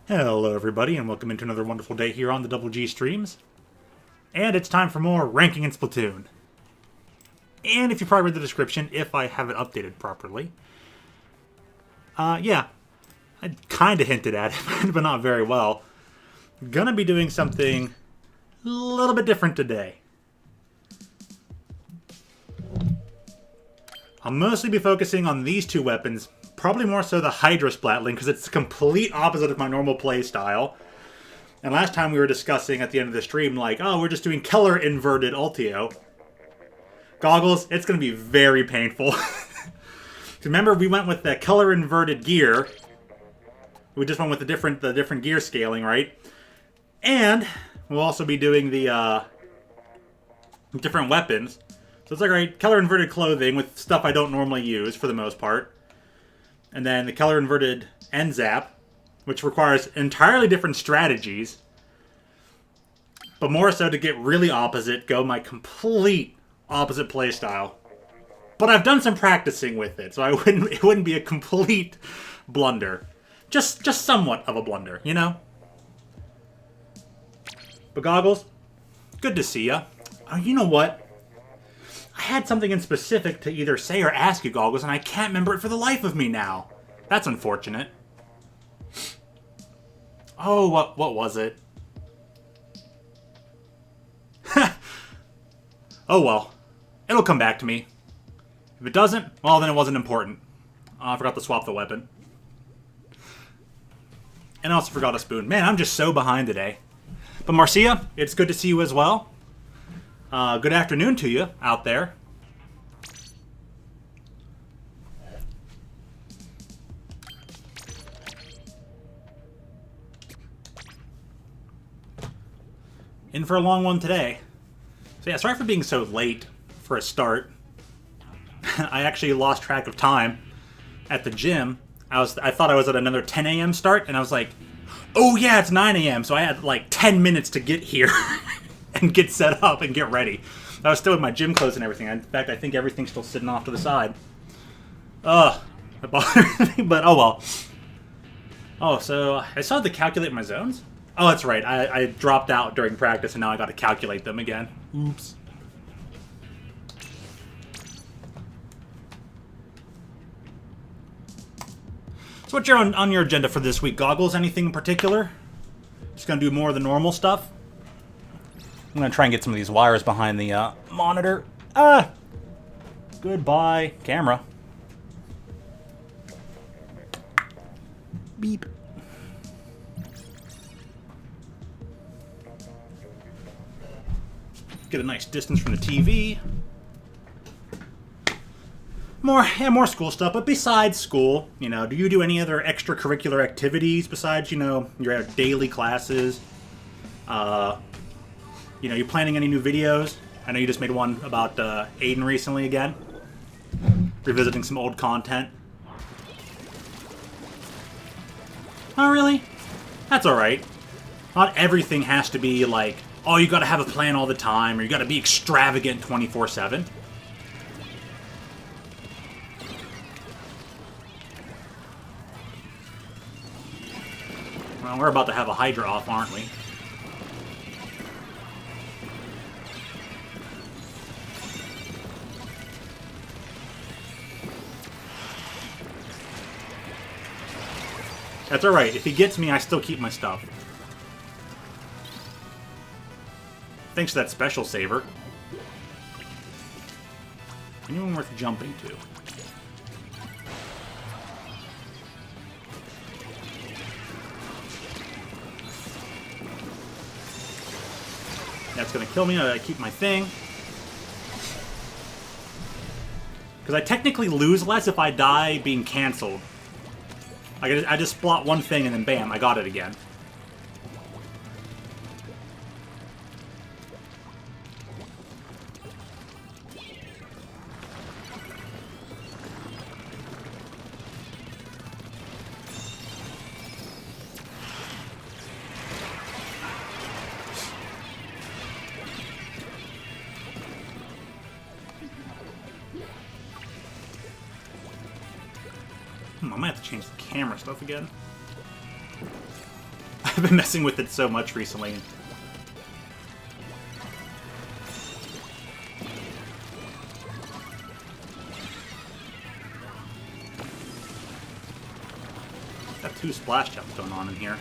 Hello everybody, and welcome into another wonderful day here on the Double G streams. And it's time for more ranking in Splatoon. And if you probably read the description, if I have it updated properly. Yeah, I kind of hinted at it, but not very well. Gonna be doing something a little bit different today. I'll mostly be focusing on these two weapons, probably more so the Hydra Splatling, because it's the complete opposite of my normal play style. And last time we were discussing at the end of the stream, like, oh, we're just doing Keller inverted Ultio. Goggles, it's going to be very painful. Remember, we went with the Keller inverted gear. We just went with the different gear scaling, right? And we'll also be doing the different weapons. So it's like, right, Keller inverted clothing with stuff I don't normally use for the most part. And then the Keller inverted end zap, which requires entirely different strategies. But more so to get really opposite, go my complete opposite playstyle. But I've done some practicing with it, so it wouldn't be a complete blunder. Just somewhat of a blunder, you know? But Goggles, good to see ya. Oh, you know what? I had something in specific to either say or ask you, Goggles, and I can't remember it for the life of me now. That's unfortunate. Oh, what was it? Oh well. It'll come back to me. If it doesn't, well then it wasn't important. Oh, I forgot to swap the weapon. And I also forgot a spoon. Man, I'm just so behind today. But Marcia, it's good to see you as well. Good afternoon to you out there. In for a long one today. So yeah, sorry for being so late for a start. I actually lost track of time at the gym. I thought I was at another 10 a.m. start, and I was like, oh yeah, it's 9 a.m. So I had like 10 minutes to get here and get set up and get ready. I was still in my gym clothes and everything. In fact, I think everything's still sitting off to the side. Ugh, that bothers me, but oh well. Oh, so I still have to calculate my zones? Oh, that's right. I dropped out during practice, and now I got to calculate them again. Oops. So what's on your agenda for this week, Goggles? Anything in particular? Just gonna do more of the normal stuff? I'm gonna try and get some of these wires behind the monitor. Ah! Goodbye, camera. Beep. Get a nice distance from the TV. More school stuff, but besides school, you know, do you do any other extracurricular activities besides, you know, your daily classes? You know, you planning any new videos? I know you just made one about Aiden recently again. Revisiting some old content. Oh, really? That's alright. Not everything has to be like, oh, you gotta have a plan all the time, or you gotta be extravagant 24/7. Well, we're about to have a Hydra off, aren't we? That's alright. If he gets me, I still keep my stuff. Thanks to that special saver. Anyone worth jumping to? That's gonna kill me. I gotta keep my thing. Because I technically lose less if I die being cancelled. I just splot one thing and then bam, I got it again. I might have to change the camera stuff again. I've been messing with it so much recently. Got 2 splash jumps going on in here.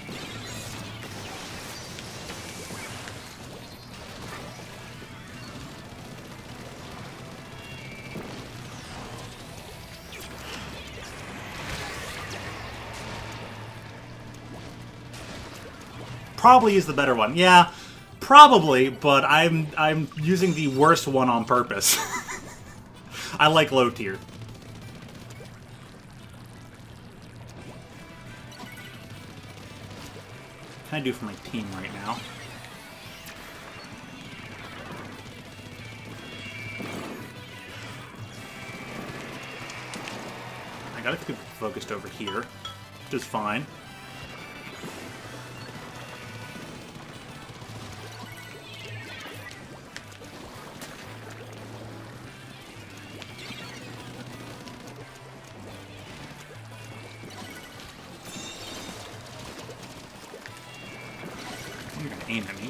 Probably is the better one. Yeah, probably, but I'm using the worst one on purpose. I like low tier. What can I do for my team right now? I gotta keep focused over here, which is fine. You're gonna aim at me.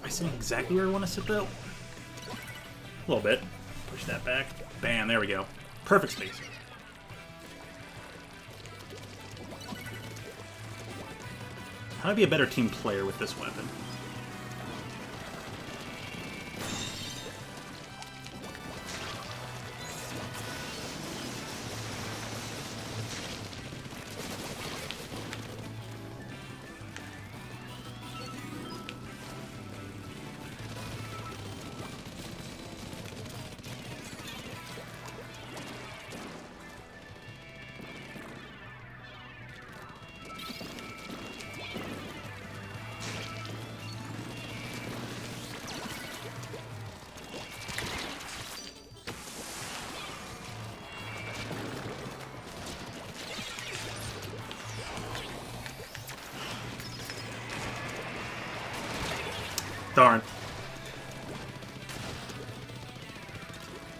I see exactly where I want to sit, though. A little bit. Push that back. Bam, there we go. Perfect space. How do I be a better team player with this weapon? Darn.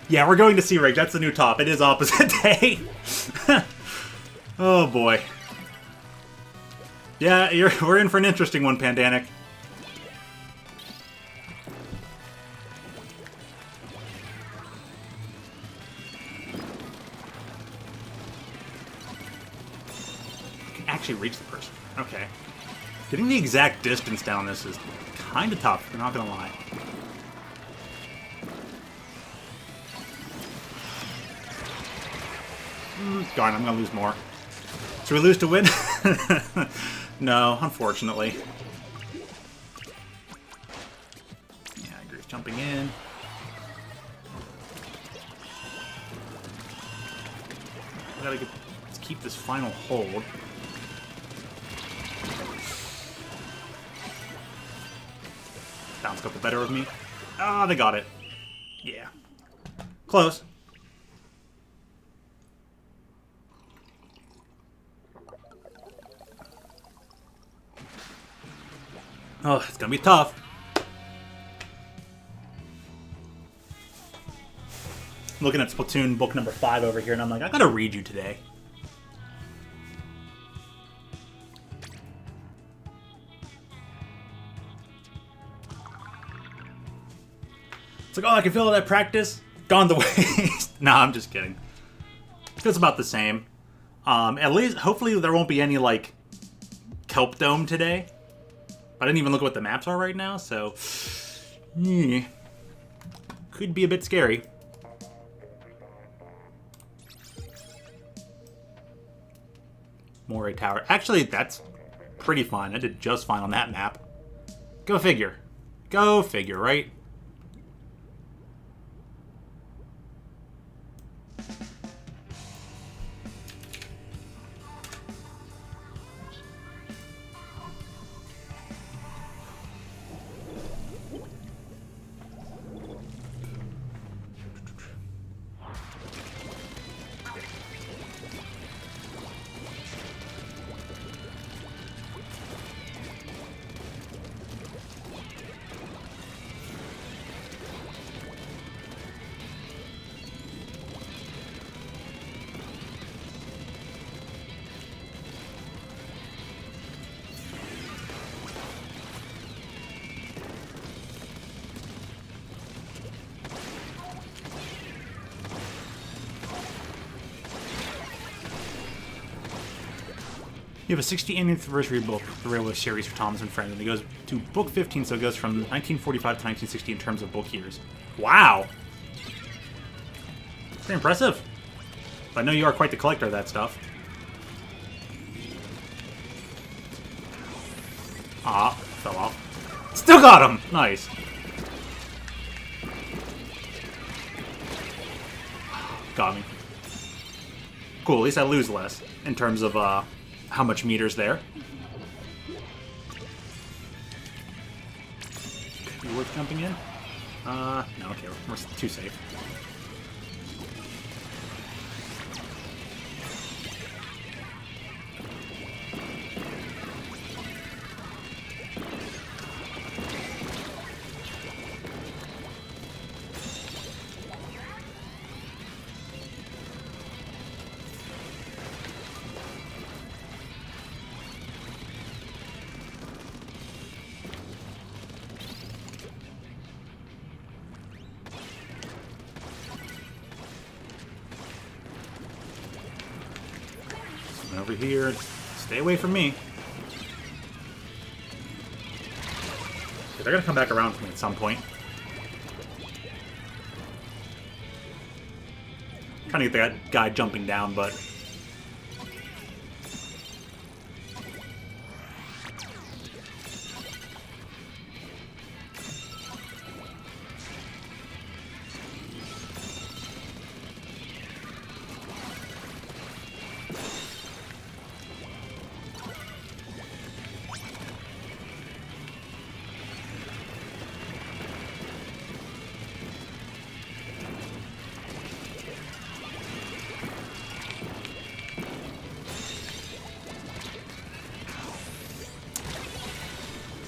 Yeah, we're going to Sea Rig. That's the new top. It is opposite day. Oh, boy. Yeah, we're in for an interesting one, Pandanic. I can actually reach the person. Okay. Getting the exact distance down this is kind of tough, I'm not gonna lie. Darn, I'm gonna lose more. Should we lose to win? No, unfortunately. Yeah, I agree with jumping in. Let's keep this final hold. Bounce got the better of me. Ah, they got it. Yeah. Close. Oh, it's gonna be tough. I'm looking at Splatoon book number 5 over here, and I'm like, I gotta read you today. It's like, oh, I can feel that practice. Gone the waste. Nah, I'm just kidding. It's about the same. At least, hopefully there won't be any, like, Kelp Dome today. I didn't even look at what the maps are right now, so... could be a bit scary. Moray Tower. Actually, that's pretty fine. I did just fine on that map. Go figure. Go figure, right? You have a 60th anniversary book, the Railway series for Thomas and Friends, and it goes to book 15, so it goes from 1945 to 1960 in terms of book years. Wow! Pretty impressive. I know you are quite the collector of that stuff. Ah, fell off. Still got him! Nice. Got me. Cool, at least I lose less in terms of how much meter's there. Could be worth jumping in? No, okay, we're too safe. Over here. Stay away from me. They're gonna come back around to me at some point. Trying to get that guy jumping down, but...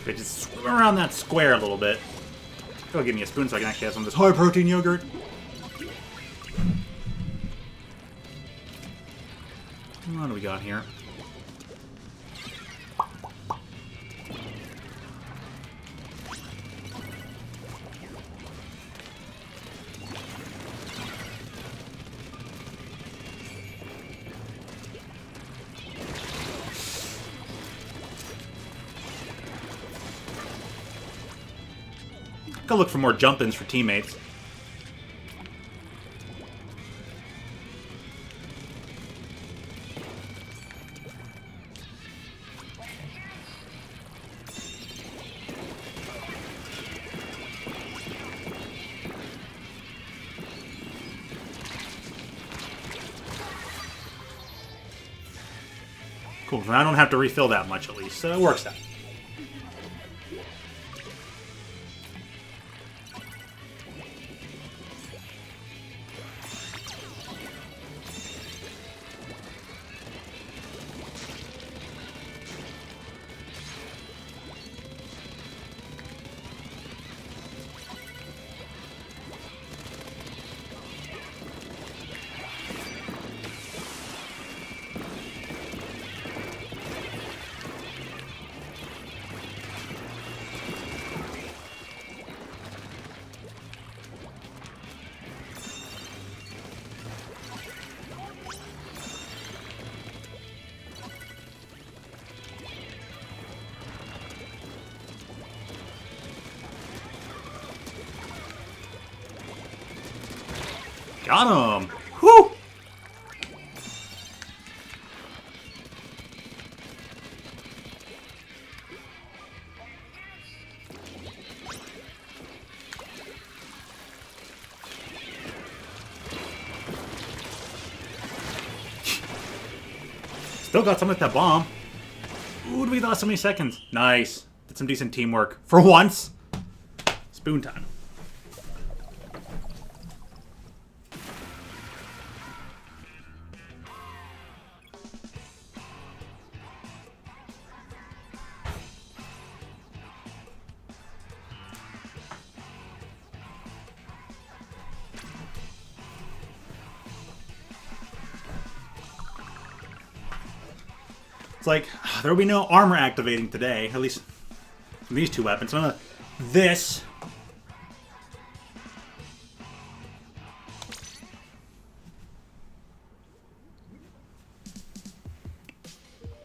They just swim around that square a little bit. Go give me a spoon so I can actually have some of this high-protein yogurt. What do we got here? Go look for more jump-ins for teammates. Cool, I don't have to refill that much at least, so it works out. Got him! Whew! Still got some with that bomb. Ooh, we lost so many seconds. Nice. Did some decent teamwork. For once. Spoon time. Like, there will be no armor activating today, at least from these two weapons. None of this.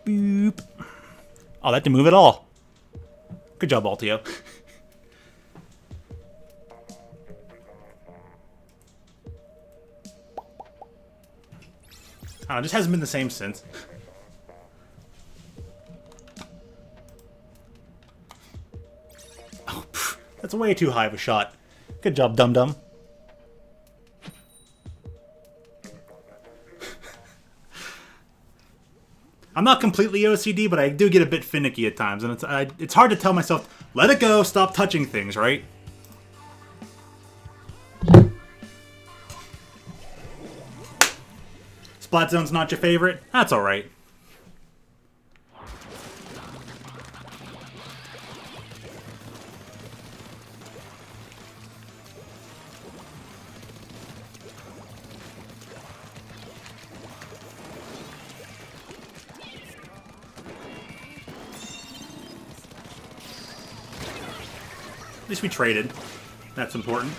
Boop. Oh, that didn't move at all. Good job, Altio. Oh, it just hasn't been the same since. Oh, pff, that's way too high of a shot. Good job, dum-dum. I'm not completely OCD, but I do get a bit finicky at times, and it's hard to tell myself, let it go, stop touching things, right? Splat Zone's not your favorite? That's alright. At least we traded. That's important.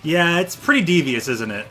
Yeah, it's pretty devious, isn't it?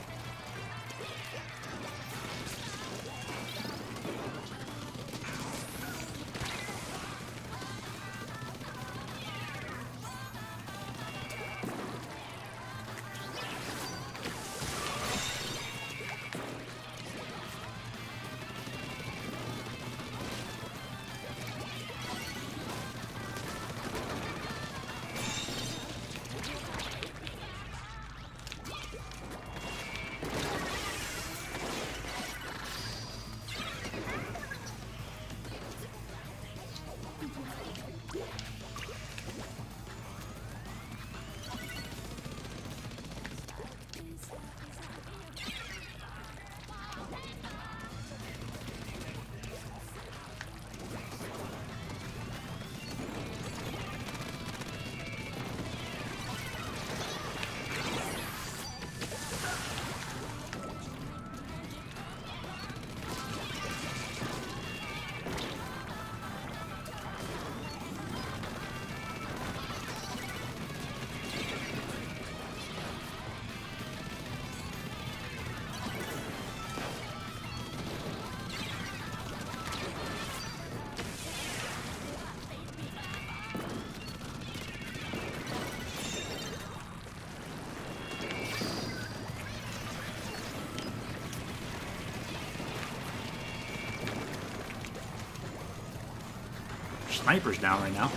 Sniper's down right now.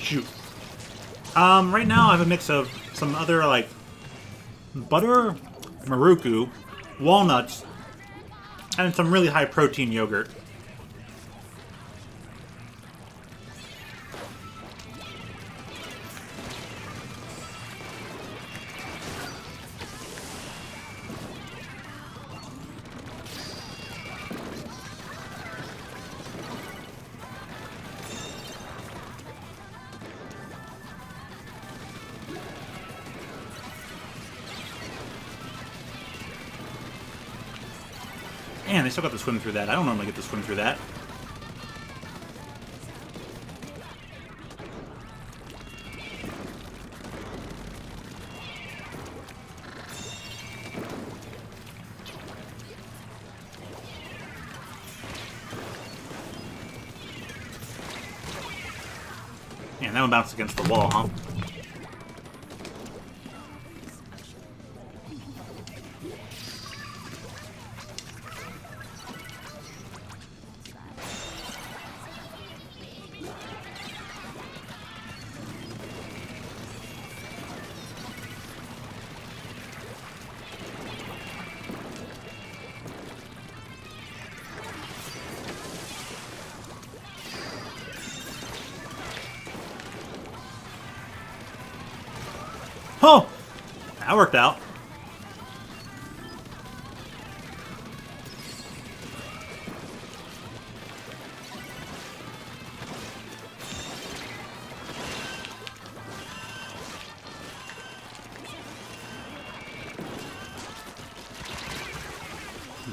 Shoot. Right now I have a mix of some other, like, butter, maruku, walnuts, and some really high protein yogurt. Man, they still got to swim through that. I don't normally get to swim through that. Man, that one bounced against the wall, huh? Oh! That worked out.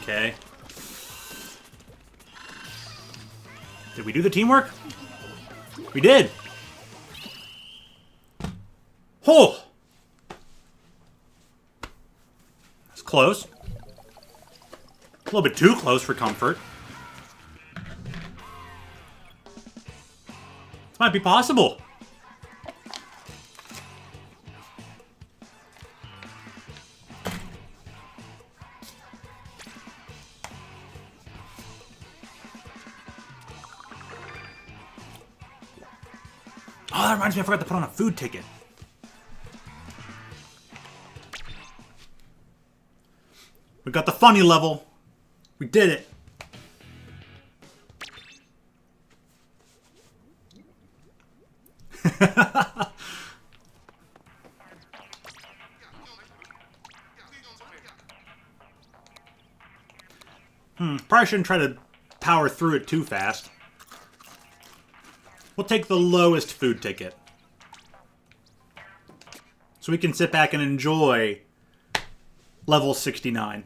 Okay. Did we do the teamwork? We did! Oh! That's close. A little bit too close for comfort. This might be possible. Oh, that reminds me, I forgot to put on a food ticket. We got the funny level. We did it. Probably shouldn't try to power through it too fast. We'll take the lowest food ticket. So we can sit back and enjoy level 69.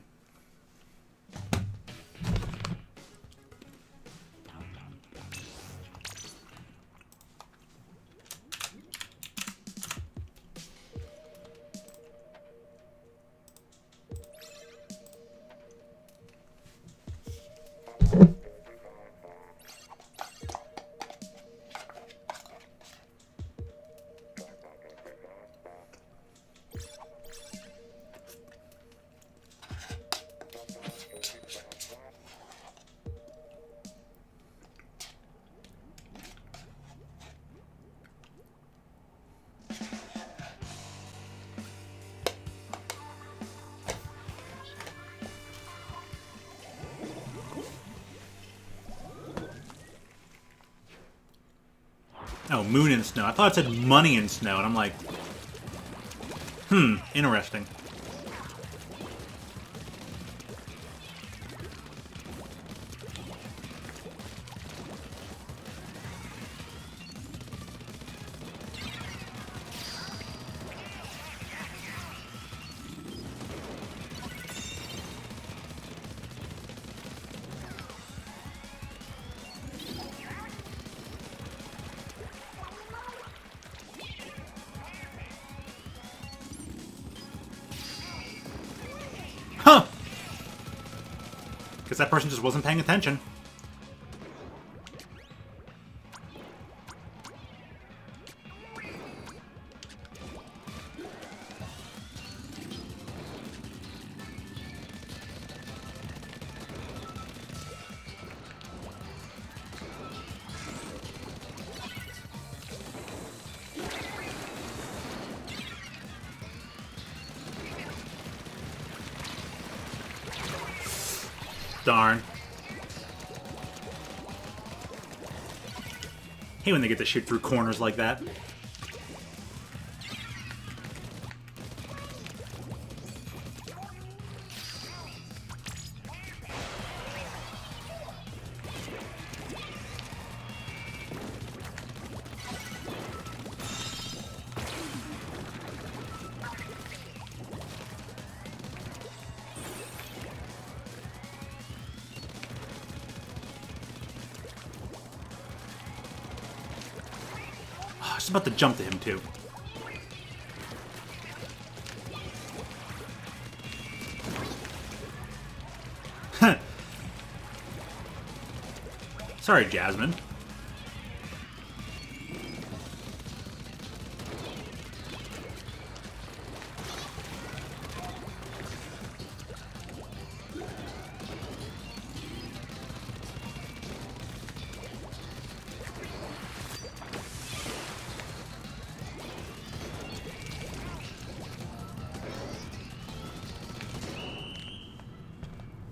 Oh, moon and snow. I thought it said money and snow, and I'm like, interesting. Huh! Guess that person just wasn't paying attention. Darn. Hate when they get to shoot through corners like that. I was about to jump to him, too. Sorry, Jasmine.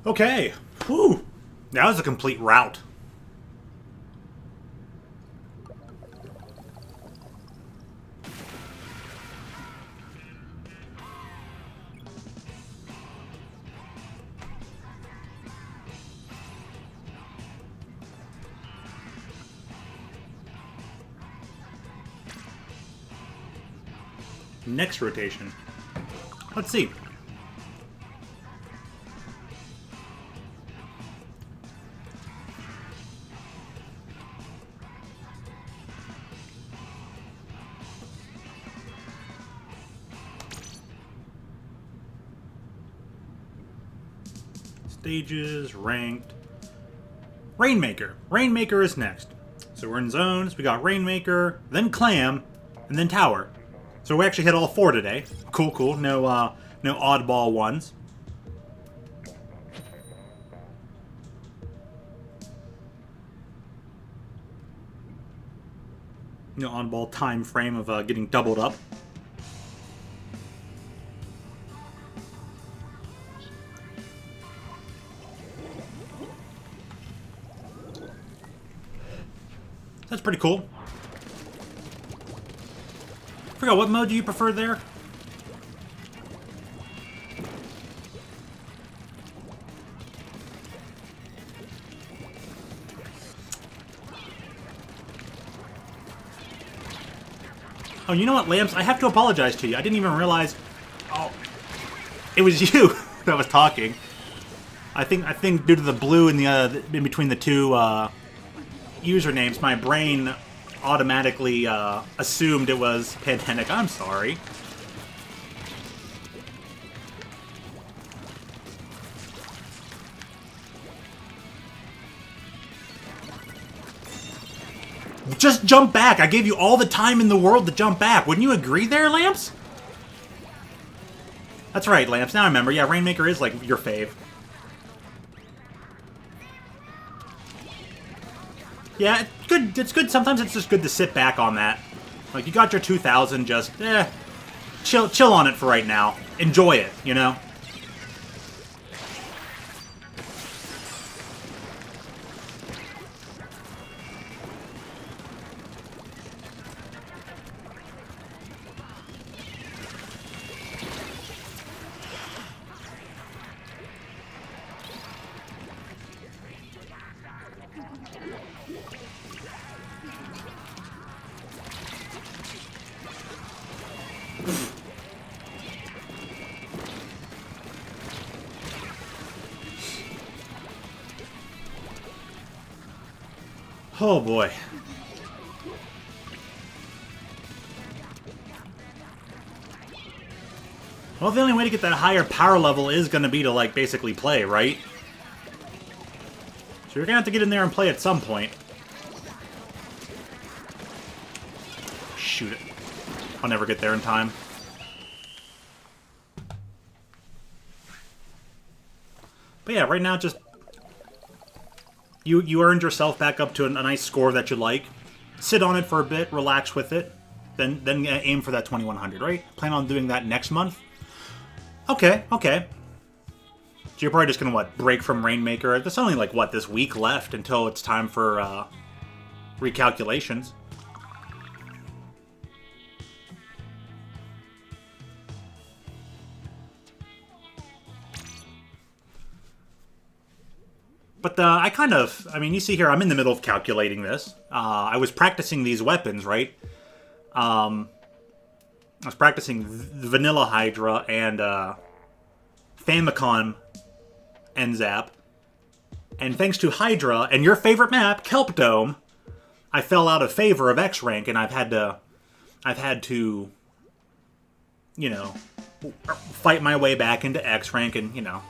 Okay. Whew. That was a complete rout. Next rotation. Let's see. Stages, ranked. Rainmaker. Rainmaker is next. So we're in zones. We got Rainmaker, then Clam, and then Tower. So we actually hit all 4 today. Cool, cool. No oddball ones. No oddball time frame of getting doubled up. That's pretty cool. Forgot, what mode do you prefer there? Oh, you know what, Lamps? I have to apologize to you. I didn't even realize... Oh, it was you that was talking. I think due to the blue in the in between the two usernames, my brain automatically assumed it was Pandemic. I'm sorry. Just jump back. I gave you all the time in the world to jump back. Wouldn't you agree there, Lamps? That's right, Lamps. Now I remember. Yeah, Rainmaker is like your fave. Yeah, it's good. It's good. Sometimes it's just good to sit back on that. Like, you got your 2000, just, chill on it for right now. Enjoy it, you know? Oh boy. Well, the only way to get that higher power level is going to be to, like, basically play, right? So you're going to have to get in there and play at some point. Shoot it. I'll never get there in time. But yeah, right now, just... You earned yourself back up to a nice score that you like. Sit on it for a bit, relax with it, then aim for that 2100, right? Plan on doing that next month? Okay, okay. So you're probably just gonna, what, break from Rainmaker? There's only, like, what, this week left until it's time for, recalculations. But I mean, you see here, I'm in the middle of calculating this. I was practicing these weapons, right? I was practicing Vanilla Hydra and Famicom N-Zap. And thanks to Hydra and your favorite map, Kelp Dome, I fell out of favor of X rank, and I've had to, you know, fight my way back into X rank, and, you know.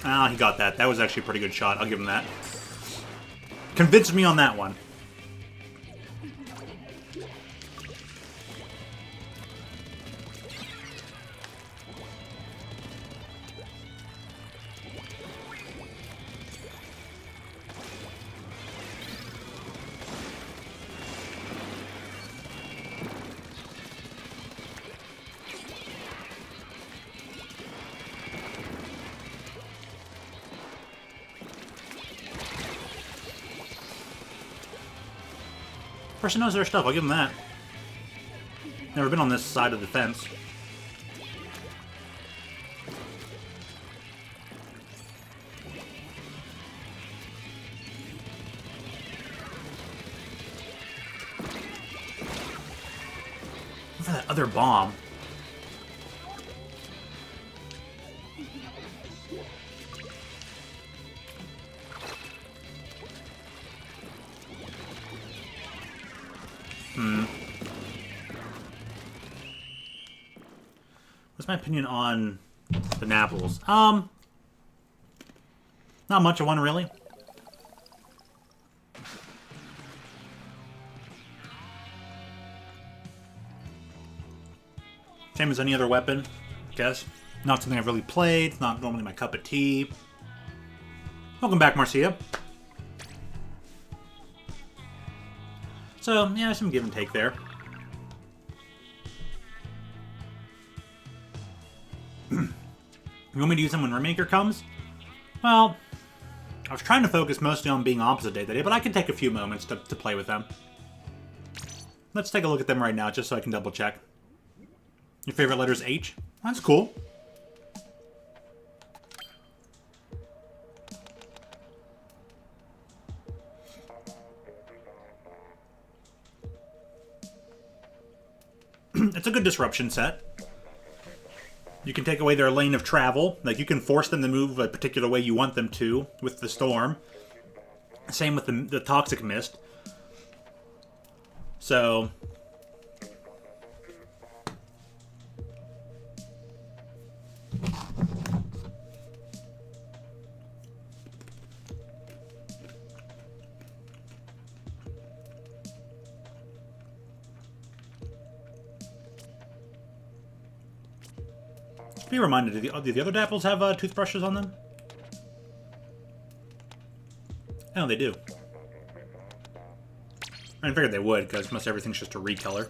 Ah, he got that. That was actually a pretty good shot. I'll give him that. Convinced me on that one. Person knows their stuff, I'll give them that. Never been on this side of the fence. Look for that other bomb. What's my opinion on the Napples? Not much of one, really. Same as any other weapon, I guess. Not something I've really played. It's not normally my cup of tea. Welcome back, Marcia. So, yeah, some give and take there. You want me to use them when Remaker comes? Well, I was trying to focus mostly on being opposite day today, but I can take a few moments to play with them. Let's take a look at them right now, just so I can double check. Your favorite letter is H? That's cool. It's a good disruption set. You can take away their lane of travel. Like, you can force them to move a particular way you want them to with the storm. Same with the toxic mist. So... be reminded, do the other Dapples have toothbrushes on them? Oh, they do. I figured they would, because most everything's just a recolor.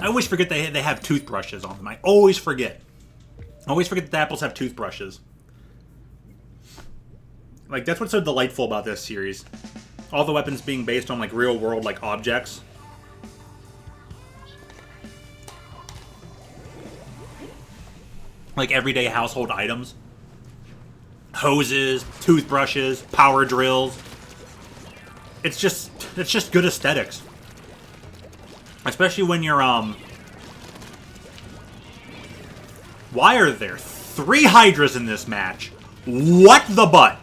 I always forget they have toothbrushes on them. I always forget. I always forget that the Dapples have toothbrushes. Like, that's what's so delightful about this series. All the weapons being based on, like, real-world, like, objects. Like, everyday household items. Hoses, toothbrushes, power drills. It's just good aesthetics. Especially when you're, Why are there 3 Hydras in this match? What the butt?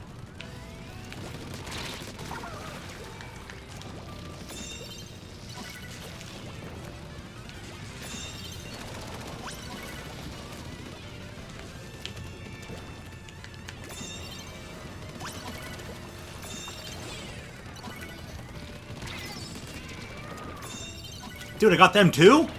Dude, I got them too?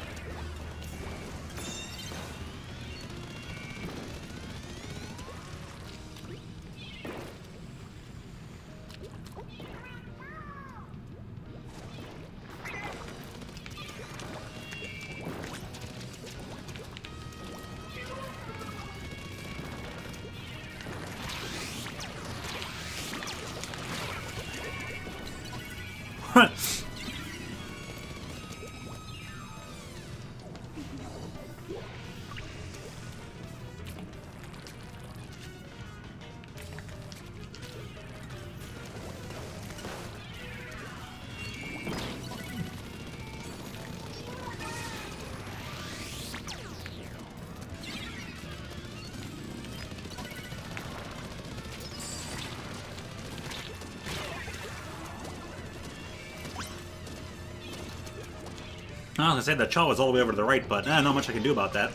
I was gonna say that Chaw was all the way over to the right, but not much I can do about that.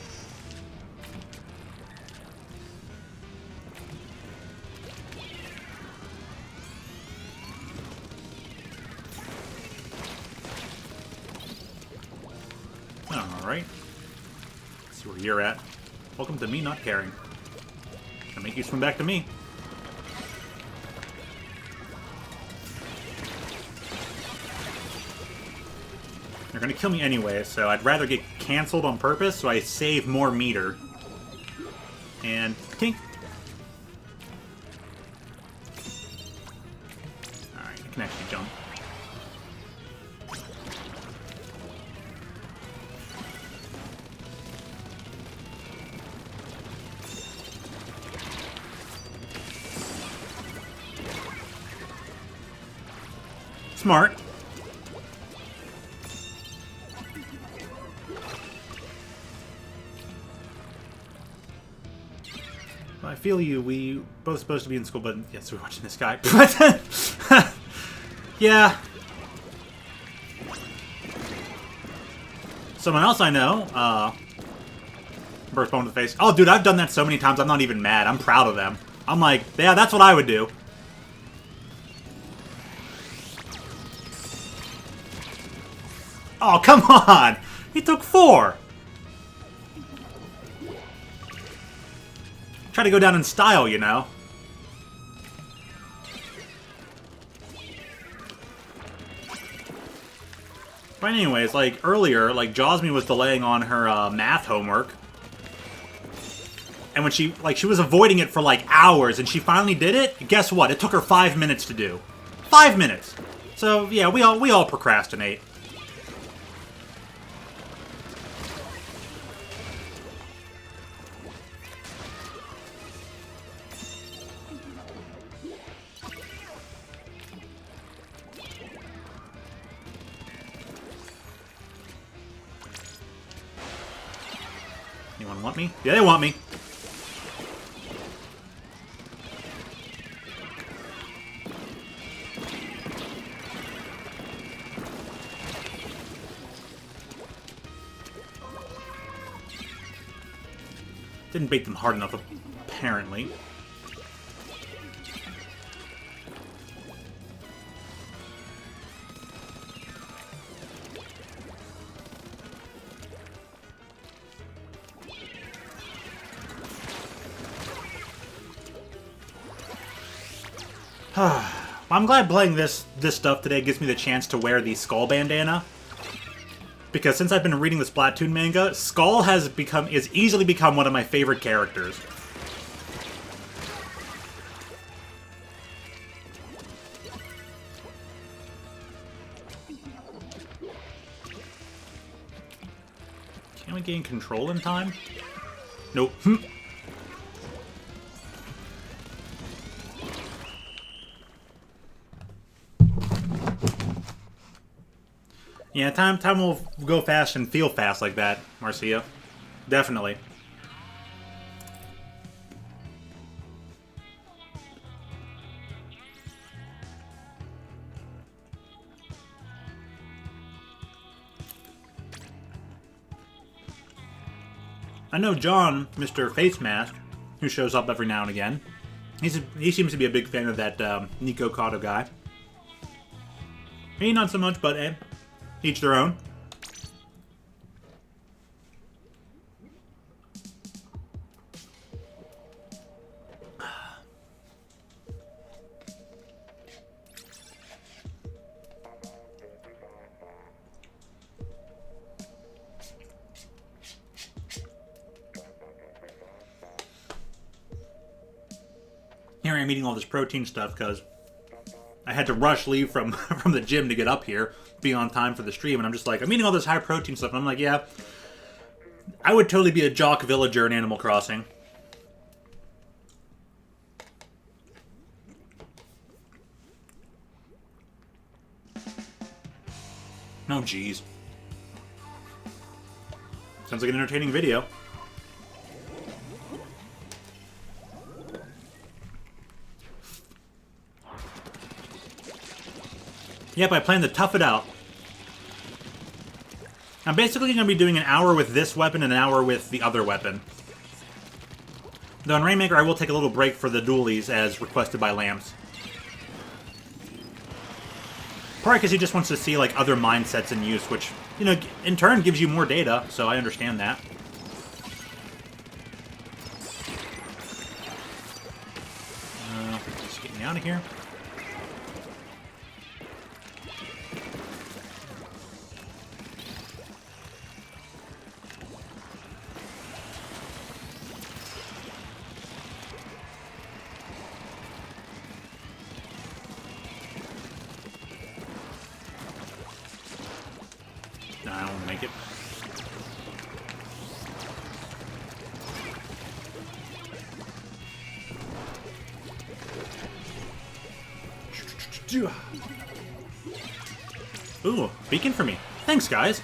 Alright. Let's see where you're at. Welcome to me not caring. Gonna make you swim back to me. They're gonna kill me anyway, so I'd rather get canceled on purpose so I save more meter. And tink. Alright, I can actually jump. Smart. I feel you. We both supposed to be in school, but yes, we're watching this guy. Yeah. Someone else I know, burst bone to the face. Oh, dude, I've done that so many times. I'm not even mad. I'm proud of them. I'm like, yeah, that's what I would do. Oh, come on! He took 4! Try to go down in style, you know. But anyways, like, earlier, like, Josmy was delaying on her, math homework. And when she was avoiding it for, like, hours, and she finally did it, guess what? It took her 5 minutes to do. 5 minutes! So, yeah, we all procrastinate. Anyone want me? Yeah, they want me. Didn't bait them hard enough, apparently. I'm glad playing this stuff today gives me the chance to wear the Skull bandana. Because since I've been reading the Splatoon manga, Skull is easily become one of my favorite characters. Can we gain control in time? Nope. Yeah, time will go fast and feel fast like that, Marcia. Definitely. I know John, Mr. Face Mask, who shows up every now and again. He seems to be a big fan of that Nico Kato guy. Me, not so much, but each their own. Here I am eating all this protein stuff because I had to leave from the gym to get up here, be on time for the stream, and I'm just like, I'm eating all this high protein stuff, and I'm like, yeah, I would totally be a jock villager in Animal Crossing. Oh, jeez. Sounds like an entertaining video. Yep, I plan to tough it out. I'm basically going to be doing an hour with this weapon and an hour with the other weapon. Though in Rainmaker, I will take a little break for the dualies as requested by Lambs. Probably because he just wants to see like other mindsets in use, which, you know, in turn gives you more data, so I understand that. Just get me out of here. No, I don't want to make it. Ooh, beacon for me. Thanks, guys.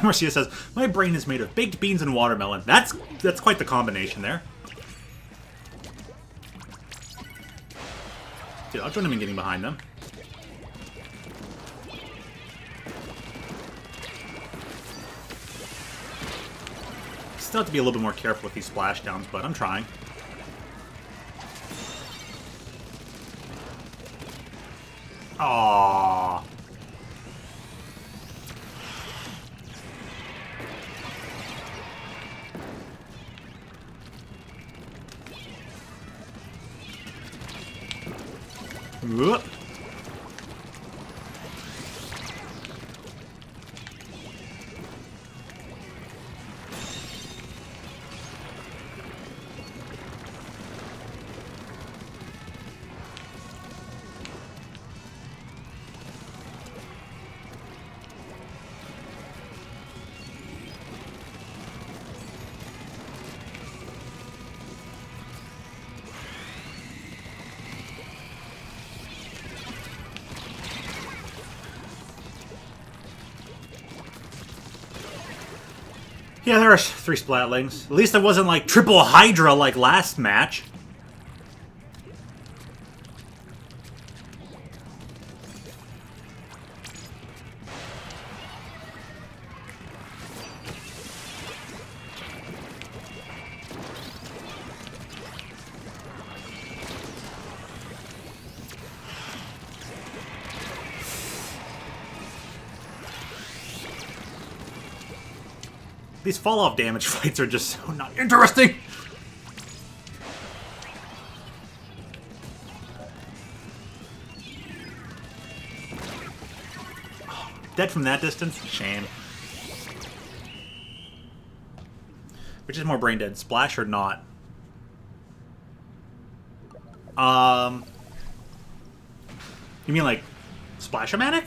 Marcia says, my brain is made of baked beans and watermelon. That's quite the combination there. Dude, I'll join him in getting behind them. Still have to be a little bit more careful with these splashdowns, but I'm trying. Aww. Whoop. Yeah, there are 3 Splatlings. At least it wasn't like triple Hydra like last match. These fall-off damage fights are just so not interesting. Oh, dead from that distance? Shame. Which is more brain dead, Splash or not? You mean like Splash-O-Matic?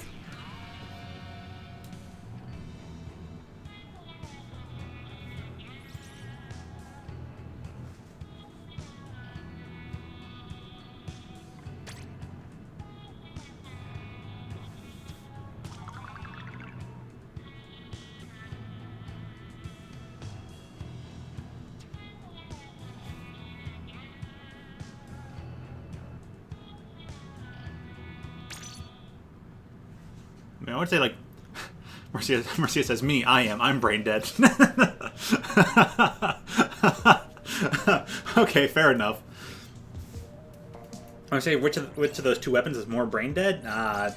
I mean, I would say, like, Marcia says, me, I'm brain dead. Okay, fair enough. I would say, which of those 2 weapons is more brain dead? I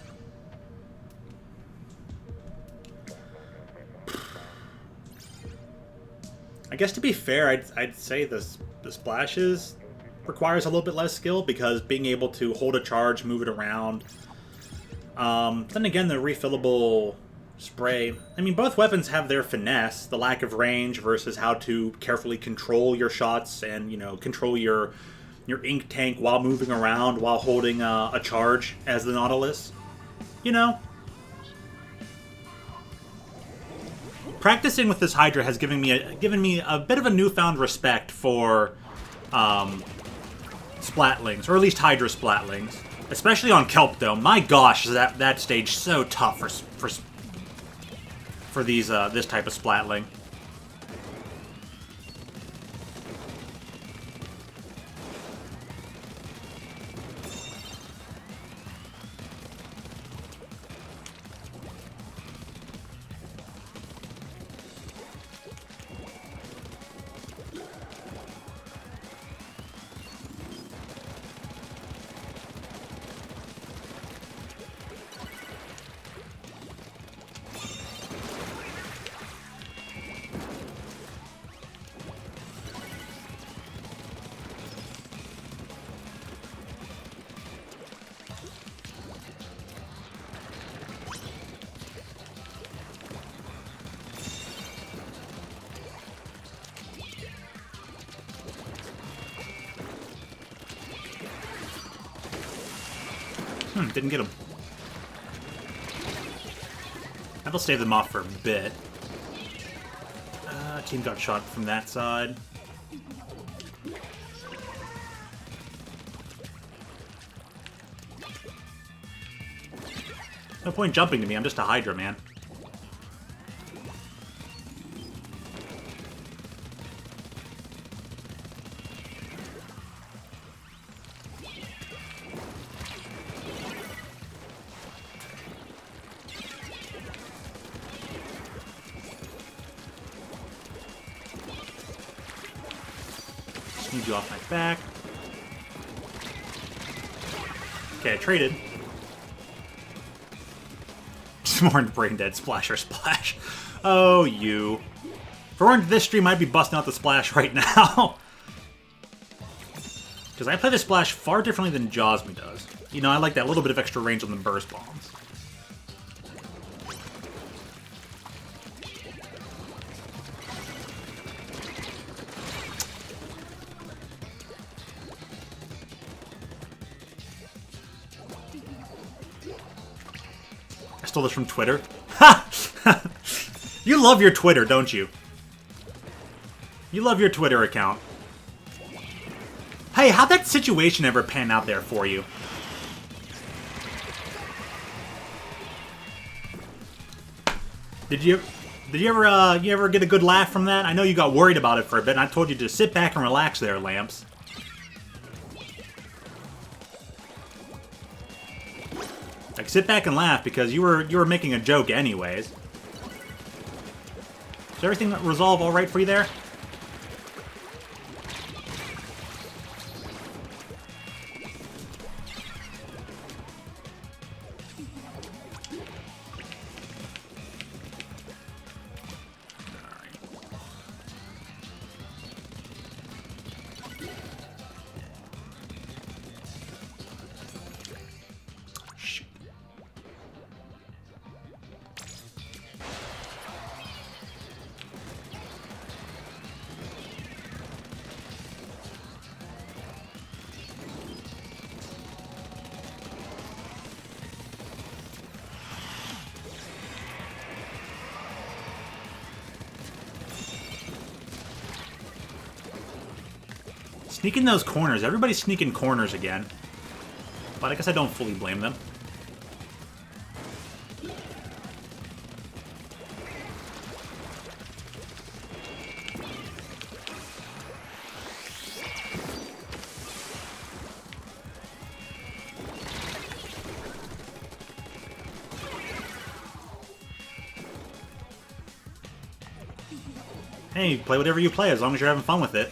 guess to be fair, I'd say the splashes requires a little bit less skill, because being able to hold a charge, move it around. Then again, the refillable spray. I mean, both weapons have their finesse, the lack of range versus how to carefully control your shots and, you know, control your ink tank while moving around, while holding a charge as the Nautilus. You know? Practicing with this Hydra has given me a bit of a newfound respect for Splatlings, or at least Hydra Splatlings. Especially on Kelp, though. My gosh, is that stage so tough for these this type of splatling. Didn't get him. I will save them off for a bit. Team got shot from that side. No point jumping to me, I'm just a Hydra, man. Need you off my back. Okay, I traded. More brain dead splasher splash. Oh, you. For one, this stream might be busting out the splash right now. Because I play the splash far differently than Josmy does. You know, I like that little bit of extra range on the burst bombs. Stole this from Twitter. Ha! You love your Twitter, don't you? You love your Twitter account. Hey, how'd that situation ever pan out there for you? Did you ever get a good laugh from that? I know you got worried about it for a bit, and I told you to sit back and relax there, Lamps. Like, sit back and laugh, because you were making a joke anyways. Is everything resolve all right for you there? Sneaking those corners. Everybody's sneaking corners again. But I guess I don't fully blame them. Hey, play whatever you play as long as you're having fun with it.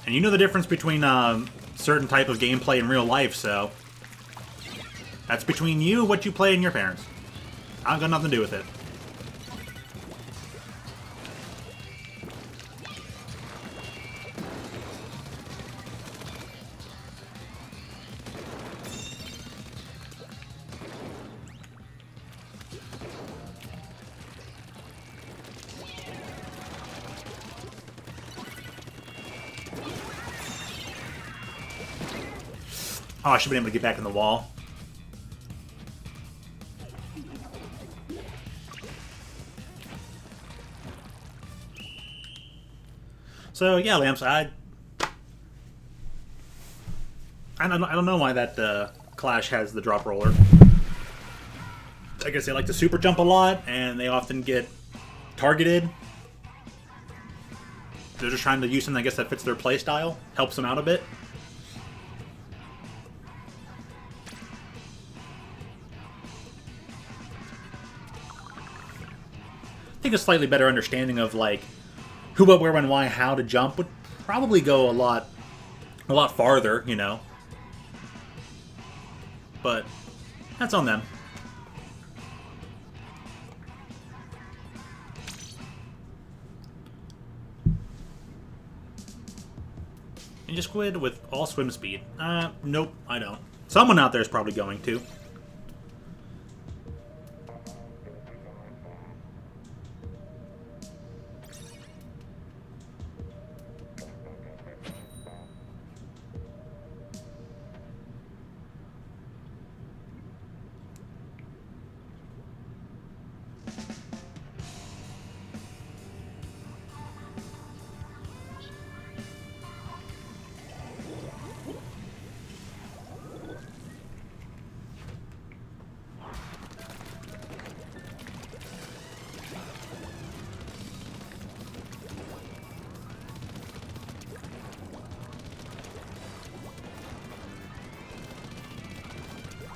And you know the difference between certain type of gameplay in real life, so that's between you, what you play, and your parents. I've got nothing to do with it. Oh, I should have been able to get back in the wall. So, yeah, Lamps, I don't know why that Clash has the drop roller. I guess they like to super jump a lot, and they often get targeted. They're just trying to use something, I guess, that fits their playstyle. Helps them out a bit. I think a slightly better understanding of, like, who, what, where, when, why, how to jump would probably go a lot farther, you know. But that's on them. Ninja Squid with all swim speed. Nope, I don't. Someone out there is probably going to.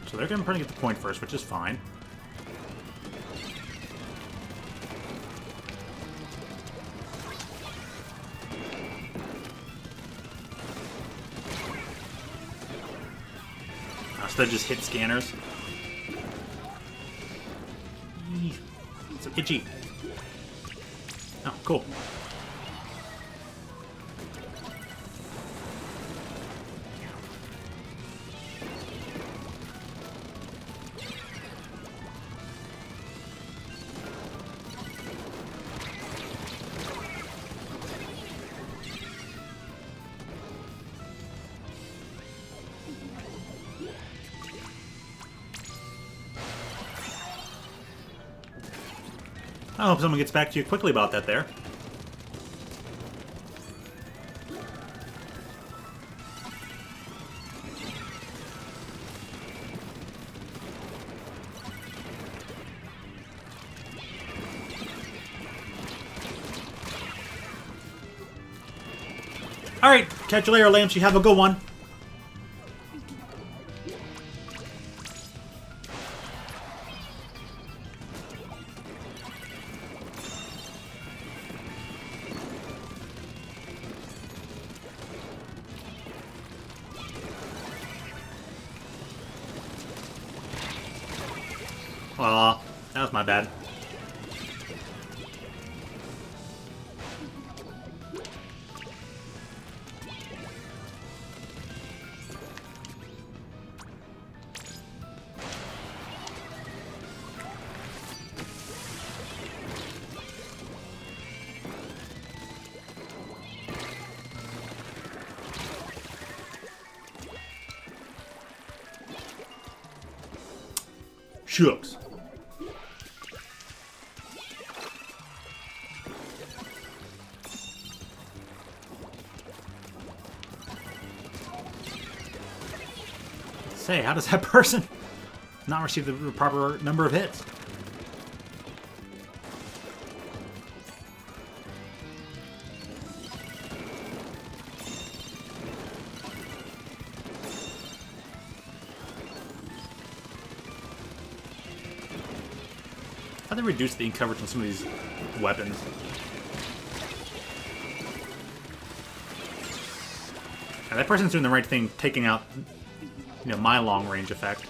So they're going to get the point first, which is fine. So they just hit scanners. It's so itchy. Oh, cool. I hope someone gets back to you quickly about that there. Alright, catch you later, Lamps. You have a good one. Aw, that was my bad. Shucks. Say, how does that person not receive the proper number of hits? How do they reduce the ink coverage on some of these weapons? Yeah, that person's doing the right thing, taking out, you know, my long range effect.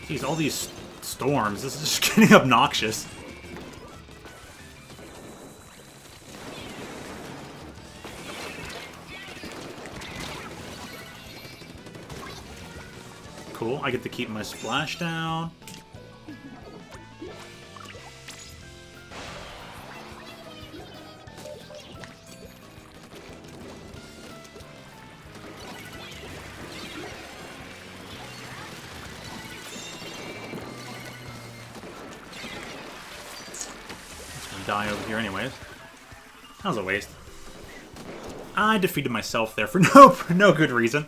Jeez, all these storms. This is just getting obnoxious. Cool, I get to keep my splash down. Die over here anyways. That was a waste. I defeated myself there for no good reason.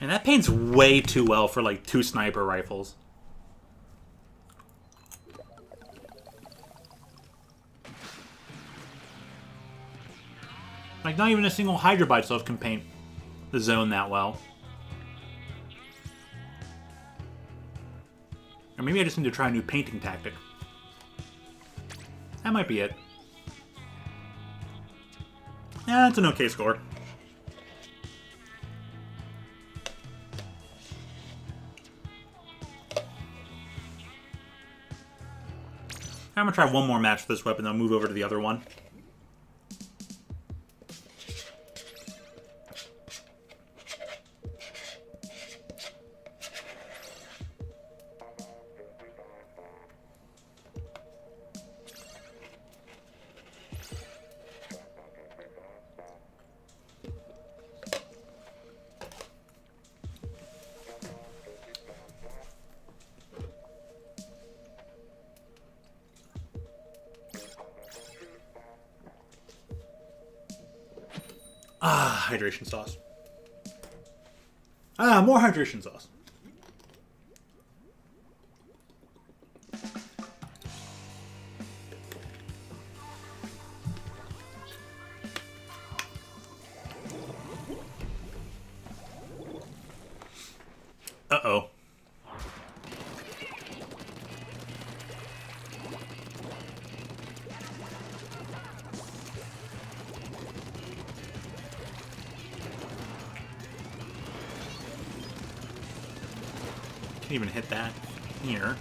And that paints way too well for, like, 2 sniper rifles. Like, not even a single Hydra by itself can paint the zone that well. Or maybe I just need to try a new painting tactic. That might be it. Yeah, that's an okay score. I'm gonna try one more match with this weapon, then I'll move over to the other one. Ah, hydration sauce. Ah, more hydration sauce. Uh-oh. Can't even hit that here.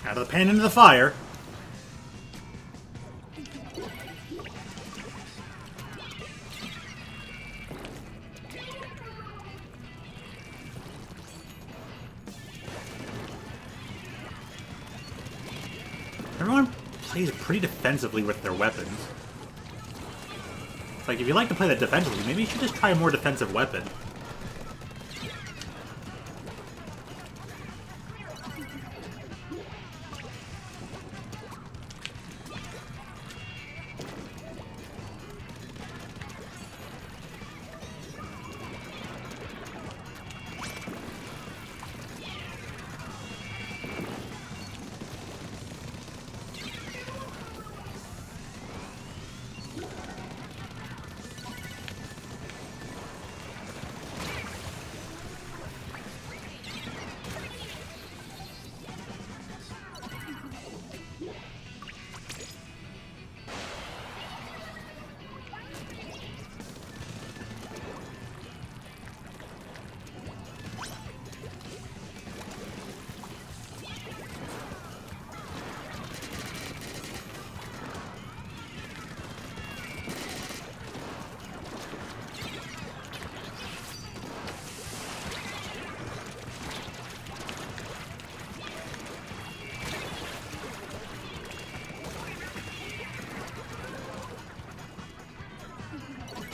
Out of the pan into the fire. Everyone, plays pretty defensively with their weapons. It's like, if you like to play that defensively, maybe you should just try a more defensive weapon.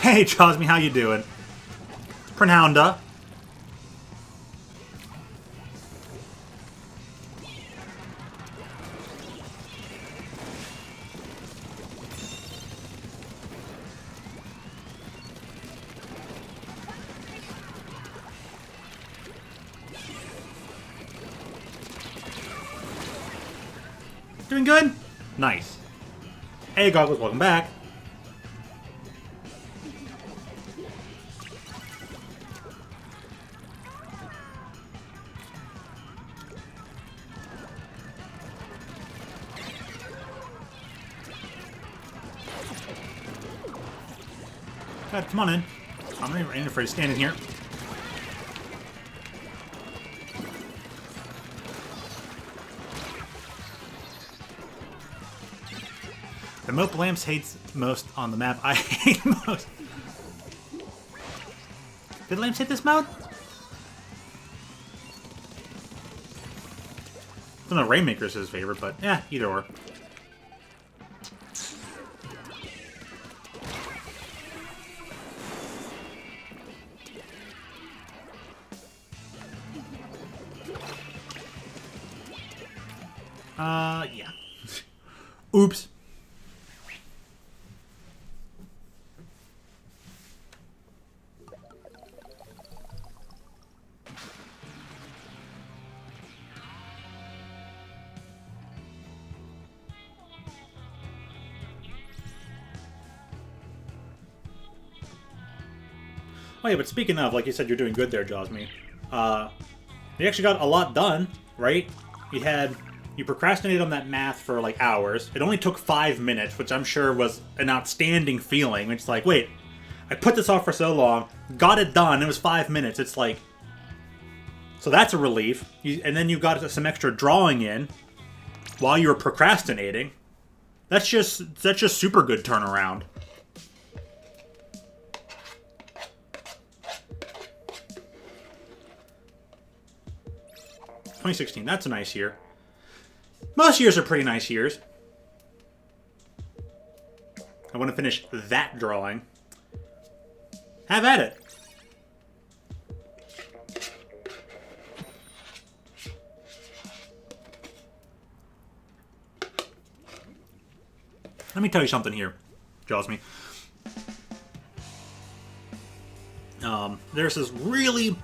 Hey, Chosme, how you doing? Pronounda. Doing good? Nice. Hey, Goggles, welcome back. God, come on in. I'm not even afraid of standing here. The Mope Lamps hates most on the map. I hate most. Did Lamps hit this mode? It's one of the Rainmaker's his favorite, but yeah, either or. Yeah. Oops. Oh yeah, but speaking of, like you said, you're doing good there, Josme. You actually got a lot done, right? You procrastinated on that math for like hours. It only took 5 minutes, which I'm sure was an outstanding feeling. It's like, wait, I put this off for so long, got it done, it was 5 minutes. It's like, so that's a relief. And then you got some extra drawing in while you were procrastinating. That's just super good turnaround. $2016, that's a nice year. Most years are pretty nice years. I want to finish that drawing. Have at it. Let me tell you something here, Josme. There's this really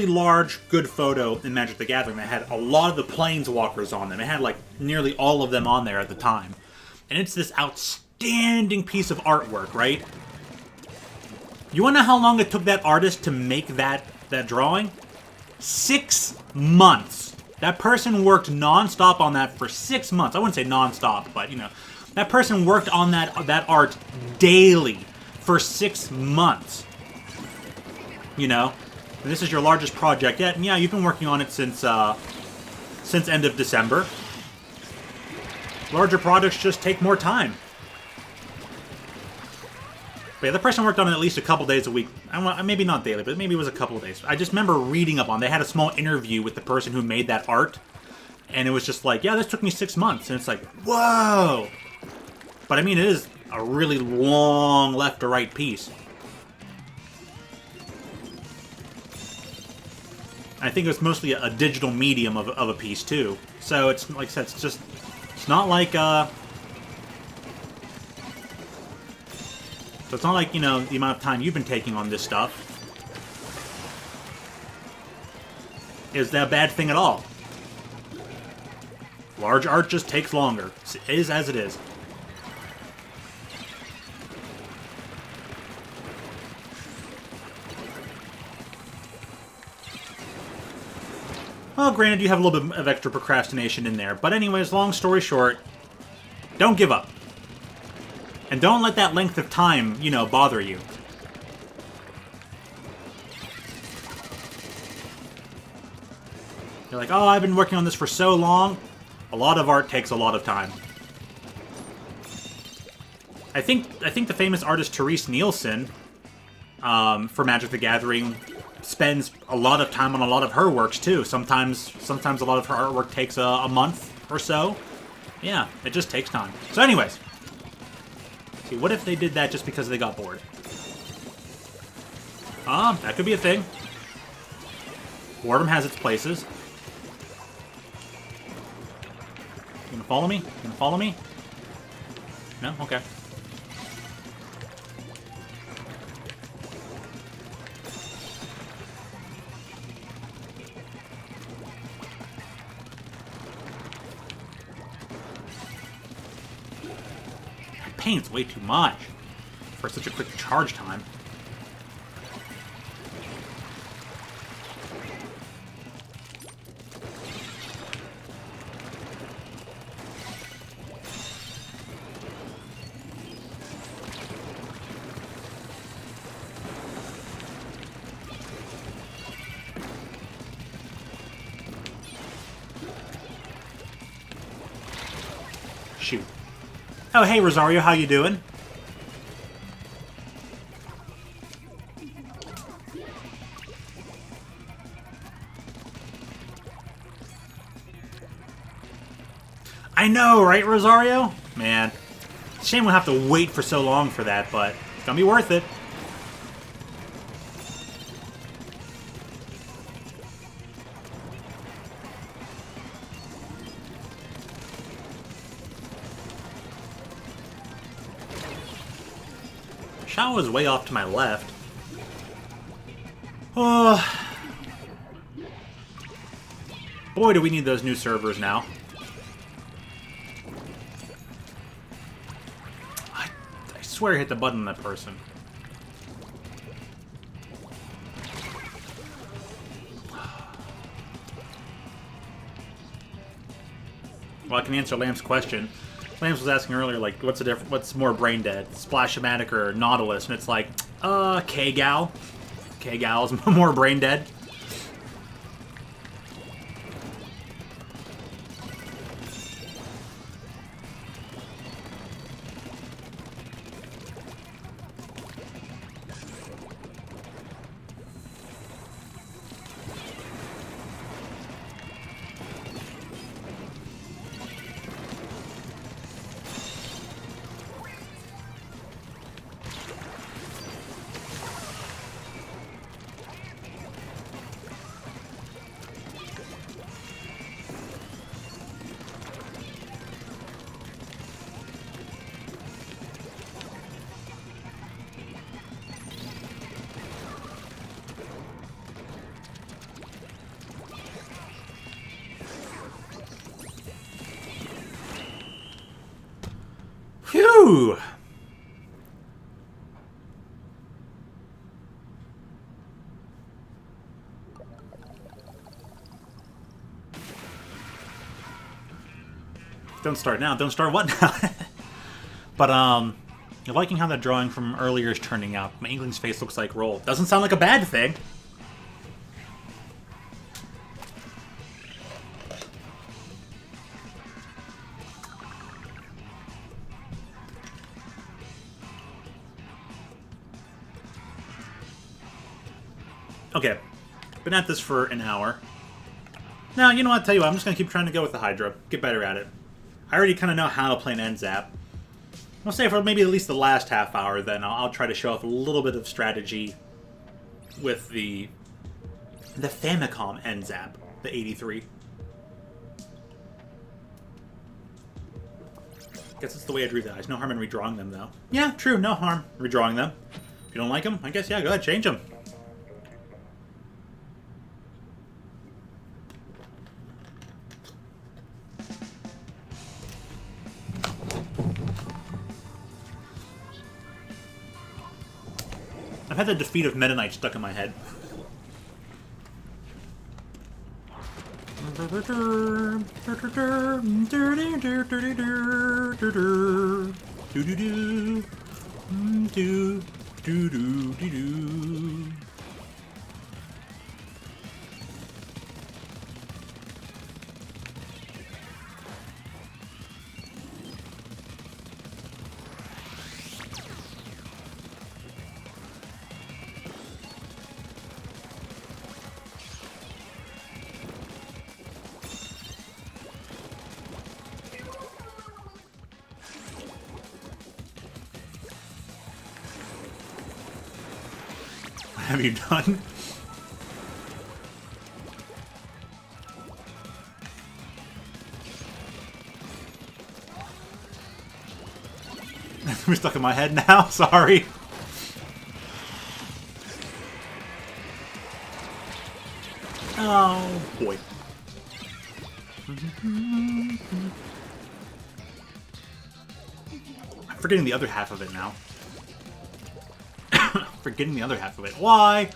large, good photo in Magic the Gathering that had a lot of the Planeswalkers on them. It had like nearly all of them on there at the time. And it's this outstanding piece of artwork, right? You wanna know how long it took that artist to make that drawing? 6 months. That person worked non-stop on that for 6 months. I wouldn't say non-stop, but you know, that person worked on that art daily for 6 months. You know? And this is your largest project yet, and yeah, you've been working on it since end of December. Larger projects just take more time. But yeah, the person worked on it at least a couple days a week. Maybe not daily, but maybe it was a couple of days. I just remember reading up on. They had a small interview with the person who made that art, And it was just like, yeah, this took me 6 months. And it's like, whoa! But I mean, it is a really long left to right piece. I think it was mostly a digital medium of a piece, too. So it's, like I said, it's not like, so it's not like, you know, the amount of time you've been taking on this stuff is that a bad thing at all. Large art just takes longer. It is as it is. Well, granted, you have a little bit of extra procrastination in there. But anyways, long story short, don't give up. And don't let that length of time, you know, bother you. You're like, oh, I've been working on this for so long. A lot of art takes a lot of time. I think the famous artist Therese Nielsen, for Magic the Gathering, spends a lot of time on a lot of her works too. Sometimes a lot of her artwork takes a month or so. Yeah, it just takes time. So anyways, see, what if they did that just because they got bored? That could be a thing. Boredom has its places. You gonna follow me? You gonna follow me? No? Okay. Paint's way too much for such a quick charge time. Shoot. Oh, hey, Rosario, how you doing? I know, right, Rosario? Man, shame we'll have to wait for so long for that, but it's gonna be worth it. Shao was way off to my left. Oh. Boy, do we need those new servers now. I swear I hit the button on that person. Well, I can answer Lamb's question. Lambs was asking earlier, like, what's the difference? What's more brain dead, Splash-O-Matic or Nautilus? And it's like, K-Gal. K-Gal is more brain dead. Phew! Don't start now. Don't start what now? But, you're liking how that drawing from earlier is turning out. My Inkling's face looks like roll. Doesn't sound like a bad thing. Okay, been at this for an hour. No, you know what? I'll tell you what, I'm just going to keep trying to go with the Hydra. Get better at it. I already kind of know how to play an end zap. I'll say for maybe at least the last half hour, then I'll try to show off a little bit of strategy with the Famicom end zap, the 83. Guess it's the way I drew the eyes. No harm in redrawing them, though. Yeah, true, no harm redrawing them. If you don't like them, I guess, yeah, go ahead, change them. I've had the defeat of Meta Knight stuck in my head. What have you done? We're stuck in my head now, sorry. Oh, boy. I'm forgetting the other half of it now. Forgetting the other half of it. Why?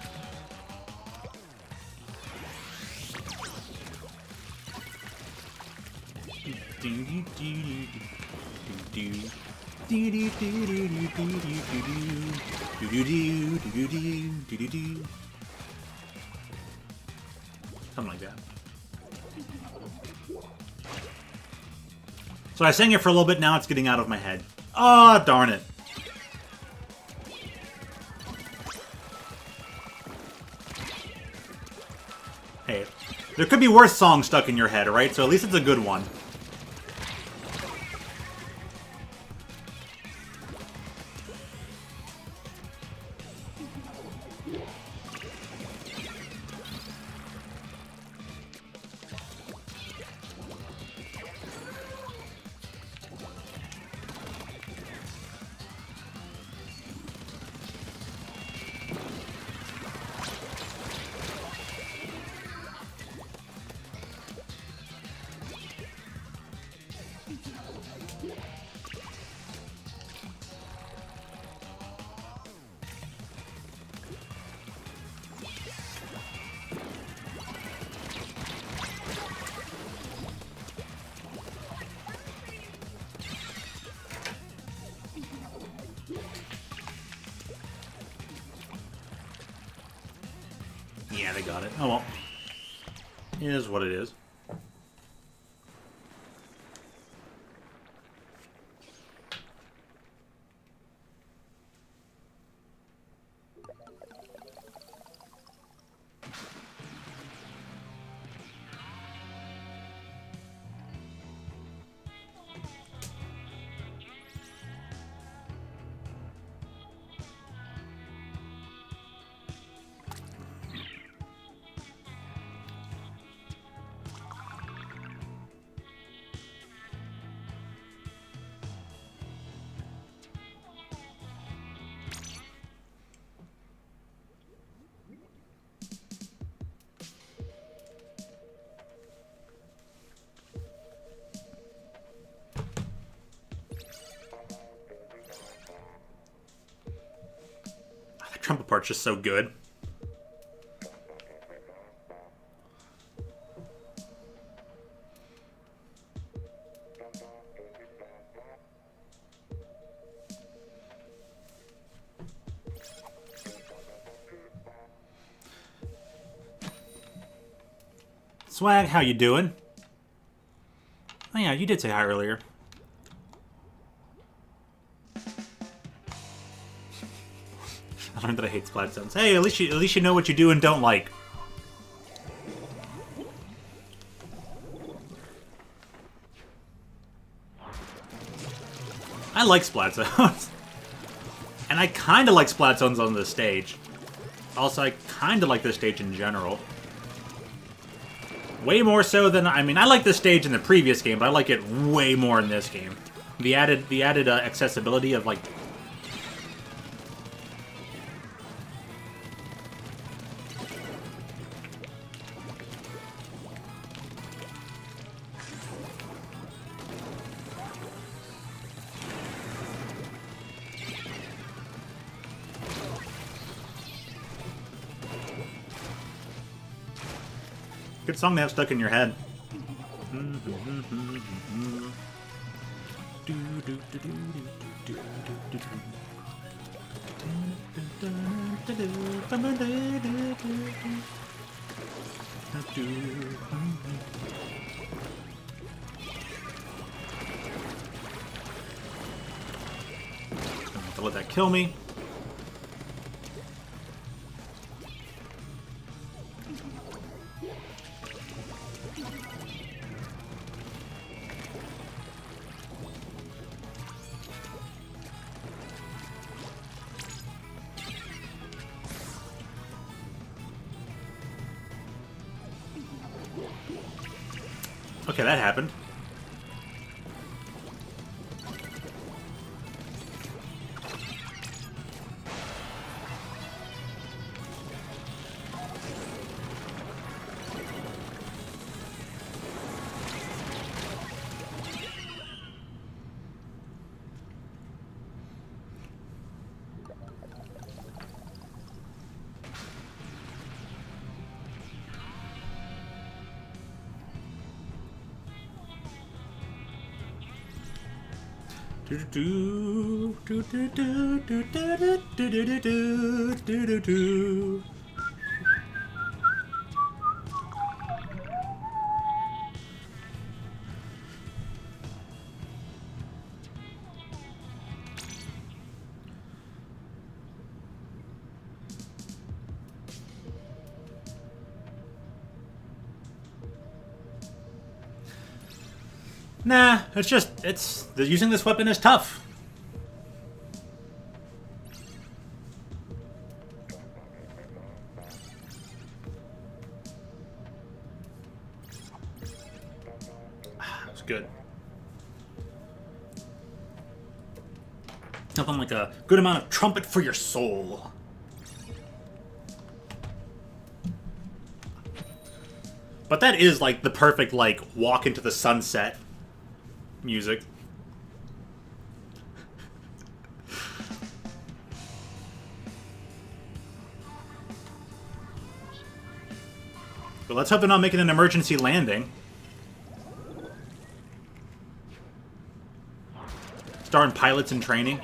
Something like that. So I sang it for a little bit, now it's getting out of my head. Ah, oh, darn it. Hey, there could be worse songs stuck in your head, right? So at least it's a good one. Yeah, they got it. Oh well. It is what it is. The trumpet part's just so good. Swag, how you doing? Oh yeah, you did say hi earlier. I learned that I hate splat zones. Hey, at least you know what you do and don't like. I like splat zones. And I kind of like splat zones on this stage. Also, I kind of like this stage in general. Way more so than, I mean, I like this stage in the previous game, but I like it way more in this game. The added accessibility of, like... Good song to have stuck in your head. Don't let that kill me. Okay, that happened. Nah, using this weapon is tough. That was good. Nothing like a good amount of trumpet for your soul. But that is like the perfect, like, walk into the sunset music. But let's hope they're not making an emergency landing. Starring pilots in training.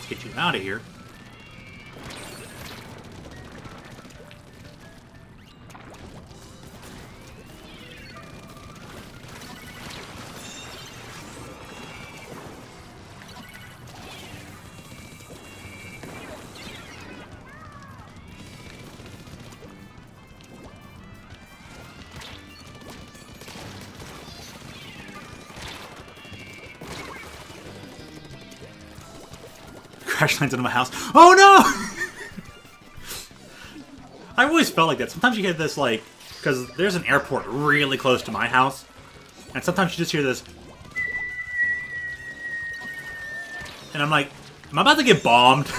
Get you out of here. Crash lands into my house. Oh no! I always felt like that. Sometimes you get this, like, because there's an airport really close to my house, and sometimes you just hear this, and I'm like, am I about to get bombed?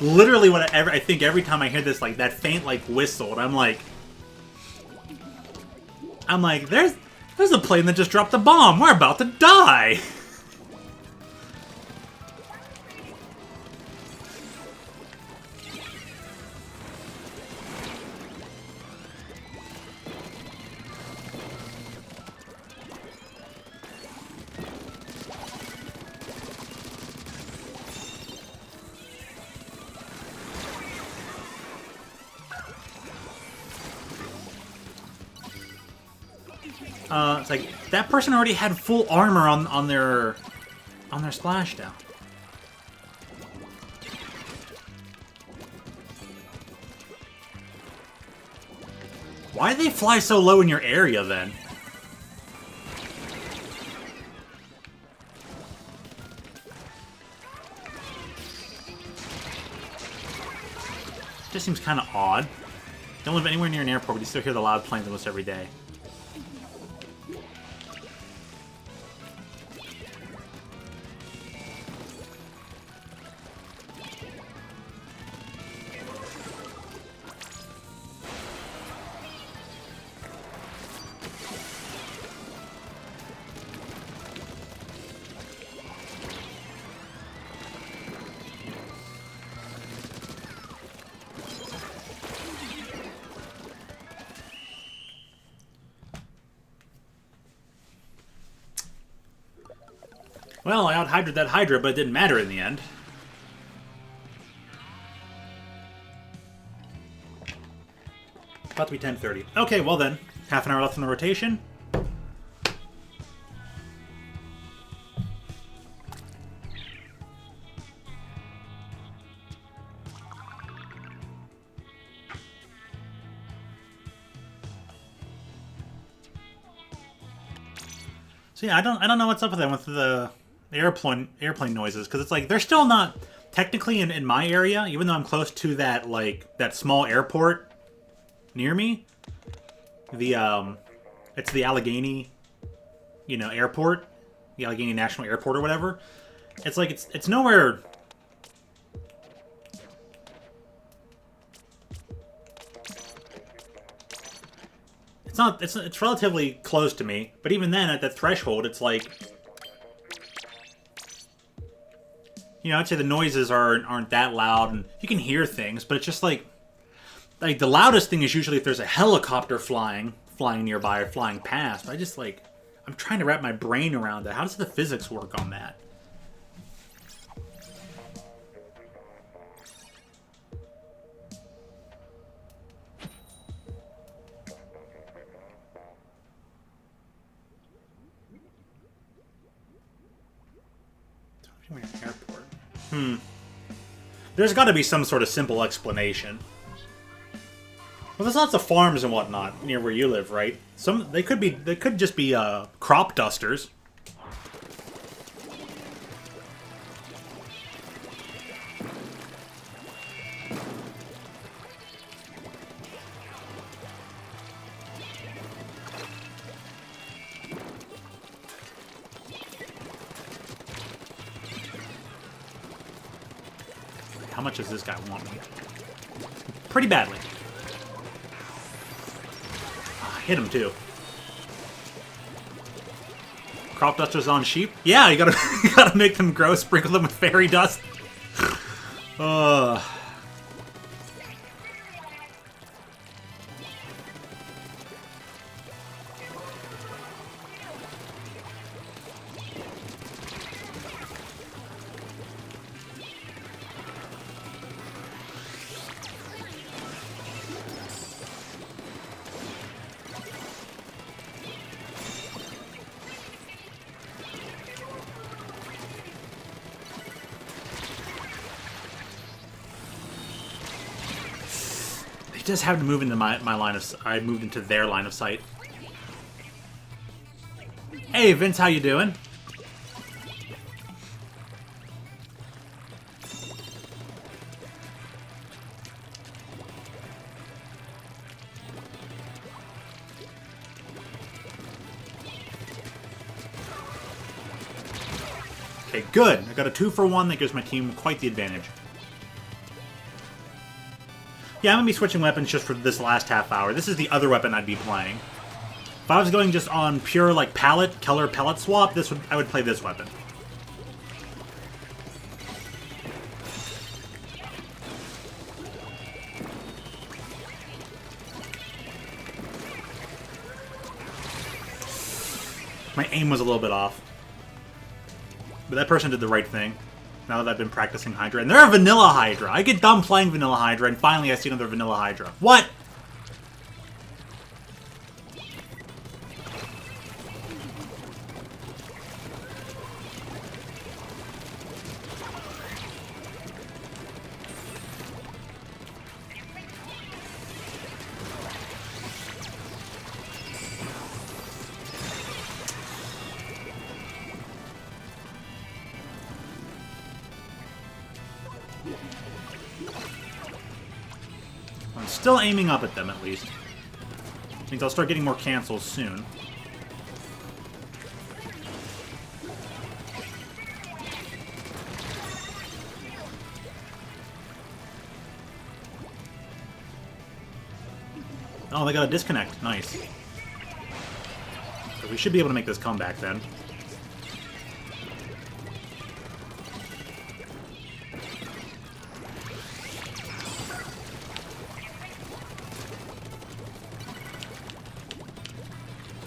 literally whatever. I think every time I hear this, like, that faint, like, whistle, and I'm like, there's a plane that just dropped a bomb. We're about to die. It's like that person already had full armor on their splashdown. Why do they fly so low in your area then? Just seems kind of odd. Don't live anywhere near an airport, but you still hear the loud planes almost every day. Well, I out-hydrated that Hydra, but it didn't matter in the end. About to be 10:30. Okay, well then. Half an hour left in the rotation. So yeah, I don't know what's up with them with the airplane noises, because it's like they're still not technically in my area, even though I'm close to that that small airport near me. It's the Allegheny, airport, the Allegheny National Airport or whatever. It's like it's nowhere. It's relatively close to me, but even then, at that threshold, it's like, I'd say the noises aren't that loud, and you can hear things, but it's just like the loudest thing is usually if there's a helicopter flying nearby or flying past. But I'm trying to wrap my brain around that. How does the physics work on that? Airport. There's got to be some sort of simple explanation. Well, there's lots of farms and whatnot near where you live, right? They could just be crop dusters. How much does this guy want me? Pretty badly. Hit him too. Crop dusters on sheep? Yeah, you gotta make them grow, sprinkle them with fairy dust. Just have to move into my line of. I moved into their line of sight. Hey Vince, how you doing? Okay, good. I got a 2-for-1 that gives my team quite the advantage. Yeah, I'm going to be switching weapons just for this last half hour. This is the other weapon I'd be playing. If I was going just on pure, like, palette, Keller pellet swap, I would play this weapon. My aim was a little bit off. But that person did the right thing. Now that I've been practicing Hydra. And they're a vanilla Hydra. I get done playing vanilla Hydra, and finally I see another vanilla Hydra. What? I'm still aiming up at them, at least. Means I'll start getting more cancels soon. Oh, they got a disconnect. Nice. So we should be able to make this comeback then.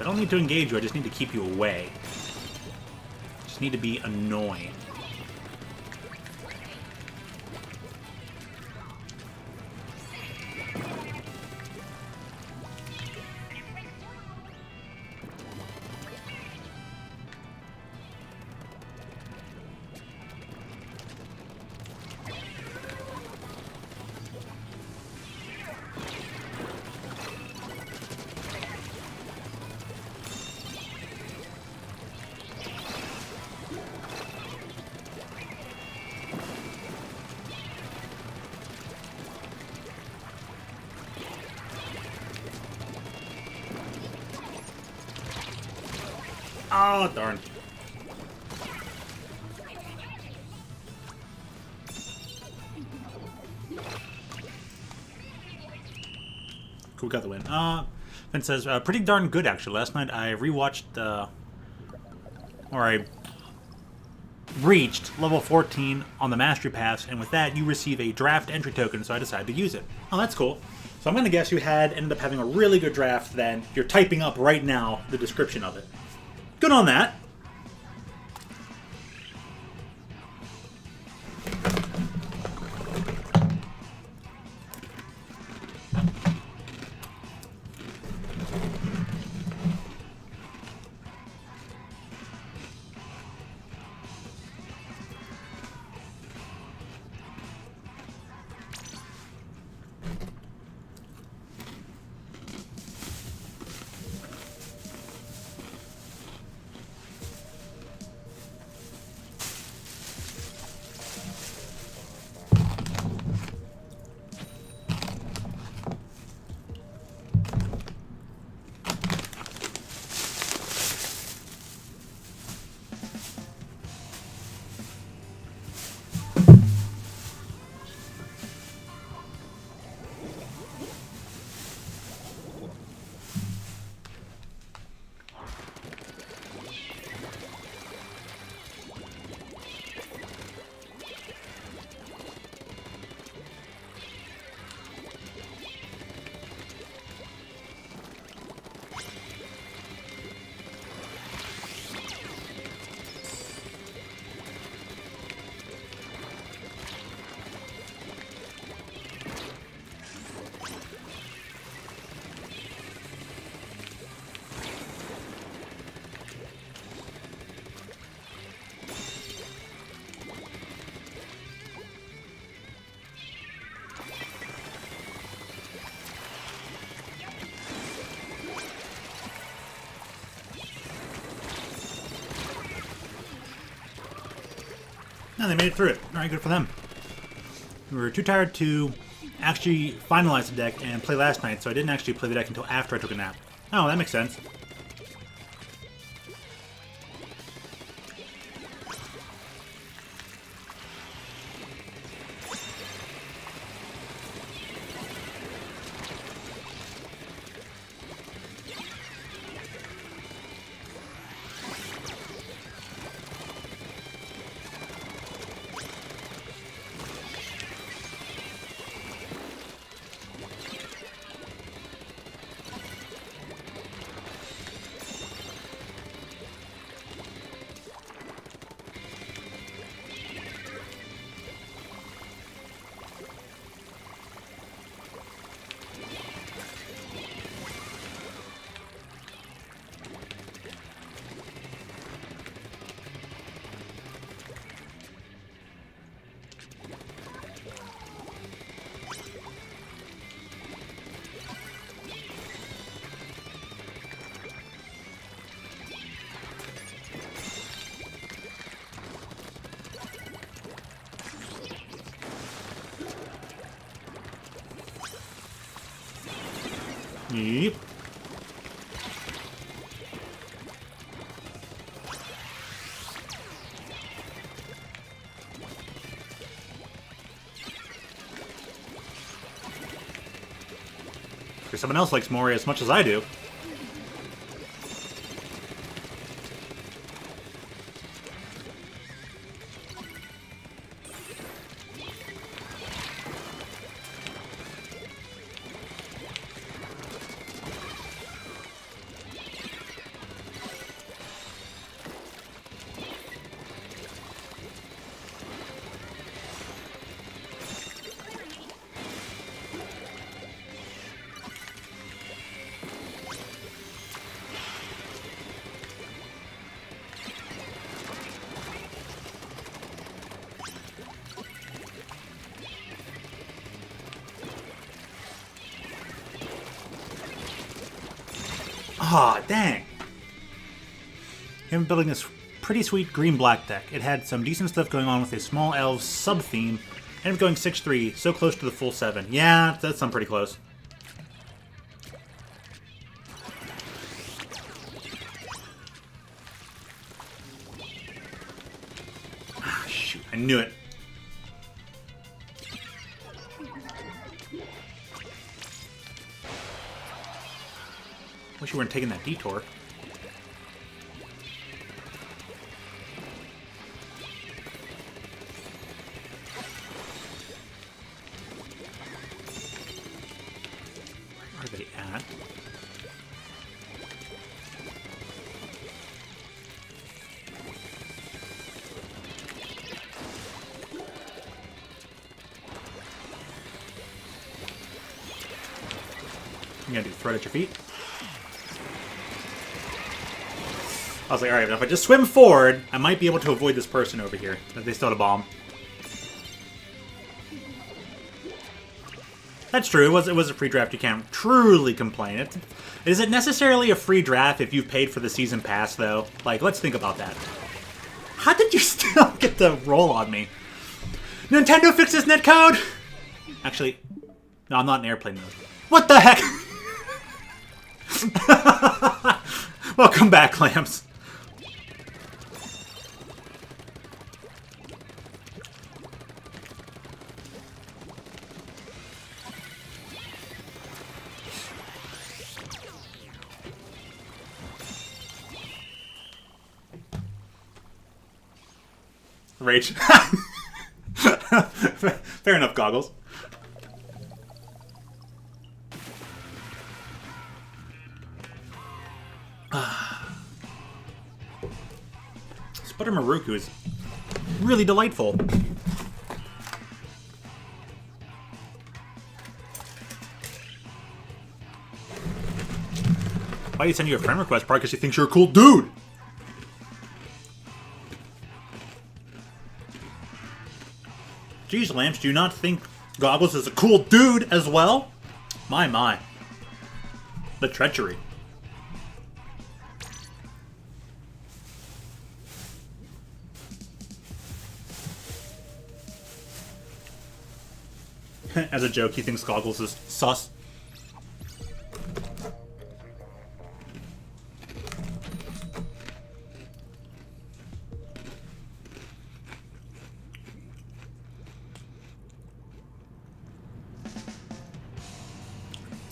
I don't need to engage you, I just need to keep you away. Just need to be annoying. Oh, darn. Cool, we got the win. Finn says, pretty darn good, actually. Last night I rewatched, or I reached level 14 on the Mastery Pass, and with that, you receive a draft entry token, so I decided to use it. Oh, that's cool. So I'm going to guess you ended up having a really good draft, then you're typing up right now the description of it. Good on that. No, they made it through it. Alright, good for them. We were too tired to actually finalize the deck and play last night, so I didn't actually play the deck until after I took a nap. Oh, that makes sense. Yep. Someone else likes Mori as much as I do. Ah, dang. I'm building this pretty sweet green-black deck. It had some decent stuff going on with a small elves sub-theme. And I'm going 6-3, so close to the full 7. Yeah, that's pretty close. Ah, shoot, I knew it. Wish you weren't taking that detour. Where are they at? I'm gonna do thread at your feet. I was like, alright, if I just swim forward, I might be able to avoid this person over here. They still had a bomb. That's true. It was a free draft. You can't truly complain. Is it necessarily a free draft if you've paid for the season pass, though? Like, let's think about that. How did you still get the roll on me? Nintendo fixes netcode? Actually, no, I'm not in airplane mode. What the heck? Welcome back, Clams. Rage. Fair enough, Goggles. Sputter Maruku is really delightful. Why do you send you a friend request? Probably because she thinks you're a cool dude. Geez, Lamps, do you not think Goggles is a cool dude as well? My. The treachery. As a joke, he thinks Goggles is sus.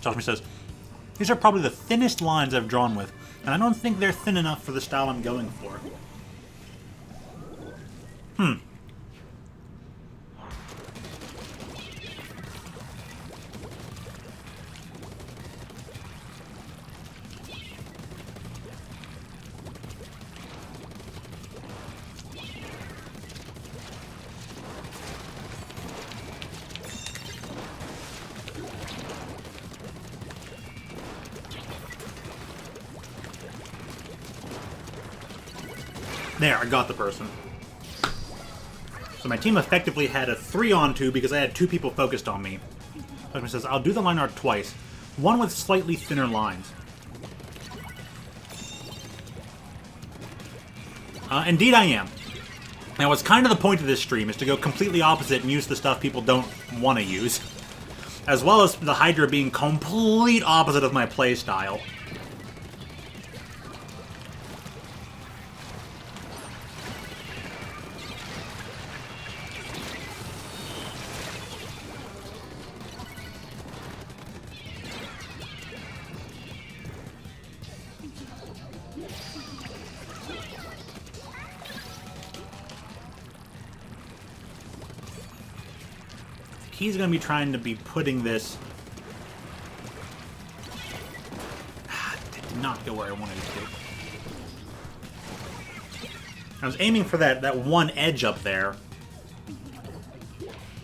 Joshua says, these are probably the thinnest lines I've drawn with, and I don't think they're thin enough for the style I'm going for. There, I got the person. So my team effectively had a 3-on-2 because I had 2 people focused on me. Like says, I'll do the line art twice. One with slightly thinner lines. Indeed I am. Now, it's kind of the point of this stream, is to go completely opposite and use the stuff people don't want to use. as well as the Hydra being complete opposite of my playstyle. He's going to be trying to be putting this... did not go where I wanted it to. I was aiming for that one edge up there.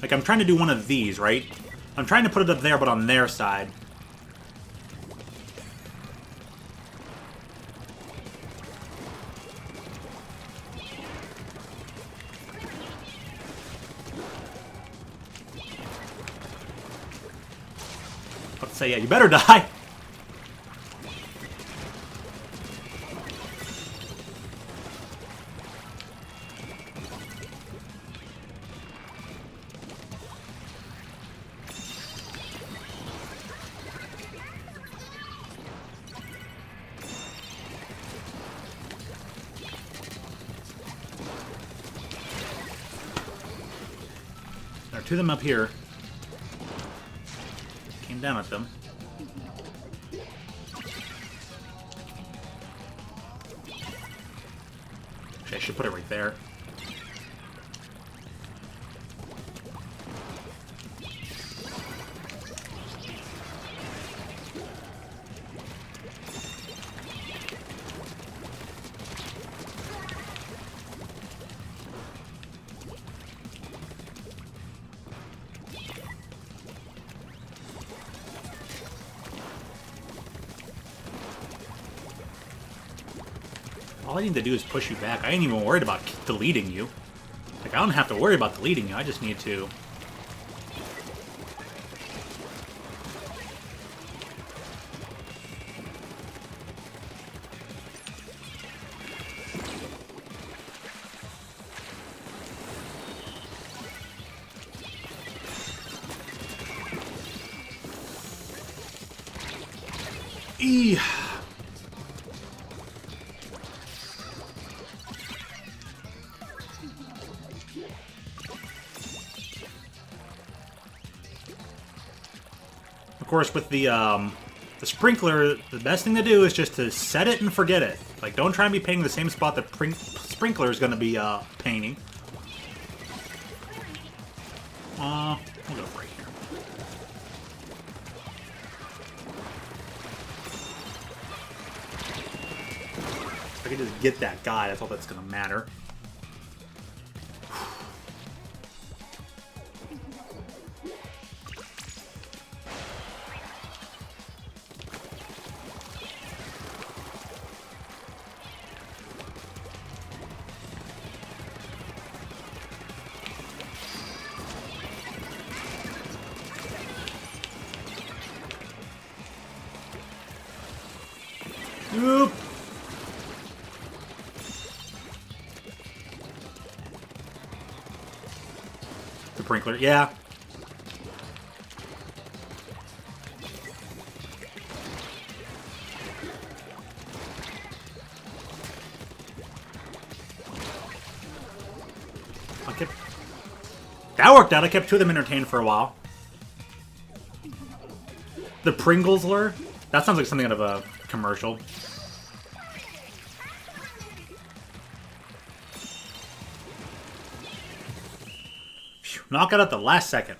Like, I'm trying to do one of these, right? I'm trying to put it up there, but on their side. Say, yeah, you better die. There are two of them up here. Came down at them. I should put it right there. All I need to do is push you back. I ain't even worried about deleting you. Like, I don't have to worry about deleting you. I just need to... Eee. Of course, with the sprinkler, the best thing to do is just to set it and forget it. Like, don't try and be painting the same spot that sprinkler is going to be painting. We'll go right here. If I can just get that guy, that's all that's going to matter. Oop. The sprinkler, yeah. That worked out. I kept two of them entertained for a while. The Pringles lure? That sounds like something out of a commercial. Phew, knock it at the last second.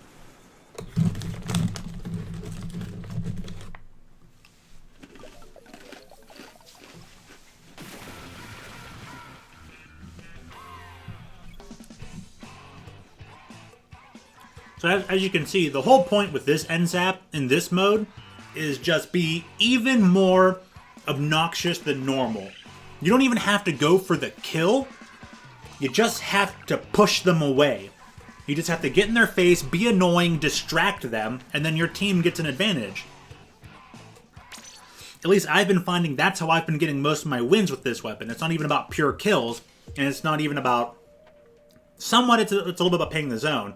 So as you can see, the whole point with this NZAP in this mode is just be even more obnoxious than normal. You don't even have to go for the kill. You just have to push them away. You just have to get in their face, be annoying, distract them, and then your team gets an advantage. At least I've been finding that's how I've been getting most of my wins with this weapon. It's not even about pure kills, and it's not even about... Somewhat, it's a little bit about paying the zone.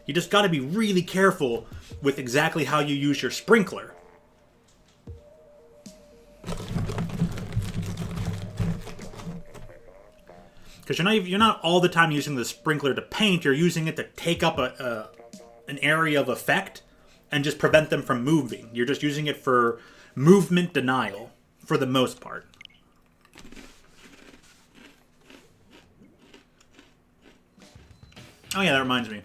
You just got to be really careful with exactly how you use your sprinkler. Because you're not all the time using the sprinkler to paint, you're using it to take up an area of effect and just prevent them from moving. You're just using it for movement denial, for the most part. Oh yeah, that reminds me.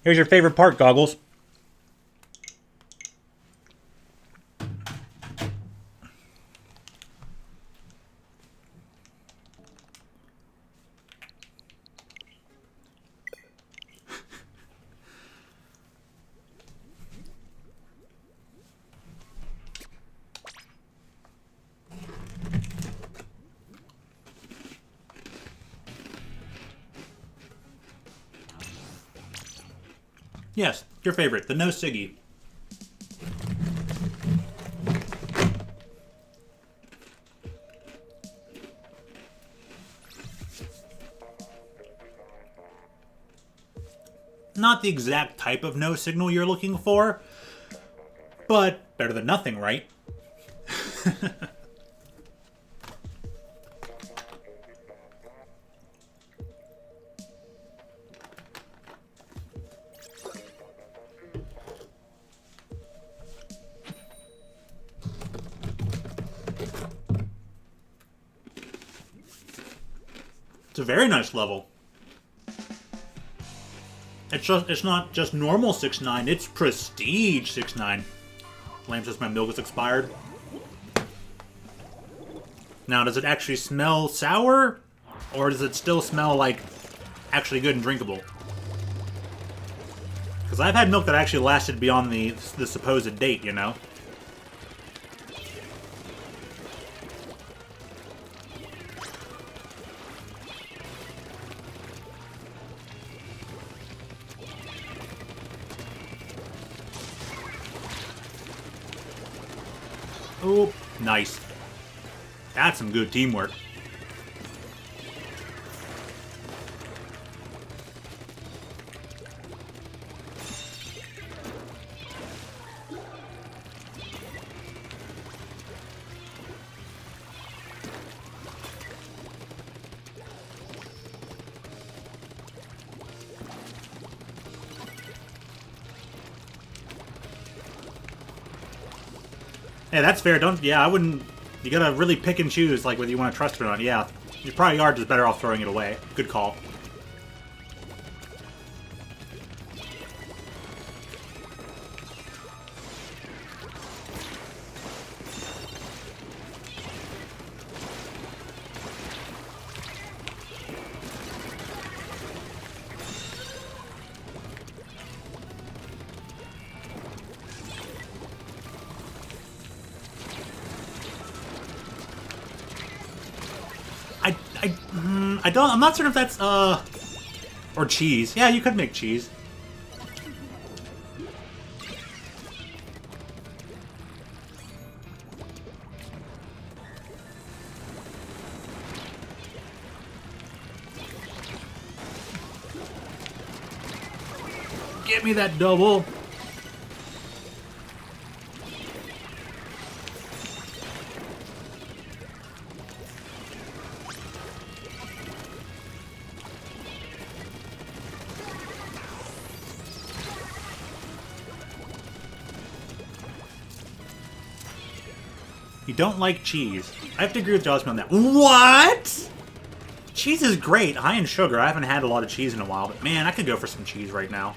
Here's your favorite part, Goggles. Yes, your favorite, the no Siggy. Not the exact type of no signal you're looking for, but better than nothing, right? It's a very nice level. It's not just normal 6-9, it's prestige 6-9. Lamb says my milk is expired. Now, does it actually smell sour? Or does it still smell like actually good and drinkable? Because I've had milk that actually lasted beyond the supposed date, you know? Oh, nice. That's some good teamwork. Hey, that's fair. Yeah, I wouldn't... You gotta really pick and choose, like, whether you want to trust it or not. Yeah, you probably are just better off throwing it away. Good call. I'm not certain if that's, or cheese. Yeah, you could make cheese. Give me that double. You don't like cheese. I have to agree with Jocelyn on that. What? Cheese is great. High in sugar. I haven't had a lot of cheese in a while, but man, I could go for some cheese right now.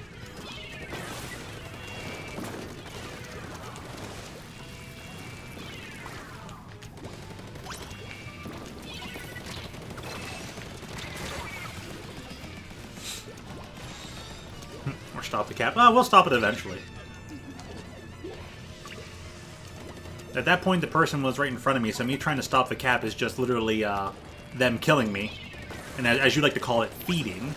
Or stop the cap. Oh, we'll stop it eventually. At that point, the person was right in front of me, so me trying to stop the cap is just literally them killing me. And as you like to call it, feeding.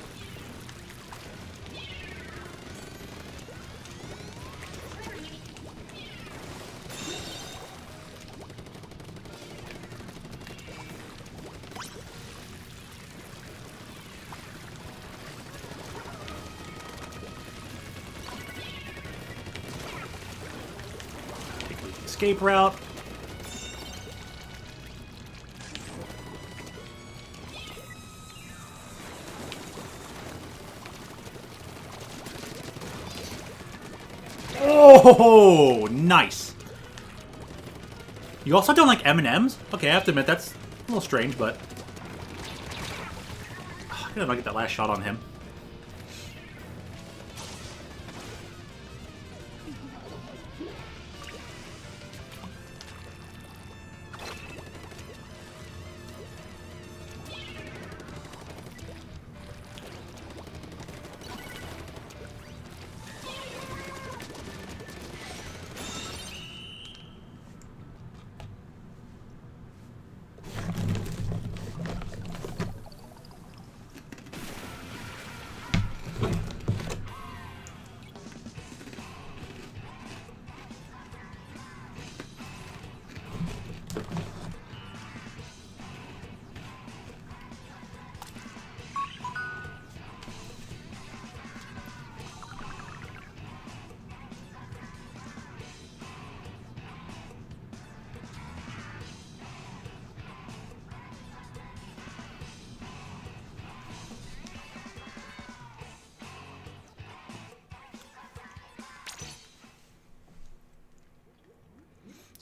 escape route. Oh, nice. You also don't like M&Ms? Okay, I have to admit, that's a little strange, but... I gotta get that last shot on him.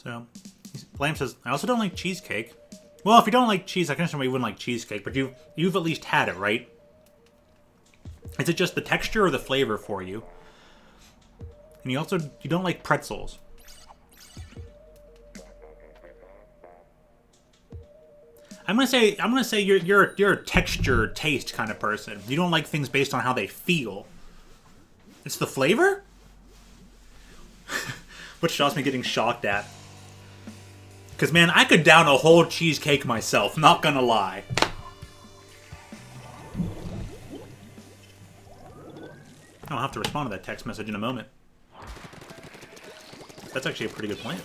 So, Blam says, I also don't like cheesecake. Well, if you don't like cheese, I can understand why you wouldn't like cheesecake, but you've at least had it, right? Is it just the texture or the flavor for you? And you don't like pretzels. I'm gonna say you're a texture taste kind of person. You don't like things based on how they feel. It's the flavor? Which shows me getting shocked at. Because, man, I could down a whole cheesecake myself, not gonna lie. I'll have to respond to that text message in a moment. That's actually a pretty good plan.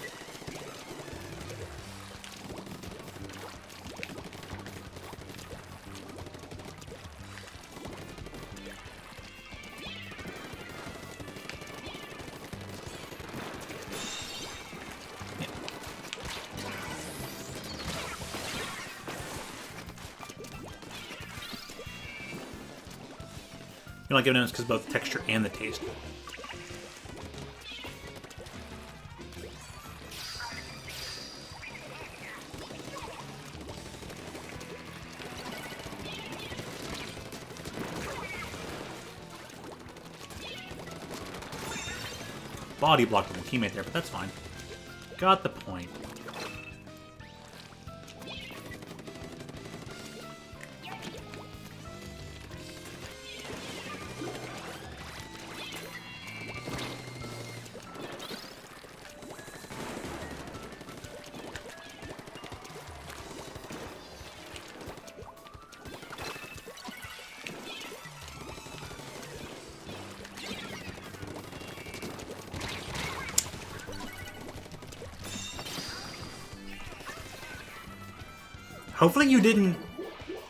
You don't like M&M's because of both the texture and the taste. Body blocked with a teammate there, but that's fine. Got the point. Hopefully you didn't...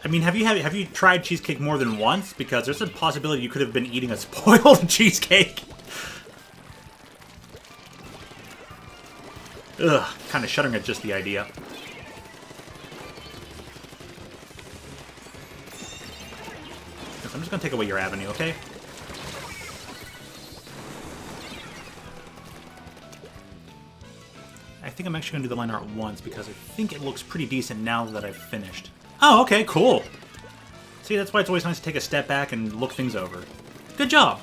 I mean, have you tried cheesecake more than once? Because there's a possibility you could have been eating a spoiled cheesecake. Ugh, kind of shuddering at just the idea. I'm just gonna take away your avenue, okay? I think I'm actually going to do the line art once because I think it looks pretty decent now that I've finished. Oh, okay, cool. See, that's why it's always nice to take a step back and look things over. Good job.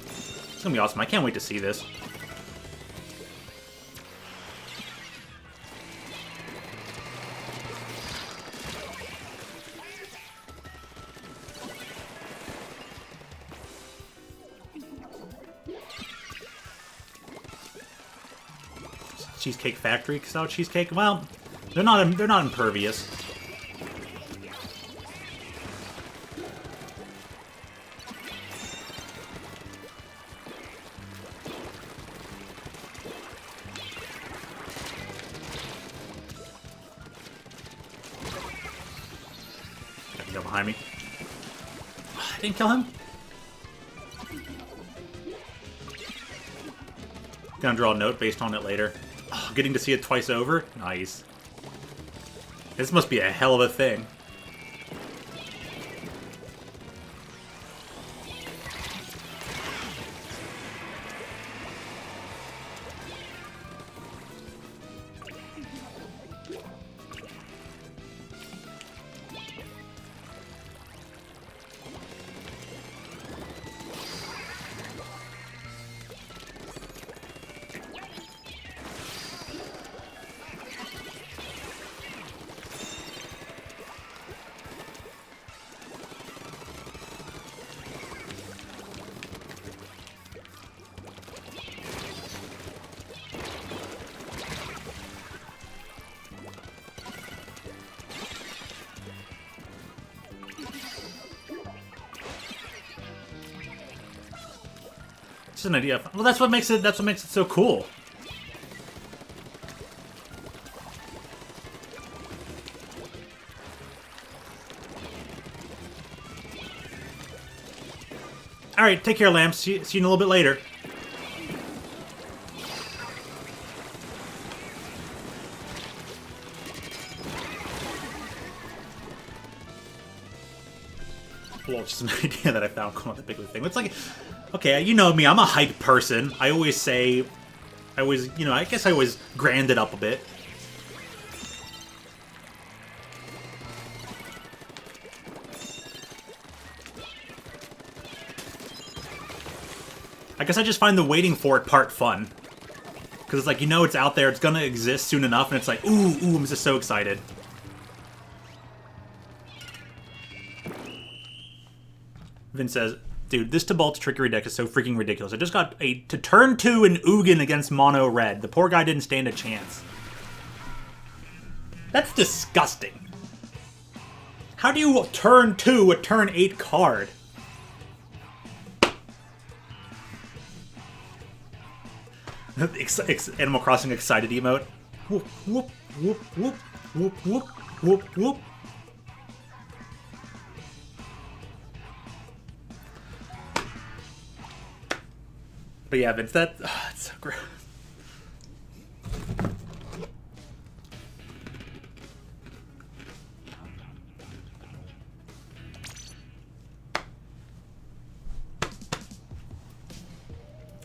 It's going to be awesome. I can't wait to see this. Cheesecake Factory style cheesecake. Well, they're not impervious. Got to go behind me. I didn't kill him. Gonna draw a note based on it later. Oh, getting to see it twice over? Nice. This must be a hell of a thing. Just an idea. Well, that's what makes it. That's what makes it so cool. All right, take care, Lamb. See you in a little bit later. Well, just an idea that I found going on the bigly thing. It's like, okay, you know me, I'm a hype person. I always say, you know, I guess I always grand it up a bit. I guess I just find the waiting for it part fun. Because it's like, you know it's out there, it's gonna exist soon enough, and it's like, ooh, I'm just so excited. Vin says, dude, this Tibalt's trickery deck is so freaking ridiculous. I just got to turn 2 in Ugin against Mono Red. The poor guy didn't stand a chance. That's disgusting. How do you turn 2 a turn 8 card? Animal Crossing excited emote. Whoop, whoop, whoop, whoop, whoop, whoop, whoop, whoop. But yeah, Vince, it's so gross.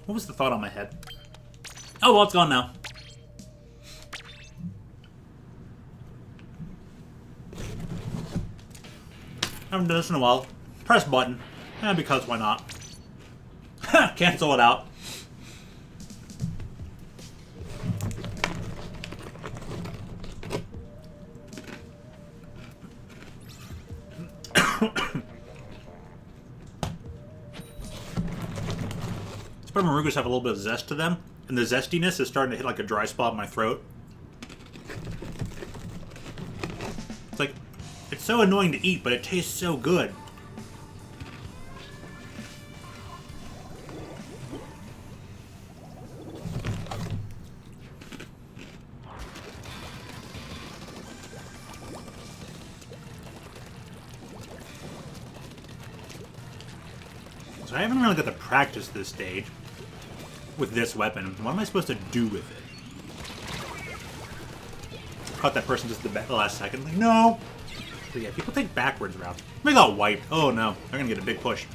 What was the thought on my head? Oh, well, it's gone now. I haven't done this in a while. Press button. Because why not? Cancel it out. Marugas have a little bit of zest to them, and the zestiness is starting to hit like a dry spot in my throat. It's like, it's so annoying to eat, but it tastes so good. So I haven't really got to practice this stage with this weapon. What am I supposed to do with it? Caught that person just the last second. Like, no! But yeah, people take backwards routes. They got wiped. Oh no, they're gonna get a big push.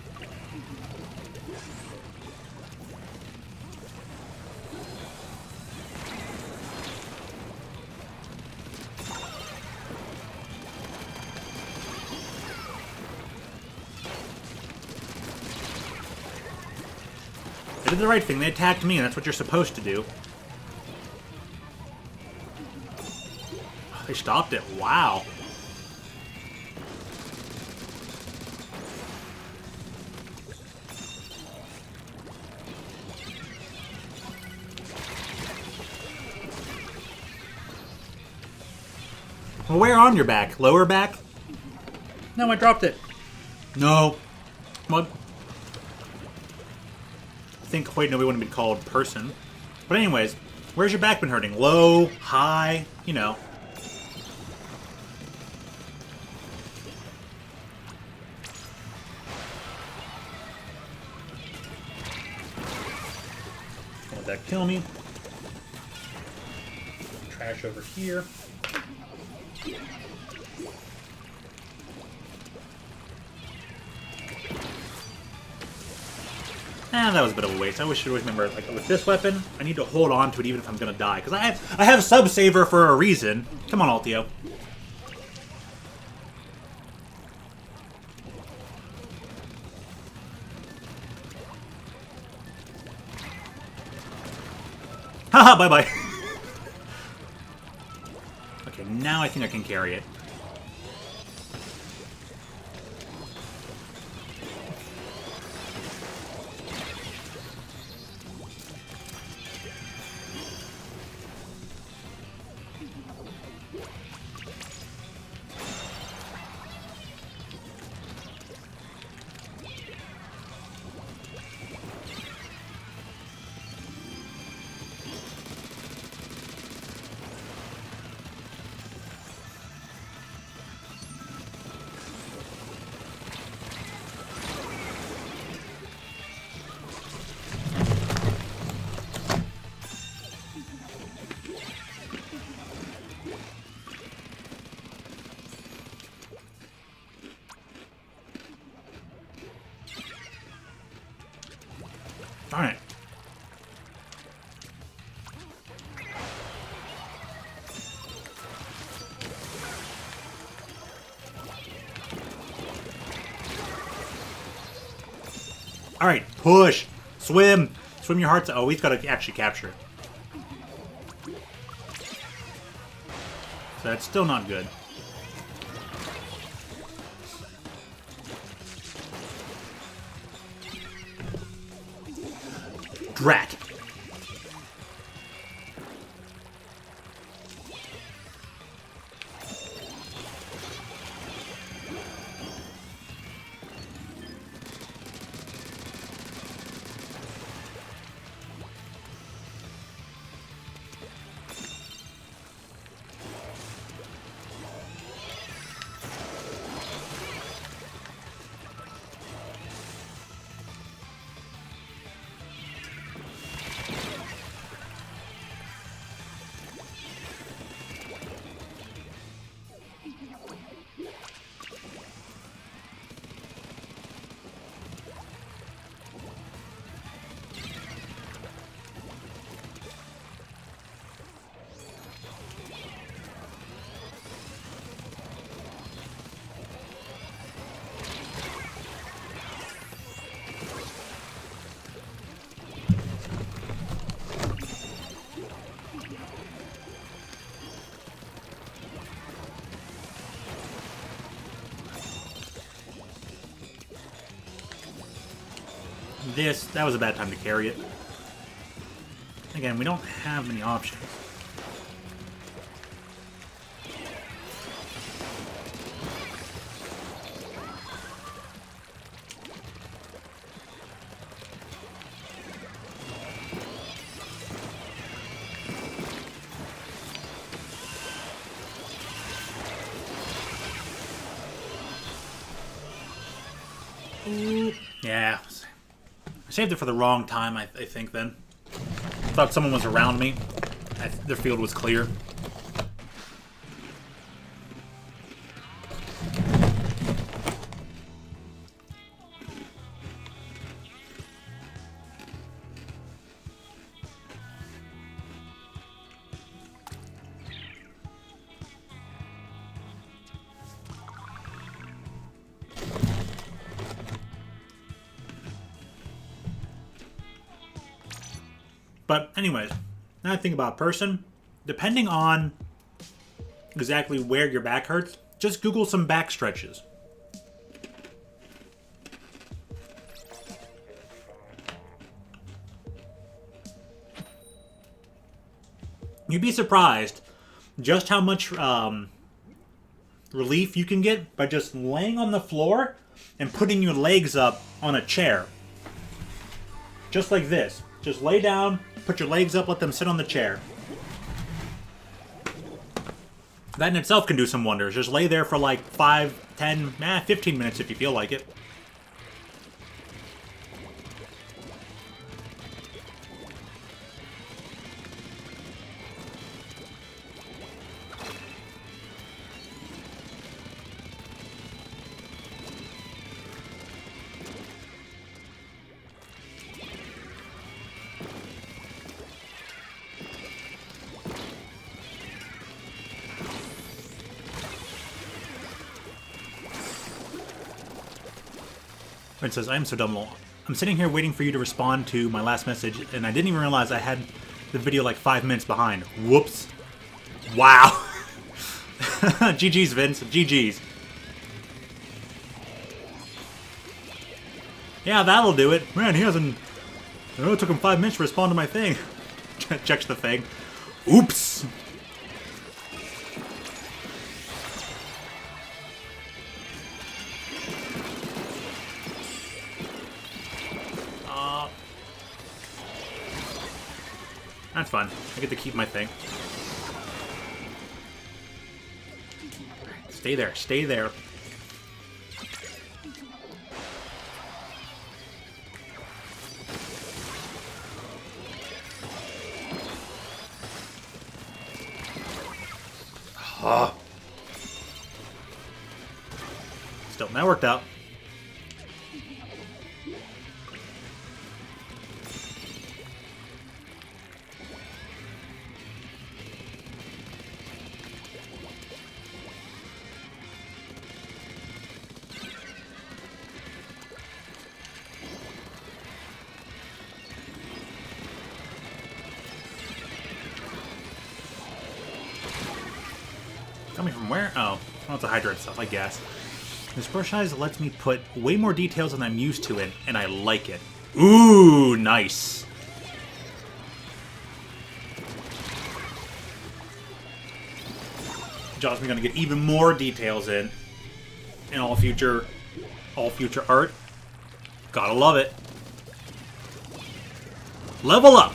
They did the right thing. They attacked me, and that's what you're supposed to do. They stopped it. Wow. Well, where on your back? Lower back? No, I dropped it. No. What? I think quite nobody wouldn't be called person. But anyways, where's your back been hurting? Low, high, you know. Oh, that kill me. Trash over here. That was a bit of a waste. I wish I always remember, like, with this weapon, I need to hold on to it even if I'm gonna die. Because I have sub-saver for a reason. Come on, Altio. Haha, bye-bye. Okay, now I think I can carry it. Darn it. Alright, push! Swim! Swim your hearts. Oh, he's got to actually capture it. So that's still not good. Drat. That was a bad time to carry it. Again, we don't have many options. Yeah. I saved it for the wrong time, I think, then. Thought someone was around me. Their field was clear. But anyways, now I think about person, depending on exactly where your back hurts, just Google some back stretches. You'd be surprised just how much relief you can get by just laying on the floor and putting your legs up on a chair. Just like this. Just lay down, put your legs up, let them sit on the chair. That in itself can do some wonders. Just lay there for like 5, 10, 15 minutes if you feel like it. It says, I'm so dumb. I'm sitting here waiting for you to respond to my last message, and I didn't even realize I had the video like 5 minutes behind. Whoops. Wow. GG's, Vince. GG's. Yeah, that'll do it. Man, he hasn't... Oh, it took him 5 minutes to respond to my thing. Checks the thing. Oops. That's fun. I get to keep my thing. Stay there. Stay there. Still, that worked out. Coming from where? Oh, well, it's a Hydra itself, I guess. This brush size lets me put way more details than I'm used to in, and I like it. Ooh, nice. Josh, we're gonna get even more details in all future art. Gotta love it. Level up.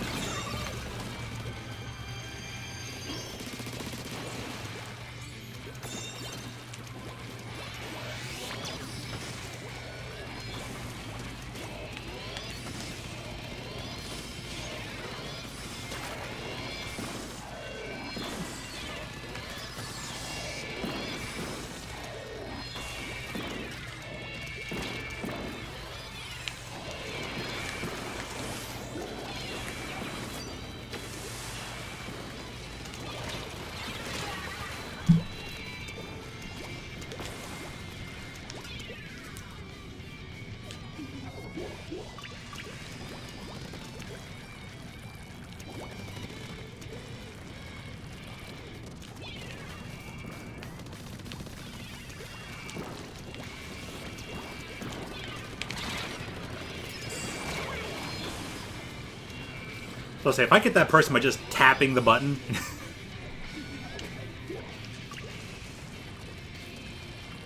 So say if I get that person by just tapping the button.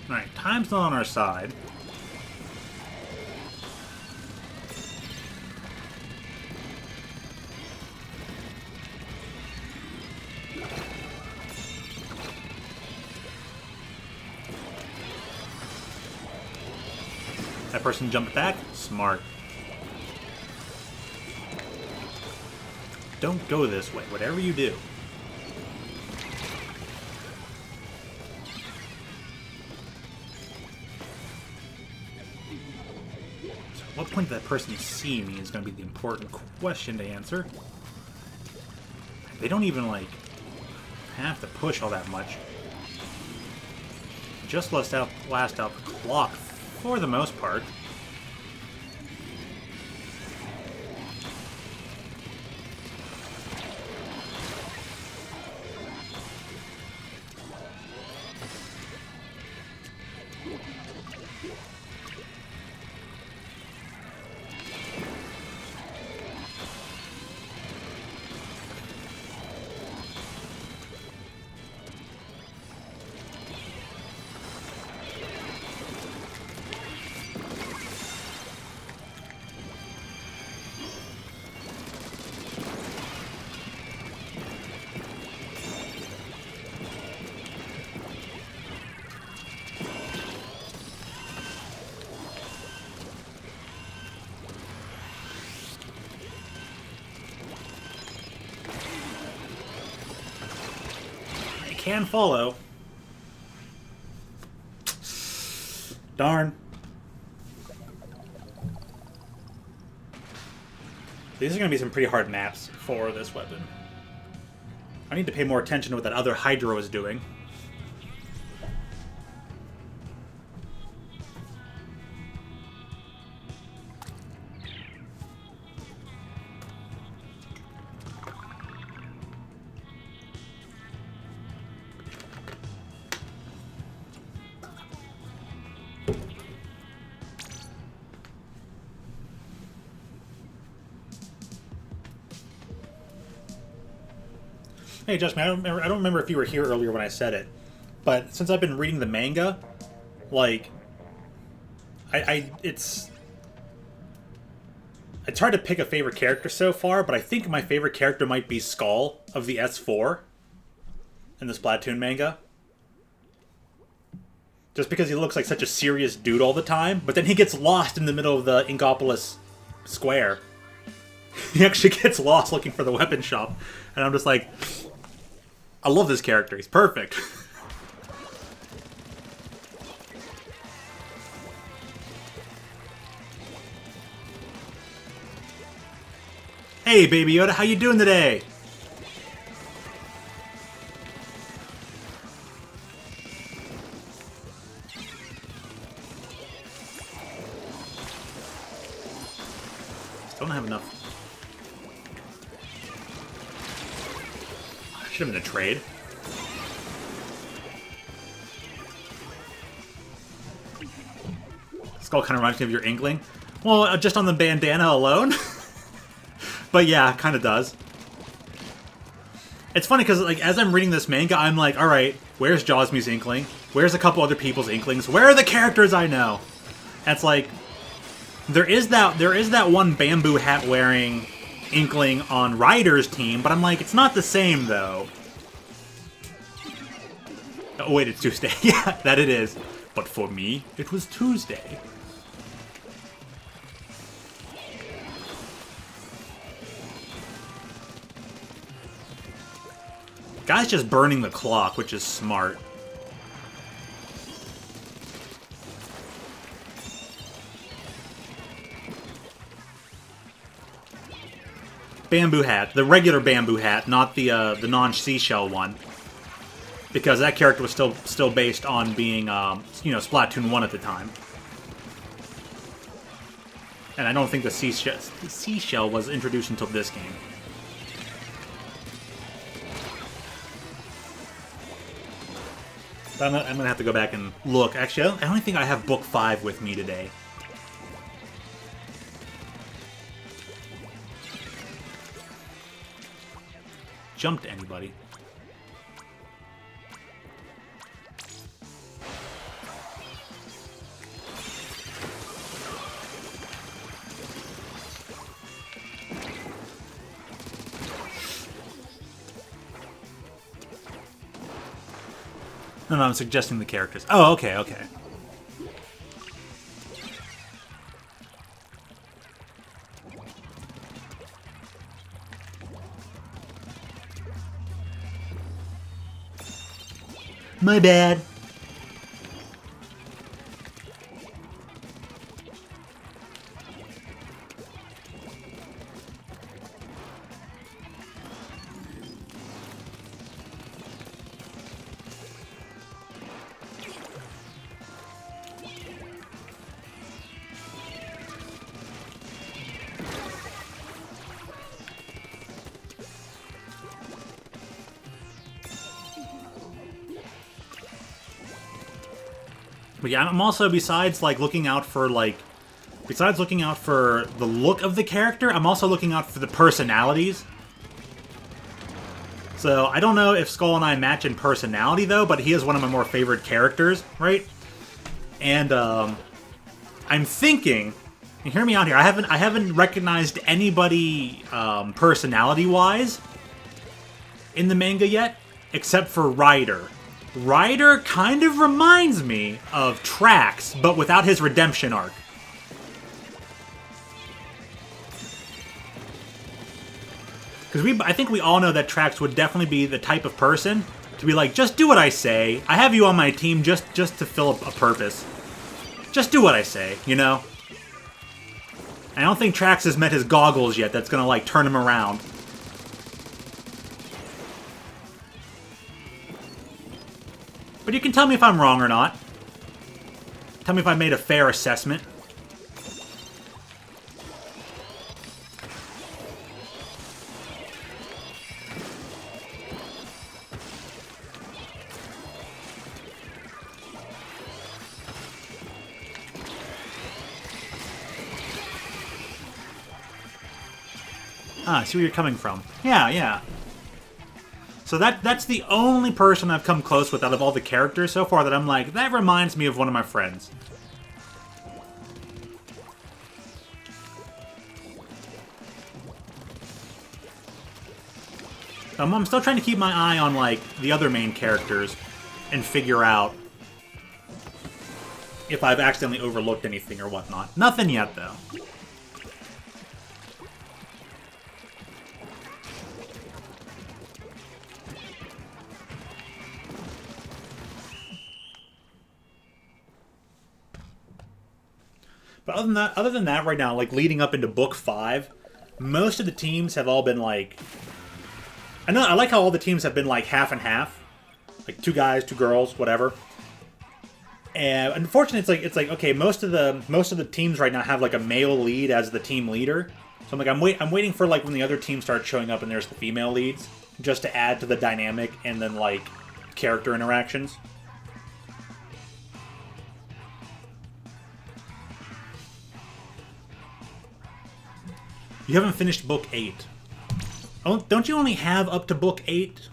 Alright, time's not on our side. That person jumped back. Smart. Don't go this way, whatever you do. So at what point did that person see me is going to be the important question to answer. They don't even, like, have to push all that much. Just last out the clock for the most part. Can follow. Darn. These are going to be some pretty hard maps for this weapon. I need to pay more attention to what that other Hydra is doing. Hey, Justin, I don't remember if you were here earlier when I said it, but since I've been reading the manga, like, it's hard to pick a favorite character so far, but I think my favorite character might be Skull of the S4 in the Splatoon manga. Just because he looks like such a serious dude all the time, but then he gets lost in the middle of the Inkopolis square. He actually gets lost looking for the weapon shop, and I'm just like, I love this character. He's perfect. Hey, Baby Yoda, how you doing today? Still don't have enough. Should have been a trade. Skull kind of reminds me of your Inkling. Well, just on the bandana alone. But yeah, kind of does. It's funny because, like, as I'm reading this manga, I'm like, all right, where's Jawsmy's Inkling? Where's a couple other people's Inklings? Where are the characters I know? And it's like, there is that one bamboo hat wearing Inkling on Ryder's team, but I'm like, it's not the same though. Oh wait, it's Tuesday. Yeah, that it is. But for me, it was Tuesday. Guy's just burning the clock, which is smart. Bamboo hat. The regular bamboo hat, not the non-seashell one. Because that character was still based on being, Splatoon 1 at the time. And I don't think the seashell was introduced until this game. But I'm gonna have to go back and look. Actually, I don't think I have Book 5 with me today. Jumped anybody? No, I'm suggesting the characters. Oh, okay, okay. My bad. But yeah, I'm also, besides looking out for the look of the character, I'm also looking out for the personalities. So I don't know if Skull and I match in personality though, but he is one of my more favorite characters, right? And I'm thinking, and hear me out here, I haven't recognized anybody personality-wise in the manga yet, except for Ryder. Ryder kind of reminds me of Trax, but without his redemption arc. Because I think we all know that Trax would definitely be the type of person to be like, just do what I say. I have you on my team just to fill a purpose. Just do what I say, you know? I don't think Trax has met his goggles yet that's gonna, turn him around. But you can tell me if I'm wrong or not. Tell me if I made a fair assessment. Ah, I see where you're coming from. Yeah, yeah. So that's the only person I've come close with out of all the characters so far that I'm like, that reminds me of one of my friends. I'm still trying to keep my eye on, like, the other main characters and figure out if I've accidentally overlooked anything or whatnot. Nothing yet, though. But other than that, right now, like, leading up into Book 5, most of the teams have all been, like... I like how all the teams have been, like, half and half. Like, 2 guys, 2 girls, whatever. And unfortunately, it's like okay, most of the teams right now have, like, a male lead as the team leader. So I'm like, I'm waiting for, like, when the other teams start showing up and there's the female leads, just to add to the dynamic and then, like, character interactions. You haven't finished Book 8. Oh, don't you only have up to Book 8?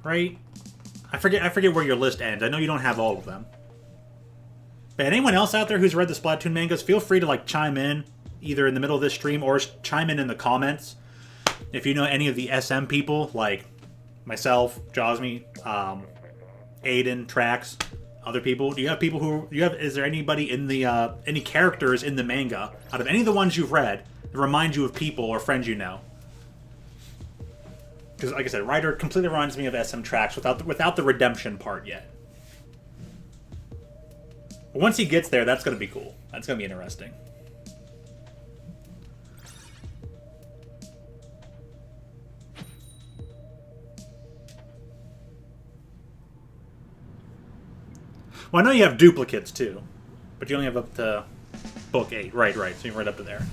Right? I forget where your list ends. I know you don't have all of them. But anyone else out there who's read the Splatoon mangas, feel free to, like, chime in, either in the middle of this stream or chime in the comments. If you know any of the SM people, like myself, Josmy, Aiden, Trax, other people. Do you have people who... Is there anybody in the... any characters in the manga, out of any of the ones you've read, that remind you of people or friends you know? Because, like I said, Ryder completely reminds me of SM Trax without the redemption part yet. But once he gets there, that's going to be cool. That's going to be interesting. Well, I know you have duplicates, too. But you only have up to Book 8. Right. So you're right up to there.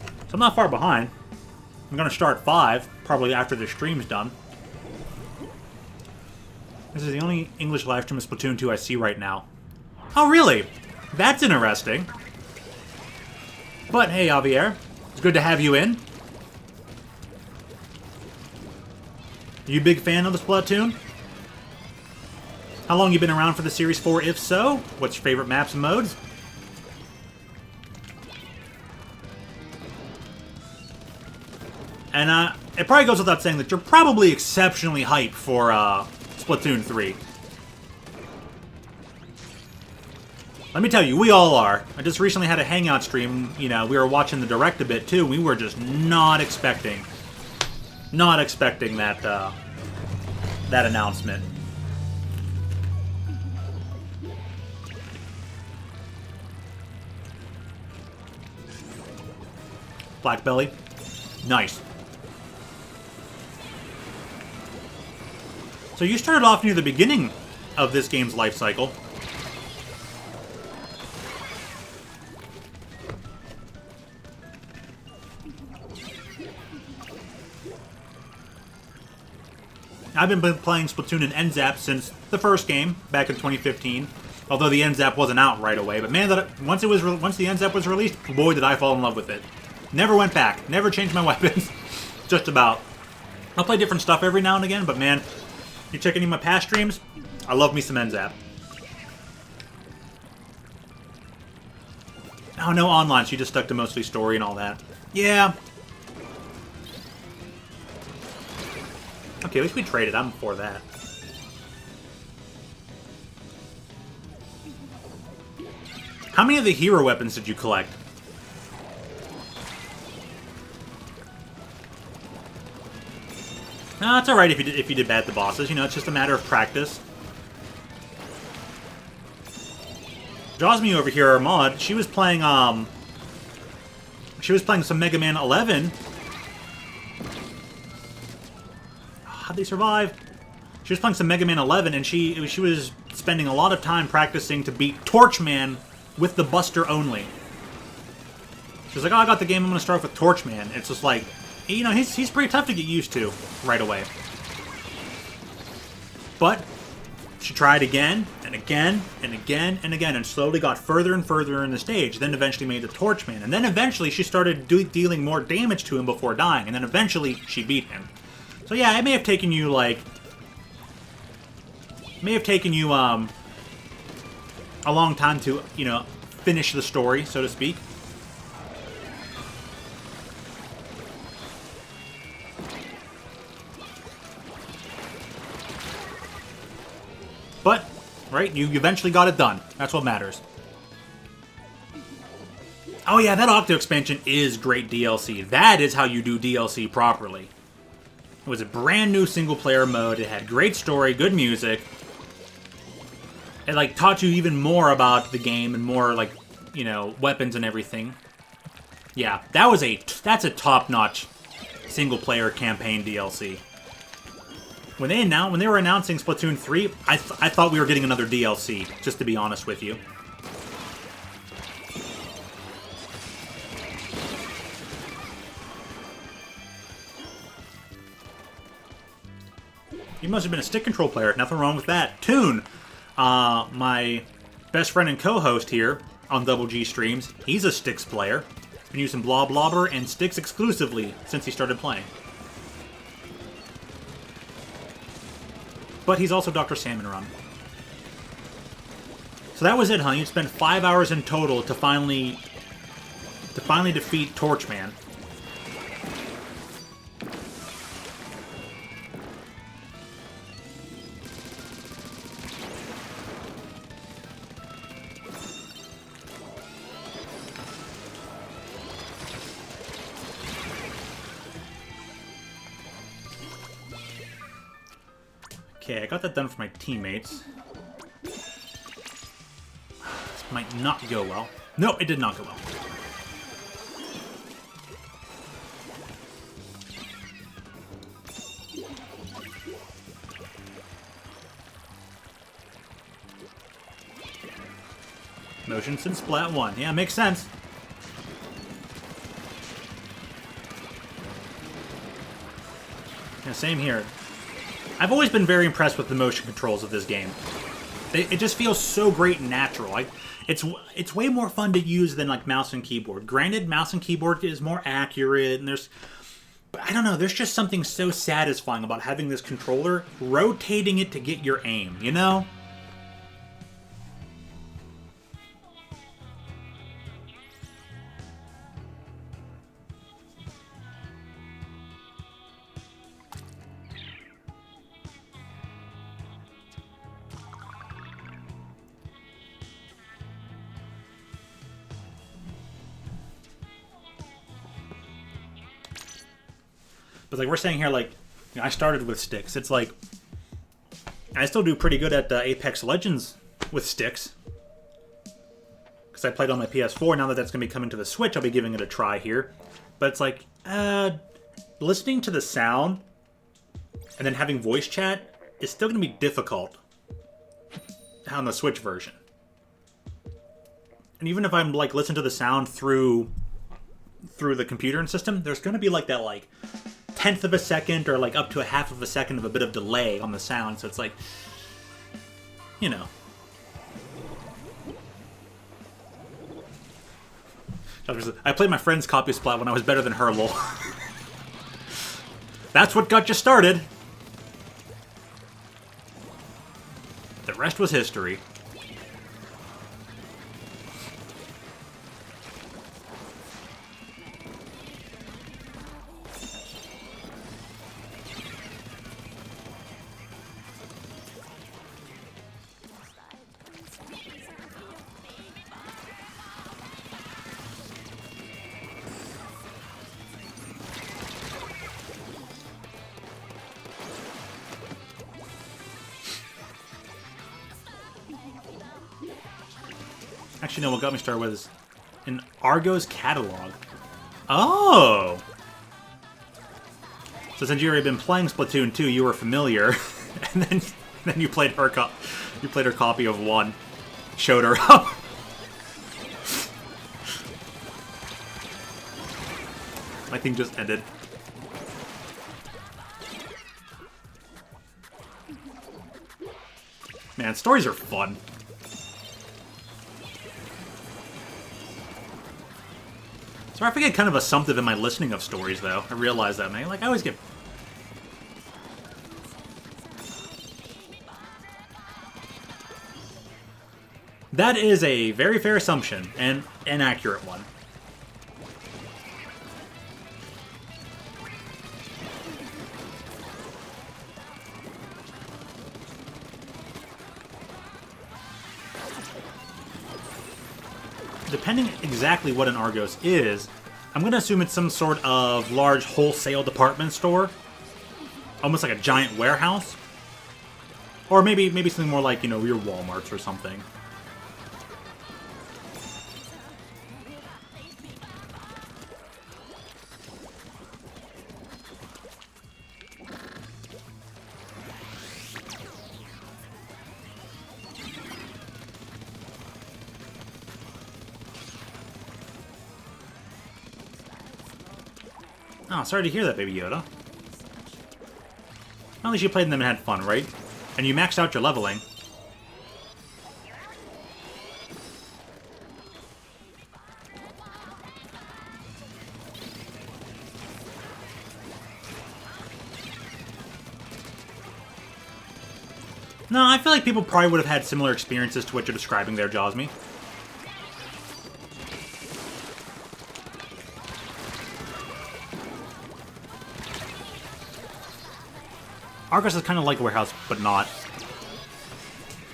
So I'm not far behind. I'm going to start 5, probably after the stream's done. This is the only English live stream of Splatoon 2 I see right now. Oh, really? That's interesting. But hey, Javier, it's good to have you in. You a big fan of the Splatoon? How long you been around for the series for? If so, what's your favorite maps and modes? And it probably goes without saying that you're probably exceptionally hyped for Splatoon 3. Let me tell you, we all are. I just recently had a hangout stream. You know, we were watching the direct a bit too. We were just not expecting that that announcement. Black Belly, nice. So you started off near the beginning of this game's life cycle. I've been playing Splatoon and NZAP since the first game back in 2015. Although the NZAP wasn't out right away, but man, once the NZAP was released, boy, did I fall in love with it. Never went back. Never changed my weapons. Just about. I'll play different stuff every now and again, but man, you check any of my past streams, I love me some NZAP. Oh, no online, so you just stuck to mostly story and all that. Yeah. Okay, at least we traded. I'm for that. How many of the hero weapons did you collect? No, it's alright if you did bad at the bosses. You know, it's just a matter of practice. Josmy over here, our mod, she was playing some Mega Man 11. How'd they survive? She was playing some Mega Man 11, and she was spending a lot of time practicing to beat Torchman with the Buster only. She's like, oh, I got the game, I'm going to start with Torchman. It's just like, you know, he's pretty tough to get used to right away. But she tried again, and again, and again, and again, and slowly got further and further in the stage, then eventually made the Torchman. And then eventually she started dealing more damage to him before dying, and then eventually she beat him. So yeah, it may have taken you, like, may have taken you a long time to, you know, finish the story, so to speak. But, right, you eventually got it done. That's what matters. Oh yeah, that Octo expansion is great DLC. That is how you do DLC properly. It was a brand new single-player mode. It had great story, good music. It, like, taught you even more about the game and more, like, you know, weapons and everything. Yeah, that's a top-notch single-player campaign DLC. When they were announcing Splatoon 3, I thought we were getting another DLC, just to be honest with you. You must have been a stick control player. Nothing wrong with that. Toon, my best friend and co-host here on Double G Streams, he's a sticks player. Been using Blob Blobber and sticks exclusively since he started playing. But he's also Dr. Salmon Run. So that was it, huh? You spent 5 hours in total to finally defeat Torchman. Okay, I got that done for my teammates. This might not go well. No, it did not go well. Motion since Splat 1. Yeah, makes sense. Yeah, same here. I've always been very impressed with the motion controls of this game. It just feels so great and natural. It's way more fun to use than like mouse and keyboard. Granted, mouse and keyboard is more accurate, and but I don't know, there's just something so satisfying about having this controller, rotating it to get your aim, you know? But like we're saying here, like, you know, I started with sticks. It's like I still do pretty good at Apex Legends with sticks because I played on my PS4. Now that that's going to be coming to the Switch, I'll be giving it a try here. But it's like listening to the sound and then having voice chat is still going to be difficult on the Switch version. And even if I'm like listening to the sound through the computer and system, there's going to be like that like tenth of a second or like up to a half of a second of a bit of delay on the sound, so it's like, you know. I played my friend's copy of Splat when I was better than her, lol. That's what got you started. The rest was history. Actually, no, what got me started was in Argo's catalog. Oh! So since you already been playing Splatoon 2, you were familiar, and then you played her copy of 1, showed her up. My thing just ended. Man, stories are fun. So I forget kind of assumptive in my listening of stories, though. I realize that, man. Like, I always get... That is a very fair assumption, and an accurate one. Depending exactly what an Argos is, I'm going to assume it's some sort of large wholesale department store. Almost like a giant warehouse. Or maybe something more like, you know, your Walmarts or something. Oh, sorry to hear that, Baby Yoda. At least you played them and had fun, right? And you maxed out your leveling. No, I feel like people probably would have had similar experiences to what you're describing there, Josmy. Argos is kind of like a warehouse, but not.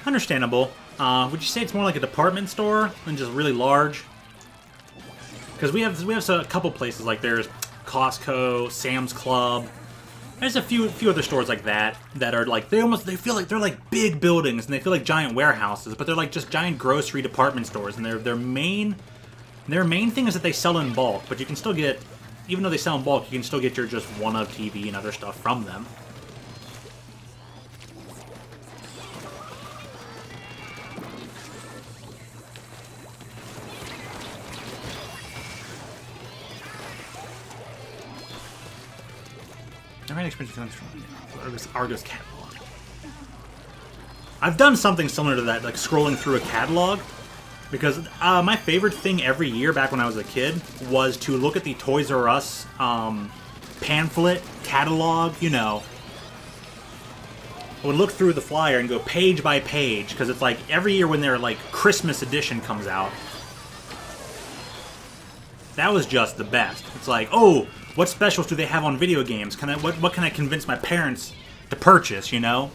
Understandable. Would you say it's more like a department store than just really large? Because we have a couple places, like there's Costco, Sam's Club. There's a few other stores like that are like they feel like they're like big buildings and they feel like giant warehouses, but they're like just giant grocery department stores. And their main thing is that they sell in bulk, but you can still get, even though they sell in bulk, you can still get your just one of TV and other stuff from them. Argos catalog. I've done something similar to that, like scrolling through a catalog, because my favorite thing every year back when I was a kid was to look at the Toys R Us pamphlet catalog, you know. I would look through the flyer and go page by page, because it's like every year when their like Christmas edition comes out, that was just the best. It's like, oh, what specials do they have on video games? What can I convince my parents to purchase, you know?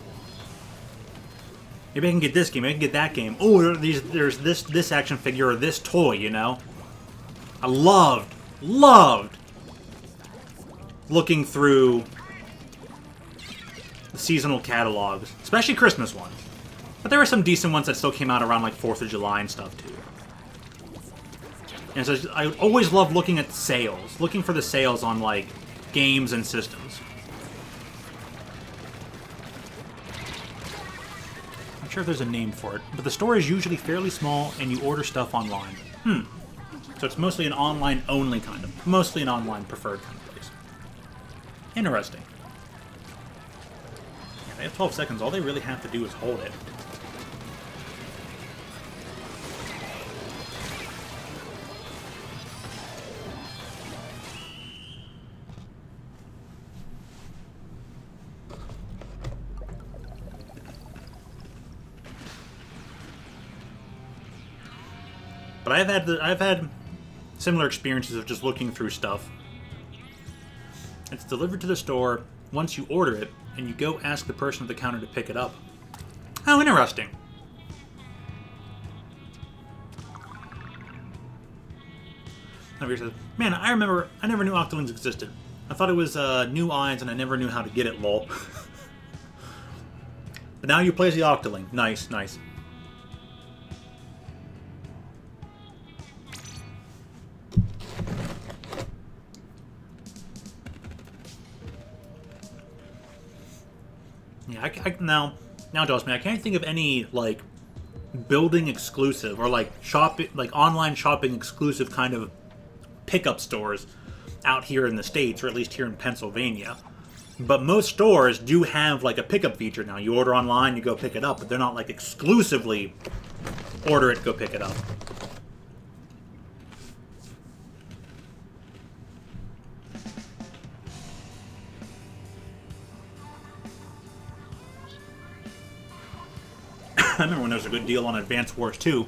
Maybe I can get this game, maybe I can get that game. Oh, there's this action figure or this toy, you know? I loved looking through the seasonal catalogs, especially Christmas ones. But there were some decent ones that still came out around like 4th of July and stuff too. And so I always love looking at sales, looking for the sales on like games and systems. I'm sure if there's a name for it, but the store is usually fairly small and you order stuff online. So it's mostly an online only kind of, mostly an online preferred kind of place. Interesting. Yeah, they have 12 seconds. All they really have to do is hold it. But I've had similar experiences of just looking through stuff. It's delivered to the store once you order it, and you go ask the person at the counter to pick it up. How interesting. Javier says, man, I remember I never knew Octolings existed. I thought it was New Eyes and I never knew how to get it, lol. But now you play as the Octoling. Nice, nice. Yeah, now, Josh, man, I can't think of any like building exclusive or like online shopping exclusive kind of pickup stores out here in the States, or at least here in Pennsylvania. But most stores do have like a pickup feature now. You order online, you go pick it up, but they're not like exclusively order it, go pick it up. remember when there was a good deal on Advance Wars 2.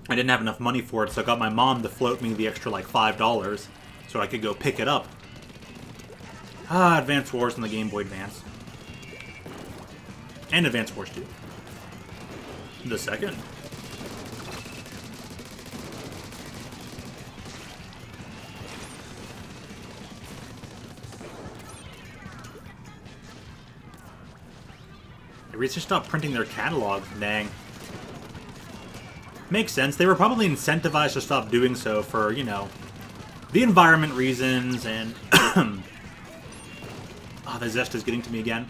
I didn't have enough money for it, so I got my mom to float me the extra, like, $5 so I could go pick it up. Advance Wars on the Game Boy Advance. And Advance Wars 2. The second. They recently stopped printing their catalog. Dang. Makes sense. They were probably incentivized to stop doing so for, you know, the environment reasons and... the zest is getting to me again.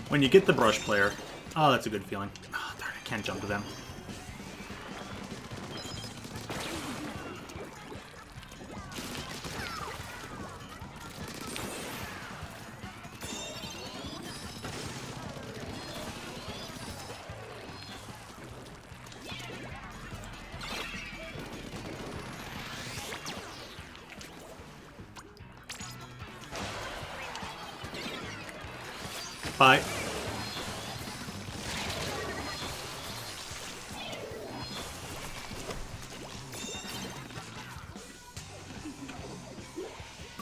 When you get the brush player, oh, that's a good feeling. Oh, darn, I can't jump to them. Bye.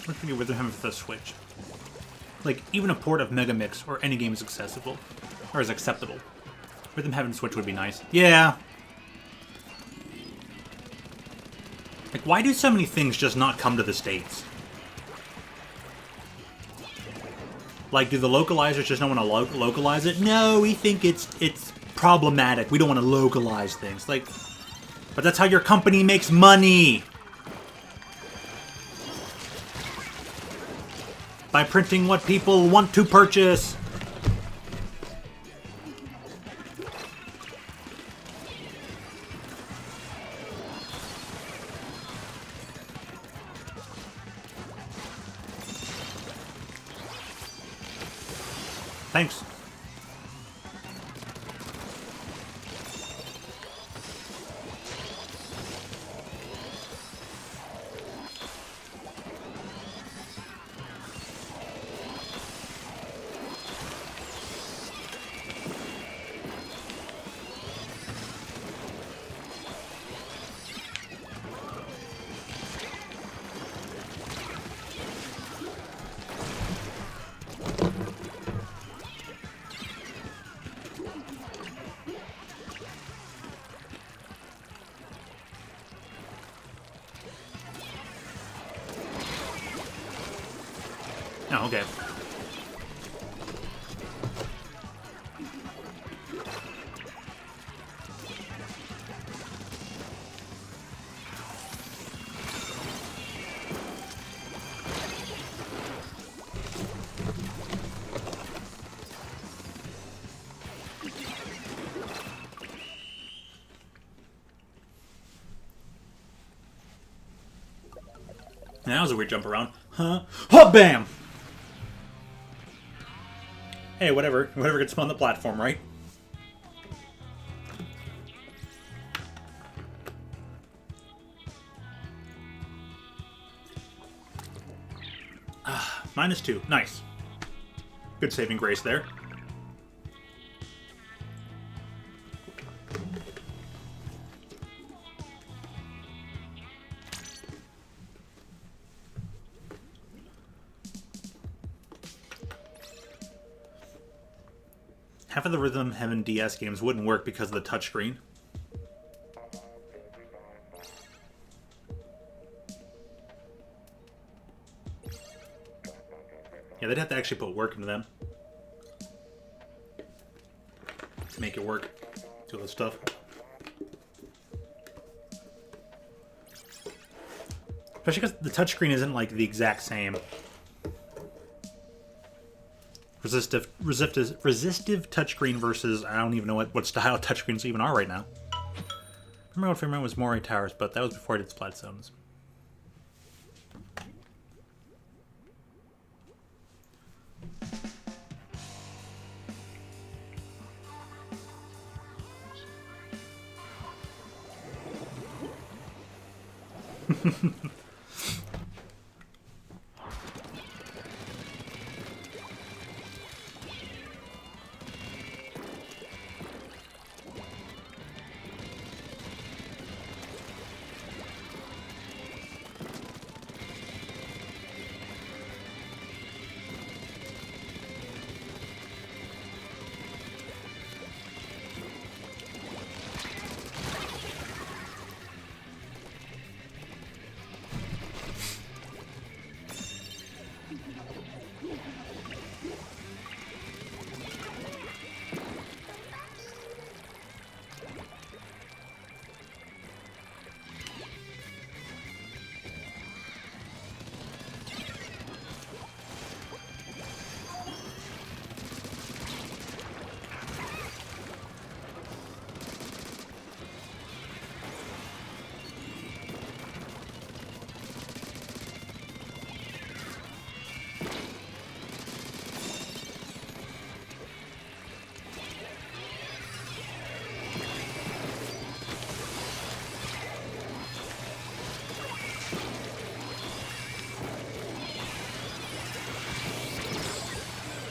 What can you with him with the Switch? Like, even a port of Megamix or any game is accessible. Or is acceptable. With them having Switch would be nice. Yeah. Like, why do so many things just not come to the States? Like, do the localizers just don't want to localize it? No, we think it's problematic. We don't want to localize things. Like, but that's how your company makes money! By printing what people want to purchase. Thanks. Oh, okay. That was a weird jump around. Huh? Hop bam! Hey, whatever. Whatever gets put on the platform, right? -2. Nice. Good saving grace there. Half of the Rhythm Heaven DS games wouldn't work because of the touchscreen. Yeah, they'd have to actually put work into them to make it work. Do all this stuff. Especially because the touchscreen isn't like the exact same. There's resistive touchscreen versus I don't even know what style touchscreens even are right now. I remember what Figment was Moray Towers, but that was before it did Splat Zones.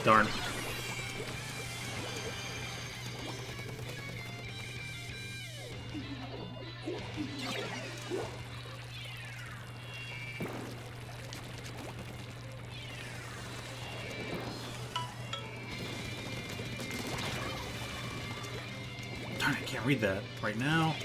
Darn. Darn, I can't read that right now.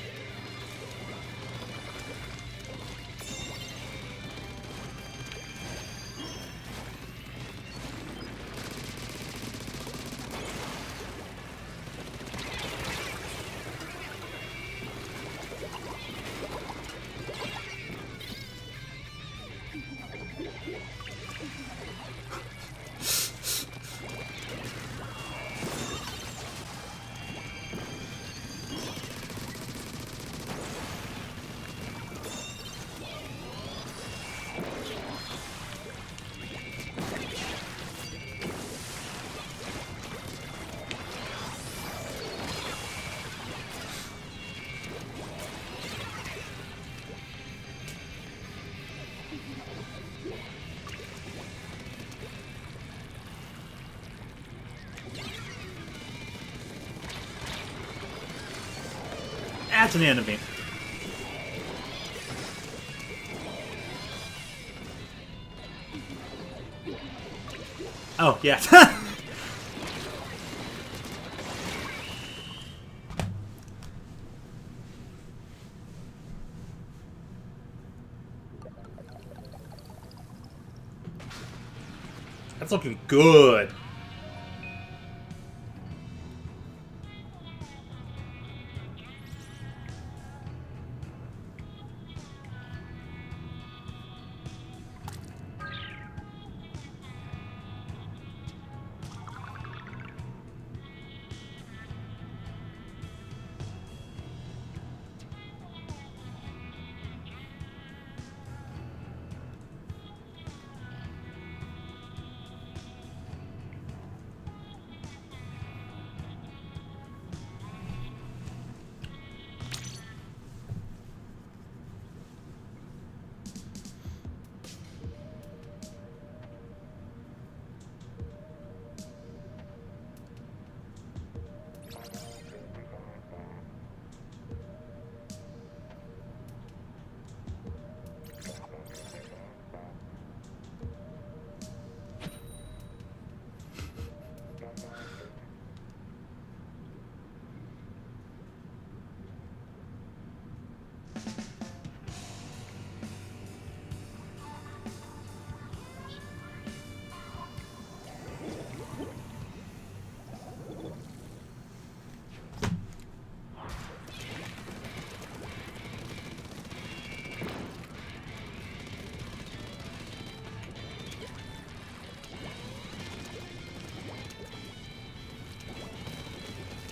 That's an enemy. Oh, yeah. That's looking good.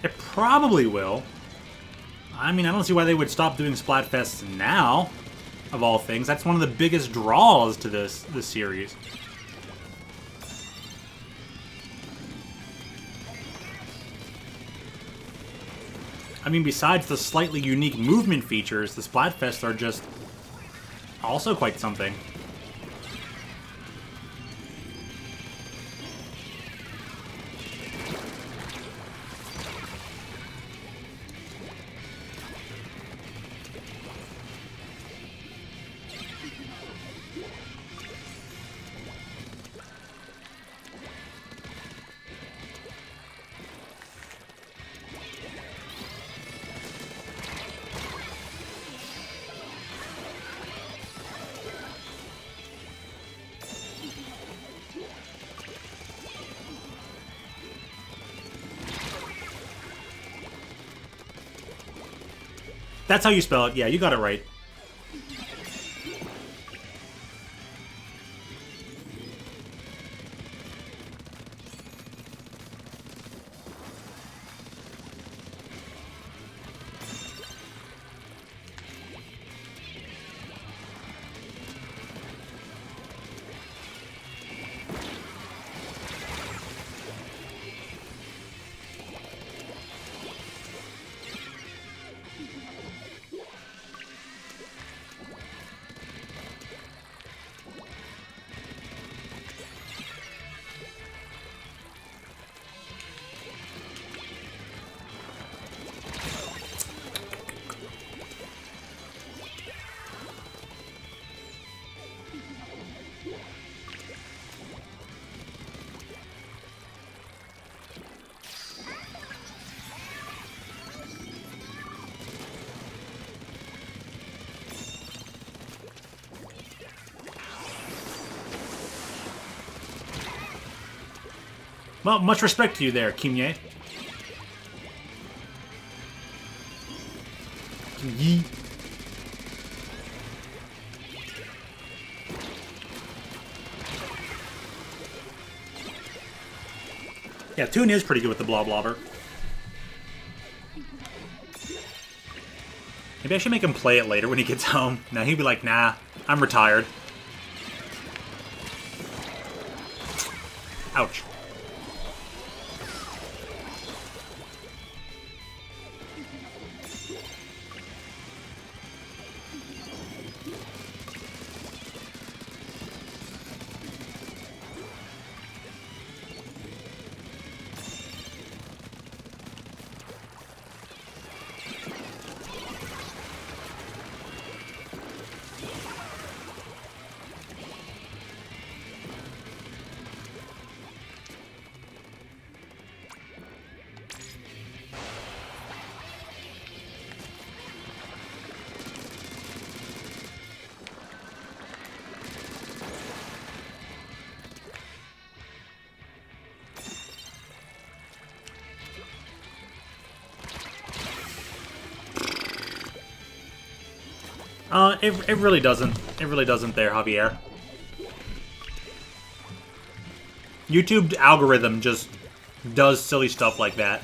It probably will. I mean, I don't see why they would stop doing Splatfests now, of all things. That's one of the biggest draws to this series. I mean, besides the slightly unique movement features, the Splatfests are just also quite something. That's how you spell it. Yeah, you got it right. Well, much respect to you there, Kimye. Kimye. Yeah, Toon is pretty good with the Bloblobber. Maybe I should make him play it later when he gets home. Now he'd be like, nah, I'm retired. Ouch. It really doesn't. It really doesn't there, Javier. YouTube algorithm just does silly stuff like that.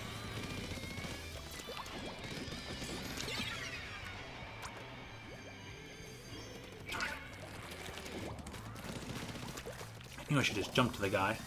I think I should just jump to the guy.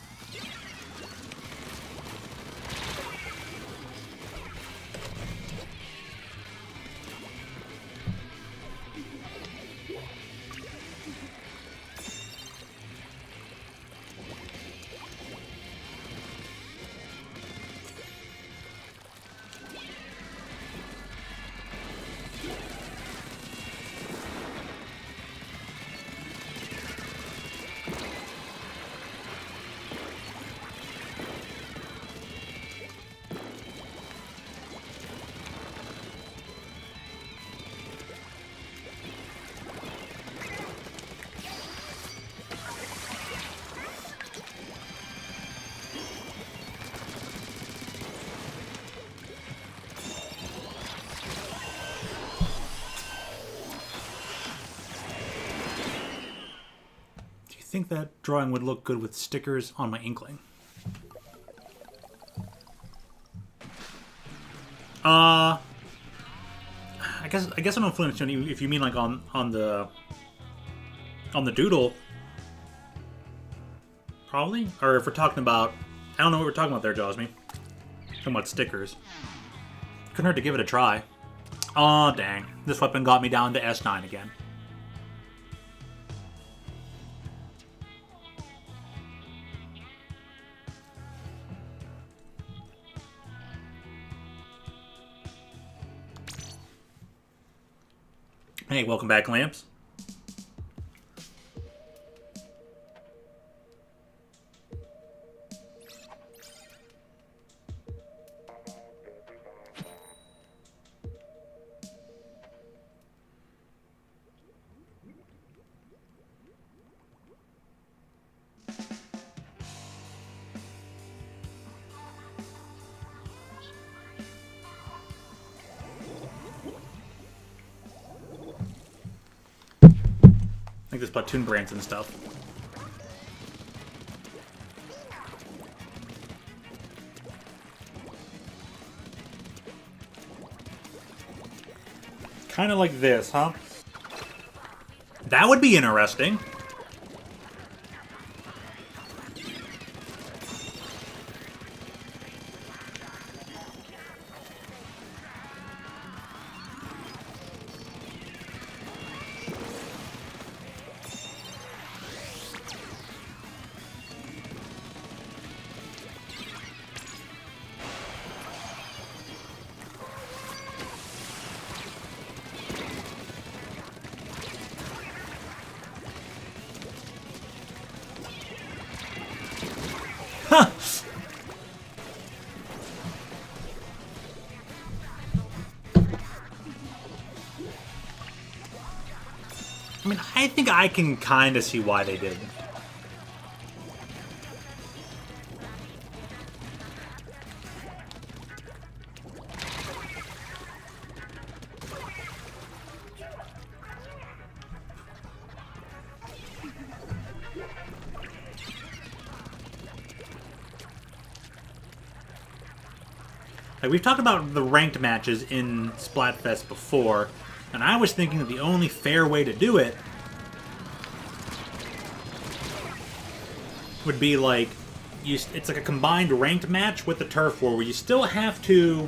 I think that drawing would look good with stickers on my Inkling. I guess I don't fully understand if you mean like on the doodle, probably, or if we're talking about, I don't know what we're talking about there, Josme. Talking about stickers. Couldn't hurt to give it a try. Aw, dang. This weapon got me down to S9 again. Hey, welcome back, Lamps. I think there's platoon brands and stuff. Kind of like this, huh? That would be interesting. Huh. I mean, I think I can kind of see why they did. Like, we've talked about the ranked matches in Splatfest before, and I was thinking that the only fair way to do it would be like, it's like a combined ranked match with the turf war, where you still have to,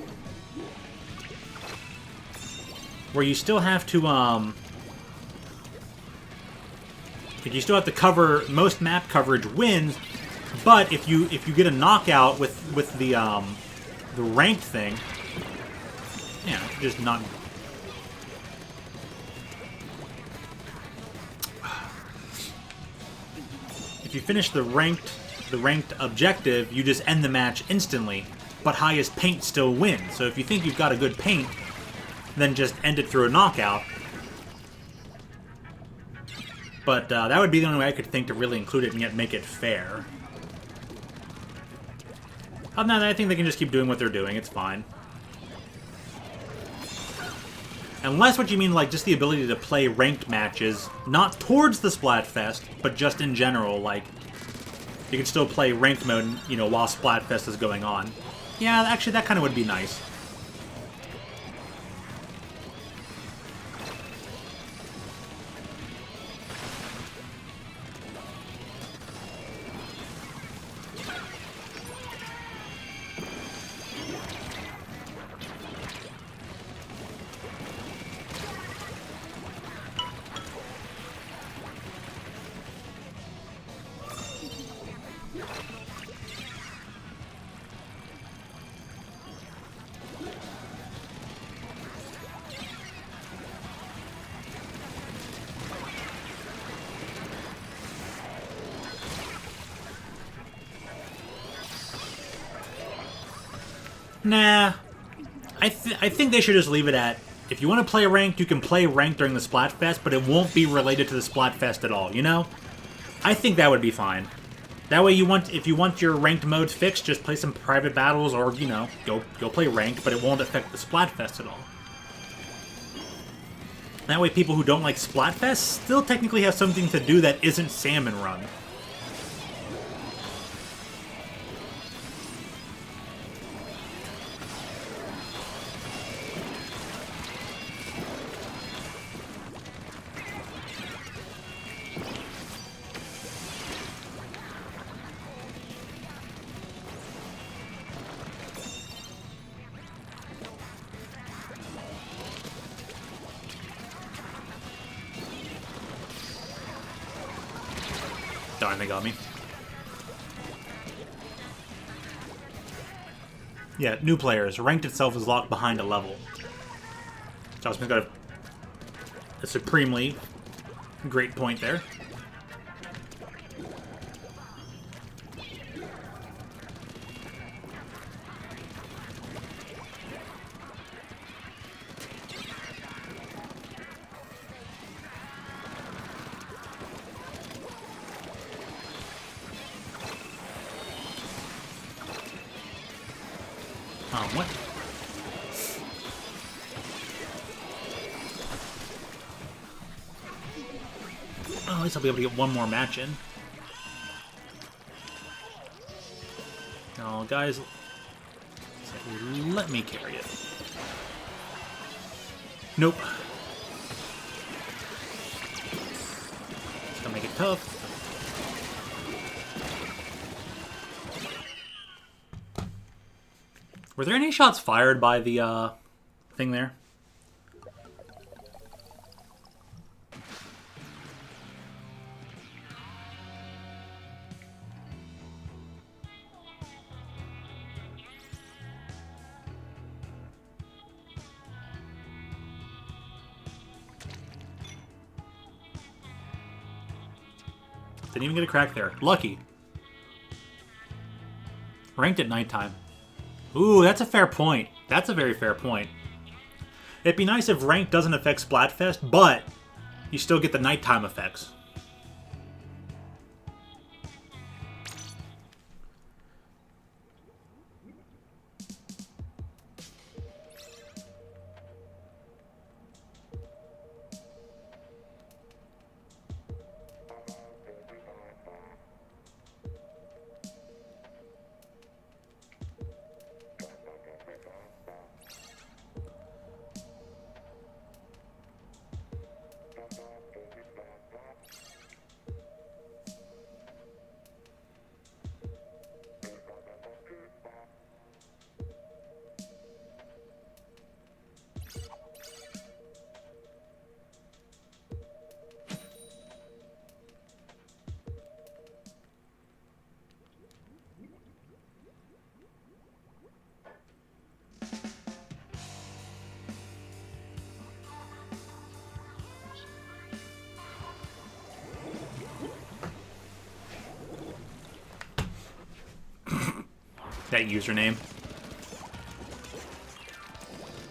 like, you still have to cover most map coverage wins, but if you get a knockout with the ranked thing, yeah, just not. If you finish the ranked objective, you just end the match instantly, but highest paint still wins. So if you think you've got a good paint, then just end it through a knockout. But that would be the only way I could think to really include it and yet make it fair. Other than that, I think they can just keep doing what they're doing. It's fine. Unless what you mean, like, just the ability to play ranked matches, not towards the Splatfest, but just in general, like, you can still play ranked mode, you know, while Splatfest is going on. Yeah, actually, that kind of would be nice. Nah, I think they should just leave it at, if you want to play ranked, you can play ranked during the Splatfest, but it won't be related to the Splatfest at all, you know? I think that would be fine. That way, if you want your ranked modes fixed, just play some private battles, or, you know, go play ranked, but it won't affect the Splatfest at all. That way, people who don't like Splatfest still technically have something to do that isn't Salmon Run. Darn, they got me. Yeah, new players. Ranked itself is locked behind a level. Josh Smith got a supremely great point there. What? Oh, at least I'll be able to get one more match in. Oh, guys, let me carry it. Nope. It's gonna make it tough. Were there any shots fired by the thing there? Didn't even get a crack there. Lucky. Ranked at nighttime. Ooh, that's a fair point. That's a very fair point. It'd be nice if rank doesn't affect Splatfest, but you still get the nighttime effects. That username.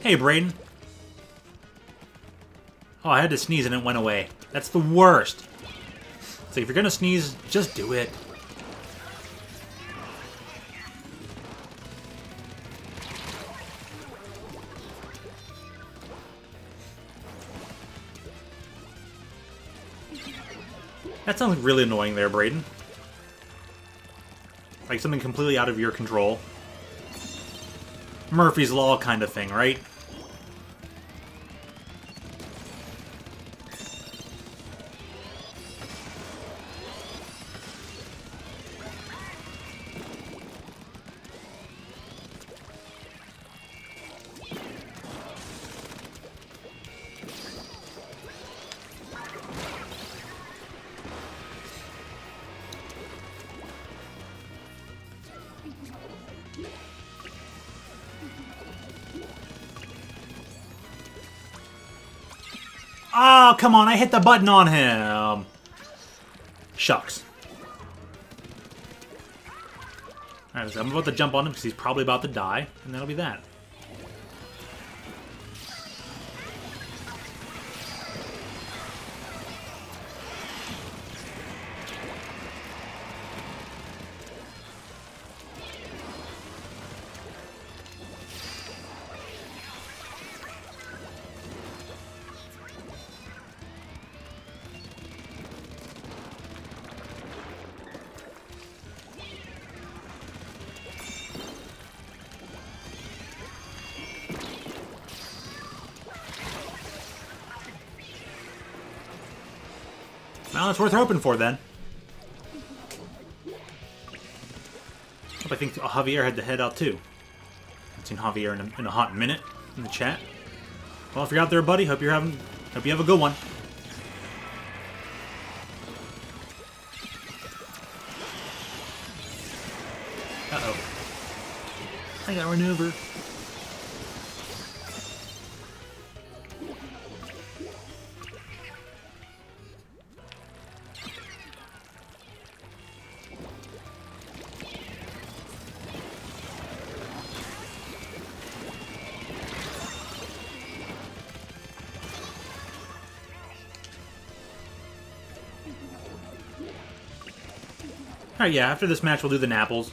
Hey, Brayden. Oh, I had to sneeze and it went away. That's the worst. So if you're gonna sneeze, just do it. That sounds really annoying there, Brayden. Like something completely out of your control. Murphy's Law kind of thing, right? Oh, come on, I hit the button on him. Shucks. Alright, so I'm about to jump on him because he's probably about to die, and that'll be that. Well, it's worth hoping for, then. I think Javier had to head out, too. I haven't seen Javier in a hot minute in the chat. Well, if you're out there, buddy, hope you have a good one. I got run over. Alright, yeah, after this match we'll do the Napples.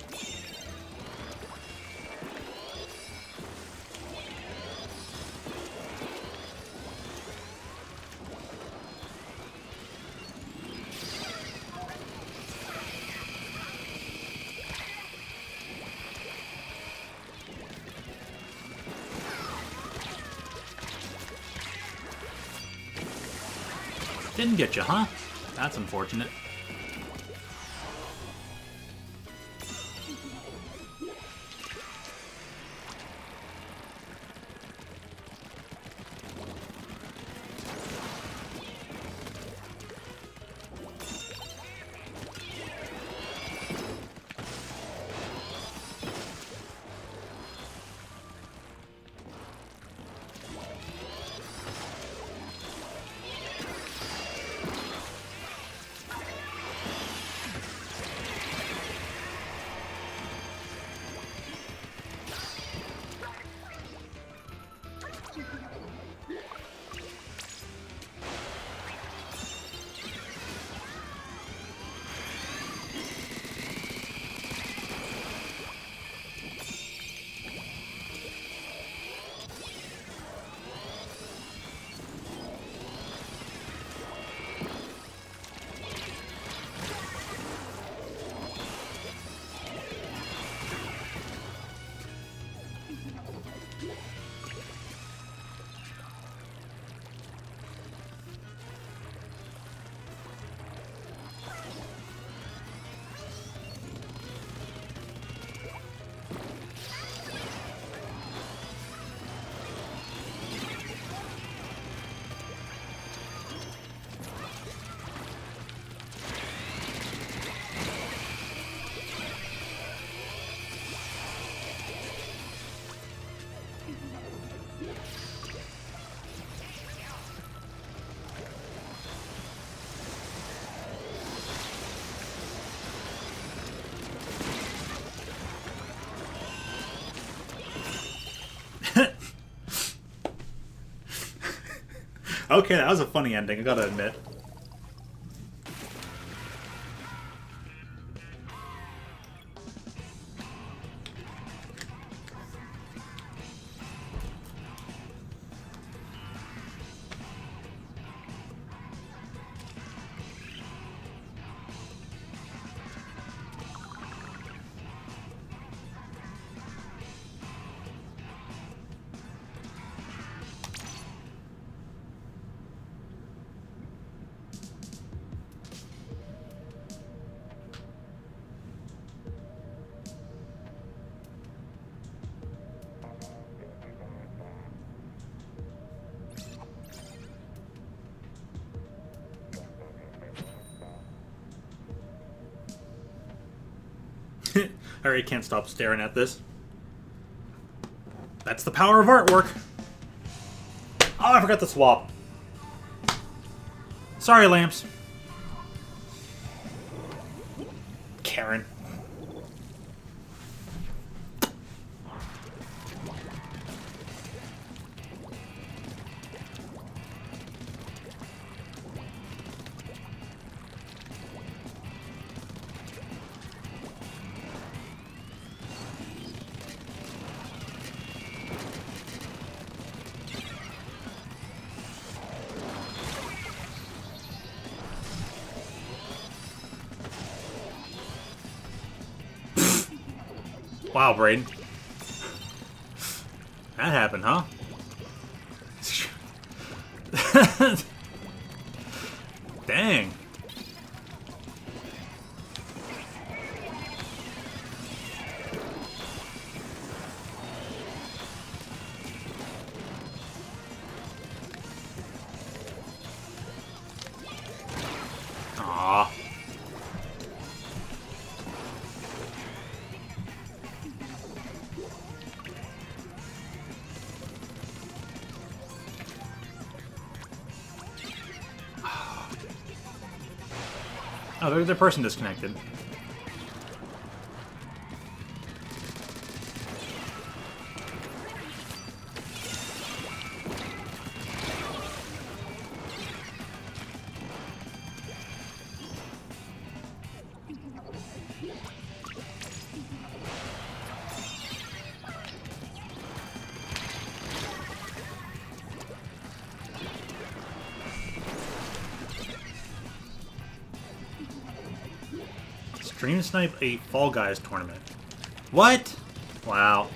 Didn't get you, huh? That's unfortunate. Okay, that was a funny ending, I gotta admit. I already can't stop staring at this. That's the power of artwork. Oh, I forgot to swap. Sorry, lamps. Karen. Wow, Braden. That happened, huh? Dang. Aw. Oh, there's a person disconnected. Stream snipe a Fall Guys tournament. What? Wow.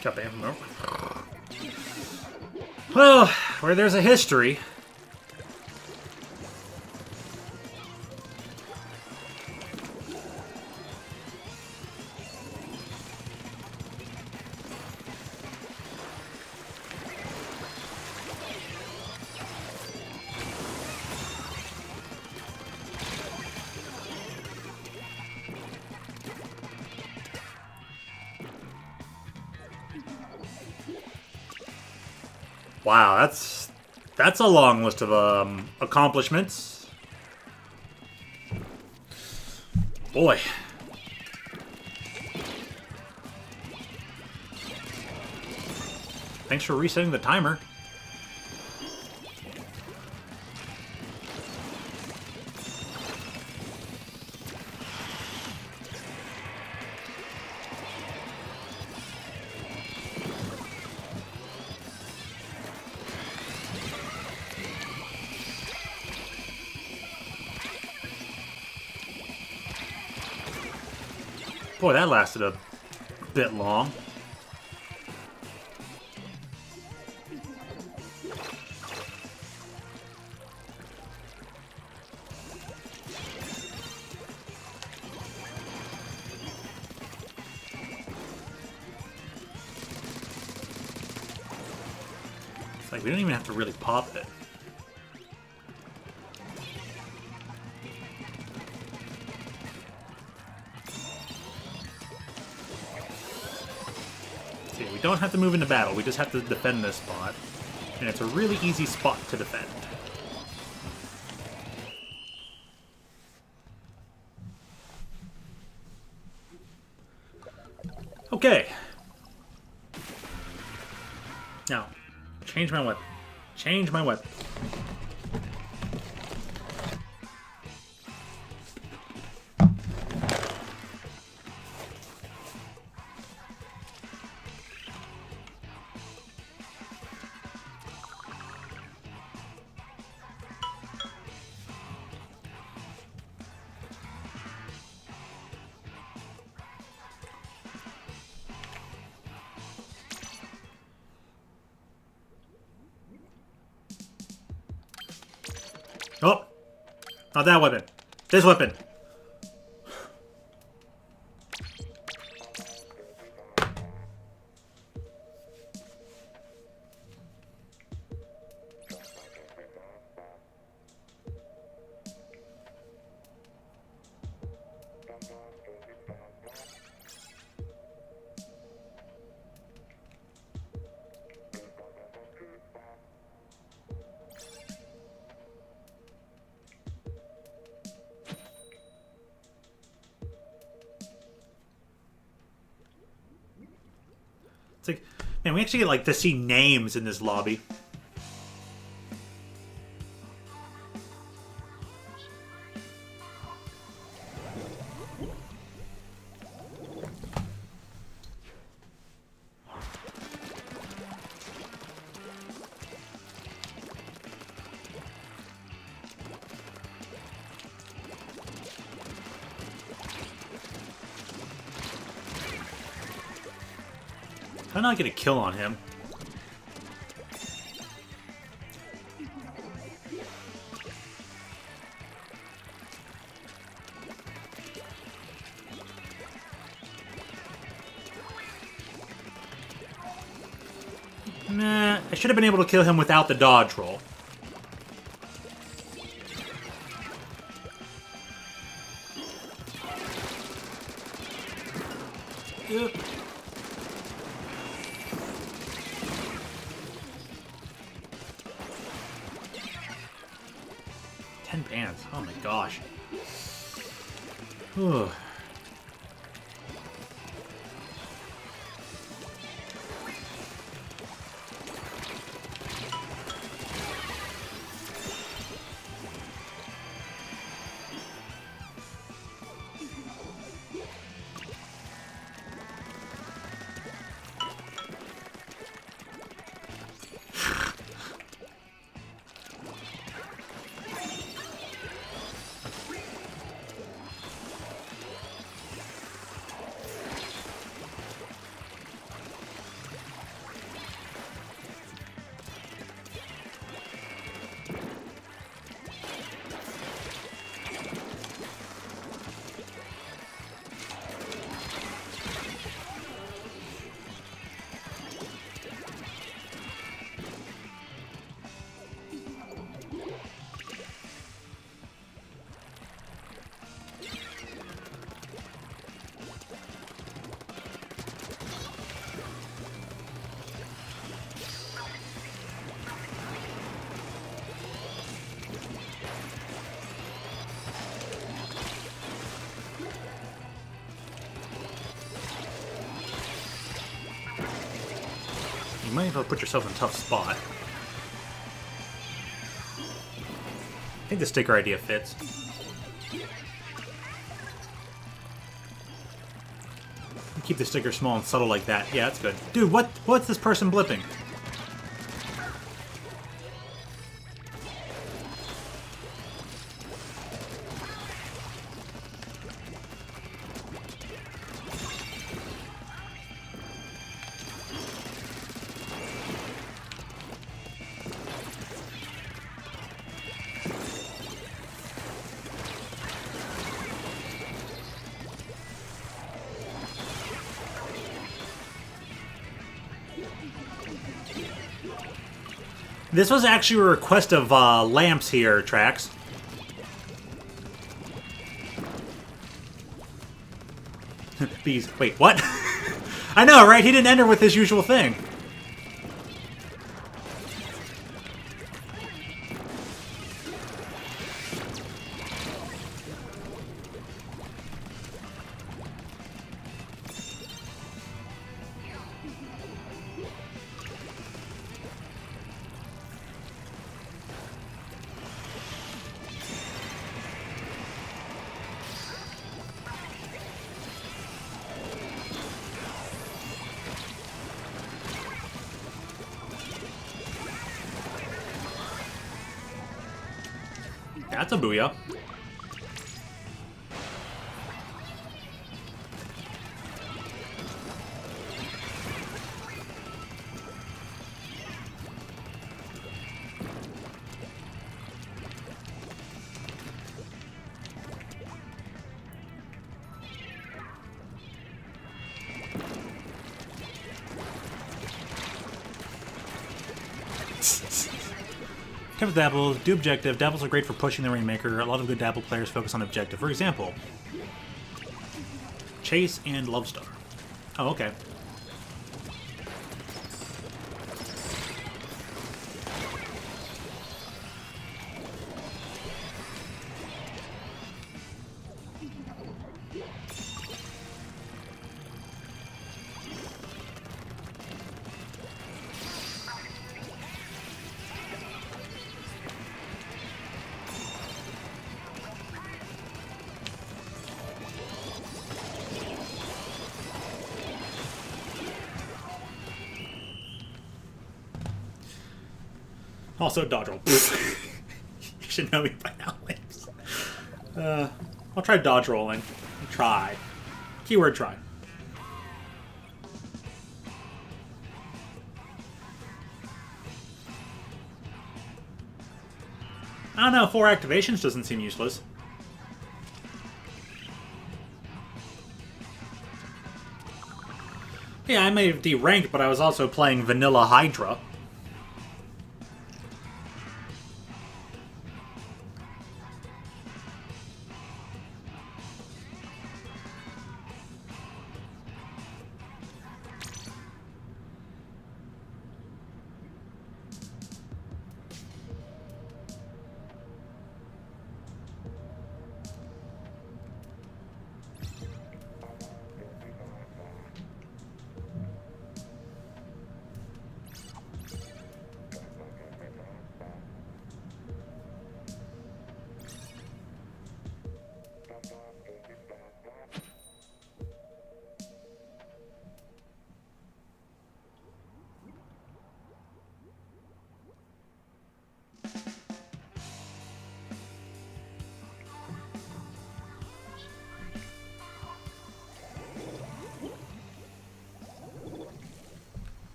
Jump in. Well, where there's a history. Wow, that's a long list of accomplishments. Boy. Thanks for resetting the timer. Boy, that lasted a bit long. It's like we don't even have to really pop it. We don't have to move into battle, we just have to defend this spot. And it's a really easy spot to defend. Okay. Now, change my weapon. Change my weapon. Oh! Not that weapon. This weapon. It's like, man, we actually get like to see names in this lobby. How did I not get a kill on him? Nah, I should have been able to kill him without the dodge roll. Yep. 10 pants. Oh my gosh. Whew. You might as well put yourself in a tough spot. I think the sticker idea fits. Keep the sticker small and subtle like that. Yeah, that's good. Dude, what's this person blipping? This was actually a request of Lamps here, Trax. Bees. Wait, what? I know, right? He didn't enter with his usual thing. That's a booyah. Careful dabbles, do objective. Dabbles are great for pushing the Rainmaker. A lot of good dabble players focus on objective. For example, Chase and Lovestar. Oh, okay. Also, dodge roll. You should know me by now, Lance. I'll try dodge rolling. Try. Keyword try. I don't know, 4 activations doesn't seem useless. Yeah, I may have deranked, but I was also playing Vanilla Hydra.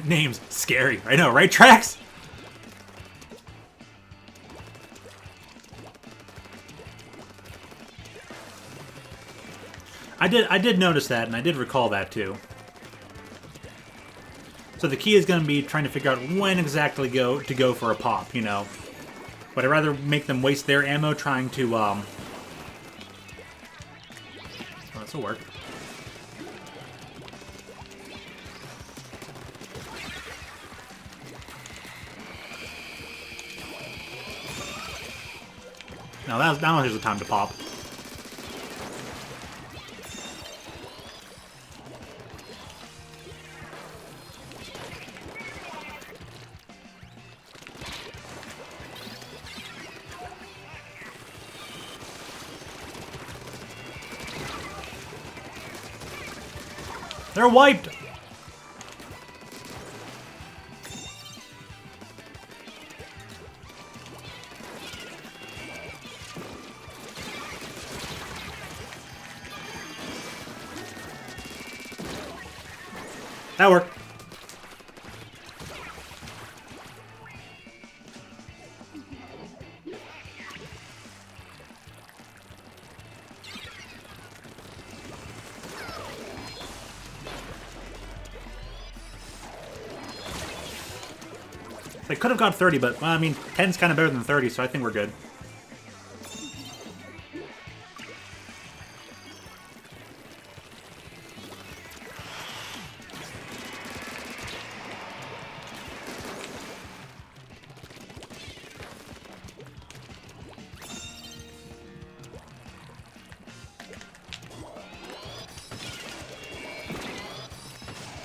Names scary. I know, right, Trax? I did notice that, and I did recall that too. So the key is going to be trying to figure out when exactly go for a pop, you know. But I'd rather make them waste their ammo trying to Oh, this will work. Now here's the time to pop. They're wiped! That worked. They could have got 30, but, well, I mean, 10's kind of better than 30, so I think we're good.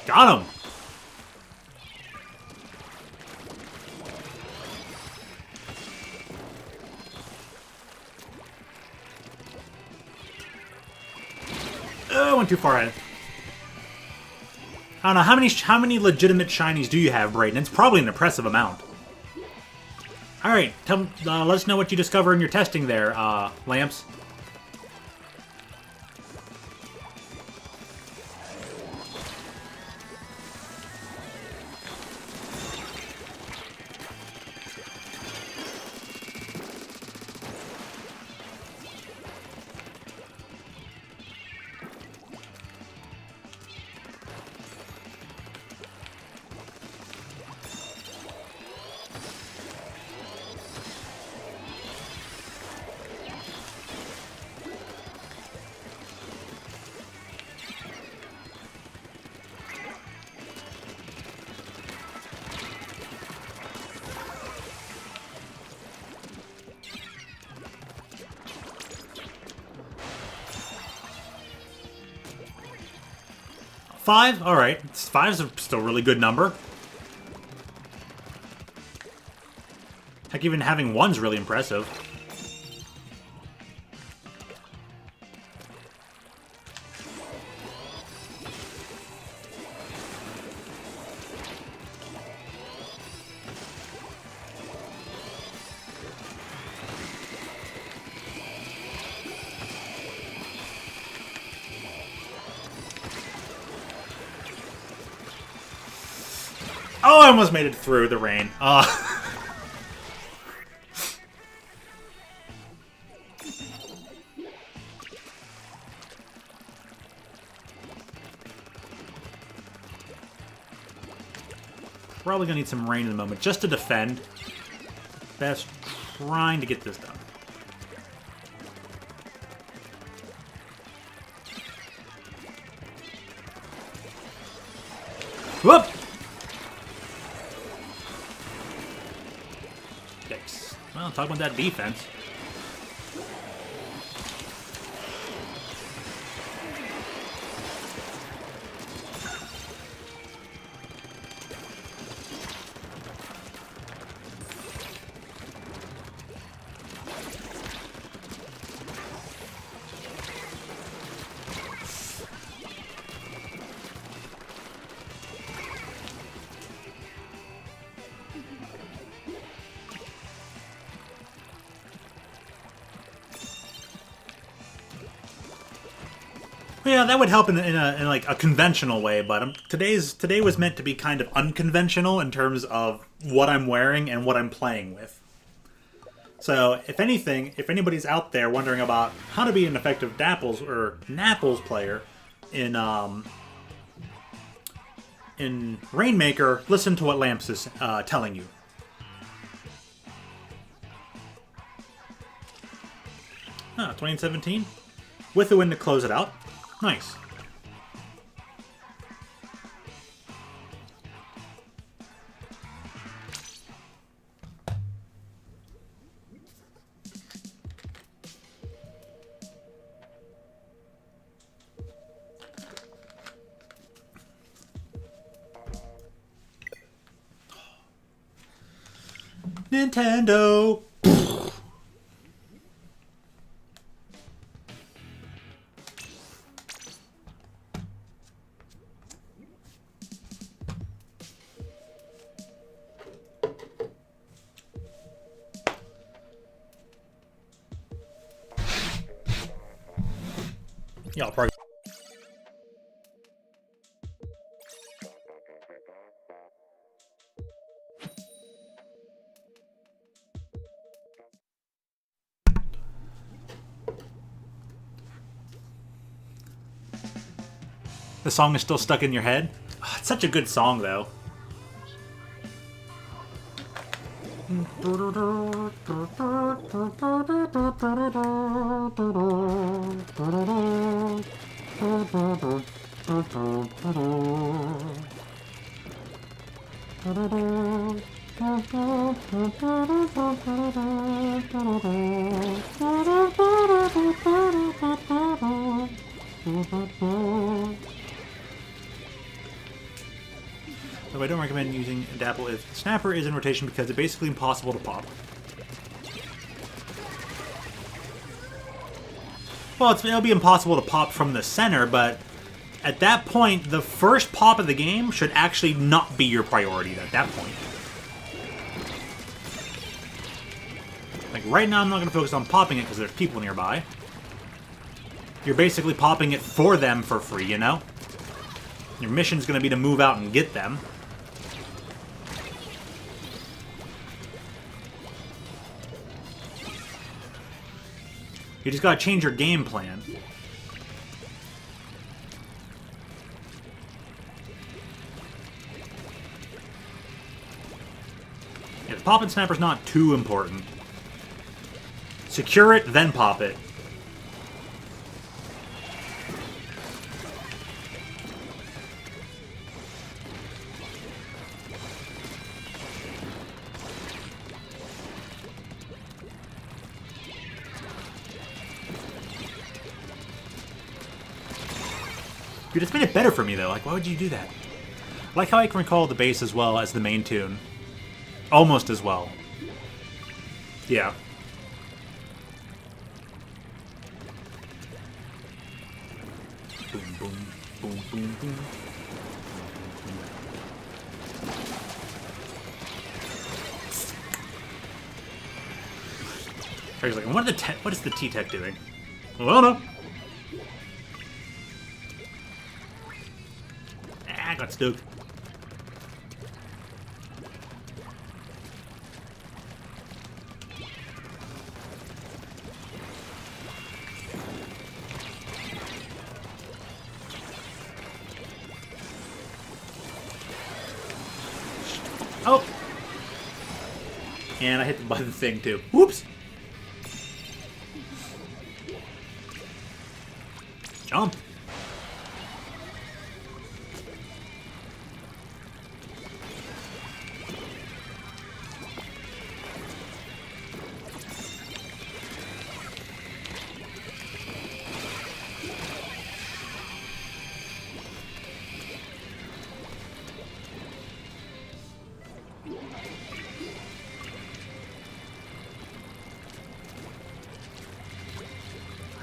Got him! Oh, I went too far ahead. I don't know, how many legitimate shinies do you have, Brayden? It's probably an impressive amount. Alright, let us know what you discover in your testing there, Lamps. Five? Alright. Five's still a really good number. Heck, even having one's really impressive. Oh, I almost made it through the rain. Probably gonna need some rain in the moment just to defend. Best trying to get this done. Whoop! Yikes. Well, talk about that defense. Yeah, that would help in like a conventional way, but today was meant to be kind of unconventional in terms of what I'm wearing and what I'm playing with. So, if anything, if anybody's out there wondering about how to be an effective Dapples or Napples player in Rainmaker, listen to what Lamps is telling you. Ah, 2017? With the win to close it out. Nice. Nintendo! Yeah, I'll probably... The song is still stuck in your head? Oh, it's such a good song, though. Though I don't recommend using Dapple if Snapper is in rotation because it's basically impossible to pop. Well, it'll be impossible to pop from the center, but at that point, the first pop of the game should actually not be your priority at that point. Like, right now I'm not going to focus on popping it because there's people nearby. You're basically popping it for them for free, you know? Your mission's going to be to move out and get them. You just gotta change your game plan. Yeah, the pop and snapper's not too important. Secure it, then pop it. Dude, it's made it better for me, though. Like, why would you do that? I like how I can recall the bass as well as the main tune. Almost as well. Yeah. Boom, boom, boom, boom, boom. I was like, what is the T-Tech doing? Well, I don't know. I got stoked. And I hit the button thing too. Whoops! Jump!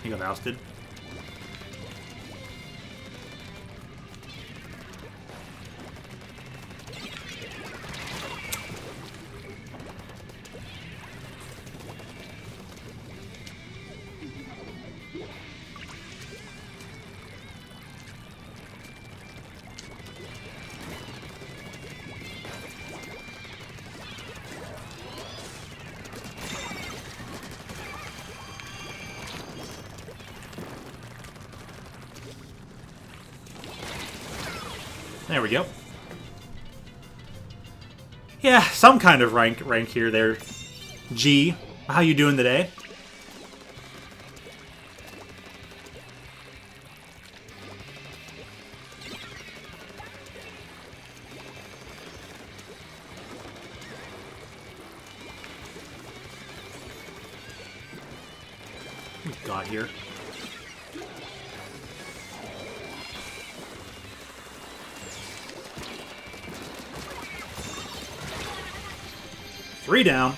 He got ousted. There we go. Yeah, some kind of rank here there. G, how you doing today? What we got here? Three down.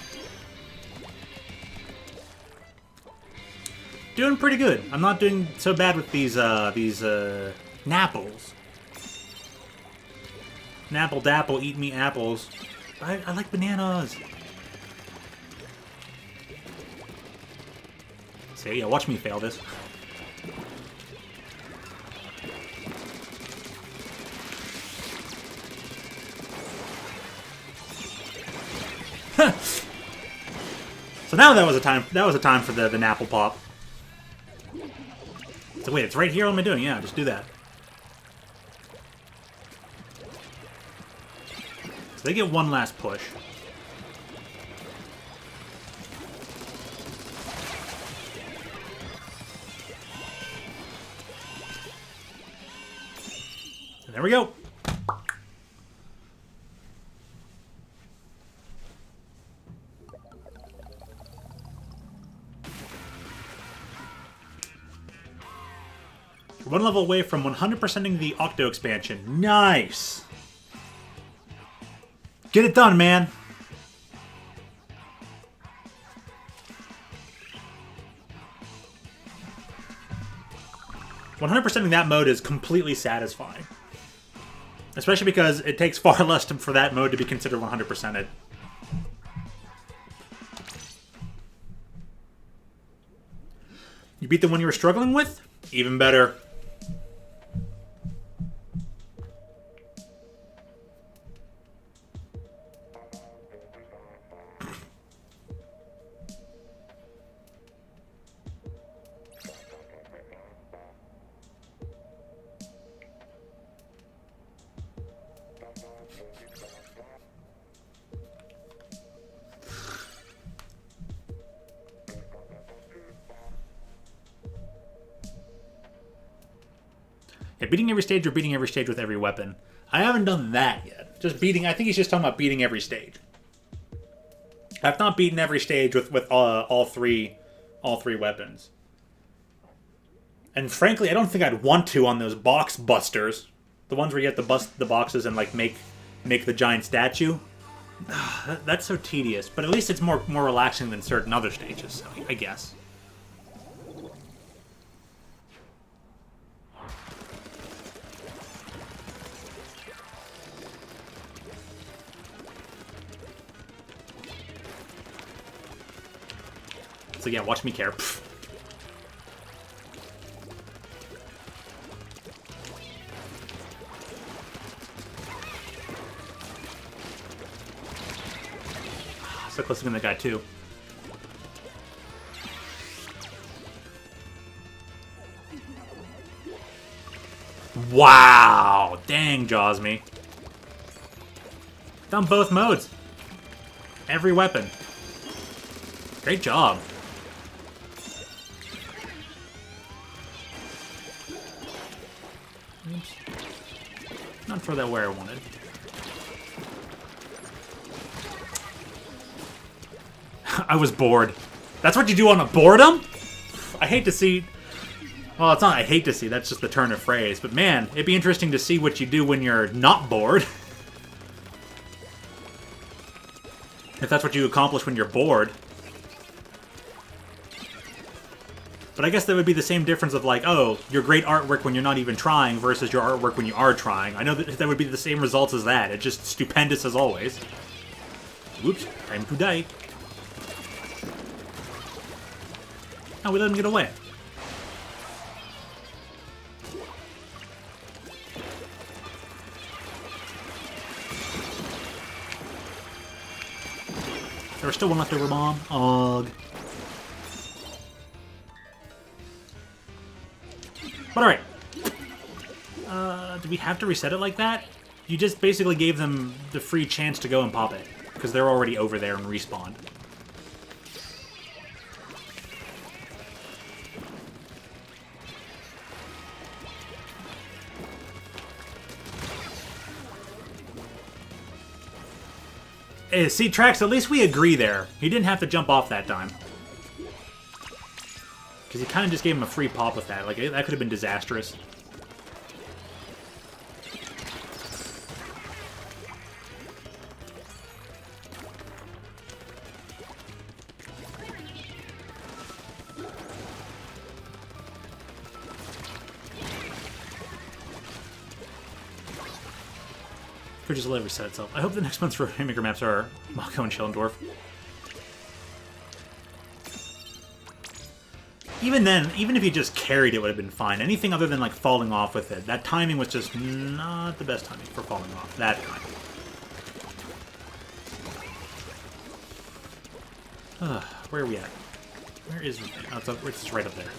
Doing pretty good. I'm not doing so bad with these Napples. Napple dapple, eat me apples. I like bananas. See, yeah, watch me fail this. So now that was a time for the Napple pop. So wait, it's right here. What am I doing? Yeah, just do that. So they get one last push. And there we go. One level away from 100%ing the Octo expansion. Nice! Get it done, man! "100%ing that mode is completely satisfying. Especially because it takes far less for that mode to be considered 100%ed. You beat the one you were struggling with? Even better. Yeah, beating every stage or beating every stage with every weapon. I haven't done that yet. Just beating, I think he's just talking about beating every stage. I've not beaten every stage with all three weapons. And frankly, I don't think I'd want to on those box busters. The ones where you have to bust the boxes and like make the giant statue. That's so tedious, but at least it's more relaxing than certain other stages, so I guess. So yeah, watch me care. Pfft. So close to getting that guy too. Wow! Dang, Jaws me. Done both modes. Every weapon. Great job. Oops. Not throw that where I wanted. I was bored. That's what you do on a boredom? I hate to see... Well, it's not I hate to see, that's just the turn of phrase. But man, it'd be interesting to see what you do when you're not bored. If that's what you accomplish when you're bored. But I guess that would be the same difference of like, oh, your great artwork when you're not even trying versus your artwork when you are trying. I know that would be the same results as that. It's just stupendous as always. Whoops, time to die. Oh, we let him get away. There was still one leftover bomb. Ugh. But alright. Do we have to reset it like that? You just basically gave them the free chance to go and pop it. Because they're already over there and respawned. See, Trax, at least we agree there. He didn't have to jump off that time. Because he kind of just gave him a free pop with that. Like, that could have been disastrous. Could just let it reset itself. I hope the next month's Rainmaker maps are Mako and Schellendorf. Even then, even if he just carried, it would have been fine. Anything other than like falling off with it. That timing was just not the best timing for falling off. That kind. Where are we at? Where is it? Oh, it's right up there.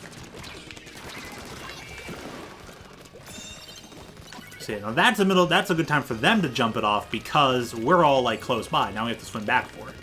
See, now that's a good time for them to jump it off because we're all like close by. Now we have to swim back for it.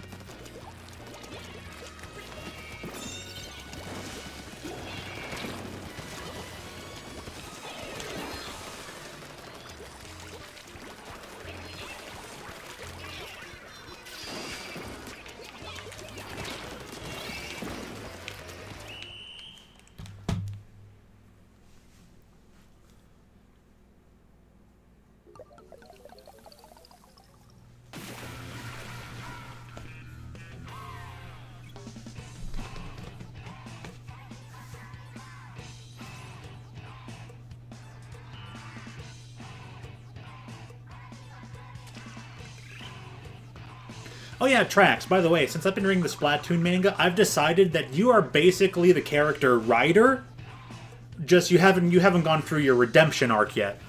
Oh yeah, Trax, by the way, since I've been reading the Splatoon manga, I've decided that you are basically the character Ryder. Just you haven't gone through your redemption arc yet.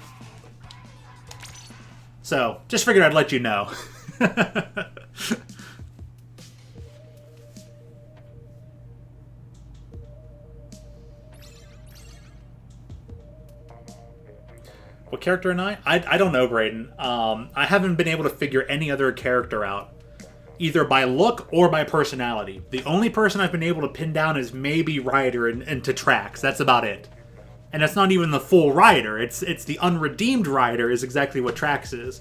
So, just figured I'd let you know. What character am I? I don't know, Brayden. I haven't been able to figure any other character out. Either by look or by personality. The only person I've been able to pin down is maybe Ryder and to Trax. That's about it. And that's not even the full Ryder. It's the unredeemed Ryder is exactly what Trax is.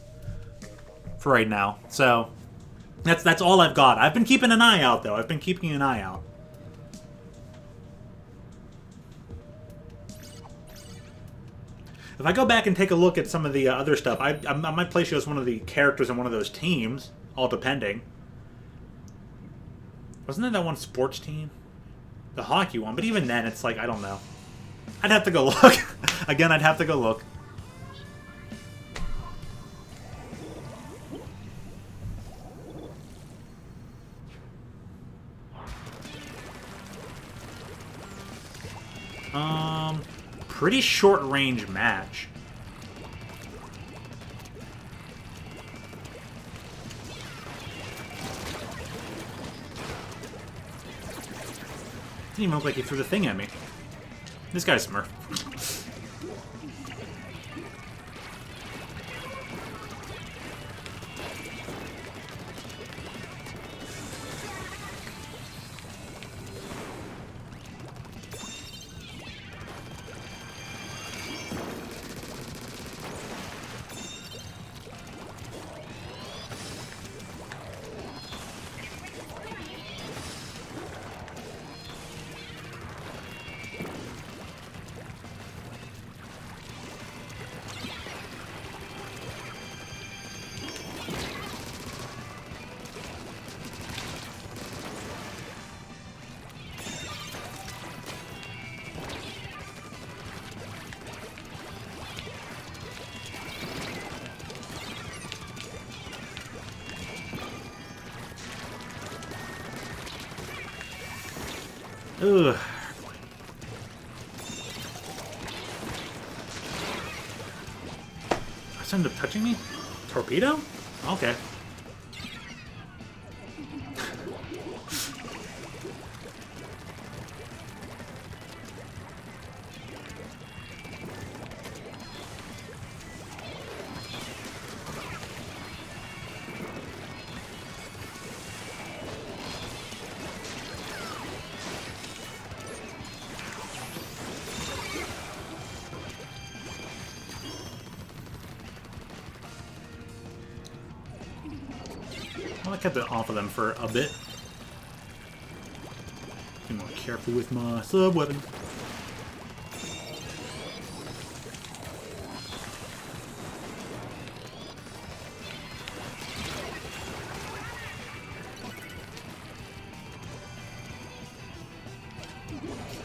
For right now. So, that's all I've got. I've been keeping an eye out, though. I've been keeping an eye out. If I go back and take a look at some of the other stuff, I might place you as one of the characters in one of those teams. All depending. Wasn't there that one sports team? The hockey one, but even then, it's like, I don't know. I'd have to go look. Again, I'd have to go look. Pretty short range match. Didn't even look like he threw the thing at me. This guy's Smurf. Ugh. Does end up touching me? Torpedo? Okay. Well, I kept it off of them for a bit. Be more careful with my sub-weapon.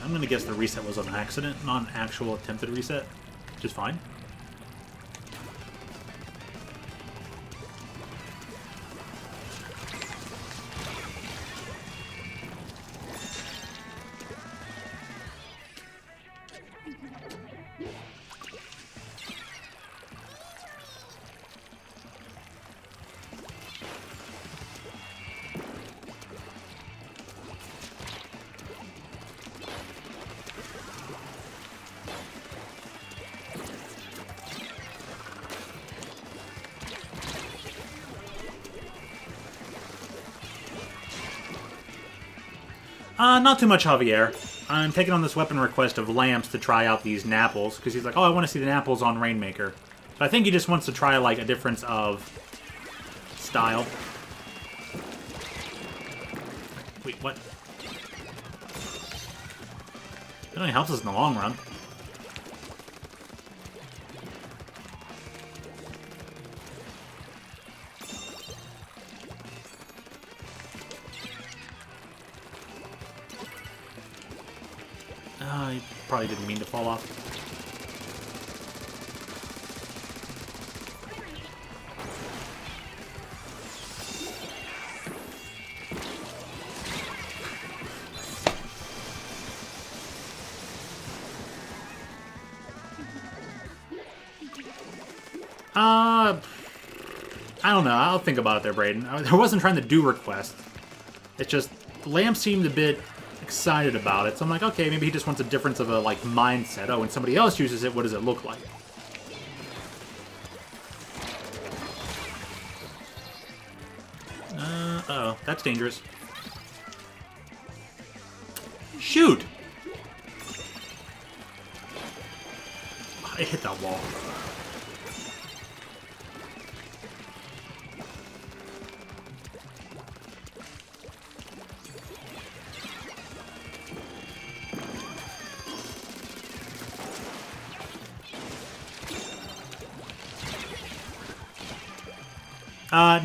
I'm gonna guess the reset was on accident, not an actual attempted reset, which is fine. Not too much, Javier. I'm taking on this weapon request of Lamps to try out these Napples, because he's like, oh, I want to see the Napples on Rainmaker. But I think he just wants to try, like, a difference of style. Wait, what? It only helps us in the long run. He probably didn't mean to fall off. I don't know. I'll think about it there, Braden. I wasn't trying to do request. It's just, Lamb seemed a bit excited about it, so I'm like, okay, maybe he just wants a difference of a, like, mindset. Oh, when somebody else uses it, what does it look like? Uh-oh. That's dangerous. Shoot! I hit that wall.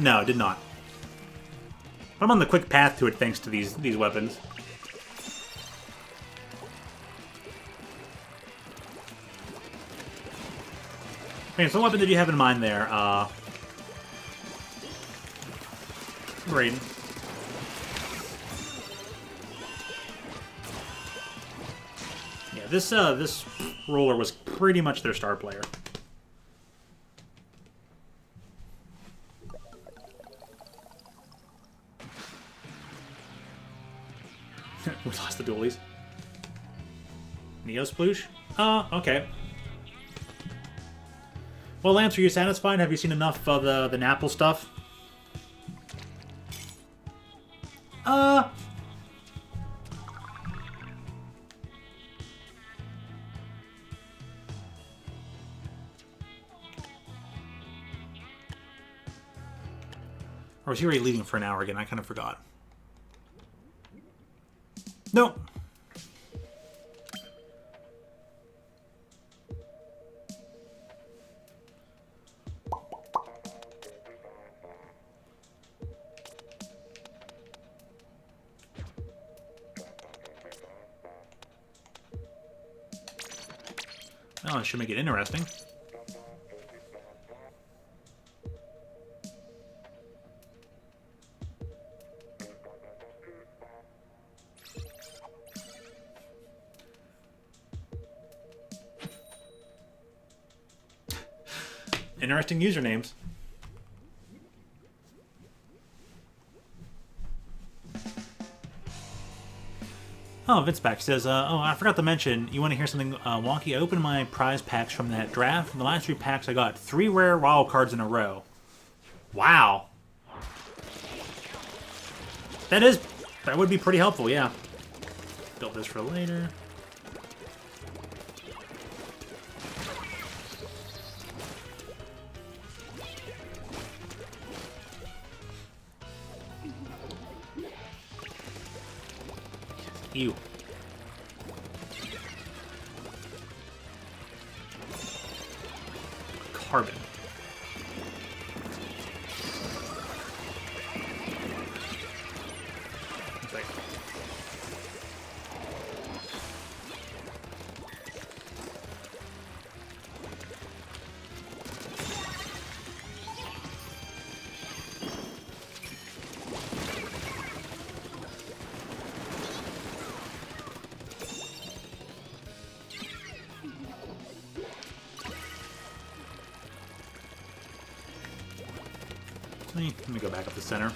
No, did not. I'm on the quick path to it thanks to these weapons. Okay, so what weapon did you have in mind there, Raiden? Yeah, this roller was pretty much their star player. We lost the dualies. Neo Sploosh? Okay. Well, Lance, are you satisfied? Have you seen enough of the Napple stuff? Or was he already leaving for an hour again? I kind of forgot. No. Oh, it should make it interesting. Interesting usernames. Oh, Vince back says, oh, I forgot to mention, you want to hear something wonky? I opened my prize packs from that draft. From the last 3 packs, I got 3 rare wild cards in a row. Wow. That would be pretty helpful, yeah. Build this for later. Ew. Carbon. Okay. Let me go back up the center.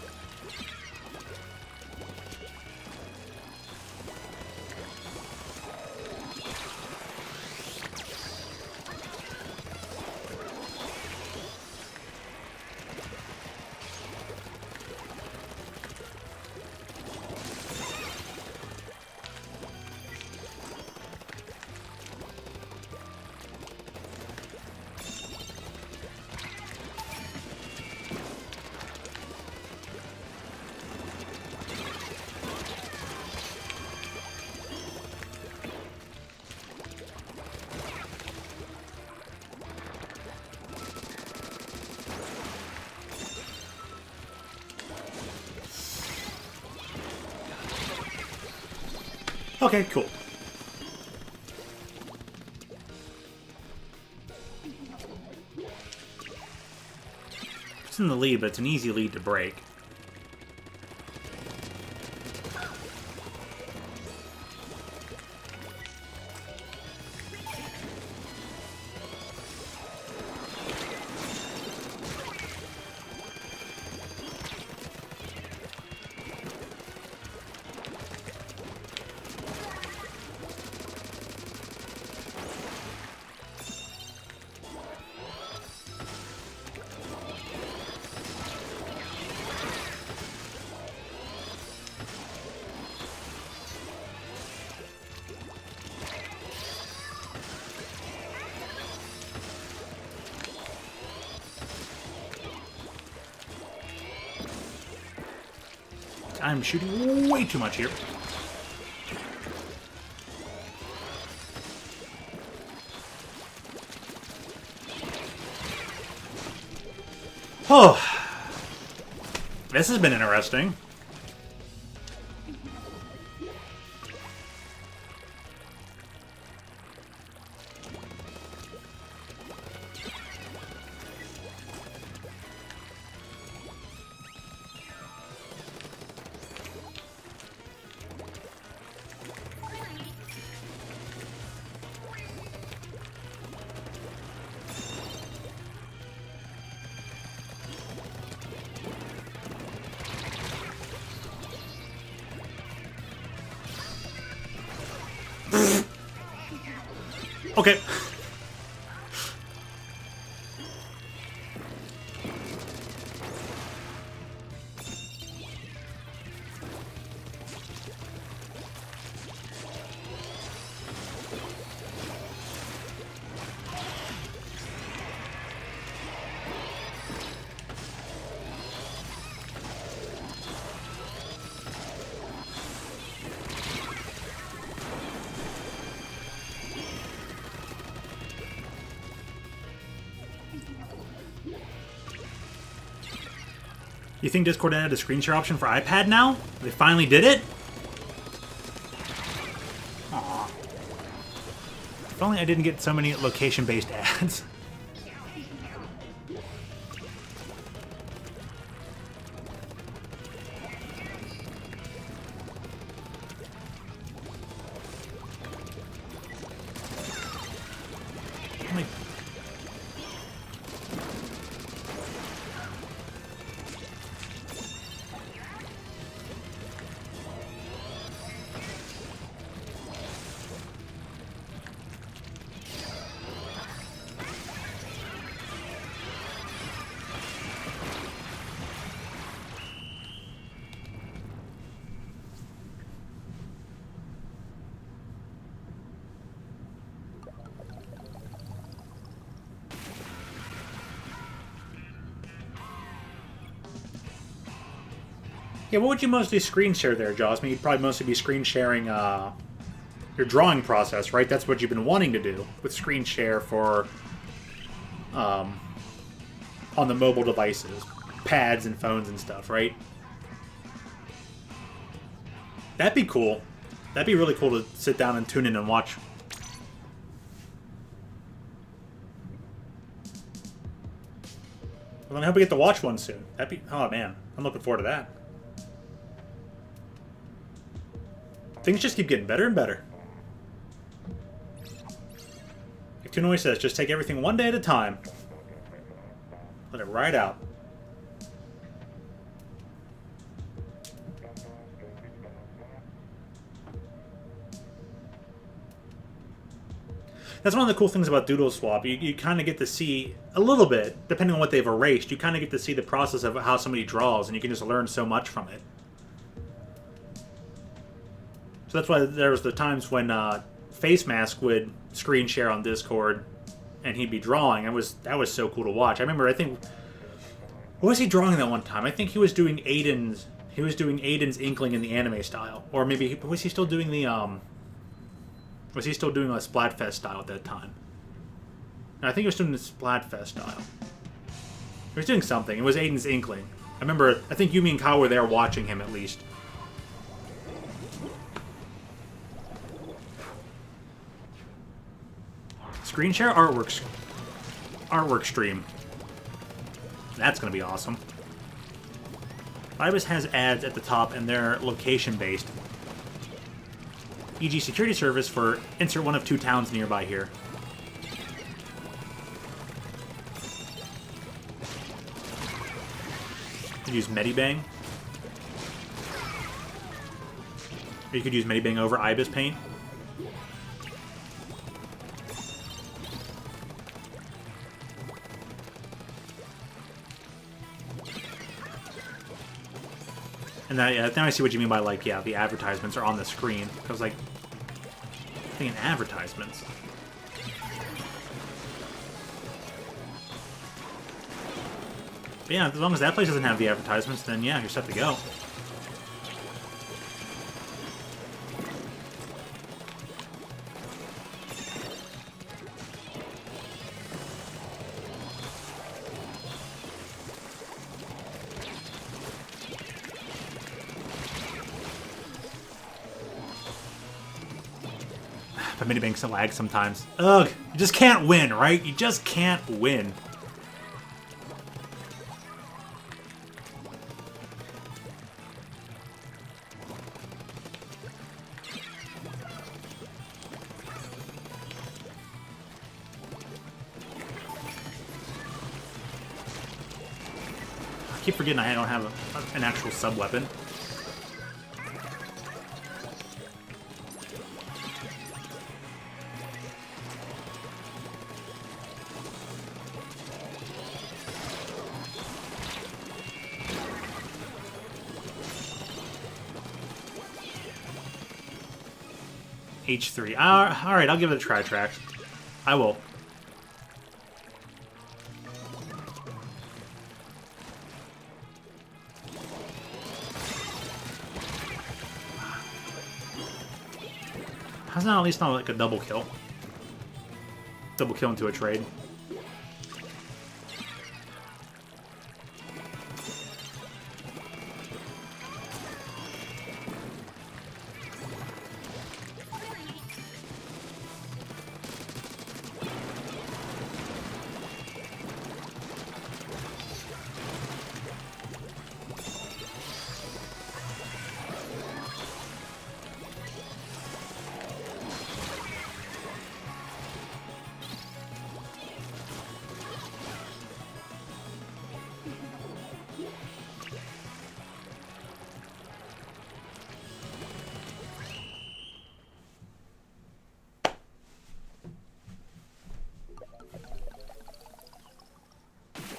Okay, cool. It's in the lead, but it's an easy lead to break. I'm shooting way too much here. Oh, this has been interesting. Okay. You think Discord added a screen share option for iPad now? They finally did it? Aw. If only I didn't get so many location-based ads. Yeah, what would you mostly screen share there, Jaws? I mean, you'd probably mostly be screen sharing your drawing process, right? That's what you've been wanting to do with screen share for on the mobile devices, pads and phones and stuff, right? That'd be cool. That'd be really cool to sit down and tune in and watch. Well, then I hope we get to watch one soon. That'd be... Oh, man. I'm looking forward to that. Things just keep getting better and better. Like Toonoi says, just take everything one day at a time. Let it ride out. That's one of the cool things about Doodle Swap. You kind of get to see a little bit, depending on what they've erased, you kind of get to see the process of how somebody draws, and you can just learn so much from it. So that's why there was the times when Face Mask would screen share on Discord, and he'd be drawing. That was so cool to watch. I remember, I think, what was he drawing that one time? I think he was doing Aiden's Inkling in the anime style, or maybe was he still doing the Was he still doing a Splatfest style at that time? No, I think he was doing the Splatfest style. He was doing something. It was Aiden's Inkling. I remember, I think Yumi and Kyle were there watching him at least. Screen share artwork stream. That's going to be awesome. Ibis has ads at the top and they're location-based. E.g. security service for insert one of 2 towns nearby here. You could use Medibang. Or you could use Medibang over Ibis Paint. And now I see what you mean by, like, yeah, the advertisements are on the screen. I was like, thinking advertisements. But yeah, as long as that place doesn't have the advertisements, then yeah, you're set to go. But Minibanks lag sometimes. Ugh! You just can't win, right? You just can't win. I keep forgetting I don't have an actual sub-weapon. H3. Alright, I'll give it a try, Trax. I will. How's that at least not like a double kill? Double kill into a trade.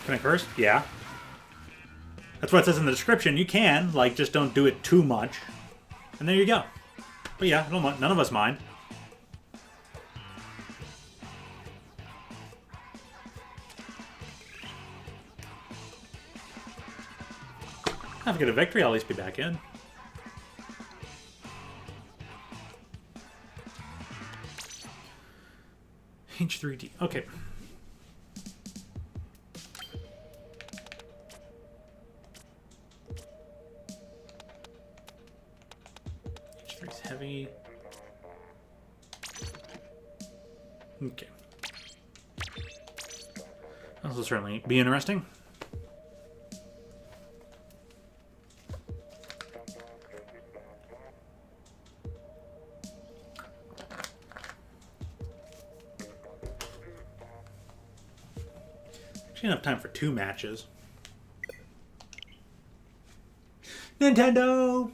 Can I curse? Yeah. That's what it says in the description. You can, like, just don't do it too much. And there you go. But yeah, none of us mind. Have a good victory, I'll at least be back in. H3D. Okay. H3 is heavy. Okay. This will certainly be interesting. Actually, enough time for 2 matches. Nintendo!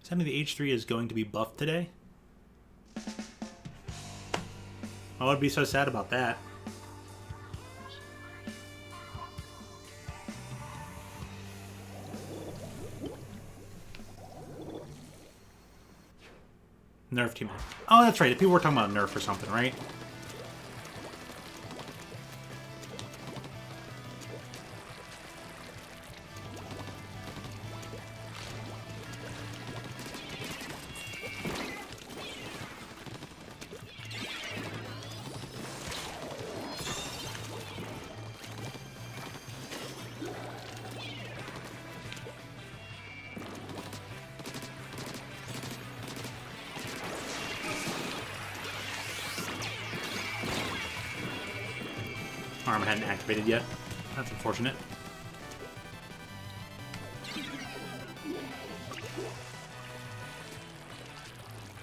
Tell me the H3 is going to be buffed today? I would be so sad about that. Nerf team. Oh, that's right. People were talking about Nerf or something, right? Armor hadn't activated yet. That's unfortunate.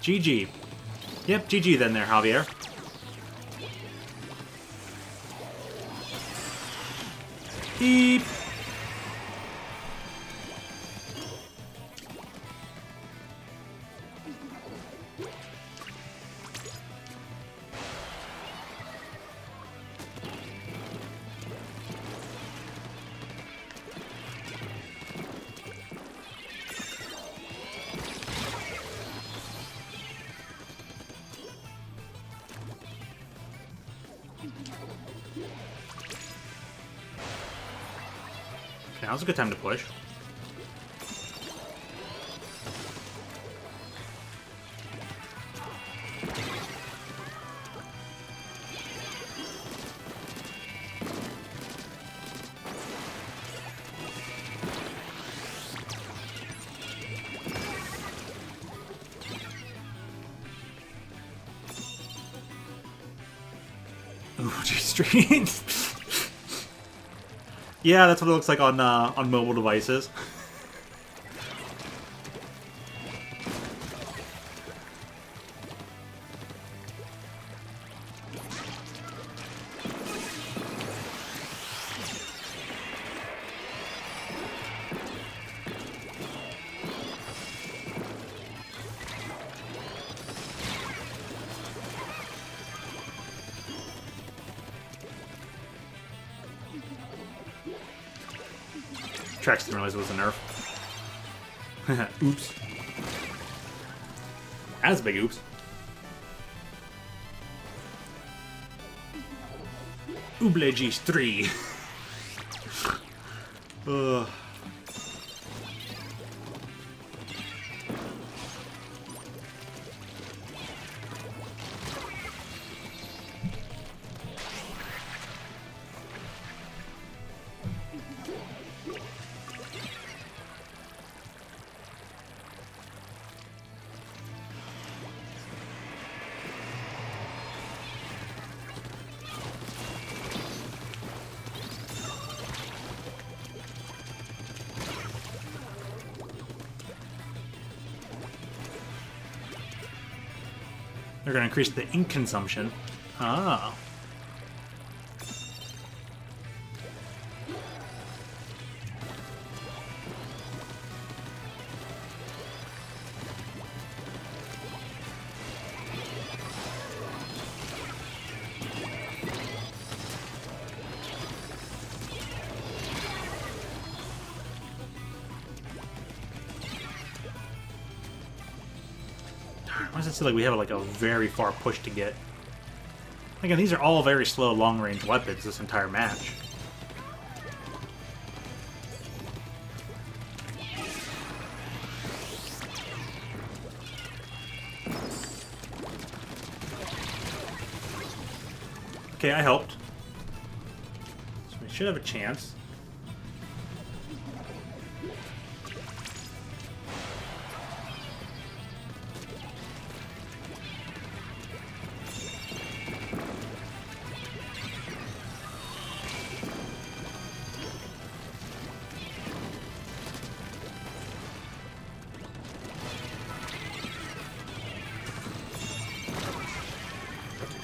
GG. Yep, GG then there, Javier. Beep. Now's a good time to push. Ooh, G-Street. Yeah, that's what it looks like on mobile devices. Trax didn't realize it was a nerf. Oops. That's a big oops. Ouble G3. Ugh. They're going to increase the ink consumption. Ah. Why does it seem like we have like a very far push to get? Again, these are all very slow long-range weapons this entire match. Okay, I helped. So we should have a chance.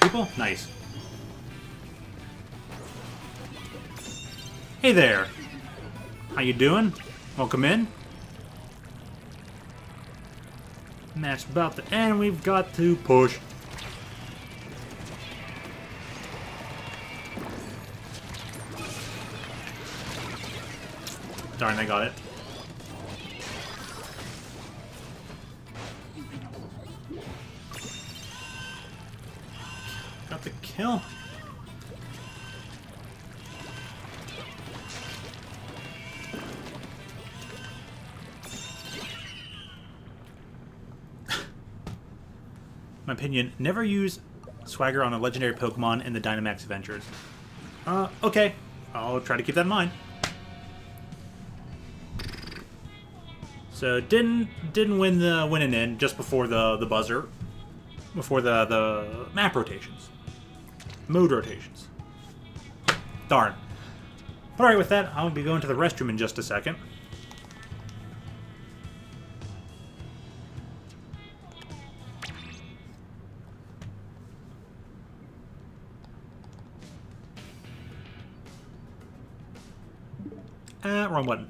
People? Nice. Hey there. How you doing? Welcome in. Match about to end. We've got to push. Darn, I got it. Got the kill. My opinion, never use Swagger on a legendary Pokemon in the Dynamax Adventures. Okay. I'll try to keep that in mind. So didn't win the win and in just before the buzzer. Before the map rotations. Mode rotations. Darn. Alright, with that, I'll be going to the restroom in just a second. Wrong button.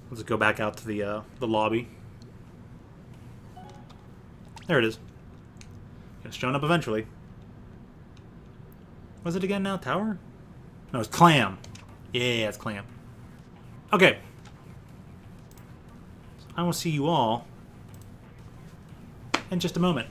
Let's go back out to the lobby. There it is. It's showing up eventually. Was it again now? Tower? No, it's Clam. Yeah, it's Clam. Okay. I will see you all in just a moment.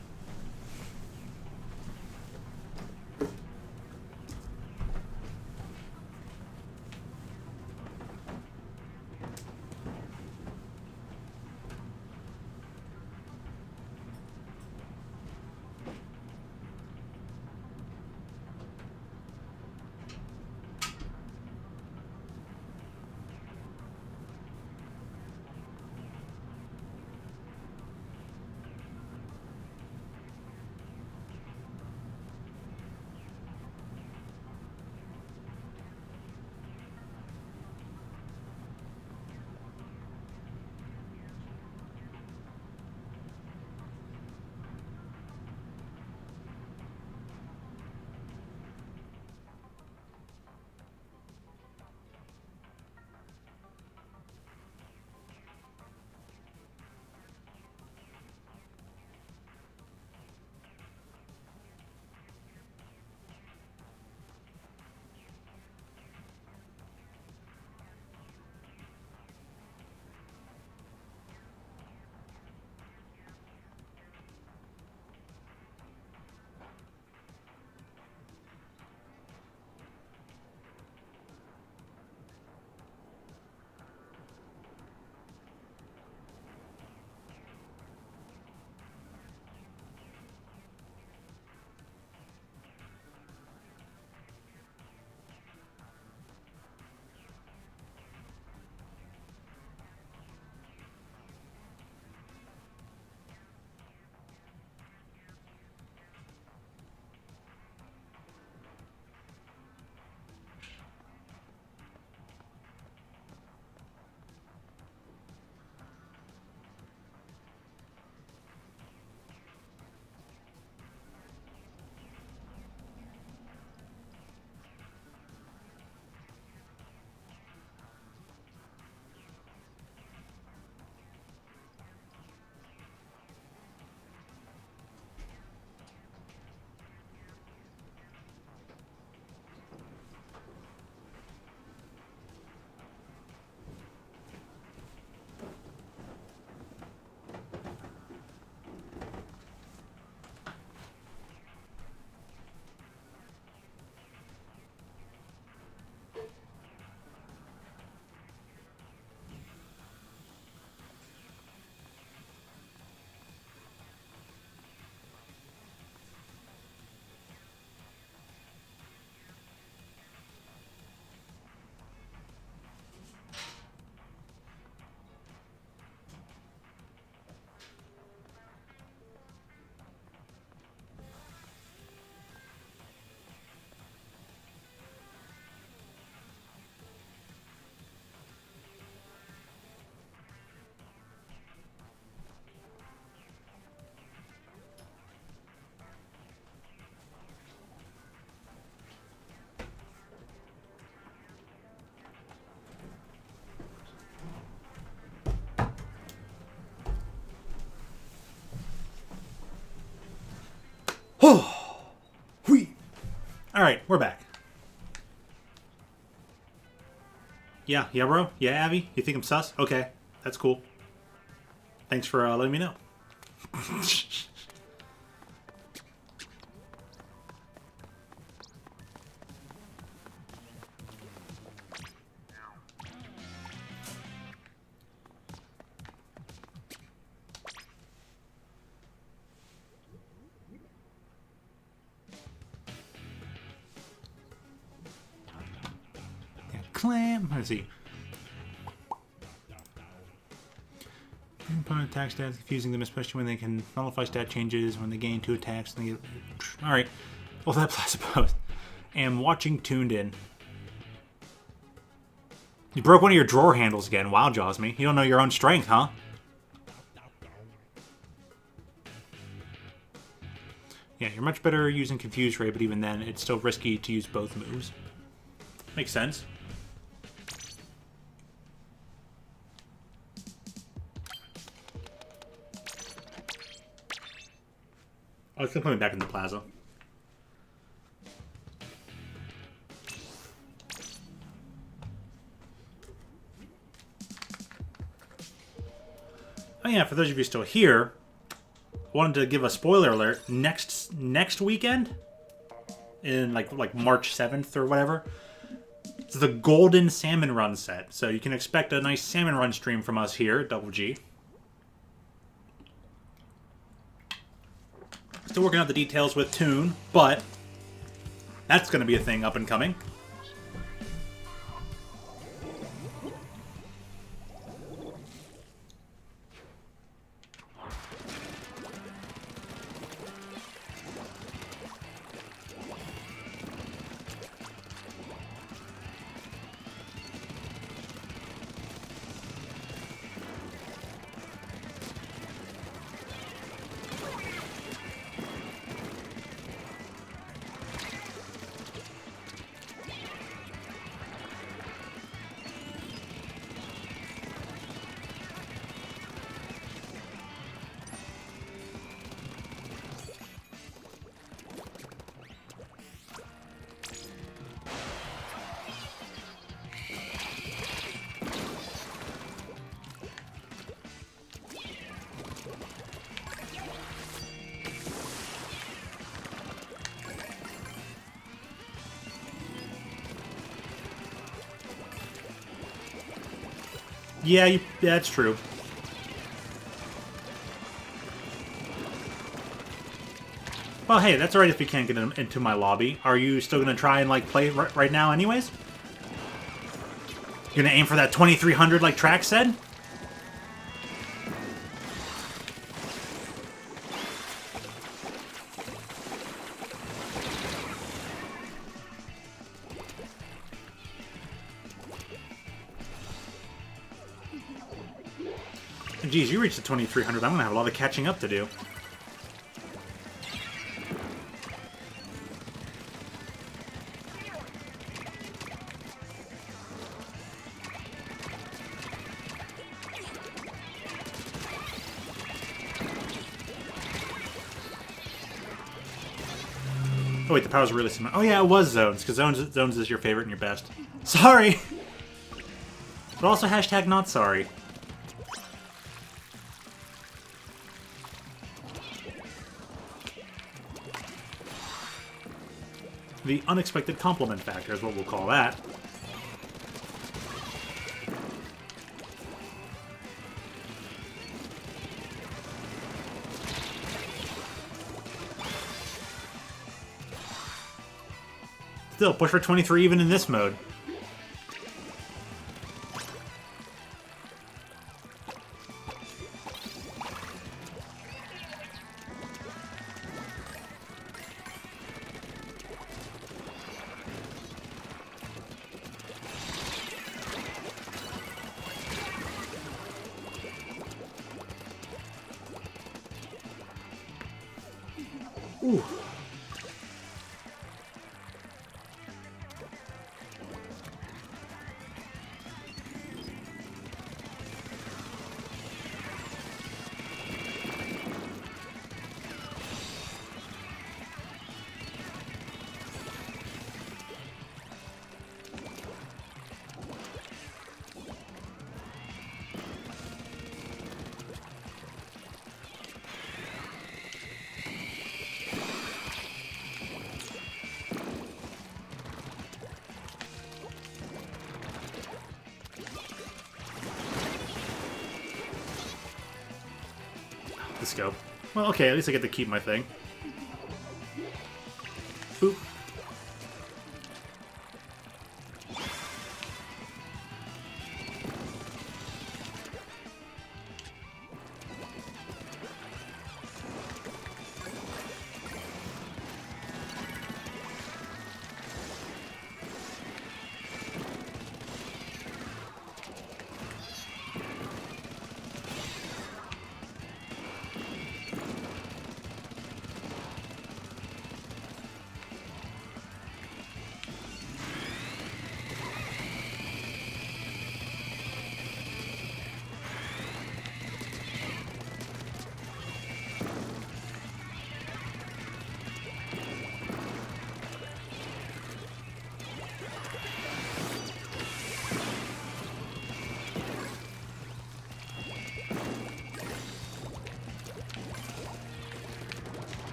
Alright, we're back. Yeah, bro? Yeah, Abby? You think I'm sus? Okay, that's cool. Thanks for letting me know. Clam. Let's see. Opponent attack stats, confusing them, especially when they can nullify stat changes when they gain 2 attacks. And they get... Alright. Well, that applies to both. And watching tuned in. You broke one of your drawer handles again. Wow, Jawsme. You don't know your own strength, huh? Yeah, you're much better using Confuse Ray, but even then, it's still risky to use both moves. Makes sense. Oh, it's coming back in the plaza. Oh yeah, for those of you still here, I wanted to give a spoiler alert. Next weekend, in like March 7th or whatever, it's the Golden Salmon Run set. So you can expect a nice Salmon Run stream from us here at Double G. Still working out the details with Toon, but that's going to be a thing up and coming. Yeah, that's true. Well, hey, that's alright if you can't get into my lobby. Are you still going to try and, like, play right now anyways? You're going to aim for that 2300 like Trax said? Geez, you reached the 2300. I'm going to have a lot of catching up to do. Oh wait, the powers are really similar. Oh yeah, it was Zones, because Zones is your favorite and your best. Sorry! But also hashtag not sorry. The unexpected compliment factor is what we'll call that. Still, push for 23 even in this mode. Ooh. the scope. Well, okay, at least I get to keep my thing. Boop.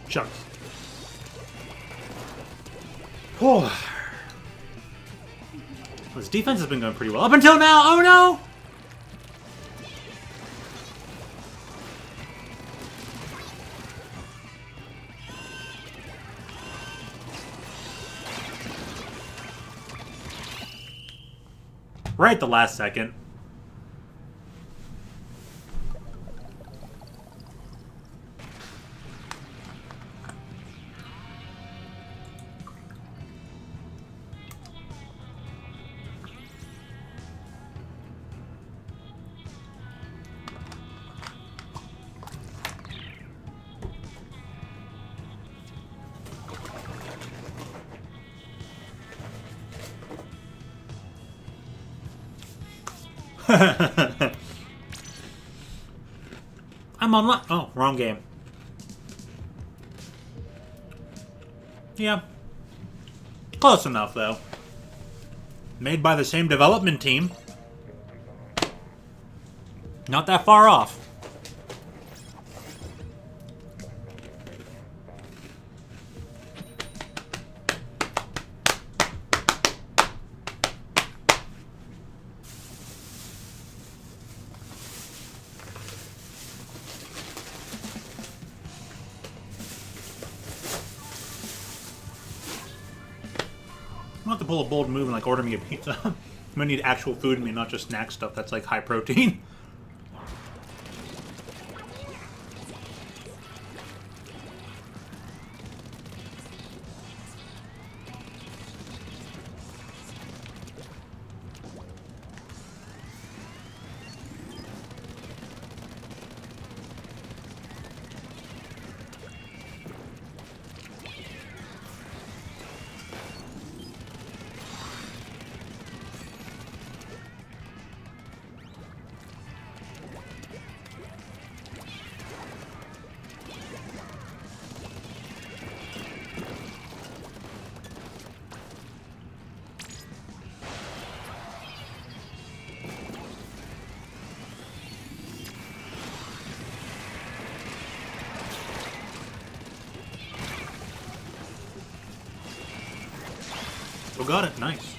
Shucks. Oh. His defense has been going pretty well up until now. Oh no! Right at the last second. I'm on. Oh, wrong game. Yeah. Close enough, though. Made by the same development team. Not that far off. I'm about to pull a bold move and like order me a pizza. I'm gonna need actual food in me, not just snack stuff that's like high protein. Oh, got it. Nice.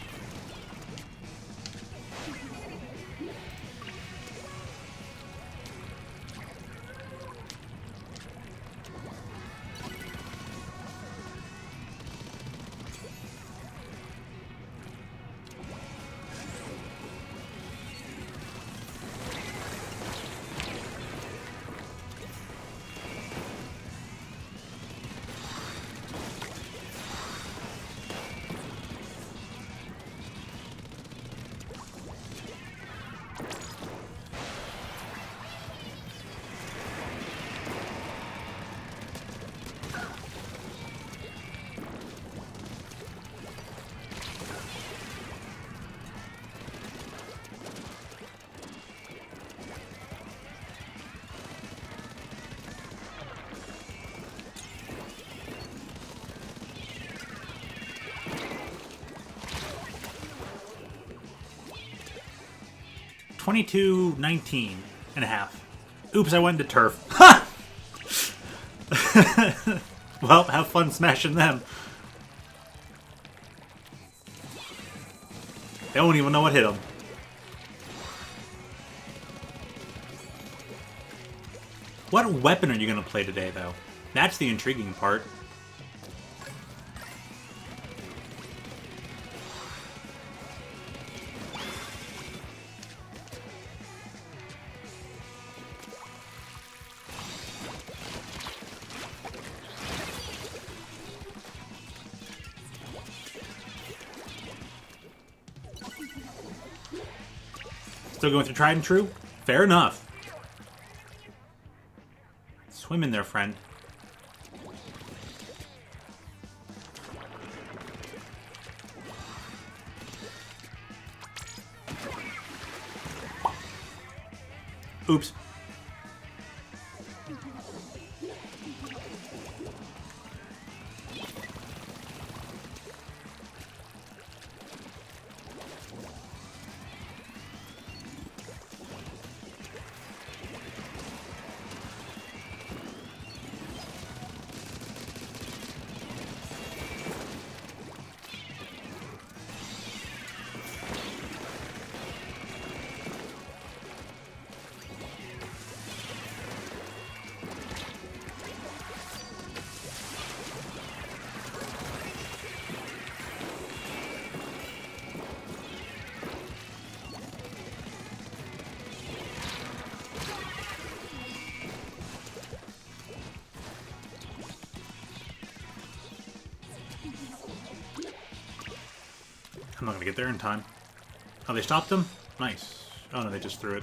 $22.19 and a half. Oops, I went into turf. Well, have fun smashing them. They won't even know what hit them. What weapon are you going to play today, though? That's the intriguing part. Still going through tried and true? Fair enough. Swim in there, friend. Oops. I'm not gonna get there in time. Oh, they stopped them? Nice. Oh no, they just threw it.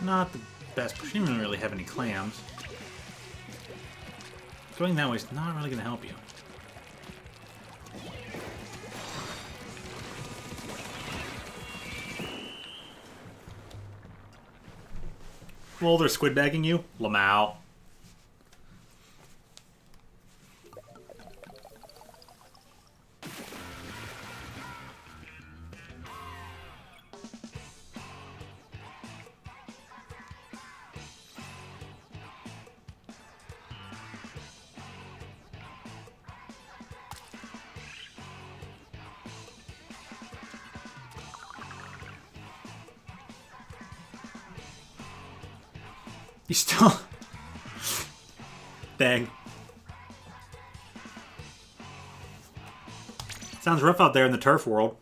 Not the best, but she didn't really have any clams. Going that way is not really going to help you. Well, they're squid bagging you? Lamau. You still... Dang. Sounds rough out there in the turf world.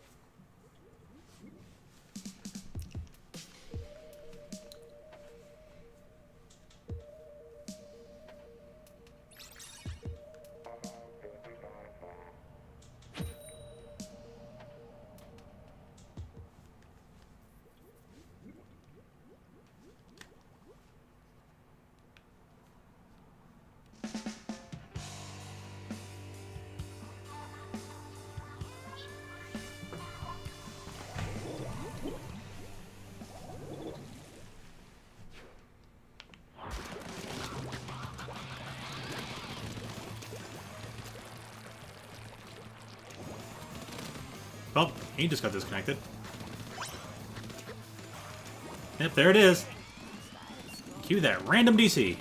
Well, he just got disconnected. Yep, there it is. Cue that random DC.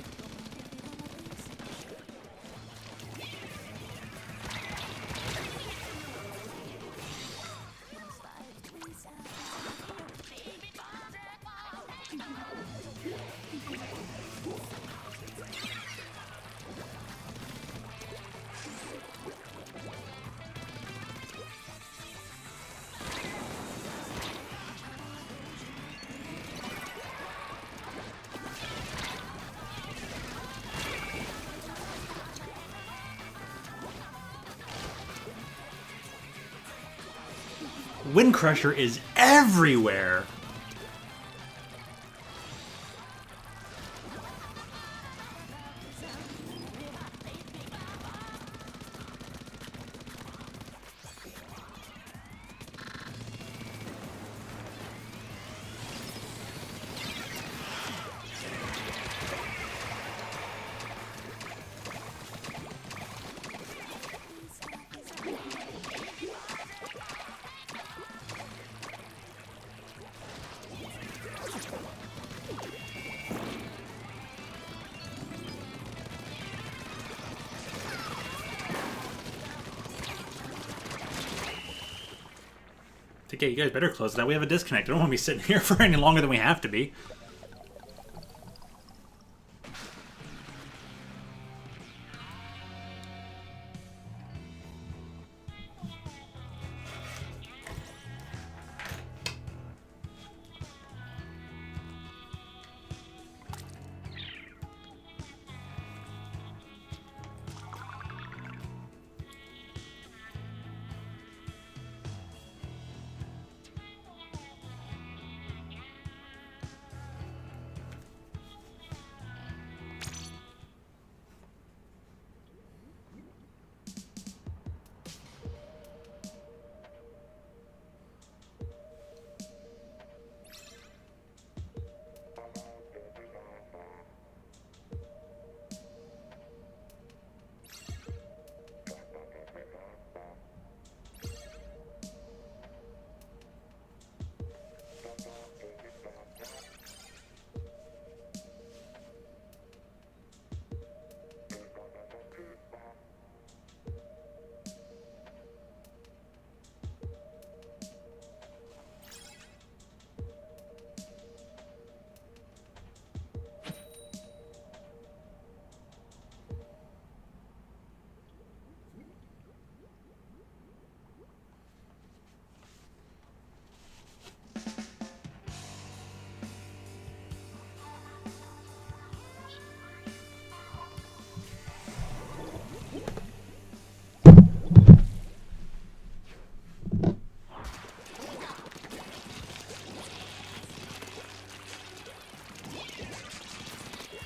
Wind Crusher is everywhere. Okay, you guys better close that. We have a disconnect. I don't want to be sitting here for any longer than we have to be.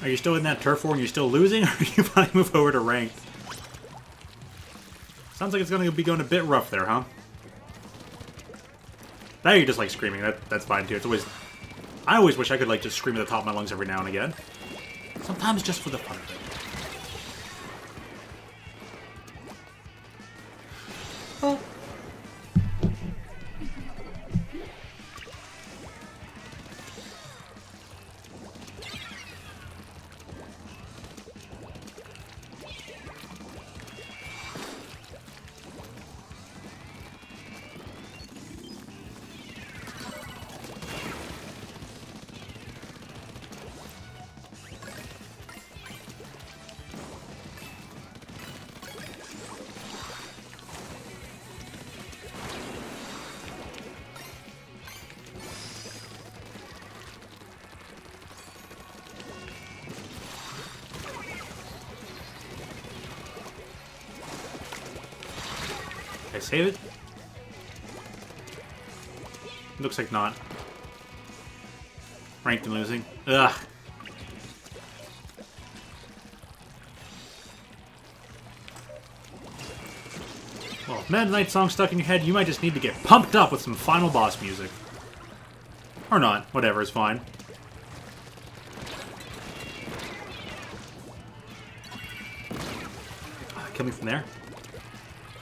Are you still in that turf war and you're still losing, or are you finally move over to ranked? Sounds like it's going to be going a bit rough there, huh? Now you just like screaming. That's fine too. It's always... I always wish I could like just scream at the top of my lungs every now and again. Sometimes just for the fun of it. Oh. Did I save it? Looks like not. Ranked and losing. Ugh. Well, if Meta Knight song stuck in your head, you might just need to get pumped up with some final boss music. Or not. Whatever is fine. Kill me from there?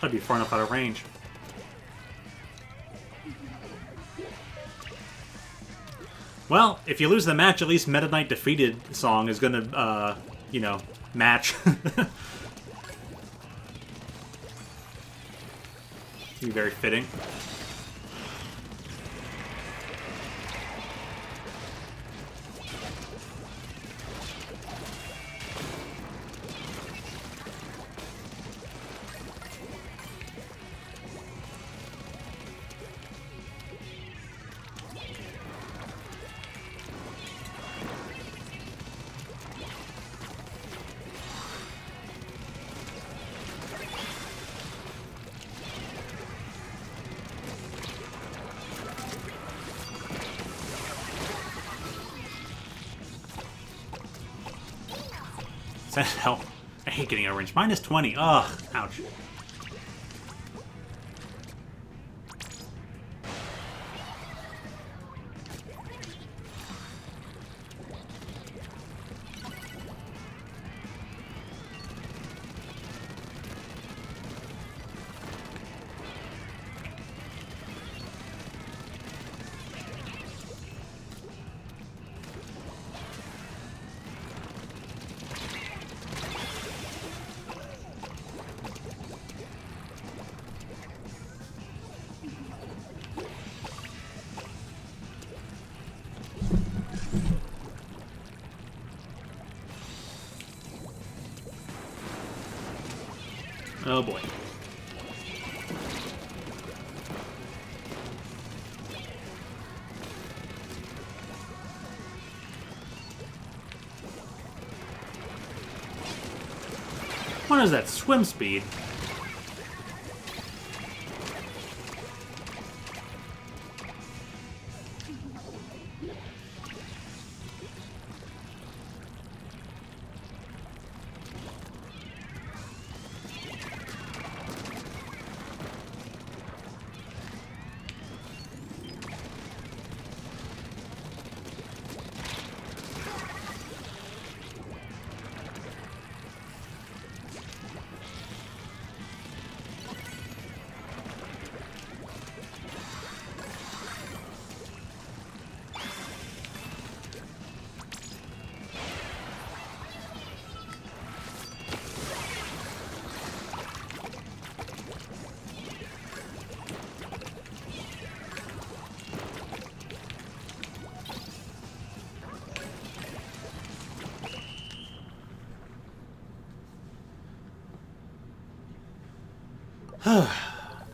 I'd be far enough out of range. Well, if you lose the match, at least Meta Knight Defeated song is gonna, you know, match. Be very fitting. Hell, I hate getting a wrench. Minus 20. Ugh. Ouch. Oh boy. What is that? Swim speed?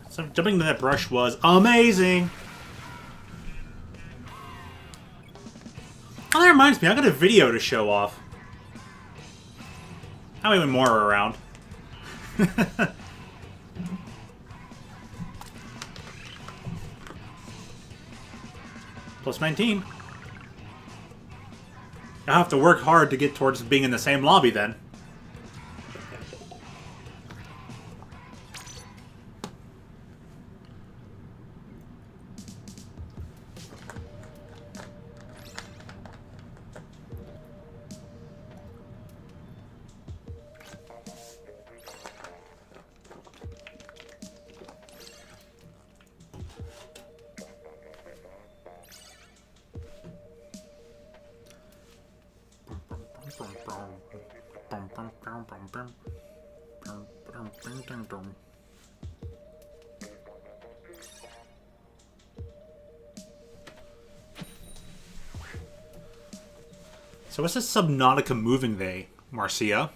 So jumping into that brush was amazing. Oh, that reminds me, I got a video to show off. How many more are around? Plus 19. I'll have to work hard to get towards being in the same lobby then. So what's this Subnautica moving day, Marcia?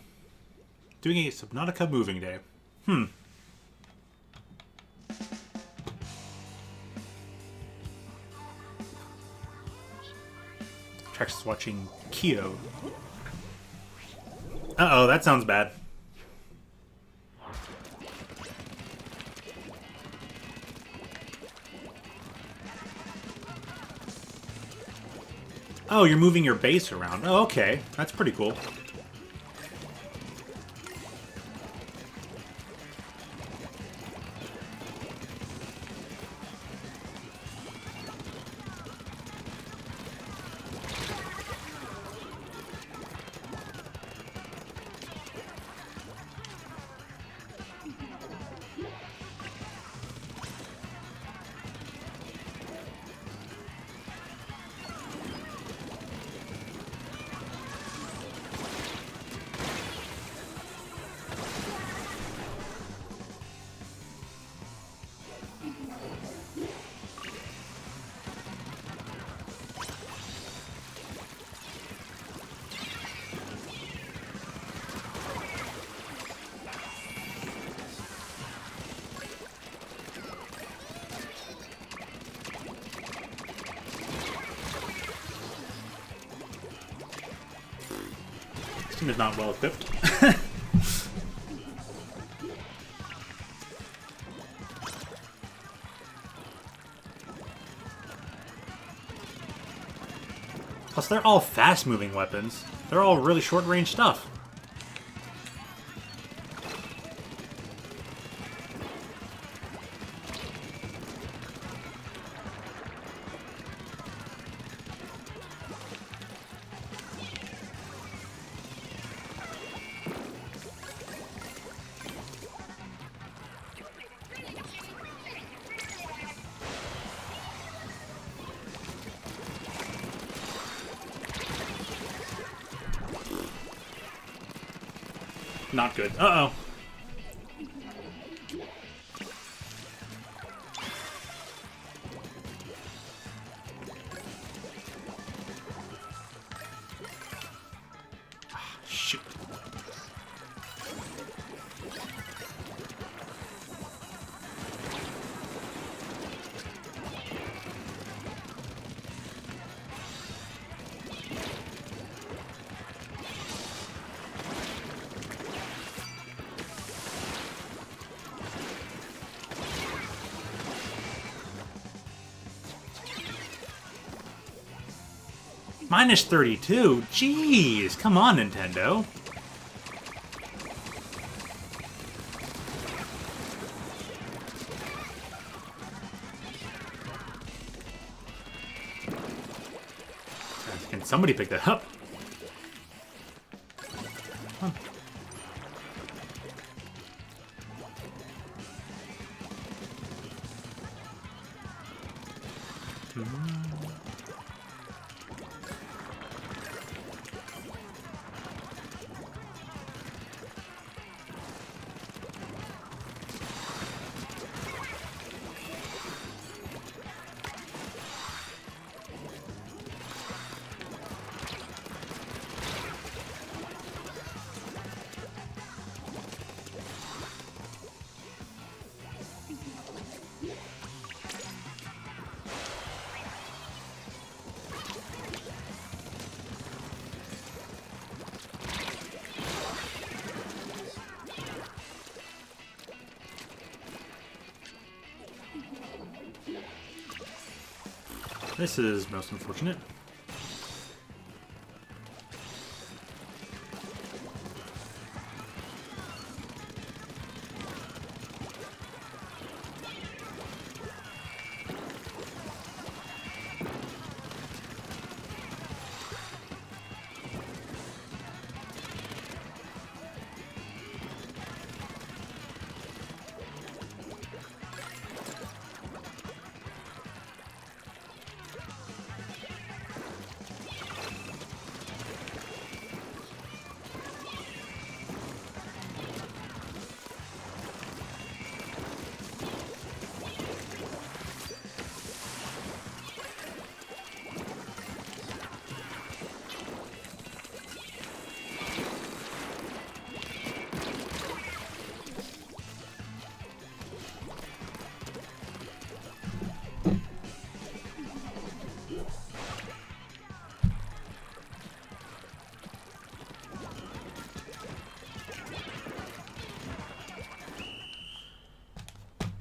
Doing a Subnautica moving day. Trex is watching Kyo. Uh-oh, that sounds bad. Oh, you're moving your base around. Oh, okay. That's pretty cool. This team is not well equipped. Plus, they're all fast-moving weapons. They're all really short-range stuff. Not good. Uh-oh. Shoot. Minus 32? Jeez, come on, Nintendo. Can somebody pick that up? Huh. This is most unfortunate.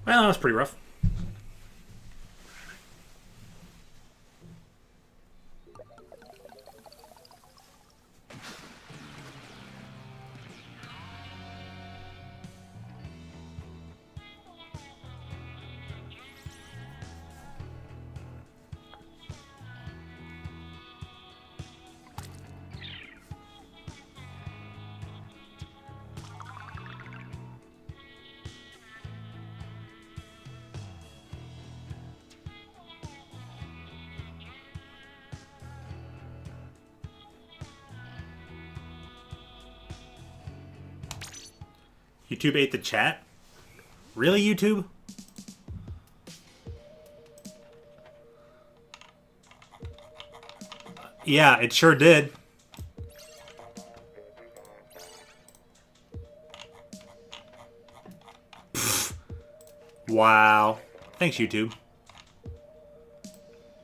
Well, that was pretty rough. YouTube ate the chat? Really, YouTube? Yeah, it sure did. Pfft. Wow. Thanks, YouTube.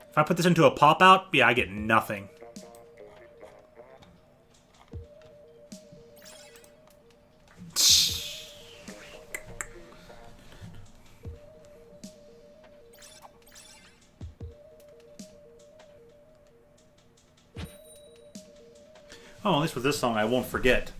If I put this into a pop-out, yeah, I get nothing. Oh, at least with this song, I won't forget.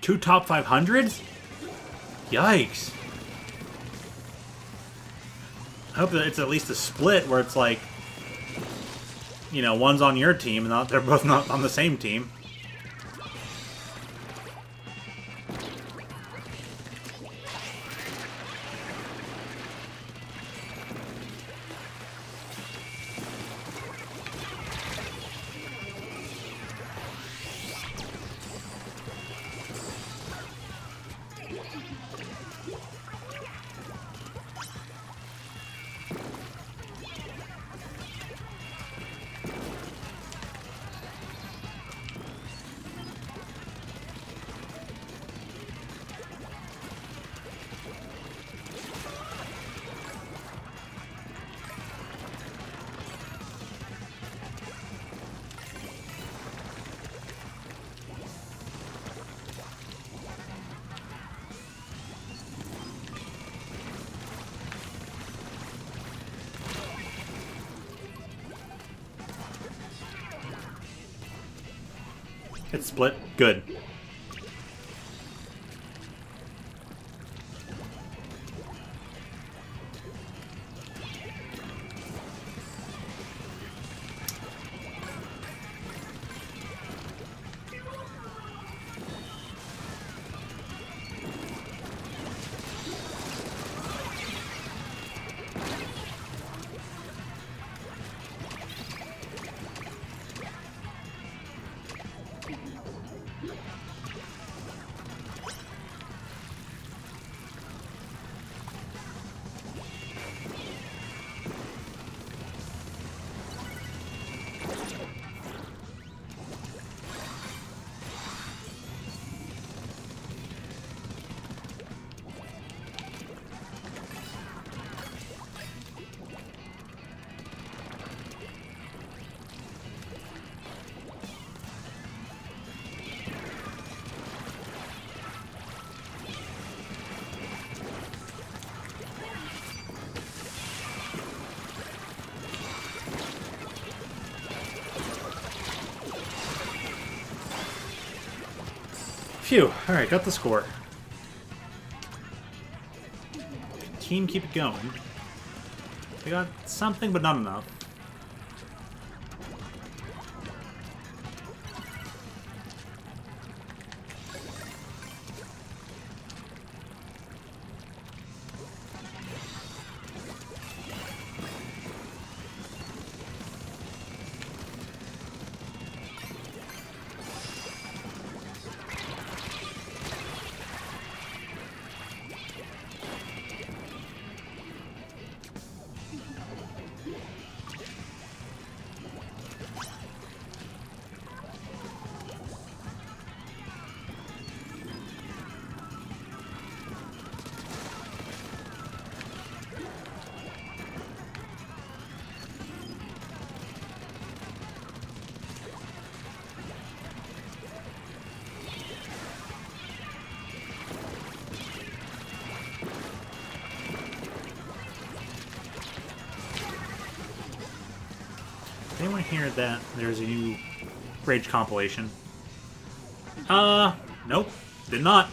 2 top 500s? Yikes. I hope that it's at least a split where it's like, you know, one's on your team and they're both not on the same team. It's split. Good. Phew. Alright, got the score. Team, keep it going. We got something, but not enough. Anyone hear that there's a new Rage compilation? Nope. Did not.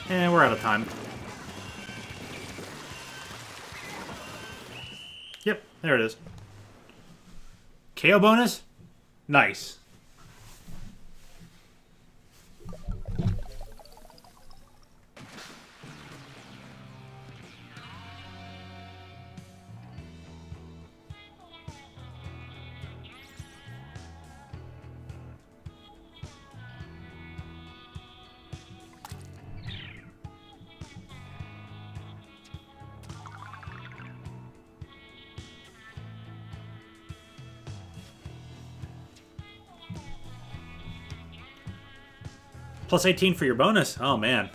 And we're out of time. Yep, there it is. KO bonus? Nice. Plus 18 for your bonus. Oh, man.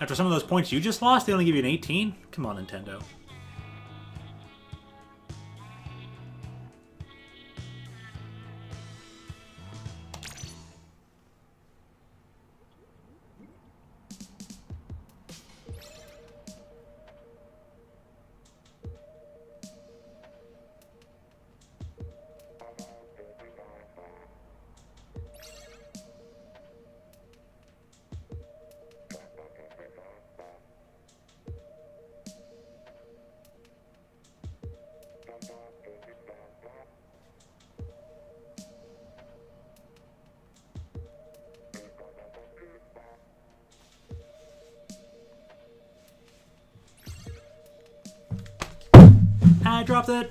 After some of those points you just lost, they only give you an 18? Come on, Nintendo. I dropped it.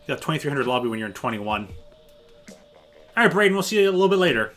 You have 2300 lobby when you're in 21. Alright, Braden, we'll see you a little bit later.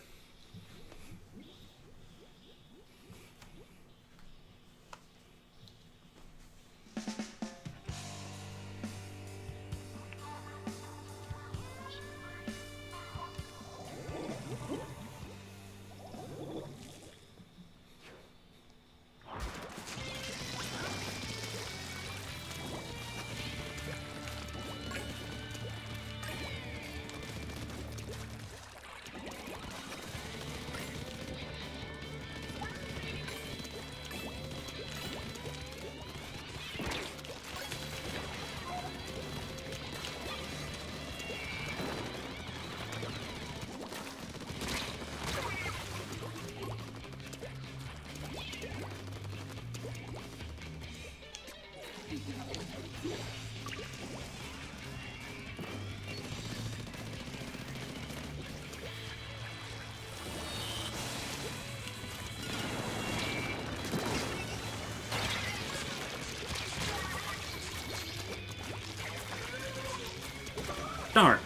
Darn.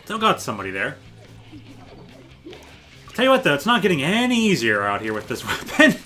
Still got somebody there. Tell you what, though, it's not getting any easier out here with this weapon.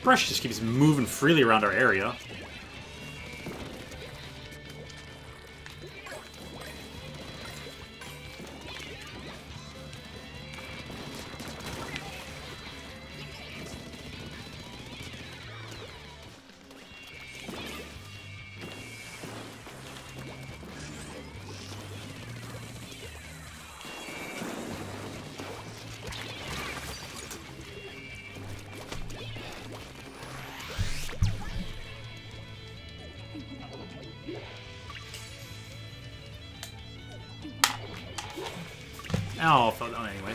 brush just keeps moving freely around our area. Oh, fell down anyway.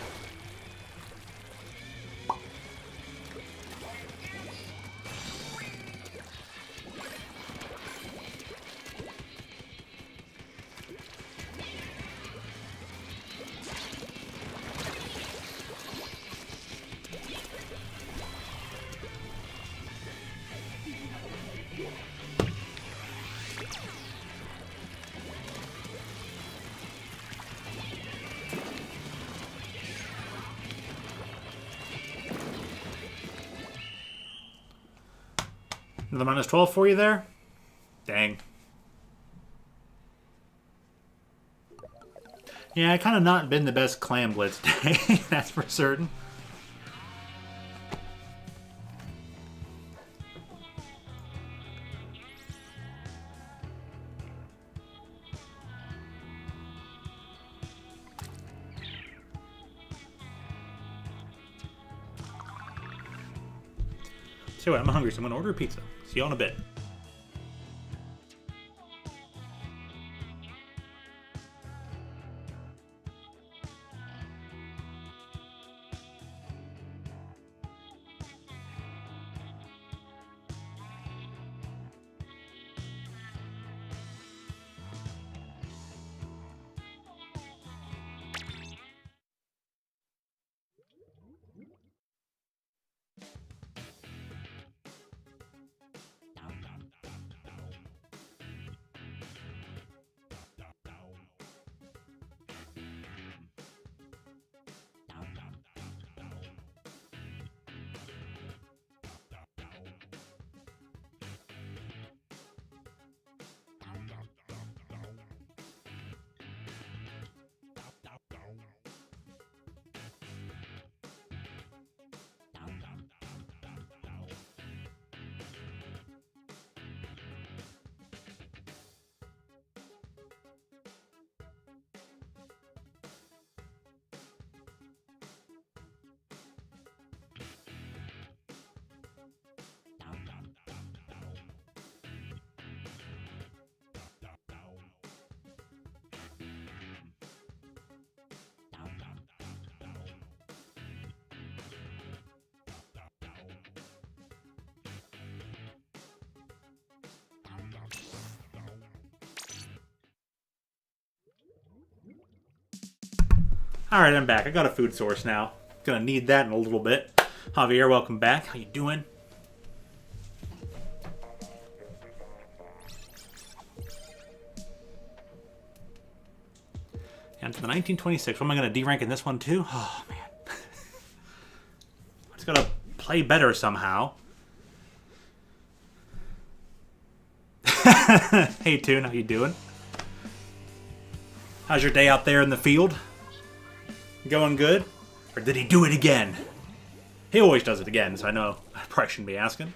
Another minus 12 for you there? Dang. Yeah, kind of not been the best clam blitz day, that's for certain. So what, I'm hungry, so I'm gonna order a pizza. See you in a bit. Alright, I'm back. I got a food source now. Gonna need that in a little bit. Javier, welcome back. How you doing? And to the 1926. What am I gonna D-rank in this one too? Oh, man. I just gotta play better somehow. Hey, Toon, how you doing? How's your day out there in the field? Going good? Or did he do it again? He always does it again, so I know I probably shouldn't be asking.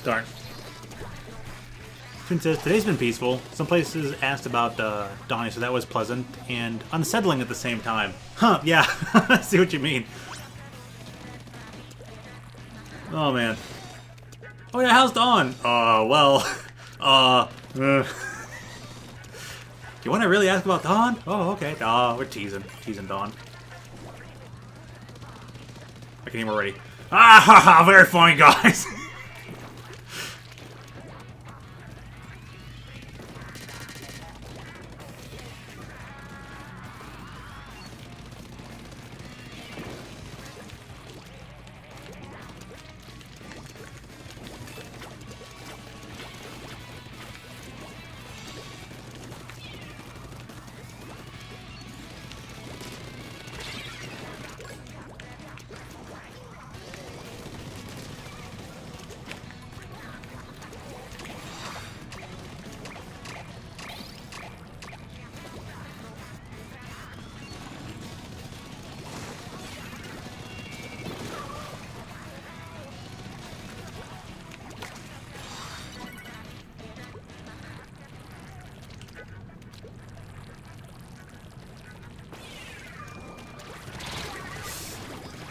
Darn. Twin says, today's been peaceful. Some places asked about Donnie, so that was pleasant and unsettling at the same time. Huh, yeah. I see what you mean. Oh, man. Oh, yeah, how's Dawn? Well, Do you want to really ask about Dawn? Oh, okay. We're teasing. Teasing Dawn. I can hear him already. Ah, ha, ha, very funny, guys.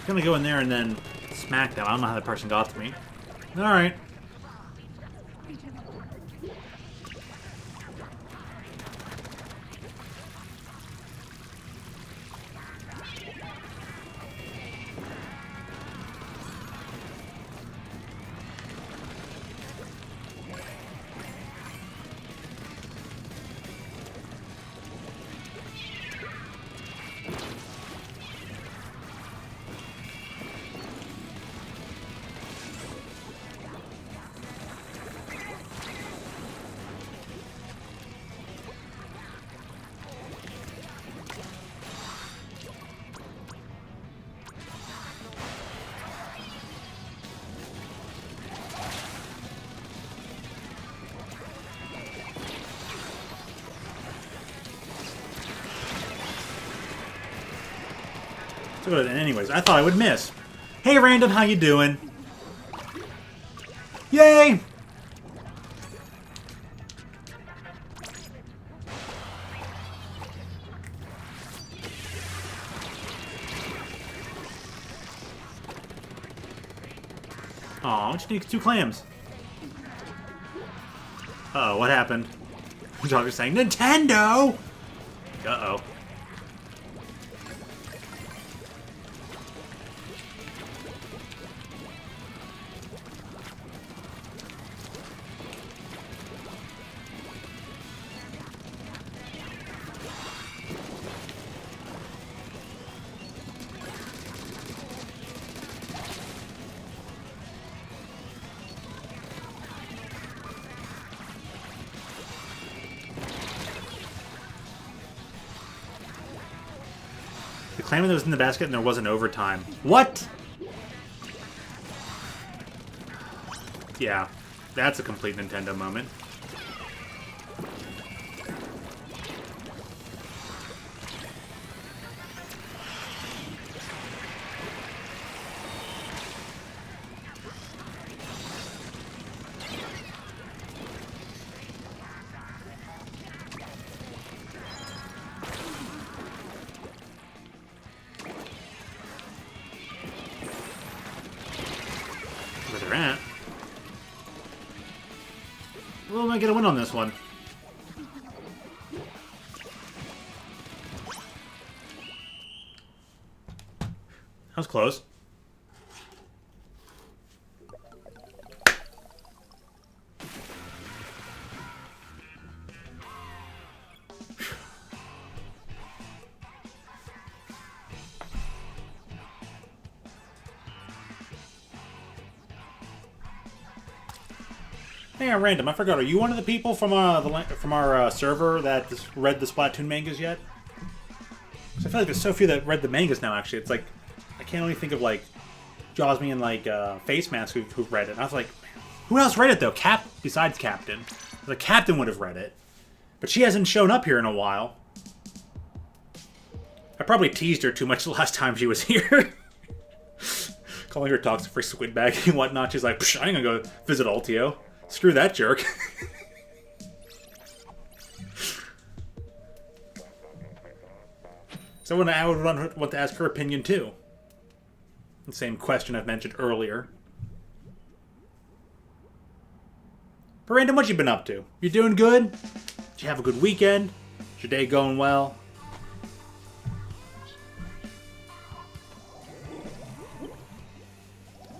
I'm gonna go in there and then smack them. I don't know how that person got to me. Alright. So, anyways, I thought I would miss. Hey, Random, how you doing? Yay! Aw, what you need 2 clams? Uh-oh, what happened? The dog is saying, Nintendo! Uh-oh. Claiming that was in the basket and there wasn't overtime. What? Yeah, that's a complete Nintendo moment. Where they're at. Well, I might get a win on this one. That was close. Hey, I'm Random. I forgot. Are you one of the people from our server that read the Splatoon mangas yet? 'Cause I feel like there's so few that read the mangas now. Actually, it's like I can't only think of like Josmy and like Face Mask who've read it. And I was like, who else read it though? Besides Captain. The Captain would have read it, but she hasn't shown up here in a while. I probably teased her too much the last time she was here. Calling her toxic for squid bag and whatnot. She's like, Psh, I ain't gonna go visit Altio. Screw that jerk. So I would want to ask her opinion too. The same question I've mentioned earlier. But Random, what you been up to? You doing good? Did you have a good weekend? Is your day going well?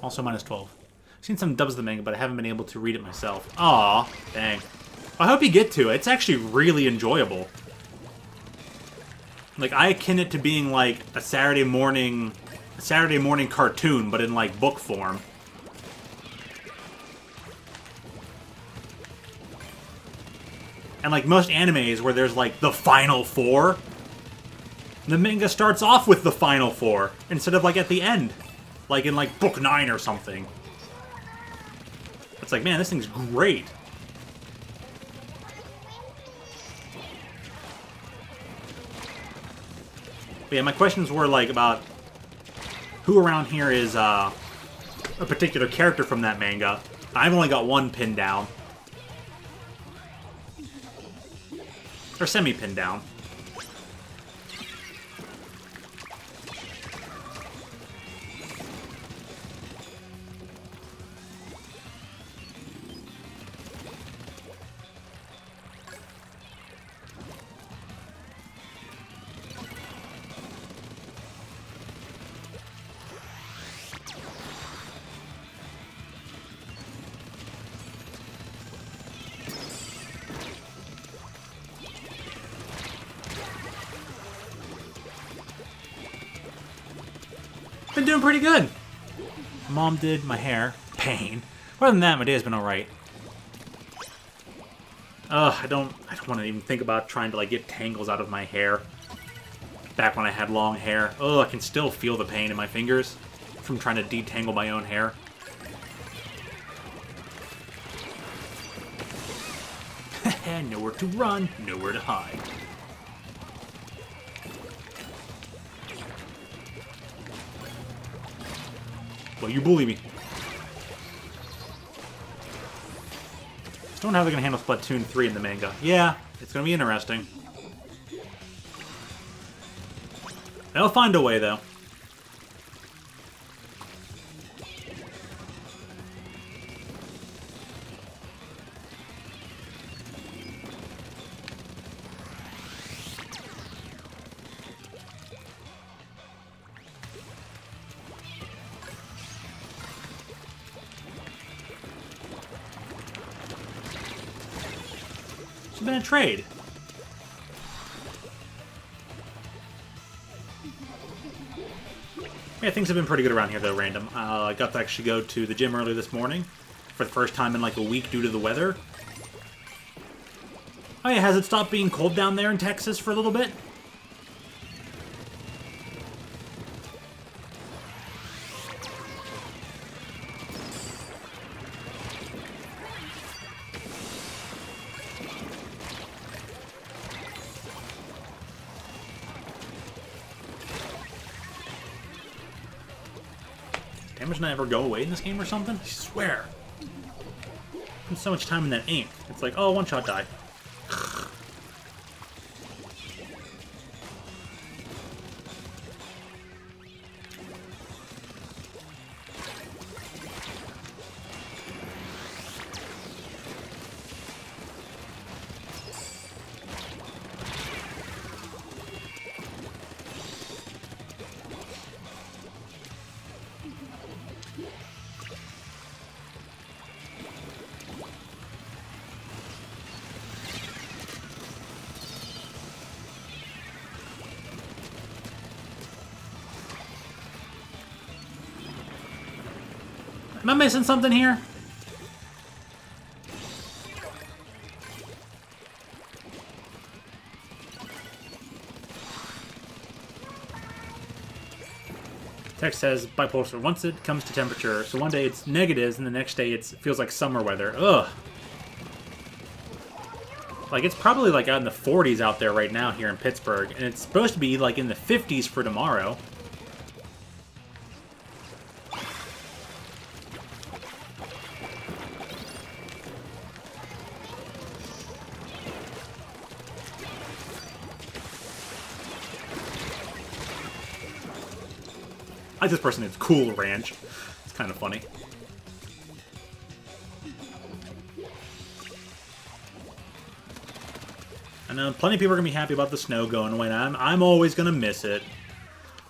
Also minus 12. I've seen some dubs of the manga, but I haven't been able to read it myself. Aw, dang. I hope you get to it. It's actually really enjoyable. Like, I akin it to being like a Saturday morning cartoon, but in like book form. And like most animes where there's like the final four, the manga starts off with the final four instead of like at the end. Like in like book 9 or something. It's like, man, this thing's great. But yeah, my questions were like about who around here is a particular character from that manga. I've only got one pinned down. Or semi-pinned down. Been doing pretty good. Mom did my hair. Pain. Other than that, my day has been alright. I don't want to even think about trying to like get tangles out of my hair. Back when I had long hair. I can still feel the pain in my fingers from trying to detangle my own hair. Nowhere to run, nowhere to hide. Well, you bully me. Just don't know how they're going to handle Splatoon 3 in the manga. Yeah, it's going to be interesting. They'll find a way, though. It's been a trade. Yeah, things have been pretty good around here, though, Random. I got to actually go to the gym early this morning for the first time in like a week due to the weather. Oh yeah, has it stopped being cold down there in Texas for a little bit? Damage not ever go away in this game or something? I swear. Spend so much time in that ink. It's like, oh, one shot die. Am I missing something here? Text says bipolar. Once it comes to temperature, so one day it's negatives and the next day it feels like summer weather. Ugh. Like, it's probably like out in the 40s out there right now here in Pittsburgh, and it's supposed to be like in the 50s for tomorrow. I just personally, it's Cool Ranch. It's kind of funny. I know plenty of people are going to be happy about the snow going away, and I'm always going to miss it.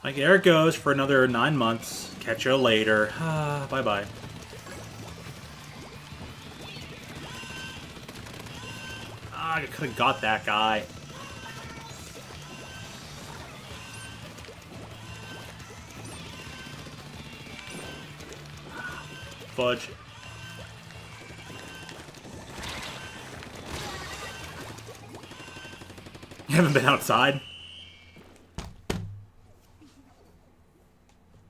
Like, there it goes for another 9 months. Catch you later. Bye-bye. I could have got that guy. Fudge. You haven't been outside?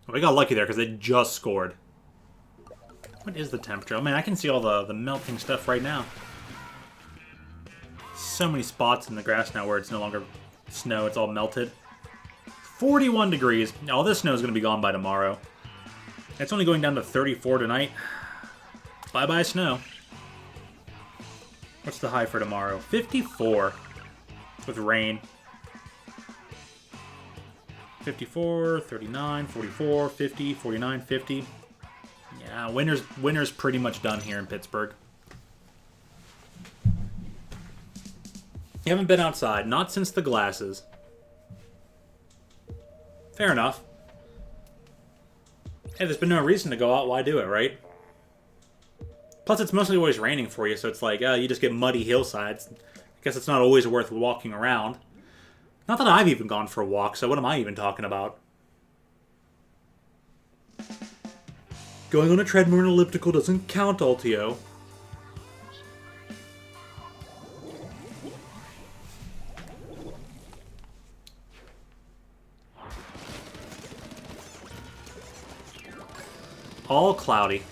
Oh, we got lucky there because they just scored. What is the temperature? Oh man, I can see all the melting stuff right now. So many spots in the grass now where it's no longer snow, it's all melted. 41 degrees. All this snow is going to be gone by tomorrow. It's only going down to 34 tonight. Bye-bye snow. What's the high for tomorrow? 54. With rain. 54, 39, 44, 50, 49, 50. Yeah, winter's pretty much done here in Pittsburgh. You haven't been outside, not since the glasses. Fair enough. Hey, there's been no reason to go out, why do it, right? Plus, it's mostly always raining for you, so it's like, you just get muddy hillsides. I guess it's not always worth walking around. Not that I've even gone for a walk, so what am I even talking about? Going on a treadmill and elliptical doesn't count, Altio. All cloudy.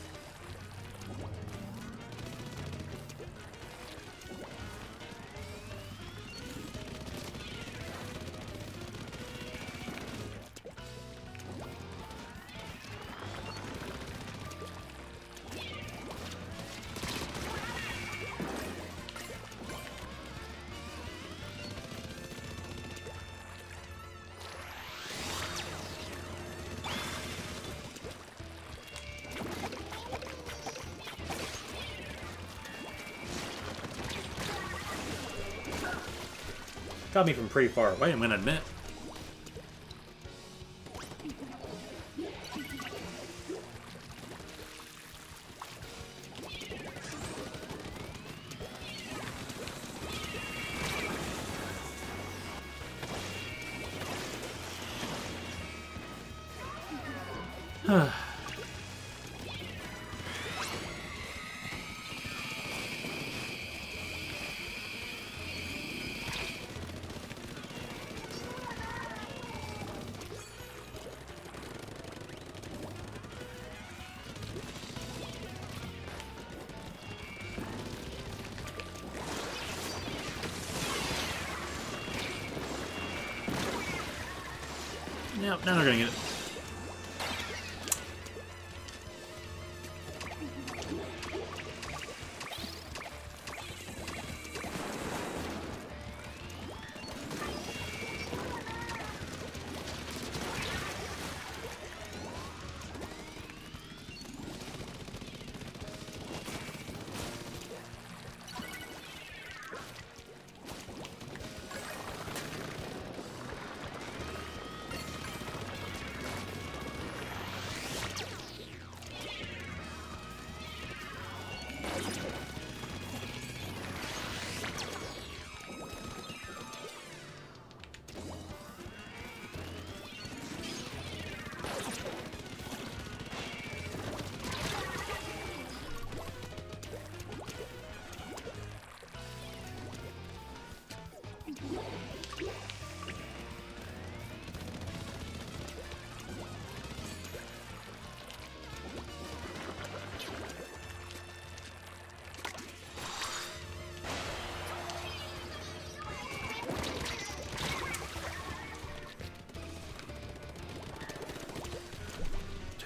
Got me from pretty far away, I'm gonna admit. Yep, now they're gonna get it.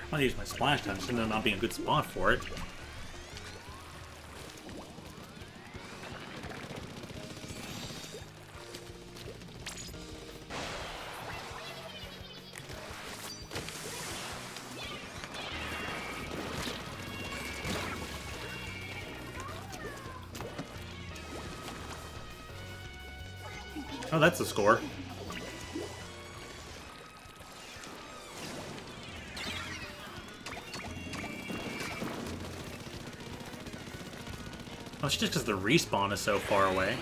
I'm gonna use my splash time, so not being a good spot for it. Oh, that's the score. Oh, it's just because the respawn is so far away.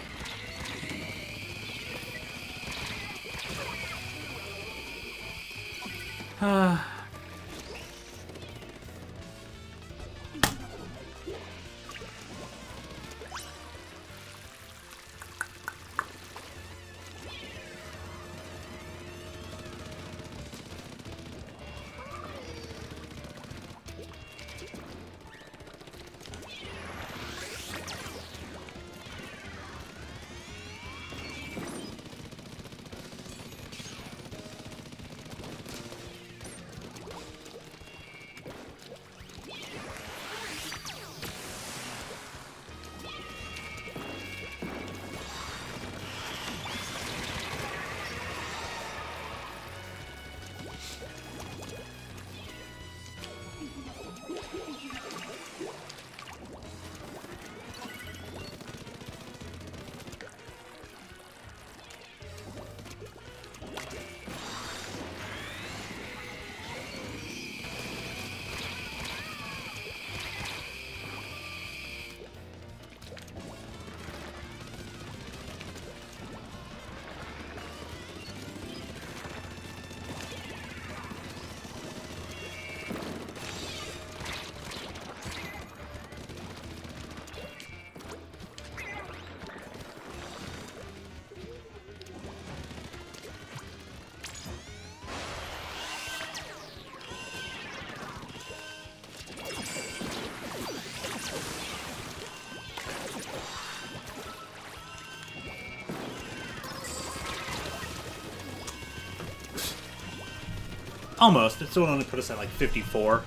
Almost. It still only put us at like 54.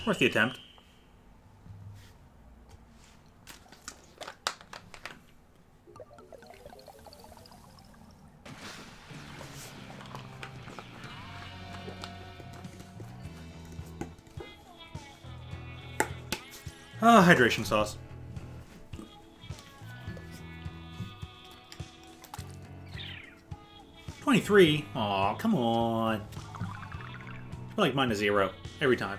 Worth the attempt. Ah, hydration sauce. $23? Aw, come on. I feel like mine is 0 every time.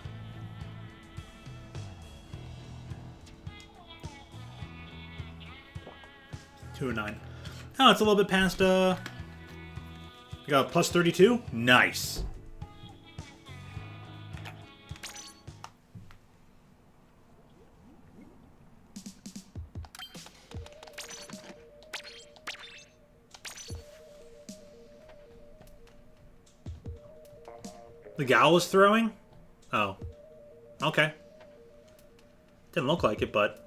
$209. Oh, it's a little bit past, I got plus 32? Nice. The gal was throwing? Oh. Okay. Didn't look like it, but...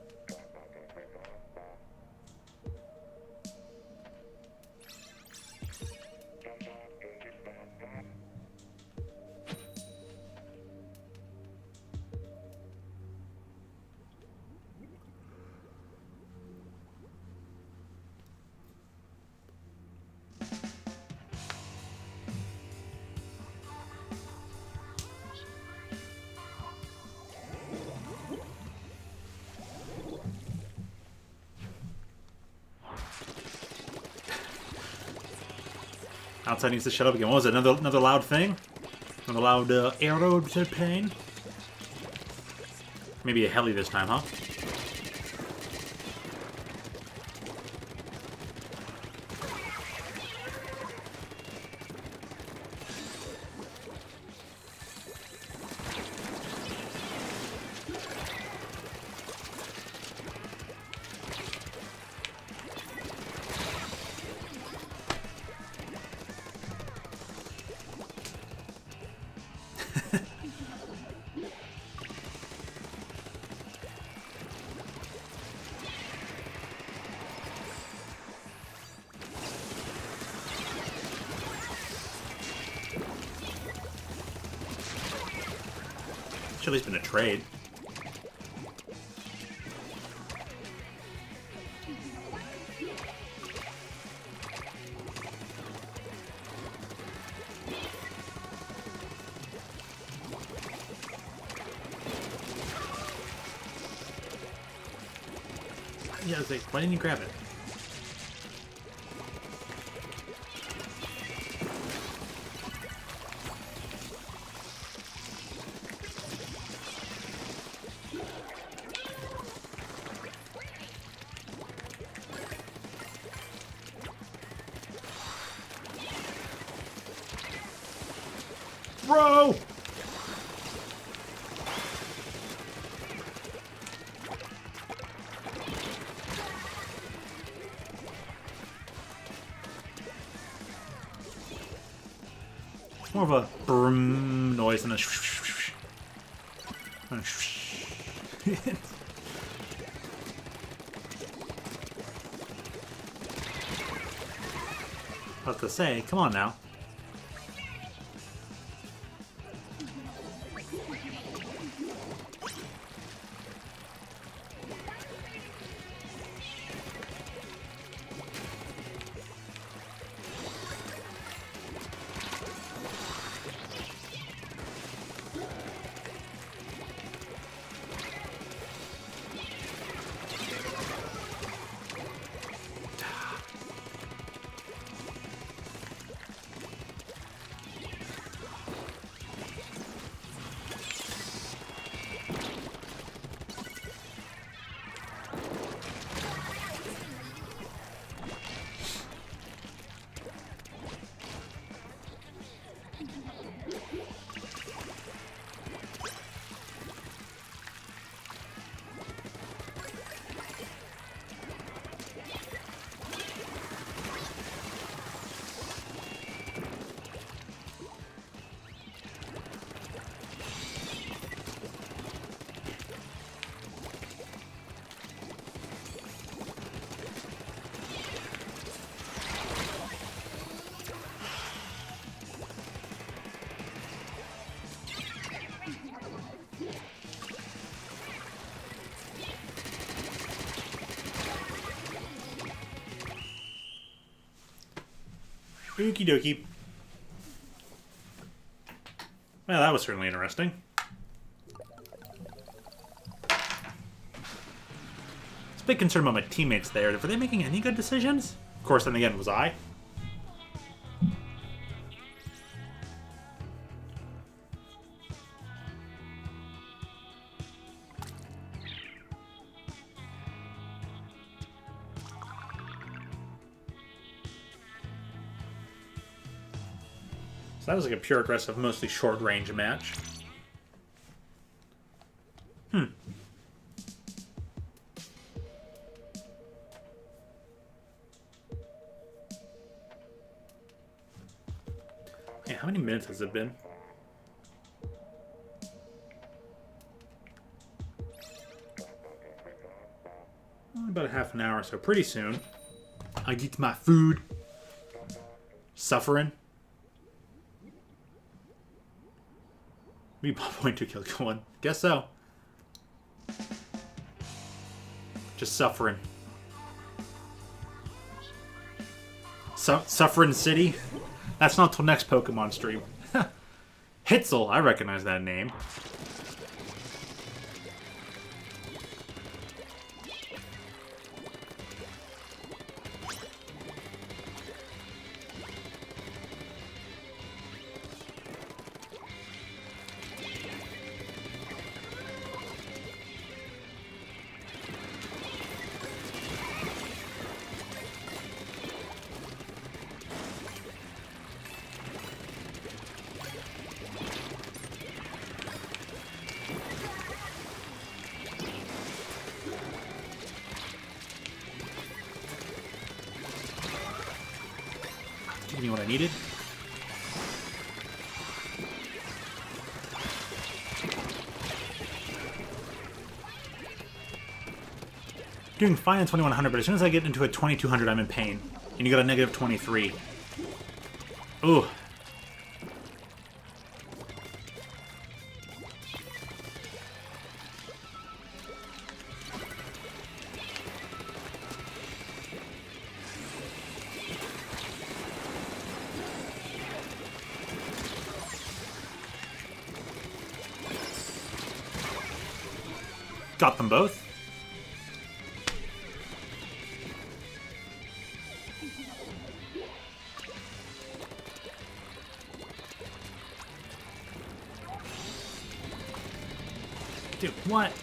Outside needs to shut up again. What was it? Another loud thing? Another loud arrow to pain? Maybe a heli this time, huh? Should at least been a trade. Yeah, I was like, why didn't you grab it? More of a brum noise than a I was to say, come on now. Okie dokie. Well, that was certainly interesting. I was a bit concerned about my teammates there. Were they making any good decisions? Of course, then again, was I? So that was like a pure aggressive, mostly short range match. Yeah, how many minutes has it been? Only about a half an hour, so pretty soon. I get my food. Suffering. Maybe 0.2 kill going. Guess so. Just suffering. Suffering City? That's not till next Pokemon stream. Hitzel, I recognize that name. Give me what I needed. Doing fine in 2100, but as soon as I get into a 2200, I'm in pain. And you got a negative 23. Ooh. Got them both. Dude, what?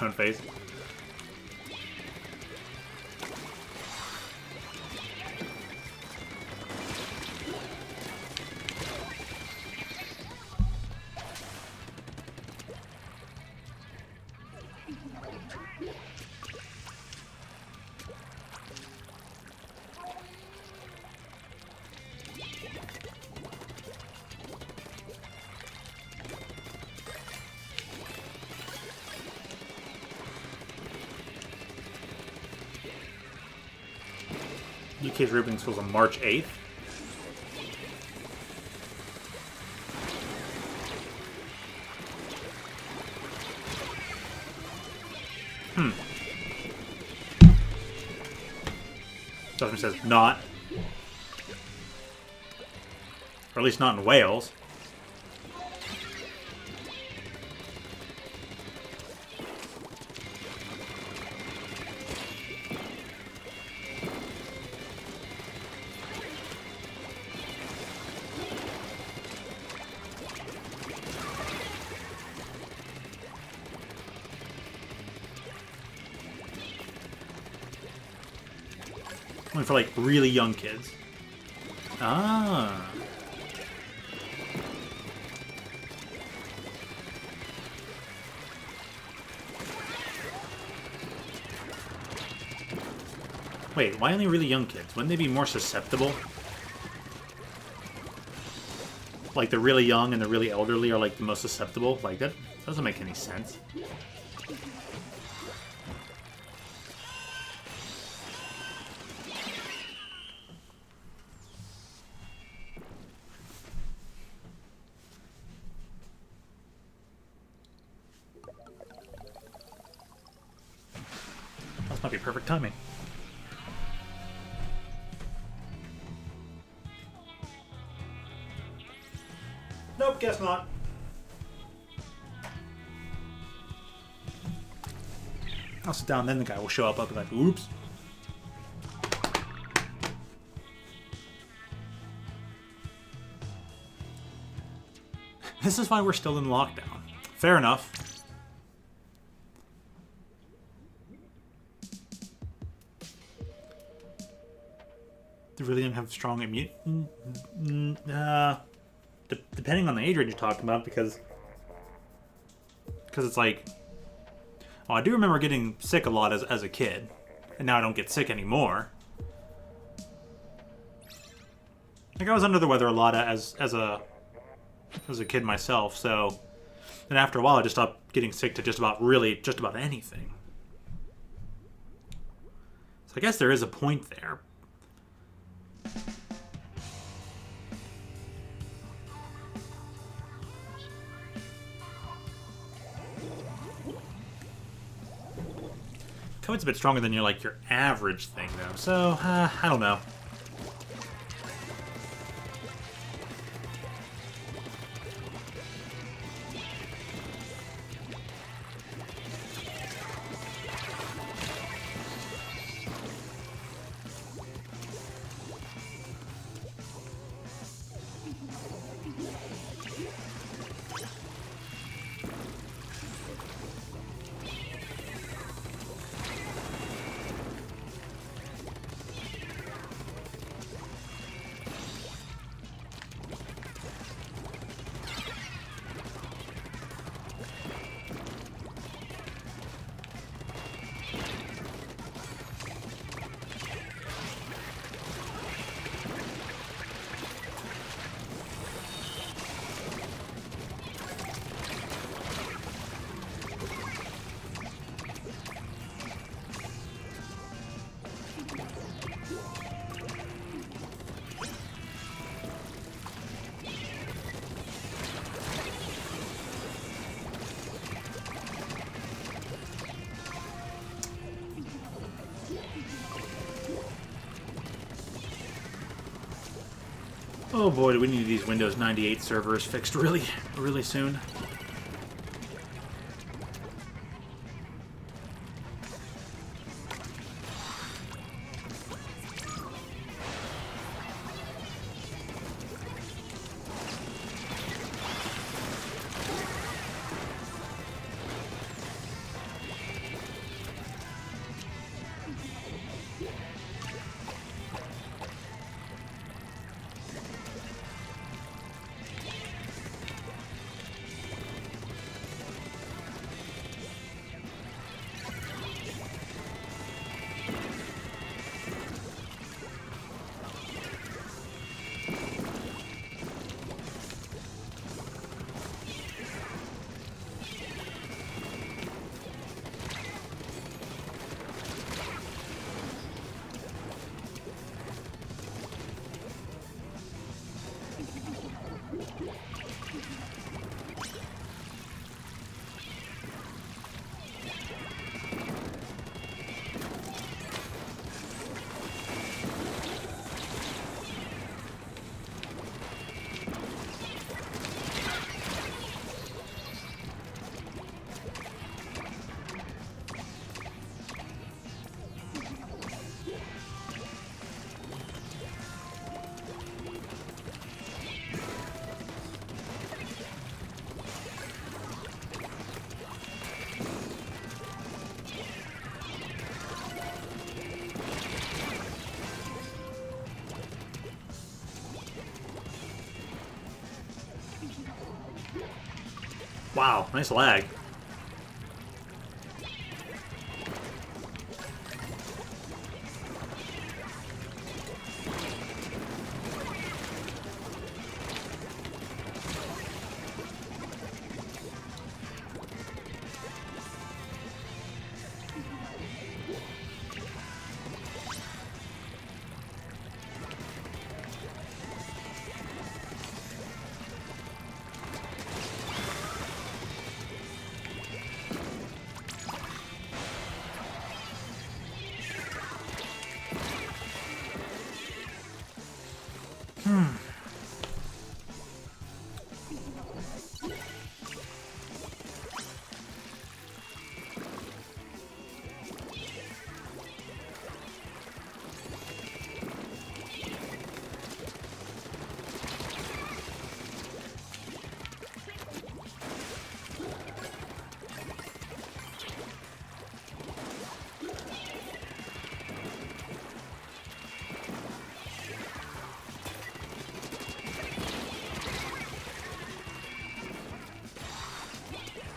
own face. UK's Rubens was on March 8th. Dustin says not. Or at least not in Wales. Only for like really young kids. Ah. Wait, why only really young kids? Wouldn't they be more susceptible? Like the really young and the really elderly are like the most susceptible? Like that doesn't make any sense. That might be perfect timing. Nope, guess not. I'll sit down, then the guy will show up. I'll be like, oops. This is why we're still in lockdown. Fair enough. Do really don't have strong immune? Depending on the age range you're talking about, because it's like, oh, I do remember getting sick a lot as a kid, and now I don't get sick anymore. Like I was under the weather a lot as a kid myself, so then after a while I just stopped getting sick to just about anything. So I guess there is a point there. COVID's a bit stronger than your average thing though, so I don't know. Oh boy, do we need these Windows 98 servers fixed really, really soon. Wow, nice lag.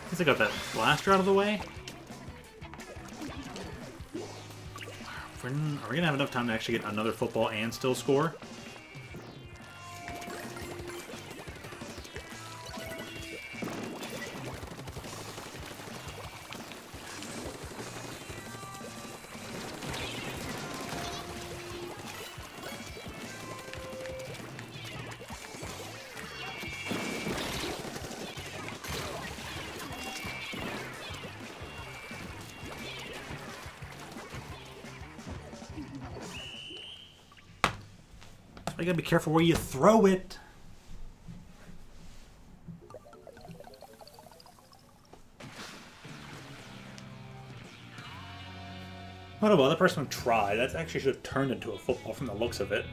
I guess I got that blaster out of the way. Are we gonna have enough time to actually get another football and still score? You gotta be careful where you throw it. What about that person who tried? That actually should have turned into a football from the looks of it.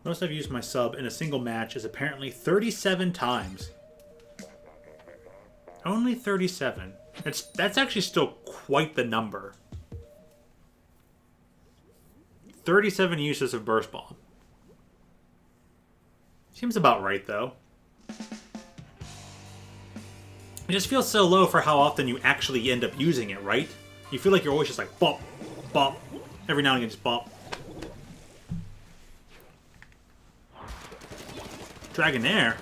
Most I've used my sub in a single match is apparently 37 times. Only 37. That's actually still quite the number. 37 uses of Burst Bomb. Seems about right, though. It just feels so low for how often you actually end up using it, right? You feel like you're always just like, bop, bop. Every now and again, just bop. Dragonair?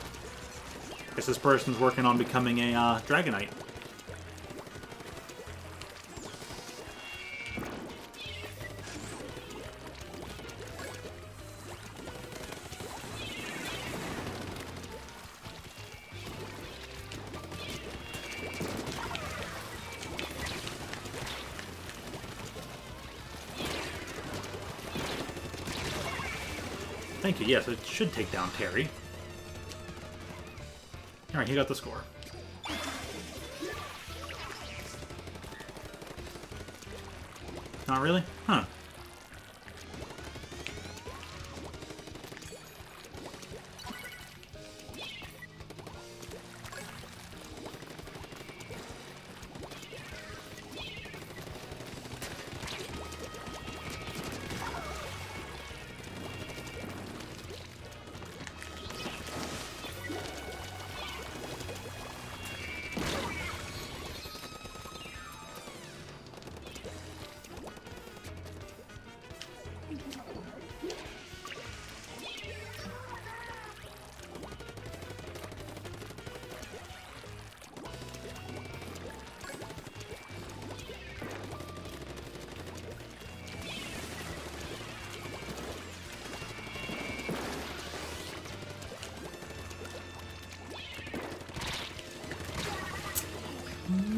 Guess this person's working on becoming a Dragonite. Thank you, yes, it should take down Terry. Alright, he got the score. Not really? Huh.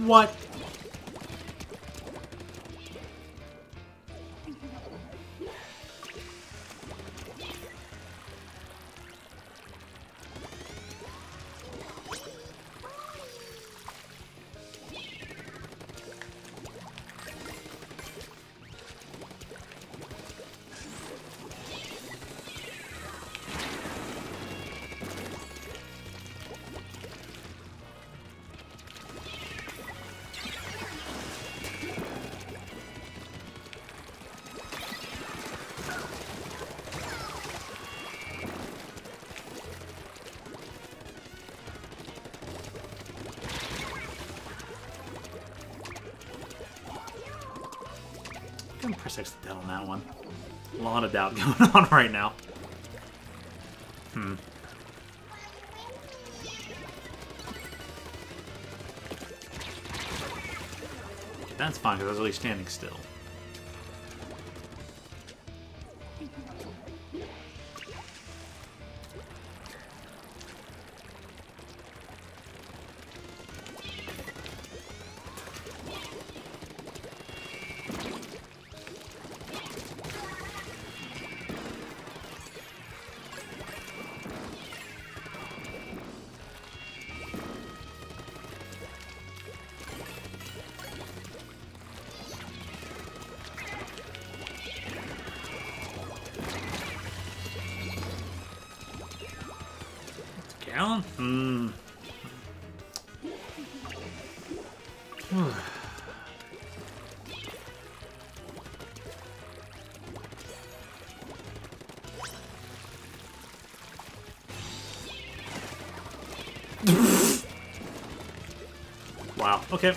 What? 6 to dead on that one. A lot of doubt going on right now. That's fine, because I was really standing still. Down? Wow, okay.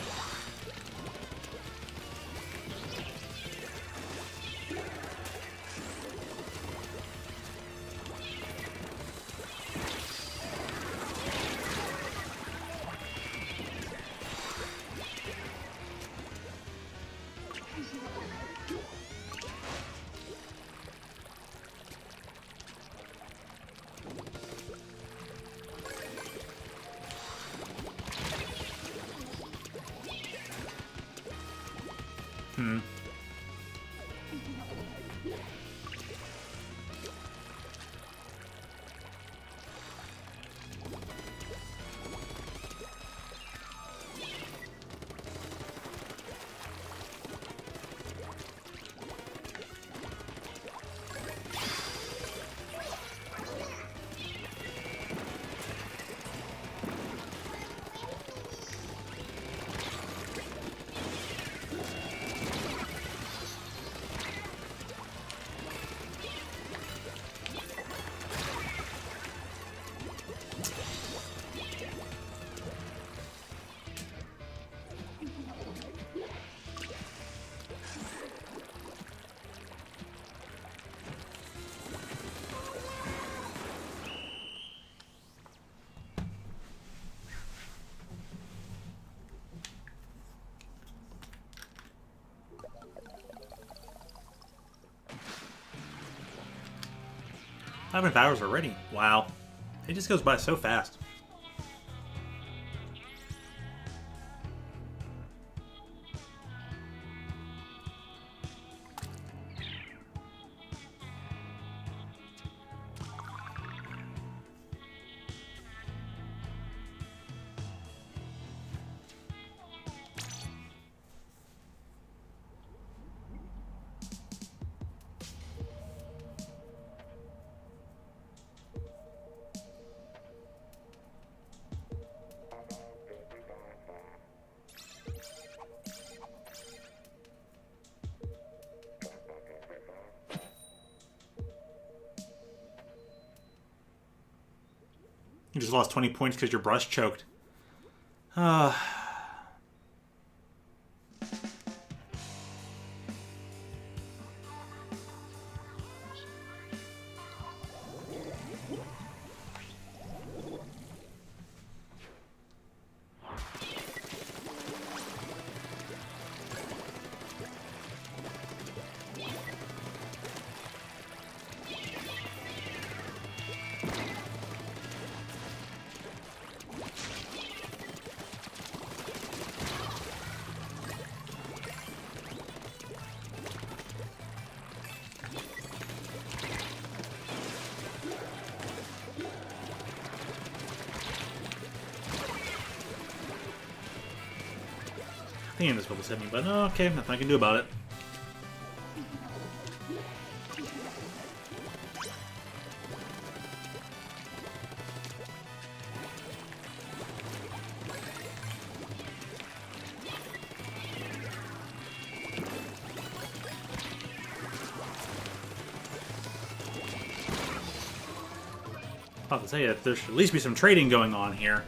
Five hours already. Wow. It just goes by so fast. You just lost 20 points because your brush choked. I think this will hit me, but okay, nothing I can do about it. I was about to say that there should at least be some trading going on here.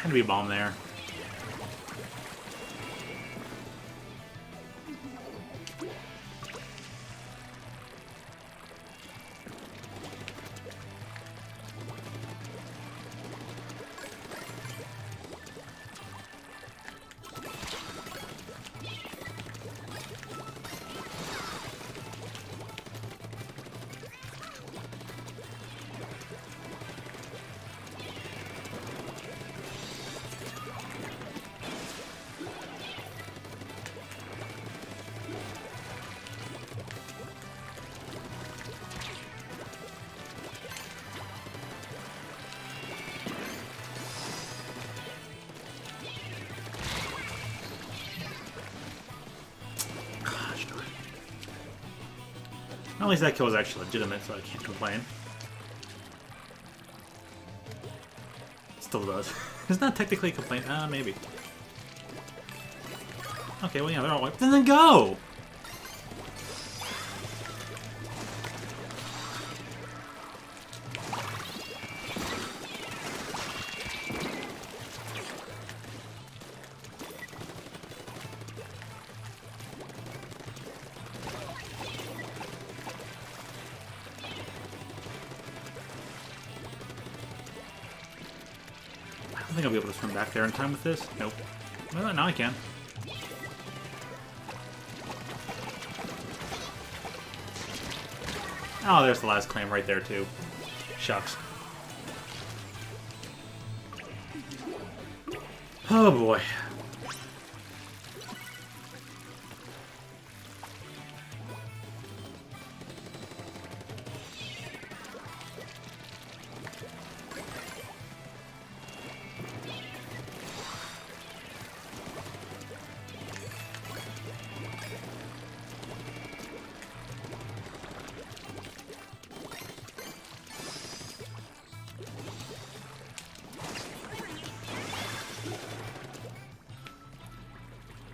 Gonna be a bomb there. At least that kill was actually legitimate, so I can't complain. Still does. Isn't that technically a complaint? Maybe. Okay, well, yeah, they're all wiped. Then go! I think I'll be able to swim back there in time with this. Nope. Well, now I can. Oh, there's the last claim right there, too. Shucks. Oh, boy.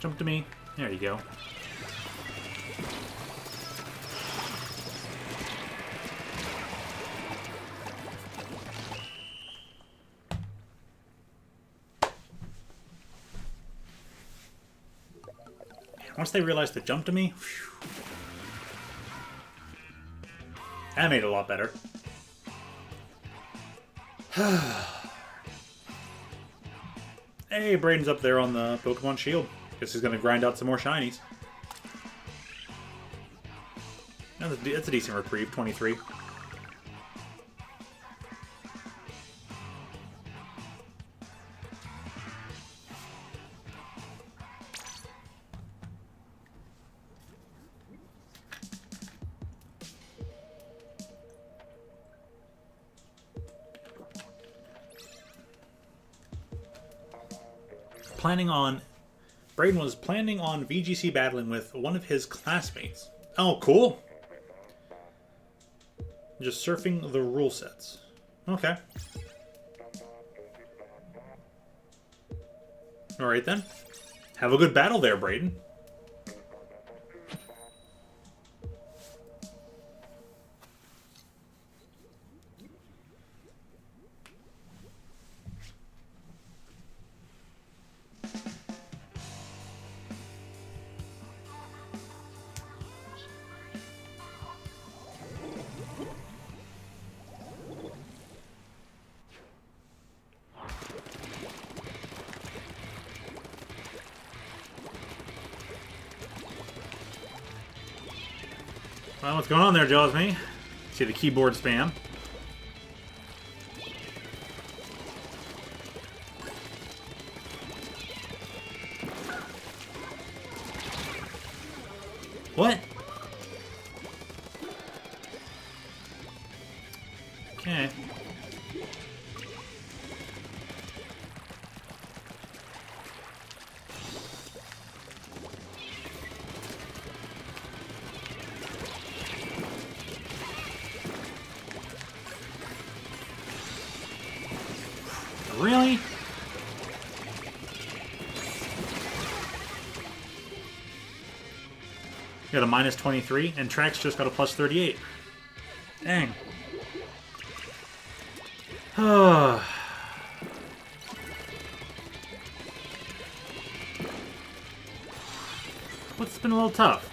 Jump to me. There you go. Once they realized to jump to me, whew, that made it a lot better. Hey, Brayden's up there on the Pokemon Shield. Guess he's gonna grind out some more shinies. That's a decent reprieve, 23. Brayden was planning on VGC battling with one of his classmates. Oh, cool. Just surfing the rule sets. Okay. Alright then. Have a good battle there, Brayden. Well, what's going on there, Jaws-Me? See the keyboard spam. What? Okay. Really? Got a minus 23, and Trax just got a plus 38. Dang. what's been a little tough?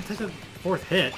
That's a fourth hit.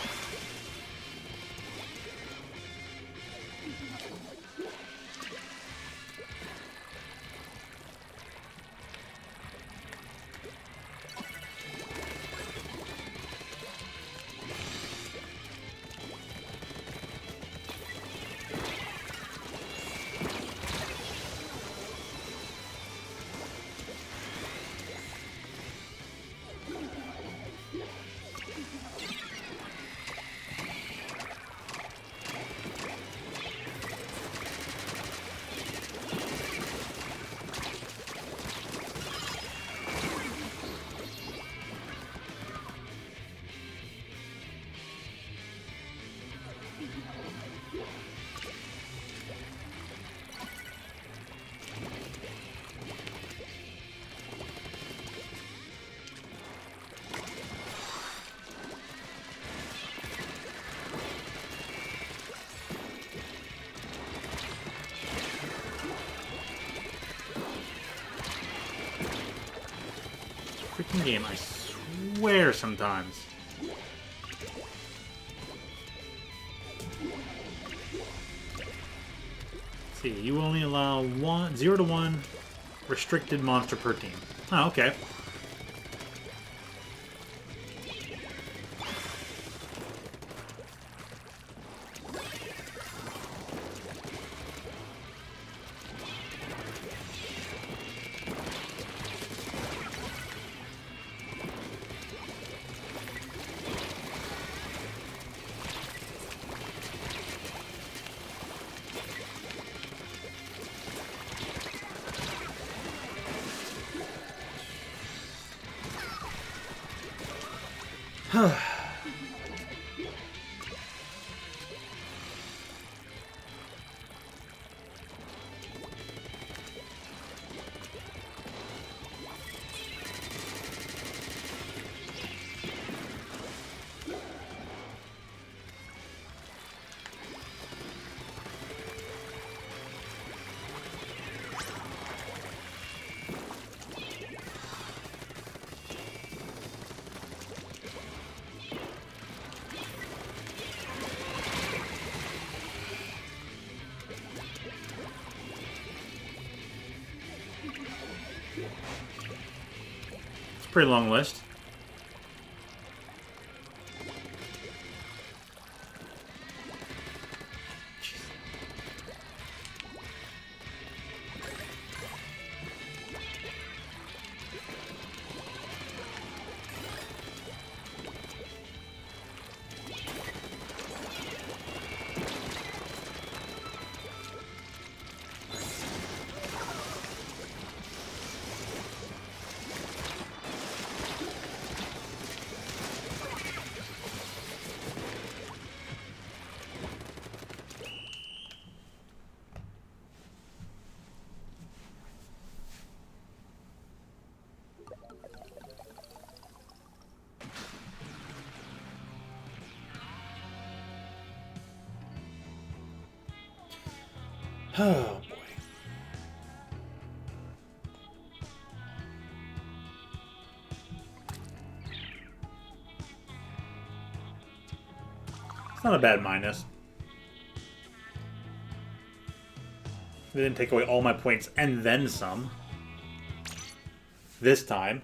Freaking game, I swear sometimes. Let's see, you only allow 0 to 1 restricted monster per team. Oh, okay. Pretty long list. Oh, boy. It's not a bad minus. They didn't take away all my points and then some. This time.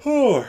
Oh.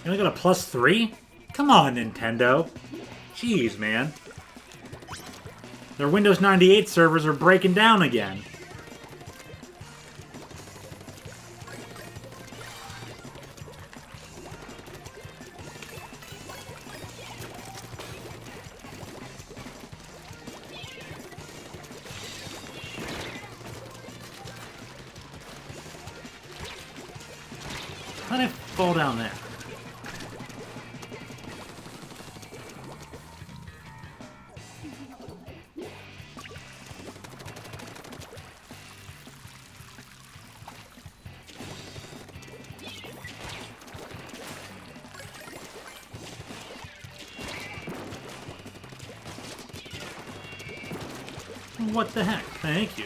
You only got a +3? Come on, Nintendo. Jeez, man. Their Windows 98 servers are breaking down again. How did I fall down there? What the heck? Thank you.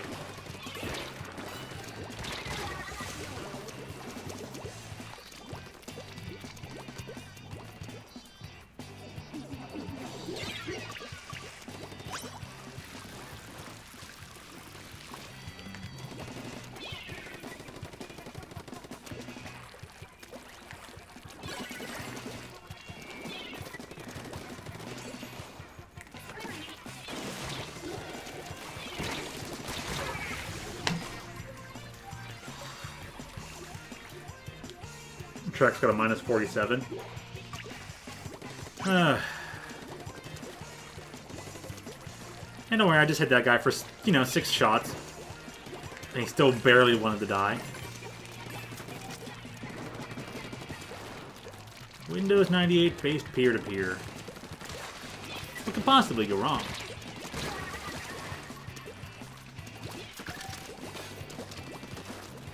Track's got a -47. And don't worry, I just hit that guy for, 6 shots. And he still barely wanted to die. Windows 98 based peer-to-peer. What could possibly go wrong?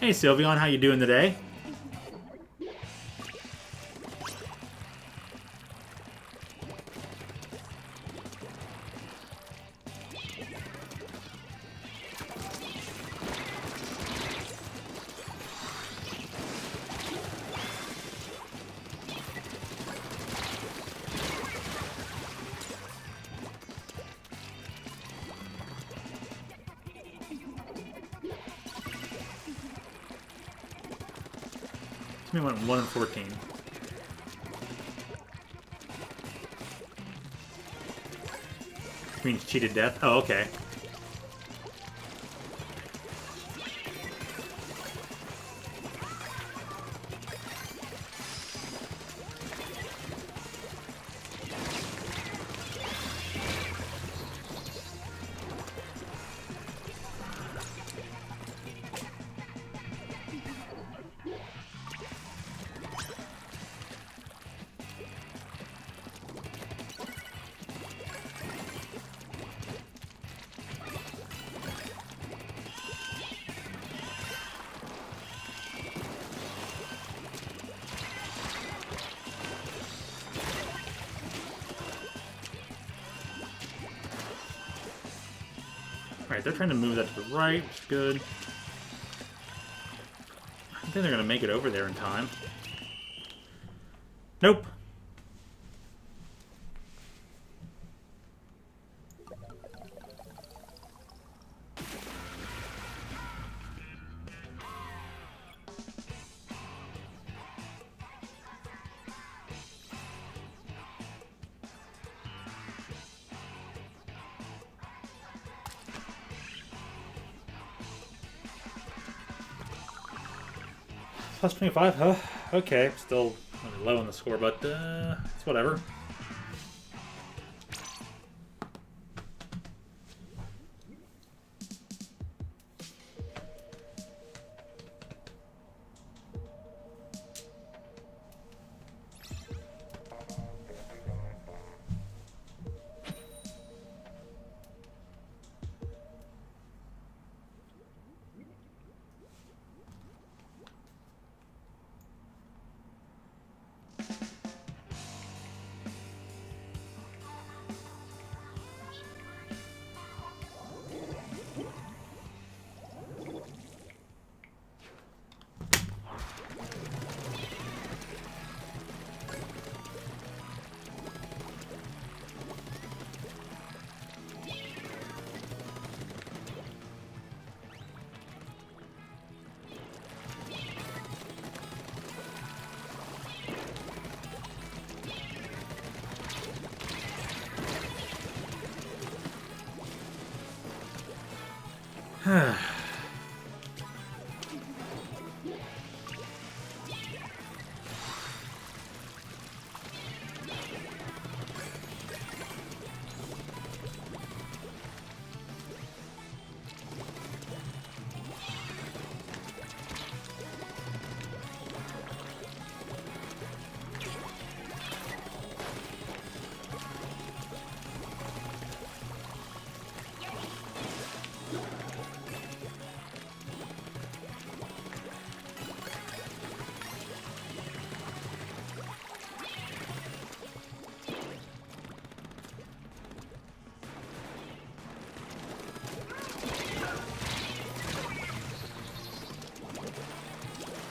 Hey Sylveon, how you doing today? We went 1 and 14. Means cheated death? Oh, okay. Alright, they're trying to move that to the right, which is good. I think they're going to make it over there in time. Nope. Plus 25, huh? Okay, still really low on the score, but it's whatever.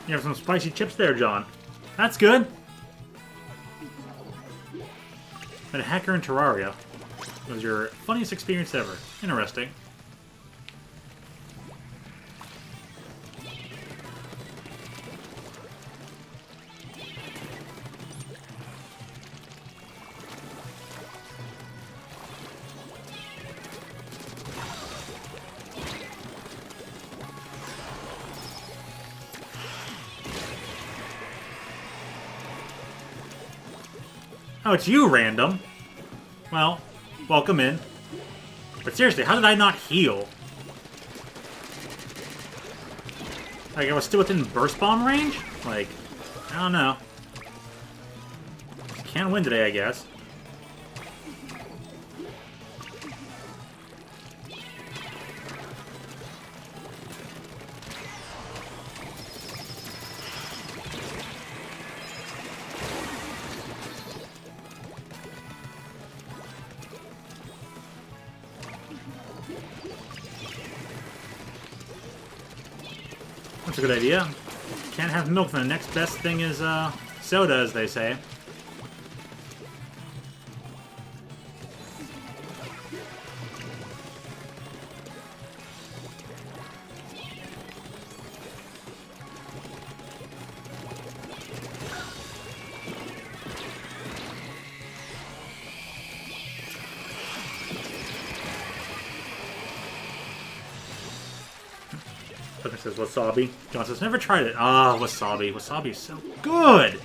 You have some spicy chips there, John. That's good. But a hacker in Terraria. It was your funniest experience ever. Interesting. Oh, it's you, random. Well, welcome in. But seriously, how did I not heal? Like, I was still within burst bomb range? Like, I don't know. Can't win today, I guess. That's a good idea. Can't have milk, then the next best thing is soda, as they say. It says wasabi. John says, never tried it. Ah, wasabi. Wasabi is so good!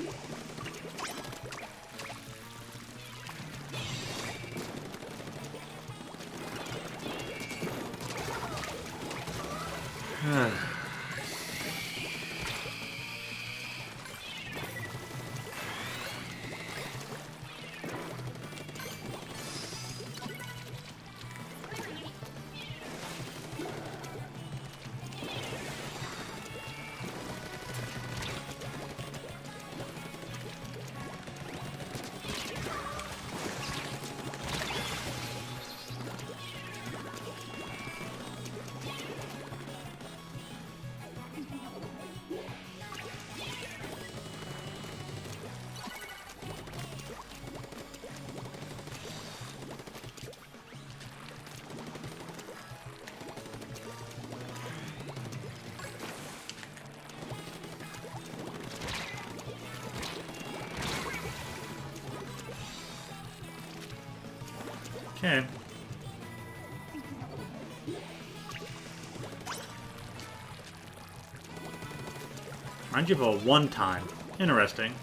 Okay. Reminds you of a one-time. Interesting.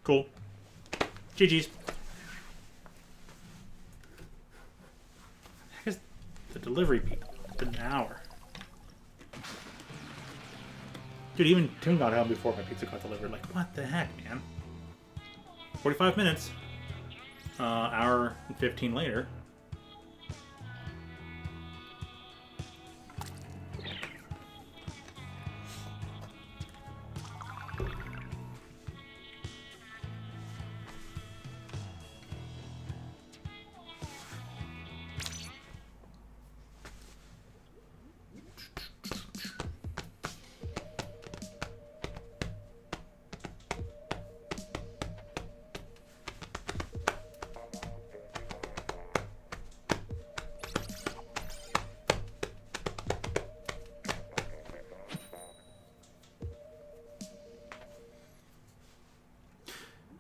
Cool. GG's. Heck is the delivery people? It's been an hour. Dude, even Toon got home before my pizza got delivered. Like, what the heck, man? 45 minutes. Hour and 15 later.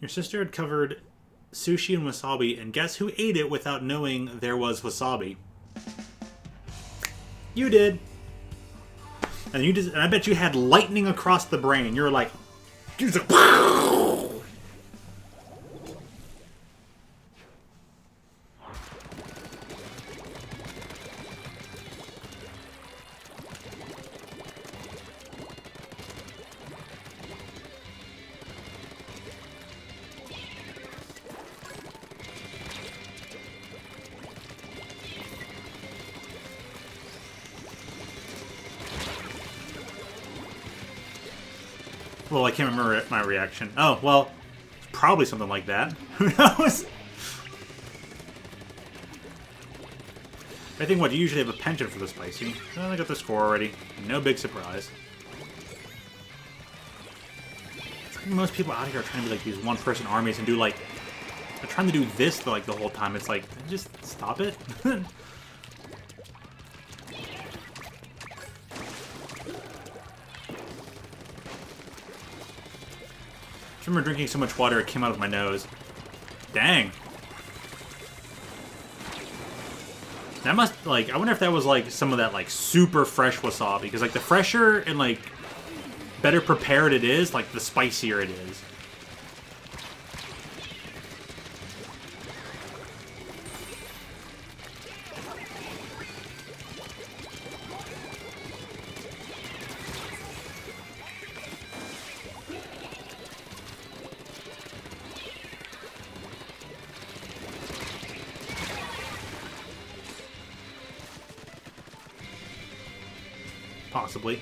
Your sister had covered sushi and wasabi, and guess who ate it without knowing there was wasabi? You did. And I bet you had lightning across the brain. You were like, well, I can't remember my reaction. Oh, well, probably something like that. Who knows? I think, what, you usually have a penchant for the spicy. Oh, I got the score already. No big surprise. It's like most people out here are trying to be like these one-person armies and do like... They're trying to do this like the whole time. It's like, just stop it. I remember drinking so much water it came out of my nose. Dang. That must, like, I wonder if that was, like, some of that, like, super fresh wasabi. Because, like, the fresher and, like, better prepared it is, like, the spicier it is. Possibly.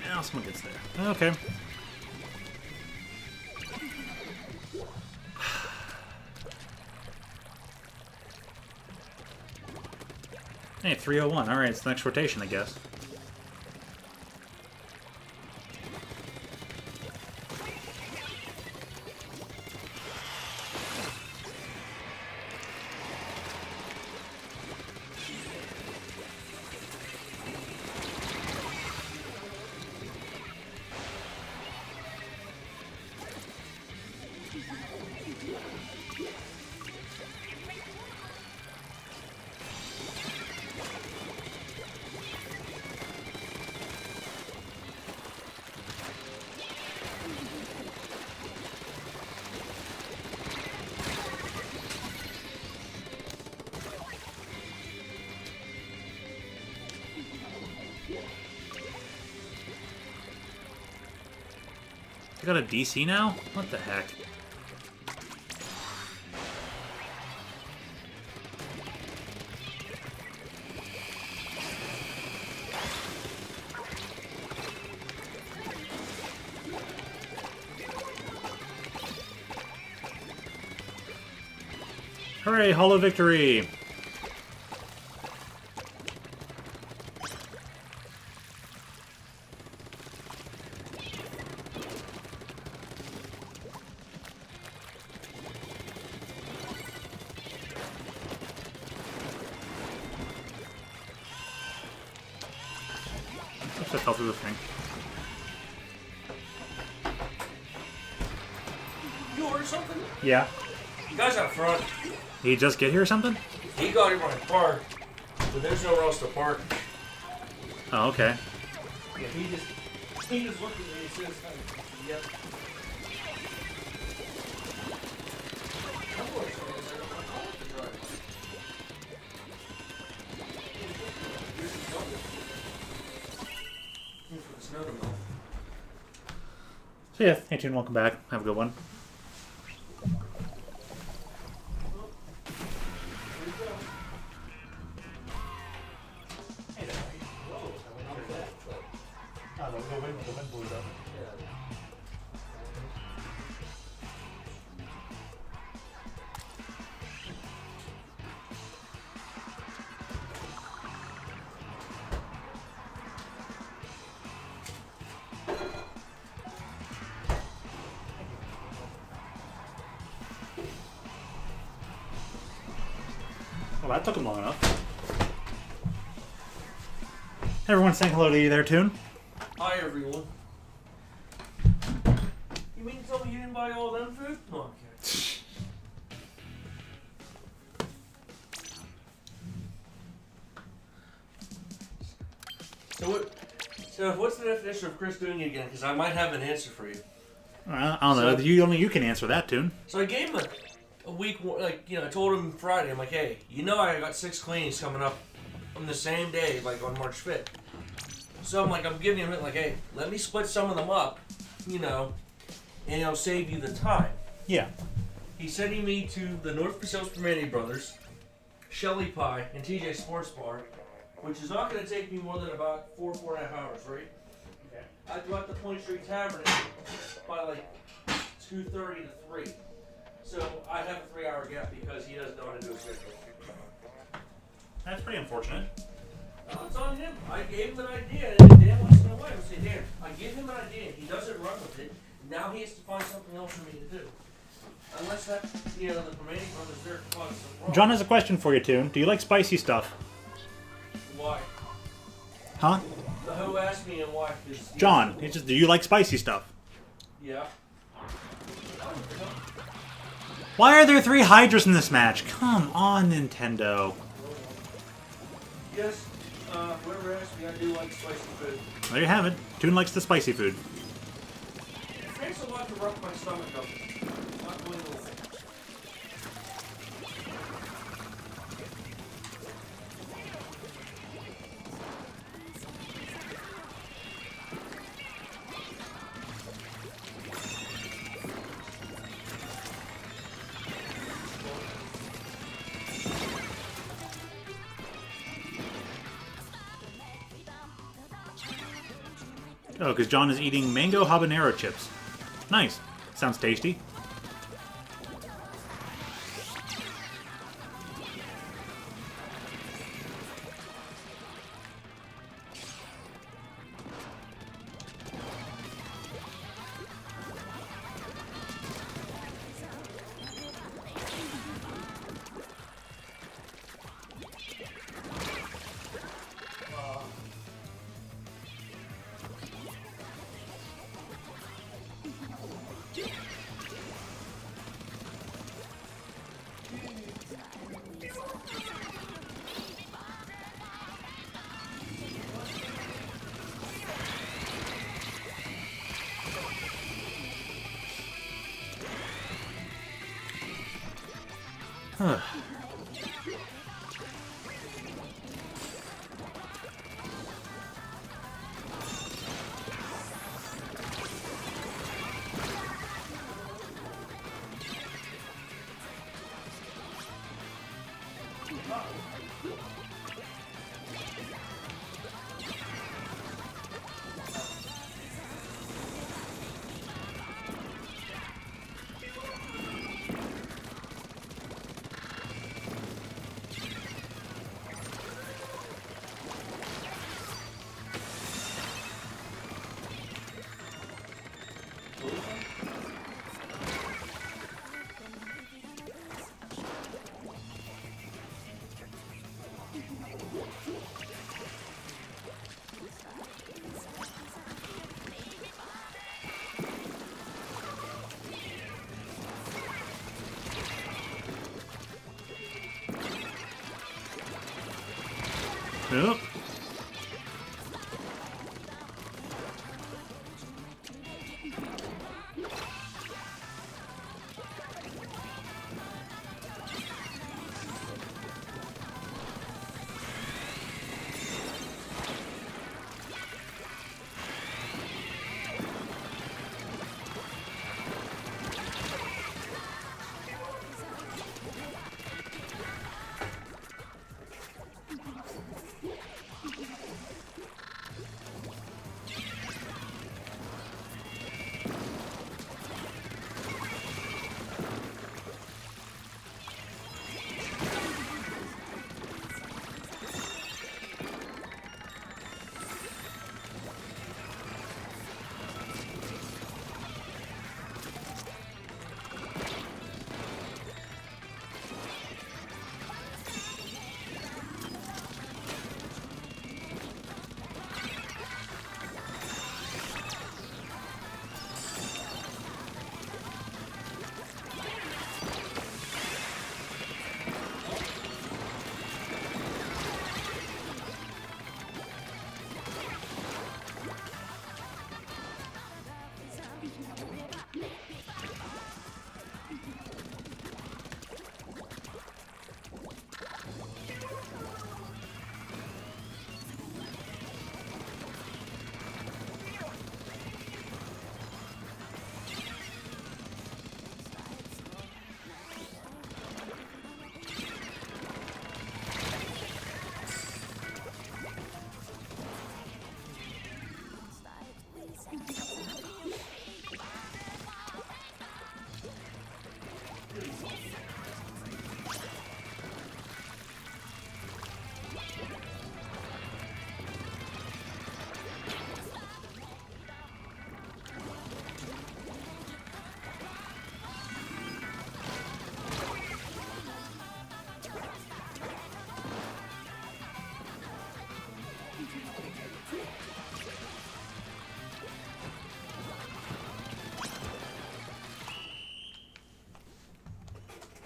Now someone gets there. Okay. Hey, 301. Alright, it's the next rotation, I guess. I got a DC now? What the heck? Hooray, Hollow Victory! Oops, I fell through the thing. You ordered something? Yeah. You guys out front. Did he just get here or something? He got here on park, but there's nowhere else to park. Oh, okay. Yeah, he just looked at me and says, yep. So yeah, hey Toon, welcome back. Have a good one. Well, that took him long enough. Everyone saying hello to you there, Toon. Hi, everyone. You mean to tell me you didn't buy all them food? No, I'm kidding. So what's the definition of Chris doing it again? Because I might have an answer for you. I don't know. Only you can answer that, Toon. So I gave him a week, like, I told him Friday, I'm like, hey, I got 6 cleans coming up on the same day, like on March 5th. So I'm giving him it, like, hey, let me split some of them up, and it'll save you the time. Yeah. He's sending me to the North Pacific Permanente Brothers, Shelly Pie, and TJ Sports Bar, which is not going to take me more than about 4.5 hours, right? Okay. I go out to Point Street Tavern by like 2:30 to 3. So I have a 3-hour gap because he doesn't know how to do a schedule. That's pretty unfortunate. No, it's on him. I gave him an idea, and Dan wants to know why. I say, Dan, I give him an idea, he doesn't run with it. Now he has to find something else for me to do. Unless that, the Permanente Brothers there cause some problem. John has a question for you, Toon. Do you like spicy stuff? Why? Huh? Who asked me and why? John, do you like spicy stuff? Yeah. Why are there 3 Hydras in this match? Come on, Nintendo. Yes, whoever asked me, I do like spicy food. There you have it. Toon likes the spicy food. It takes a lot to rough my stomach up. Not going away. Oh, because John is eating mango habanero chips. Nice. Sounds tasty. Yep.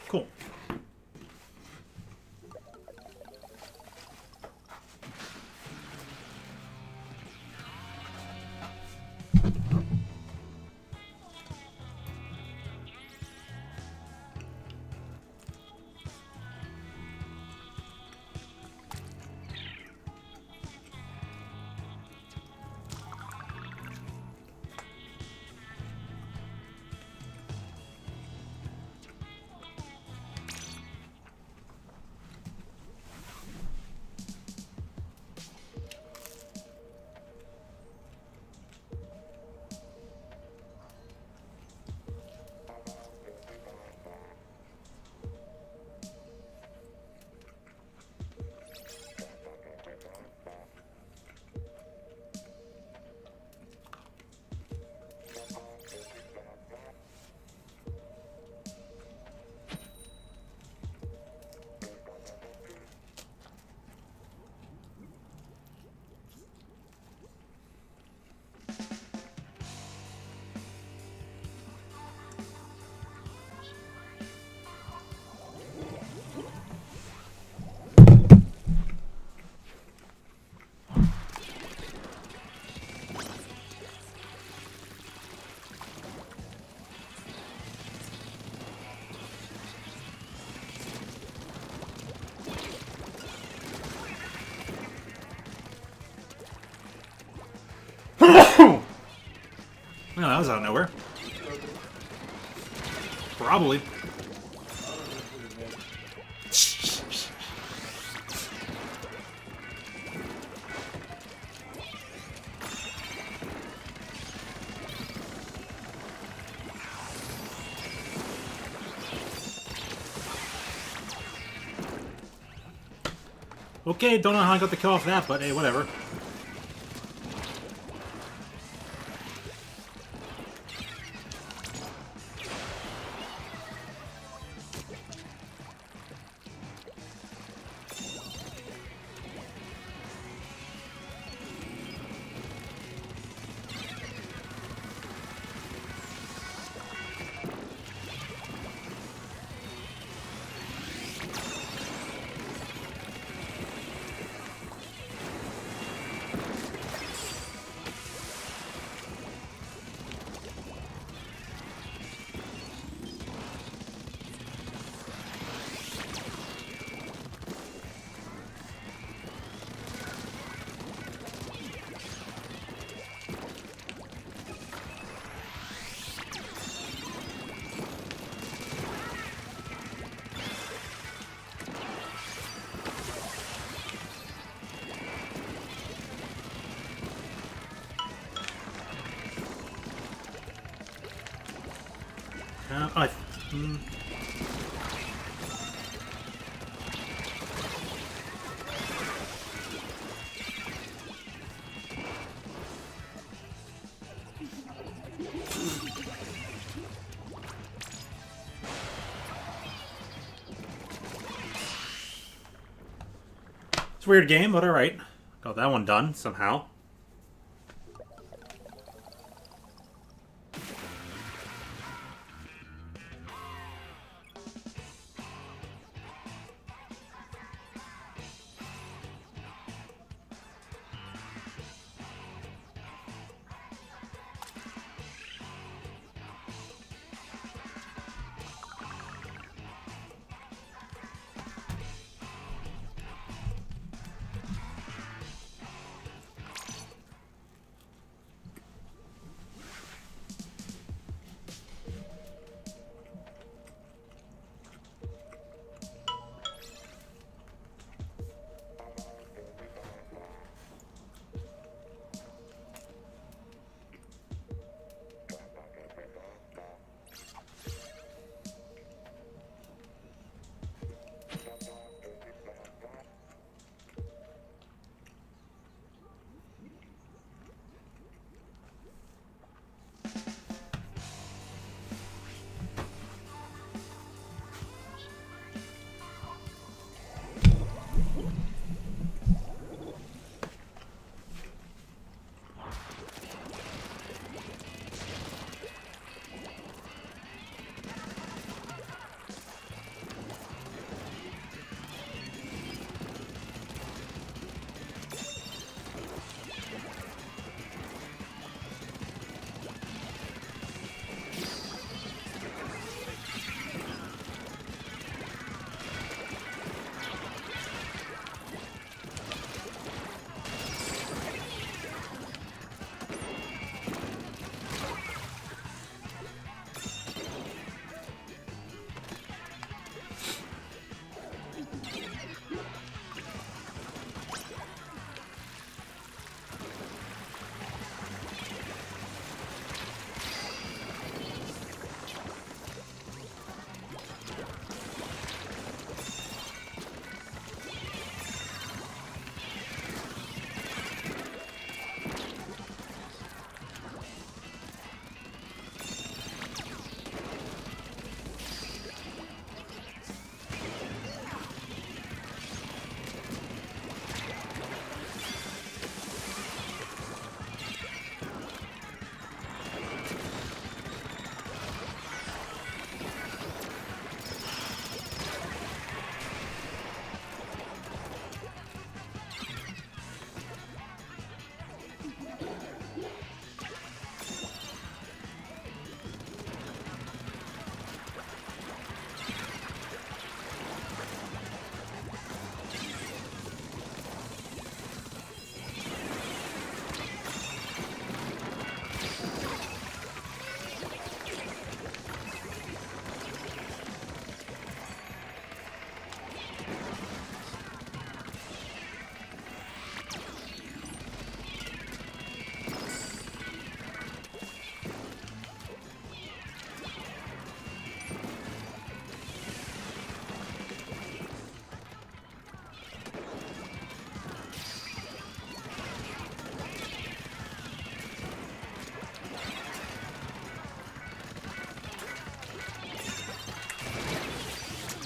Cool. Well, that was out of nowhere. Probably. Okay, don't know how I got the kill off that, but hey, whatever. I... It's a weird game, but alright. Got that one done, somehow.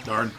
Darn.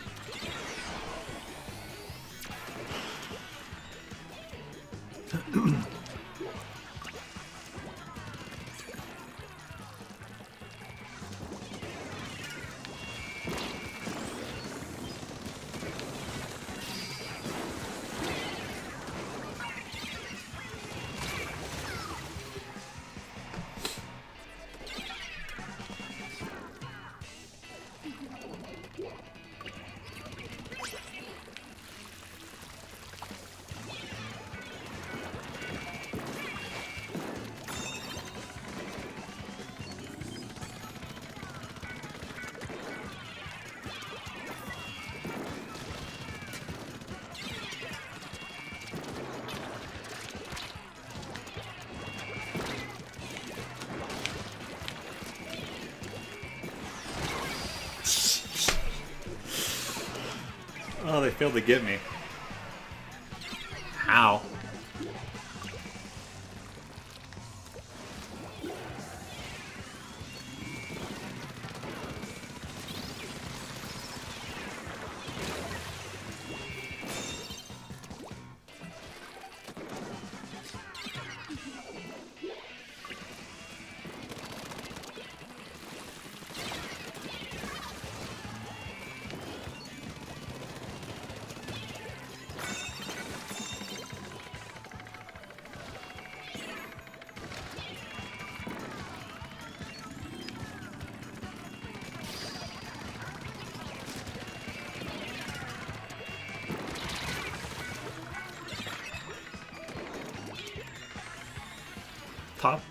Oh, they failed to get me. How?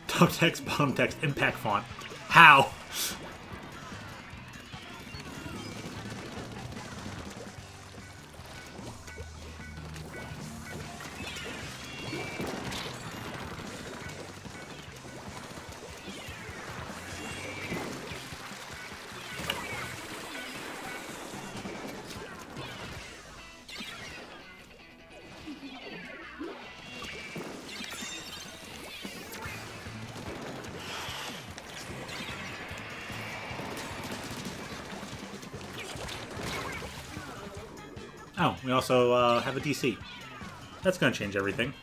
Top text, bottom text, impact font. How? Oh, we also have a DC. That's going to change everything.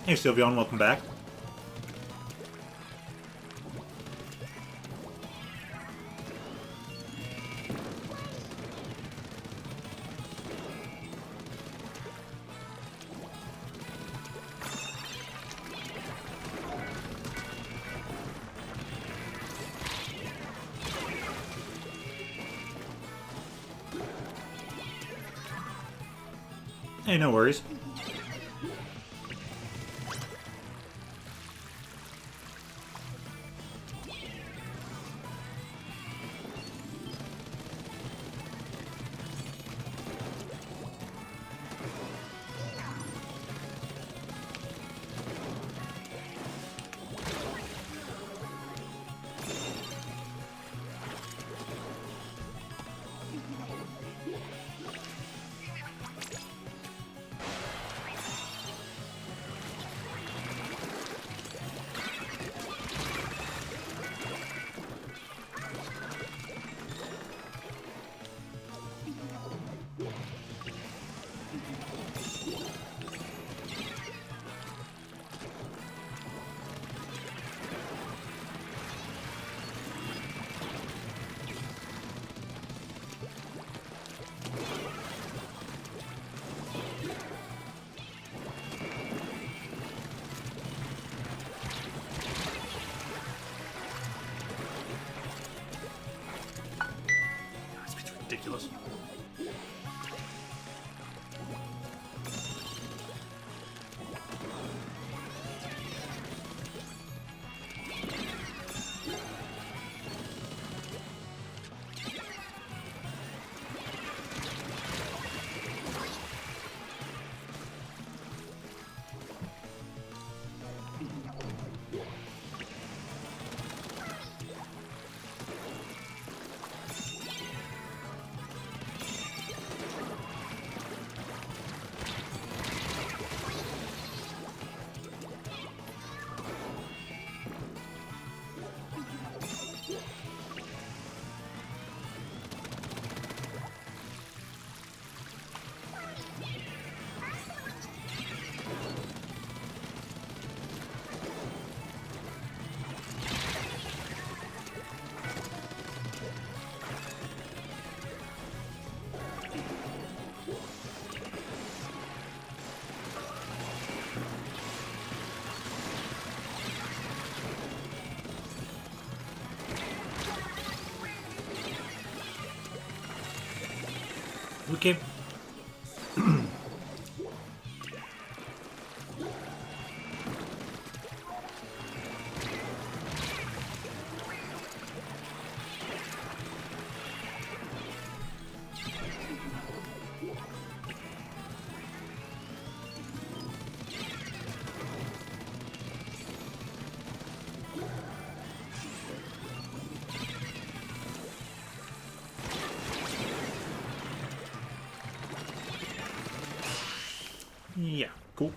Hey Sylveon, welcome back. Hey, no worries. ridiculous. Okay. Yeah, cool.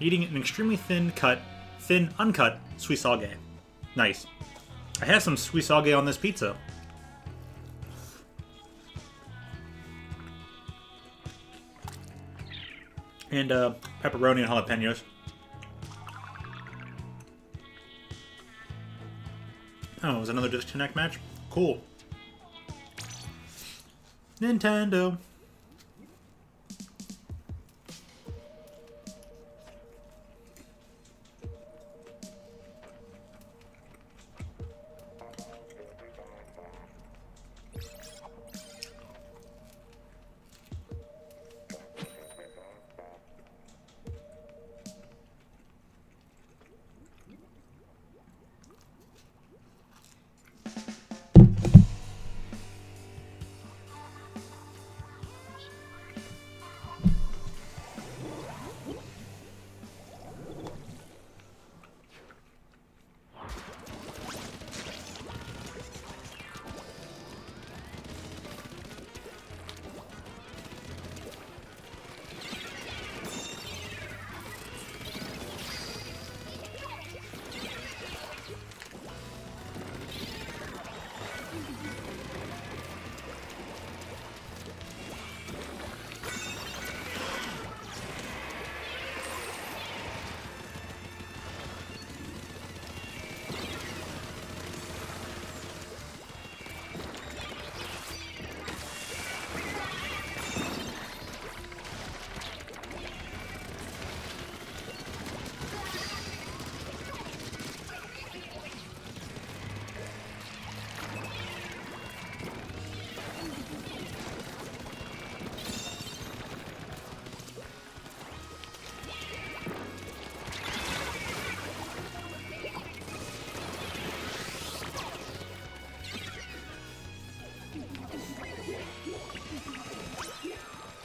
Eating an extremely thin, uncut sweet sage. Nice. I have some sweet sage on this pizza. And pepperoni and jalapenos. Oh, it was another disconnect match? Cool. Nintendo.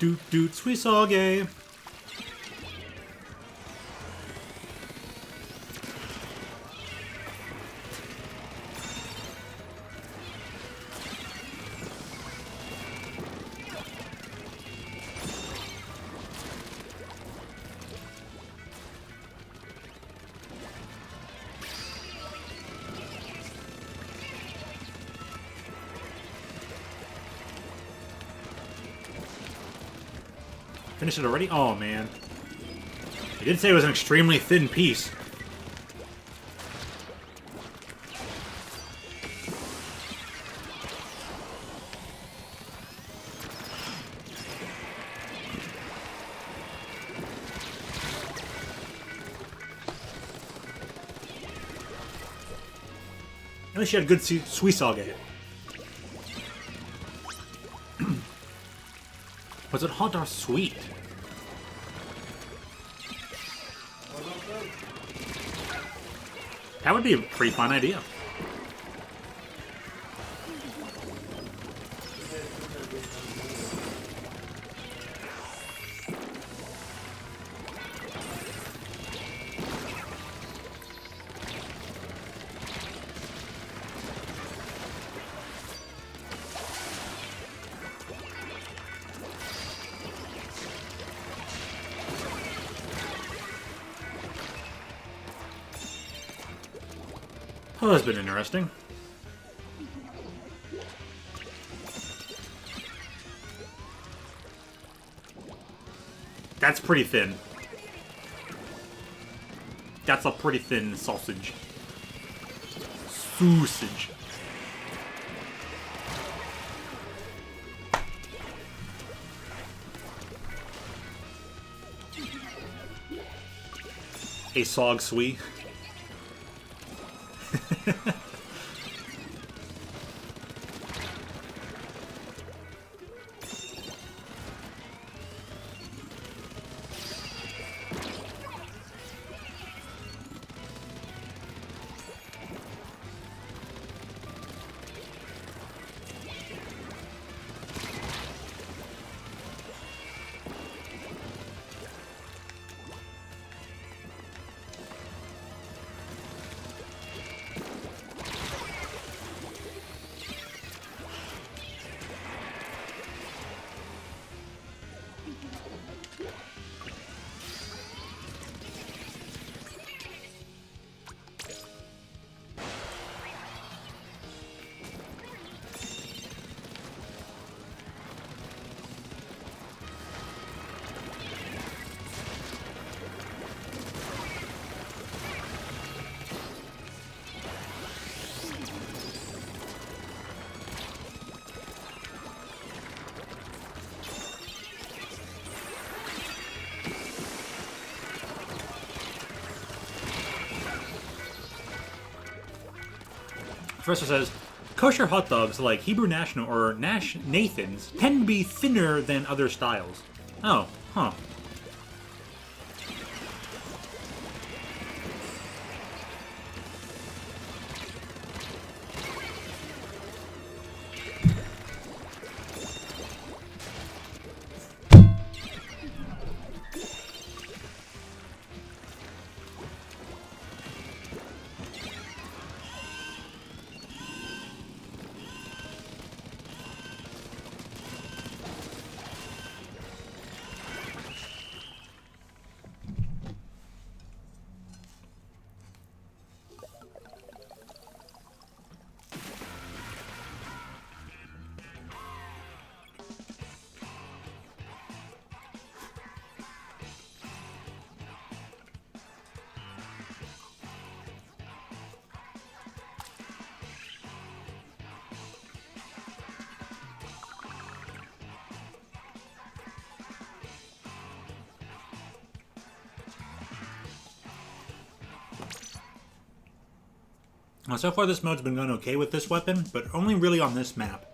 Doot doot sweet sage. Finished it already? Oh, man. He did say it was an extremely thin piece. At least she had good sweet sauce. Was it hot or sweet? That would be a pretty fun idea. Oh, that's been interesting. That's pretty thin. That's a pretty thin sausage. Sausage. A sog sweet. Professor says, kosher hot dogs like Hebrew National or Nathan's tend to be thinner than other styles. Oh, huh. Well, so far this mode's been going okay with this weapon, but only really on this map.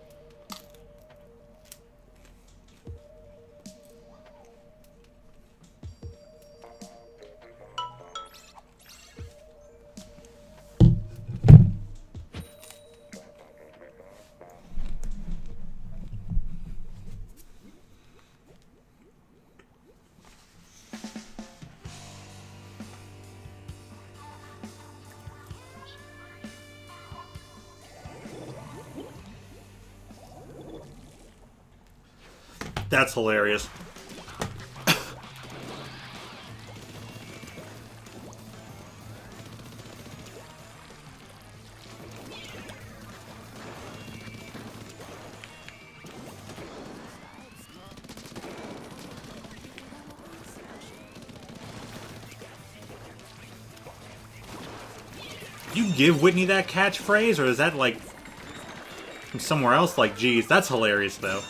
That's hilarious. You give Whitney that catchphrase, or is that like from somewhere else? Like, geez, that's hilarious though.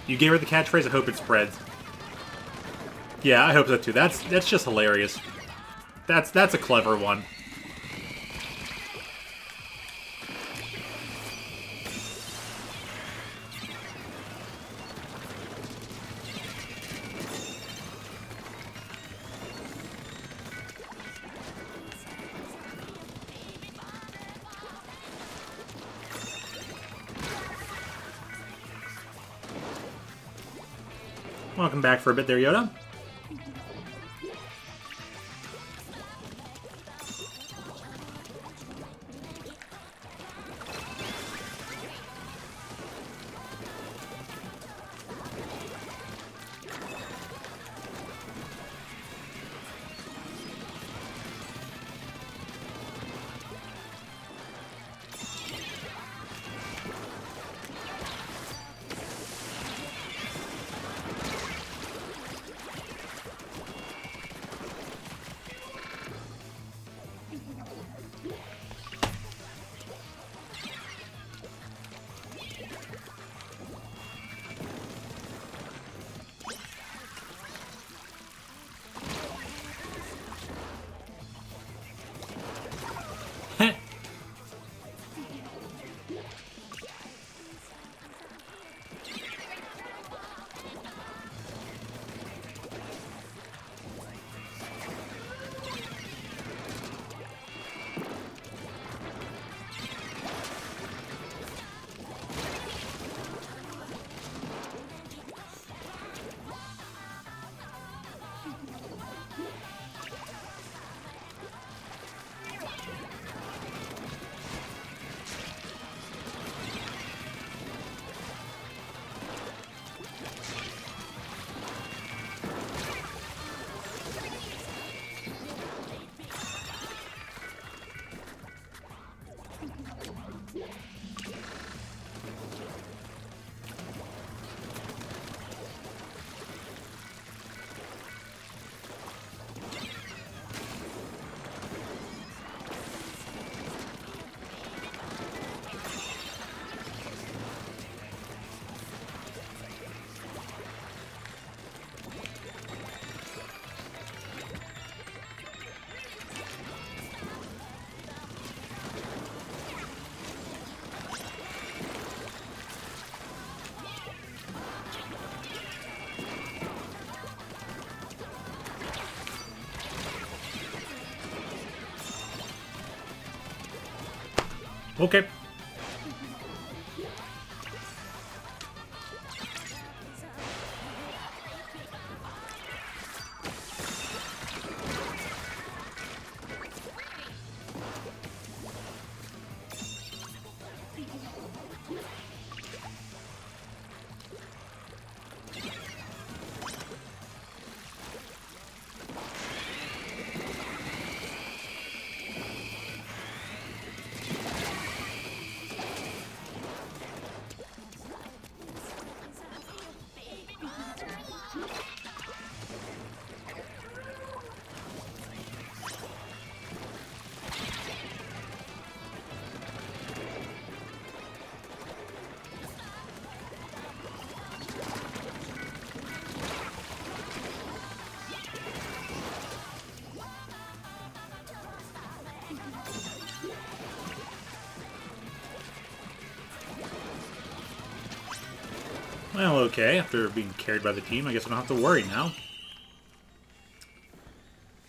You gave her the catchphrase. I hope it spreads. Yeah, I hope so too. That's just hilarious. That's a clever one. Welcome back for a bit there, Yoda. Okay. Well, okay. After being carried by the team, I guess I don't have to worry now.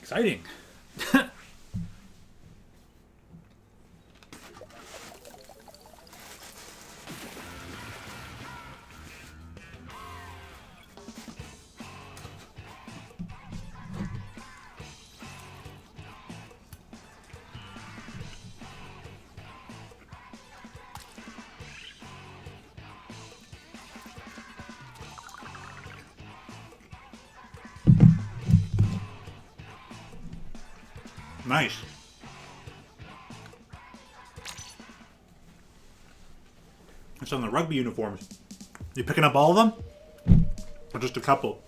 Exciting. Nice. It's on the rugby uniforms. You picking up all of them? Or just a couple?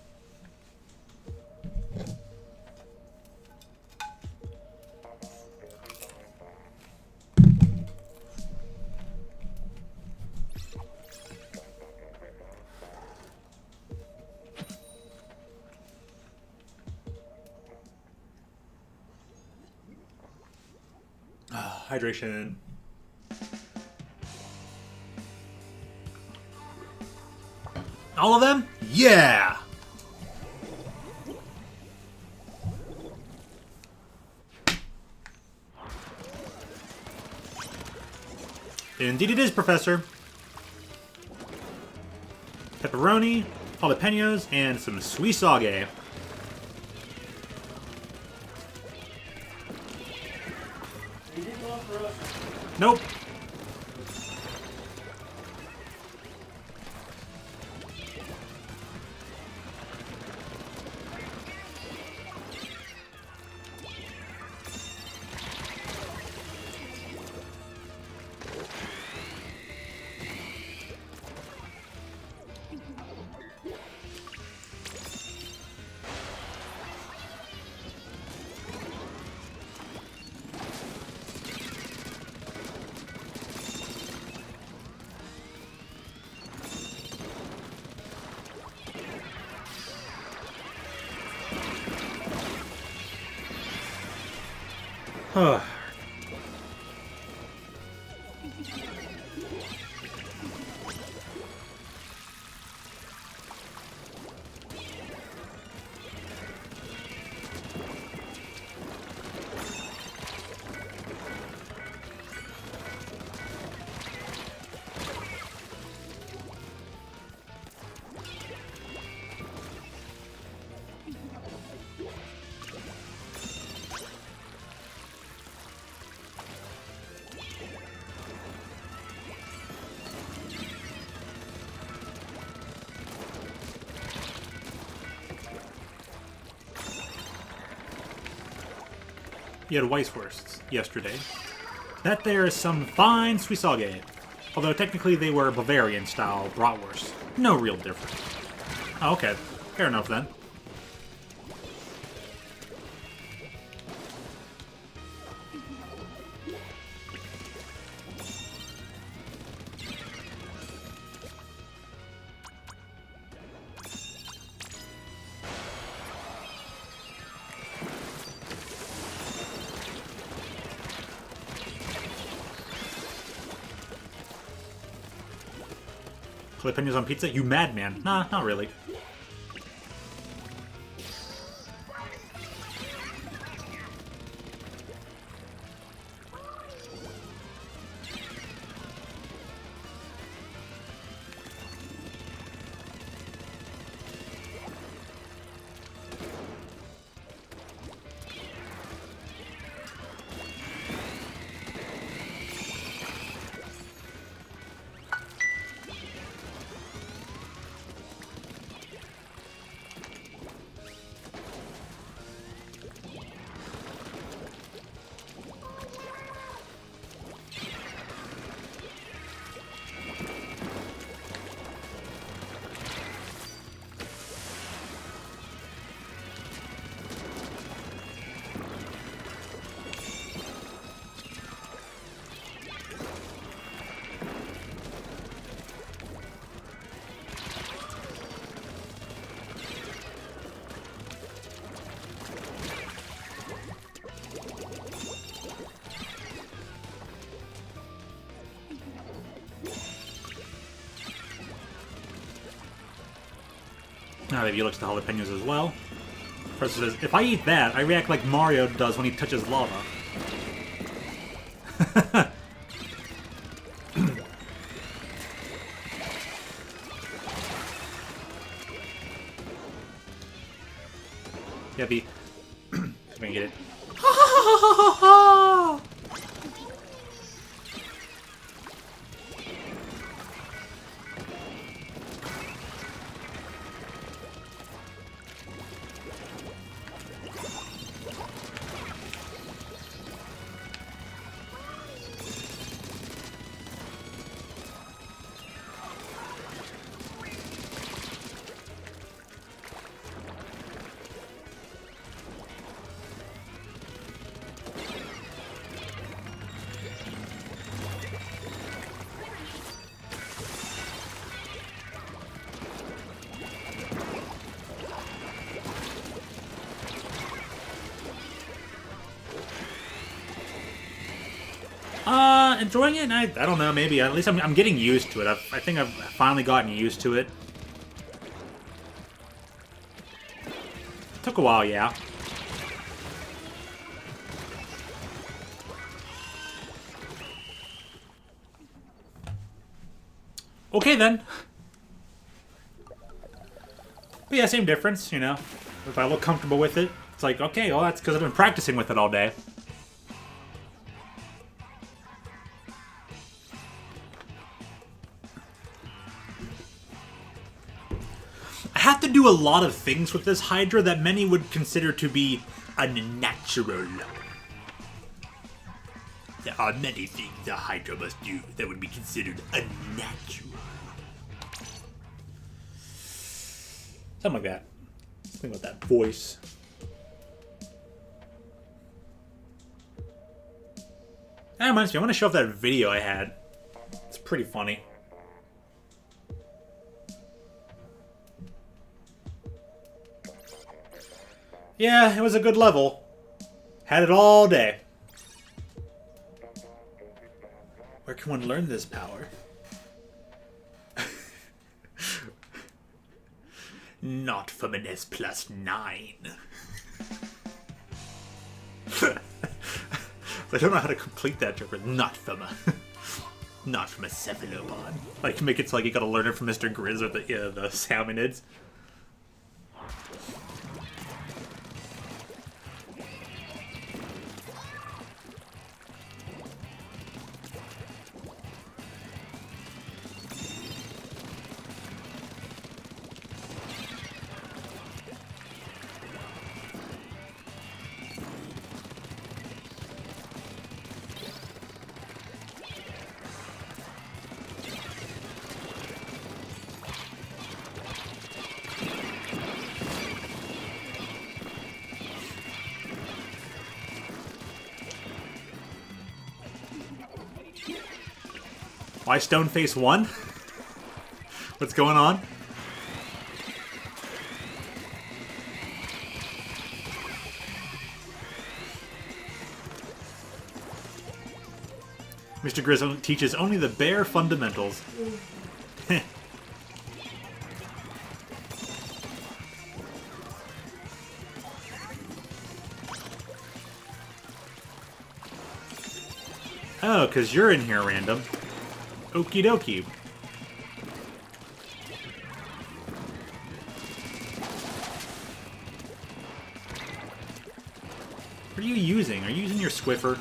hydration. All of them? Yeah! Indeed it is, Professor. Pepperoni, jalapenos, and some suisage. You didn't want for us. Nope. Huh. You had Weisswursts yesterday. That there is some fine suisage. Although technically they were Bavarian-style bratwurst. No real difference. Oh, okay. Fair enough then. Jalapenos on pizza? You madman. Nah, not really. Now that he looks to jalapenos as well. Professor says, if I eat that, I react like Mario does when he touches lava. Yeah, be. I'm gonna get it. enjoying it? I don't know, maybe. At least I'm getting used to it. I think I've finally gotten used to it. Took a while, yeah. Okay, then. But yeah, same difference, you know. If I look comfortable with it, it's like, okay, well, that's because I've been practicing with it all day. I have to do a lot of things with this Hydra that many would consider to be unnatural. There are many things the Hydra must do that would be considered unnatural. Something like that. Something with that voice. That reminds me, I want to show off that video I had. It's pretty funny. Yeah, it was a good level. Had it all day. Where can one learn this power? Not from an S+9. I don't know how to complete that joke. Not from a cephalopod. Like make it so like you gotta learn it from Mr. Grizz or the salmonids. Why Stoneface 1? What's going on? Mr. Grizz teaches only the bare fundamentals. Oh, because you're in here, random. Okie dokie. What are you using? Are you using your Swiffer?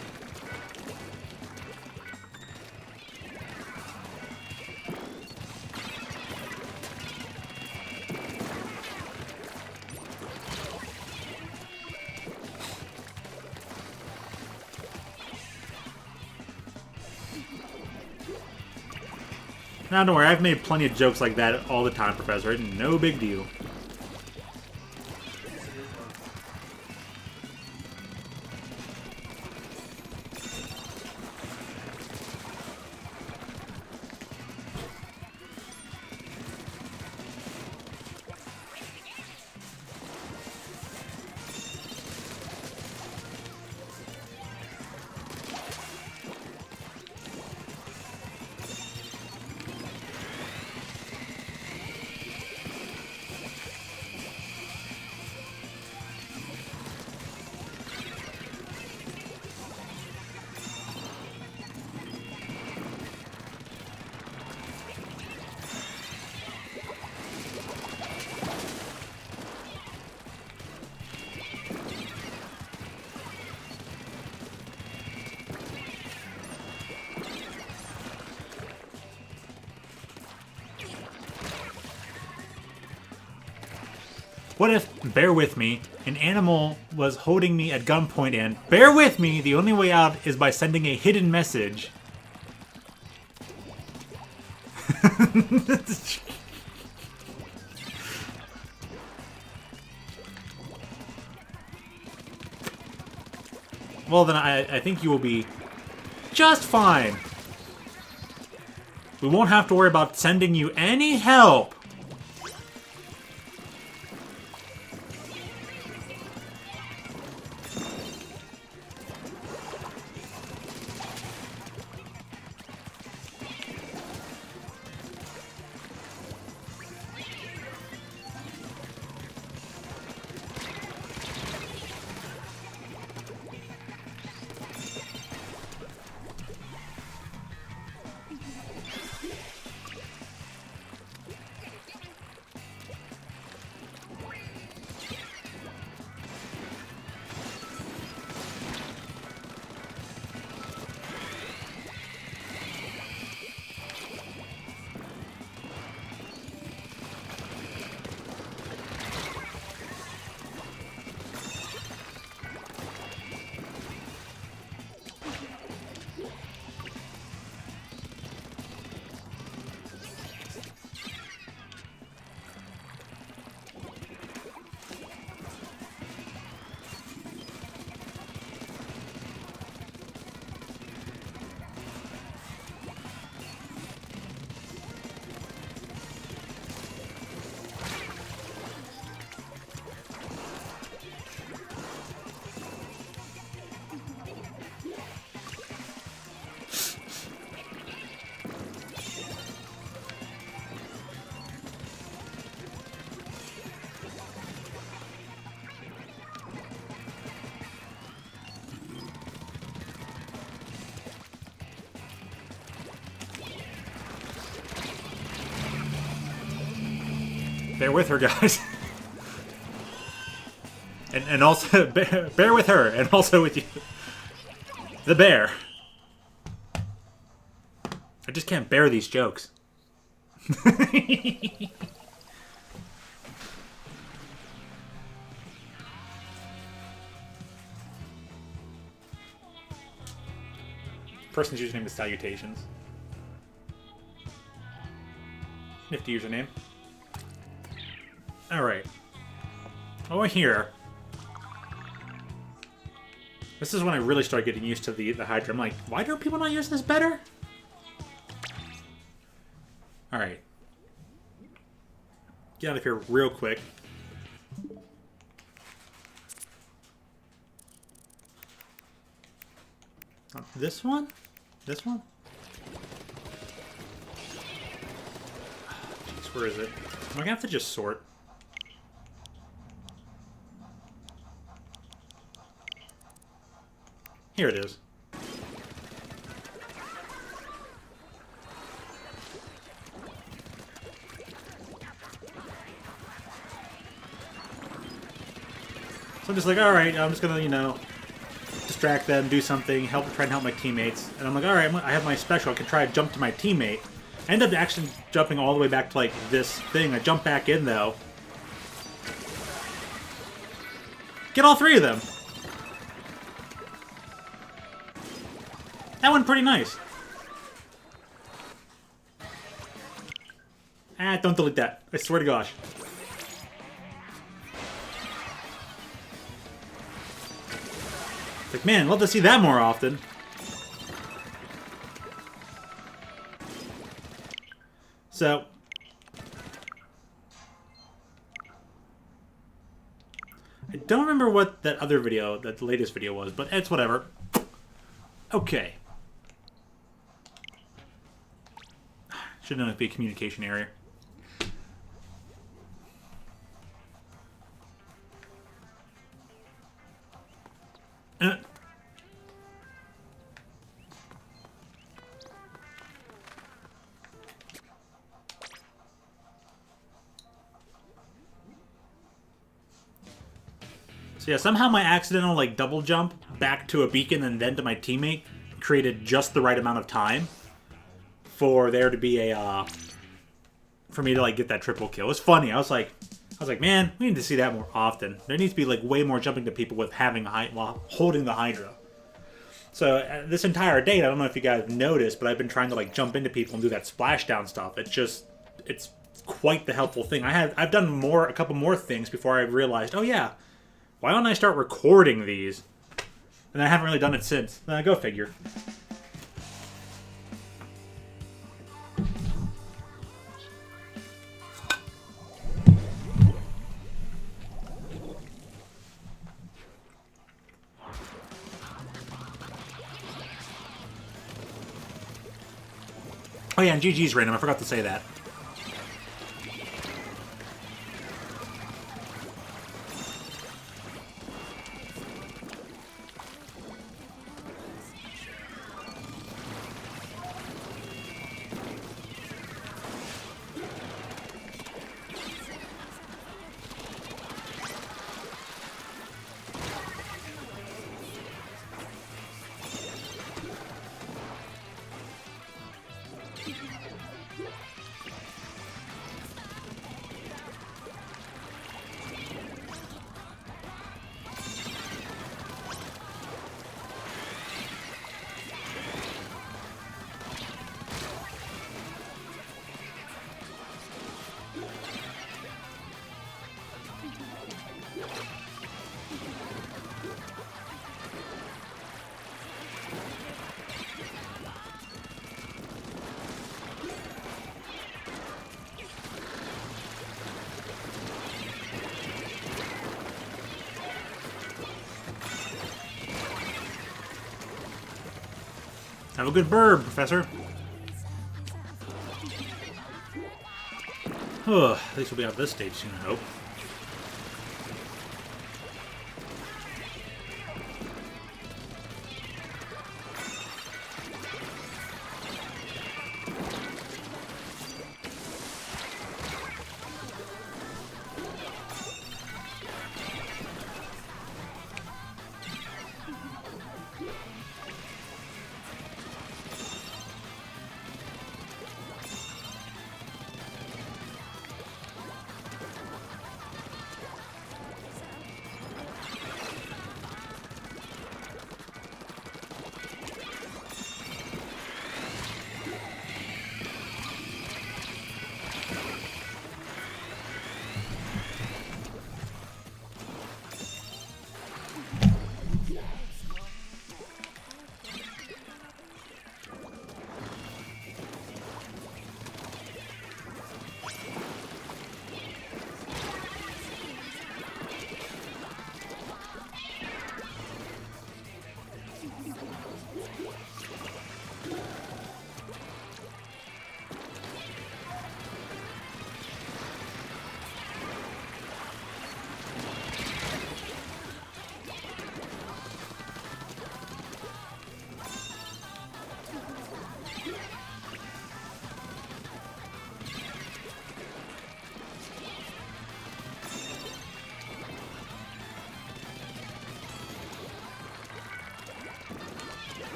Now, don't worry, I've made plenty of jokes like that all the time, Professor. No big deal. What if, bear with me, an animal was holding me at gunpoint and, bear with me, the only way out is by sending a hidden message? Well, then I think you will be just fine. We won't have to worry about sending you any help. Bear with her, guys. and also, bear with her, and also with you. The bear. I just can't bear these jokes. Person's username is Salutations. Nifty username. Alright. Over here. This is when I really start getting used to the Hydra. I'm like, why do people not use this better? Alright. Get out of here real quick. This one? This one? Jeez, where is it? Am I gonna have to just sort? Here it is. So I'm just like, alright, I'm just gonna, you know, distract them, do something, try and help my teammates. And I'm like, alright, I have my special, I can try to jump to my teammate. I end up actually jumping all the way back to, like, this thing. I jump back in, though. Get all three of them! That went pretty nice. Ah, don't delete that. I swear to gosh. Like, man, love to see that more often. So, I don't remember what that other video, that the latest video was, but it's whatever. Okay. Should know it'd be a communication area. So yeah, somehow my accidental like double jump back to a beacon and then to my teammate created just the right amount of time for there to be a for me to like get that triple kill. It was funny. I was like, man, we need to see that more often. There needs to be like way more jumping to people with having while holding the Hydra. So this entire date, I don't know if you guys noticed, but I've been trying to like jump into people and do that splashdown stuff. It's quite the helpful thing. I've done a couple more things before I realized, oh yeah, why don't I start recording these? And I haven't really done it since. Go figure. Oh yeah, and GG's random. I forgot to say that. Have a good burb, Professor. Oh, at least we'll be out of this stage soon, I hope.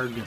Arg.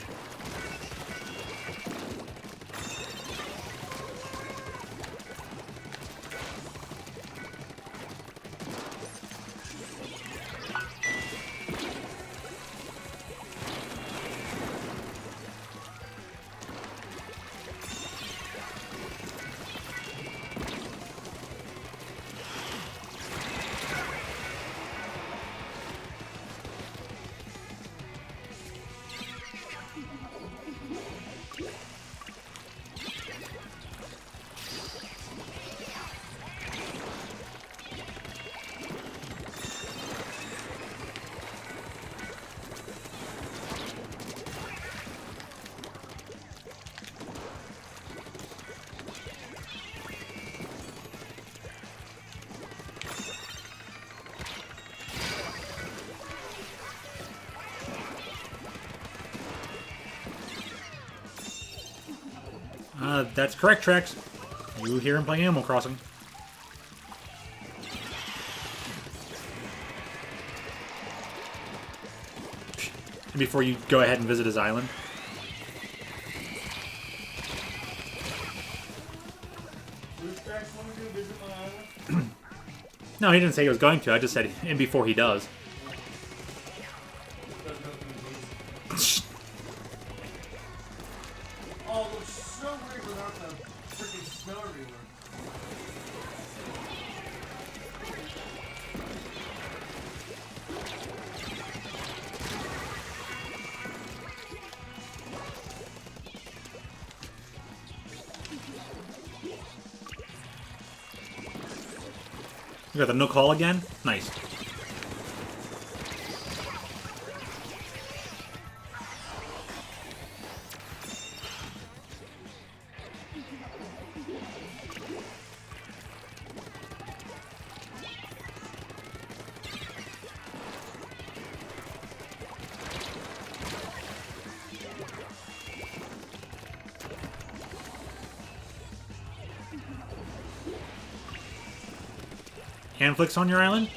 That's correct, Trex. You hear him playing Animal Crossing. Before you go ahead and visit his island. No, he didn't say he was going to. I just said in before he does. Oh, it looks so weird without the freaking snow everywhere. You got the no call again? Nice. Hand Flick's on your island?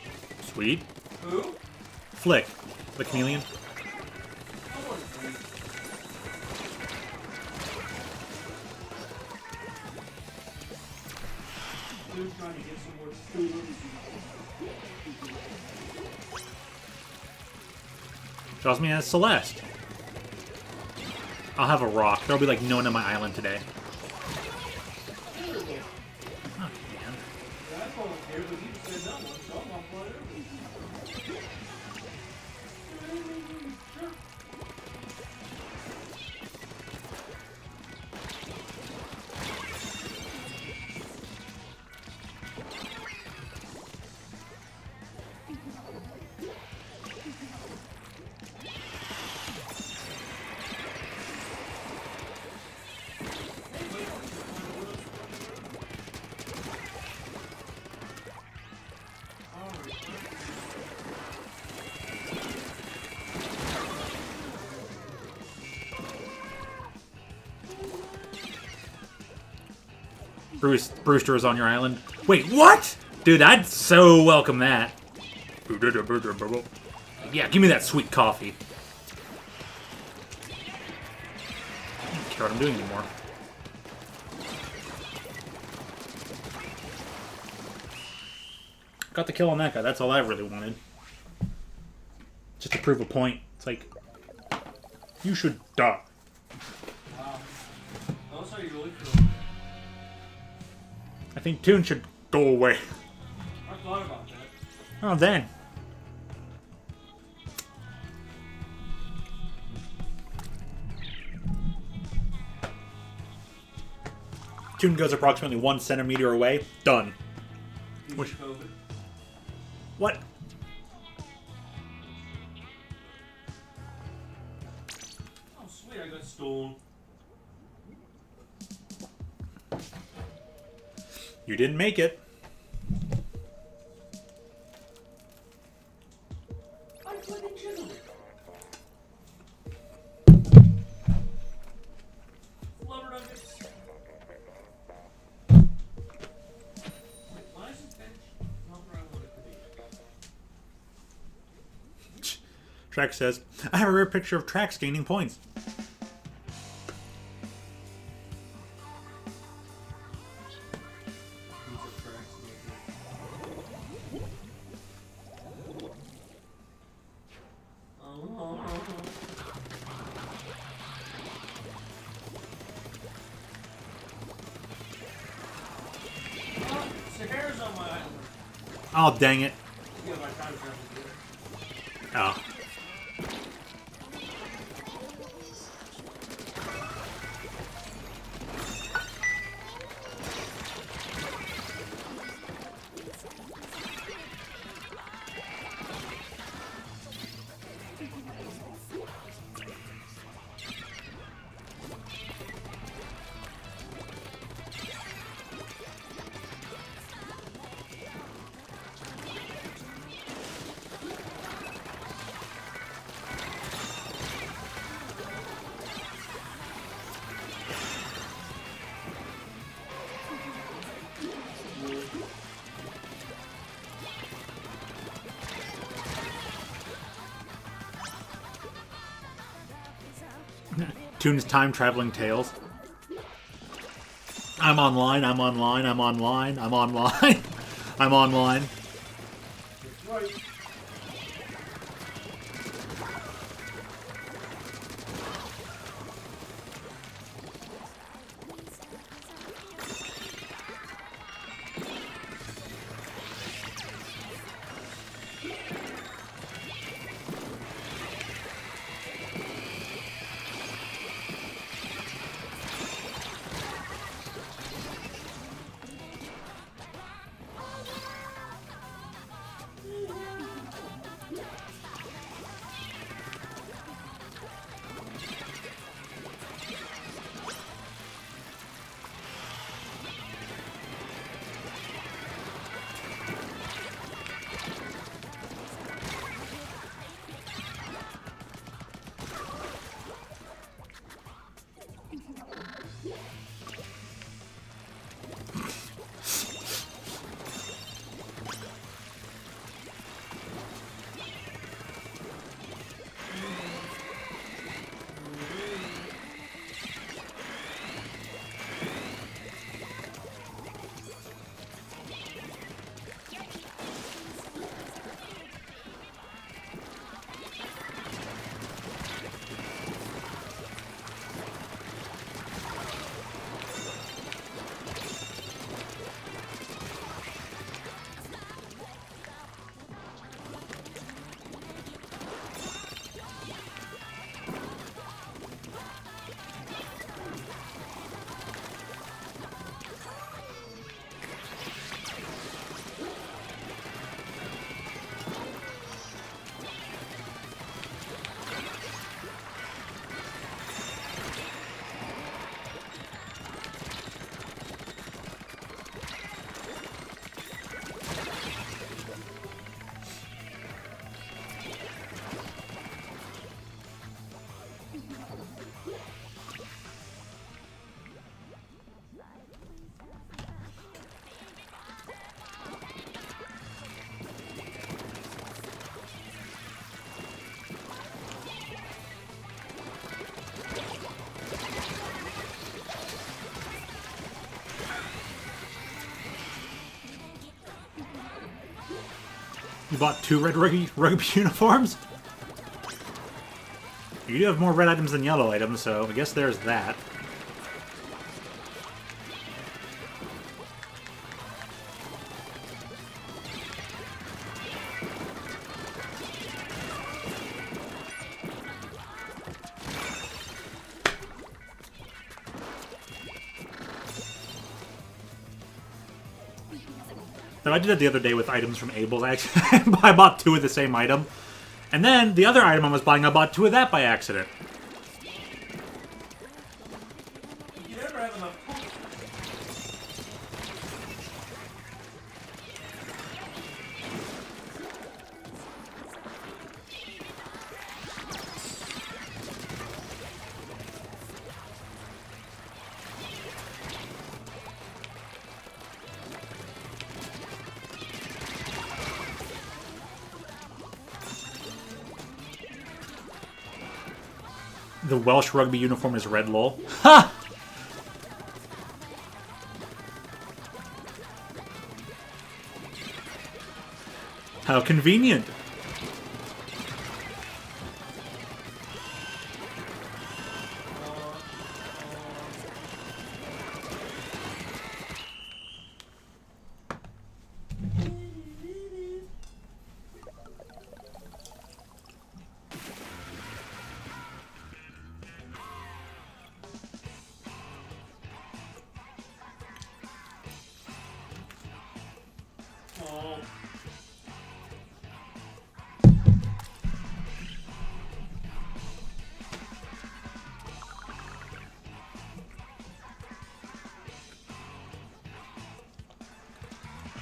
Sweet. Who? Flick, the chameleon. Dude's trying to get some more food. Draws me as Celeste. I'll have a rock. There'll be like no one on my island today. Oh, man. Brewster is on your island. Wait, what? Dude, I'd so welcome that. Yeah, give me that sweet coffee. I don't care what I'm doing anymore. Got the kill on that guy. That's all I really wanted. Just to prove a point. It's like, you should die. Wow. That's how you really feel. I think Toon should go away. I thought about that. Oh, then. Toon goes approximately 1 centimeter away. Done. Which COVID? What? Oh, sweet, I got stolen. You didn't make it. I fucking chiseled it. Flubber nuggets. Wait, why is this bench not where I want it to be? Trax says, I have a rare picture of Trax gaining points. Oh, dang it. You got my time travel gear. Oh. Toon's time traveling tales. I'm online, I'm online, I'm online, I'm online. I'm online. Right. You bought 2 red rugby uniforms? You do have more red items than yellow items, so I guess there's that. So I did it the other day with items from Abel's. I bought 2 of the same item. And then the other item I was buying, I bought 2 of that by accident. You never have enough points. The Welsh rugby uniform is red, lol. Ha! How convenient.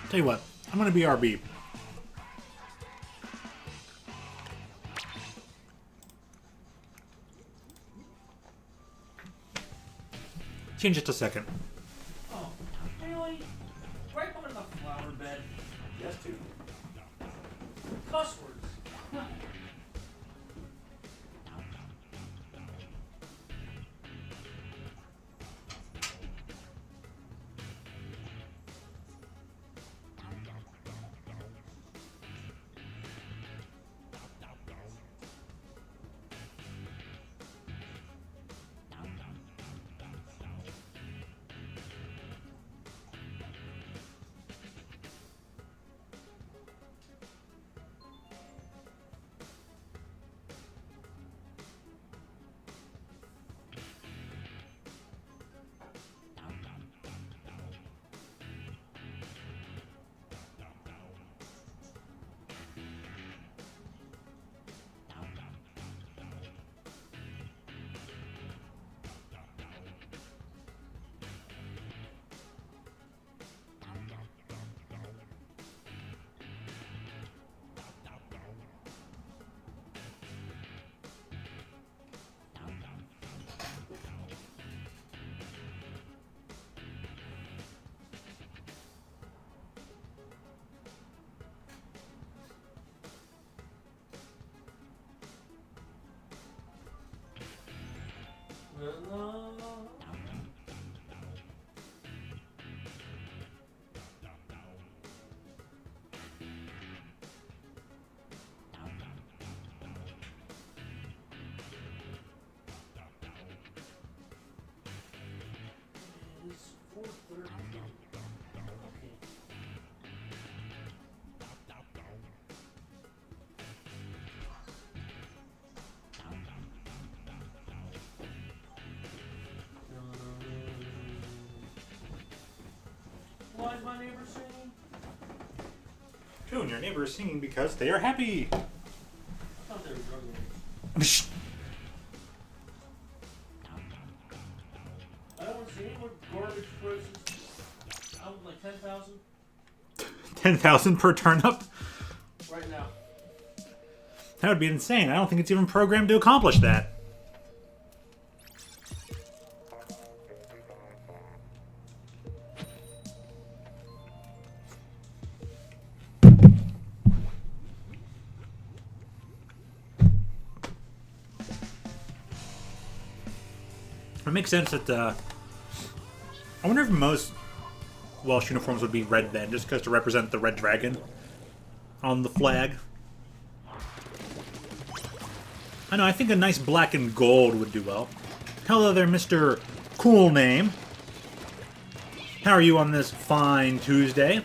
Tell you what, I'm gonna be RB. Change it to second. Oh, really? Right on the flower bed. Yes, too. Cuss words. It's 4:30. Okay. Why is my neighbor singing? June, your neighbor is singing because they are happy. I thought they were drug lords. I don't want to see any more garbage prices. I want like 10,000 10,000 per turnip? right now. That would be insane. I don't think it's even programmed to accomplish that. It makes sense that I wonder if most Welsh uniforms would be red then, just because to represent the red dragon on the flag. I know, I think a nice black and gold would do well. Hello there, Mr. Cool Name. How are you on this fine Tuesday?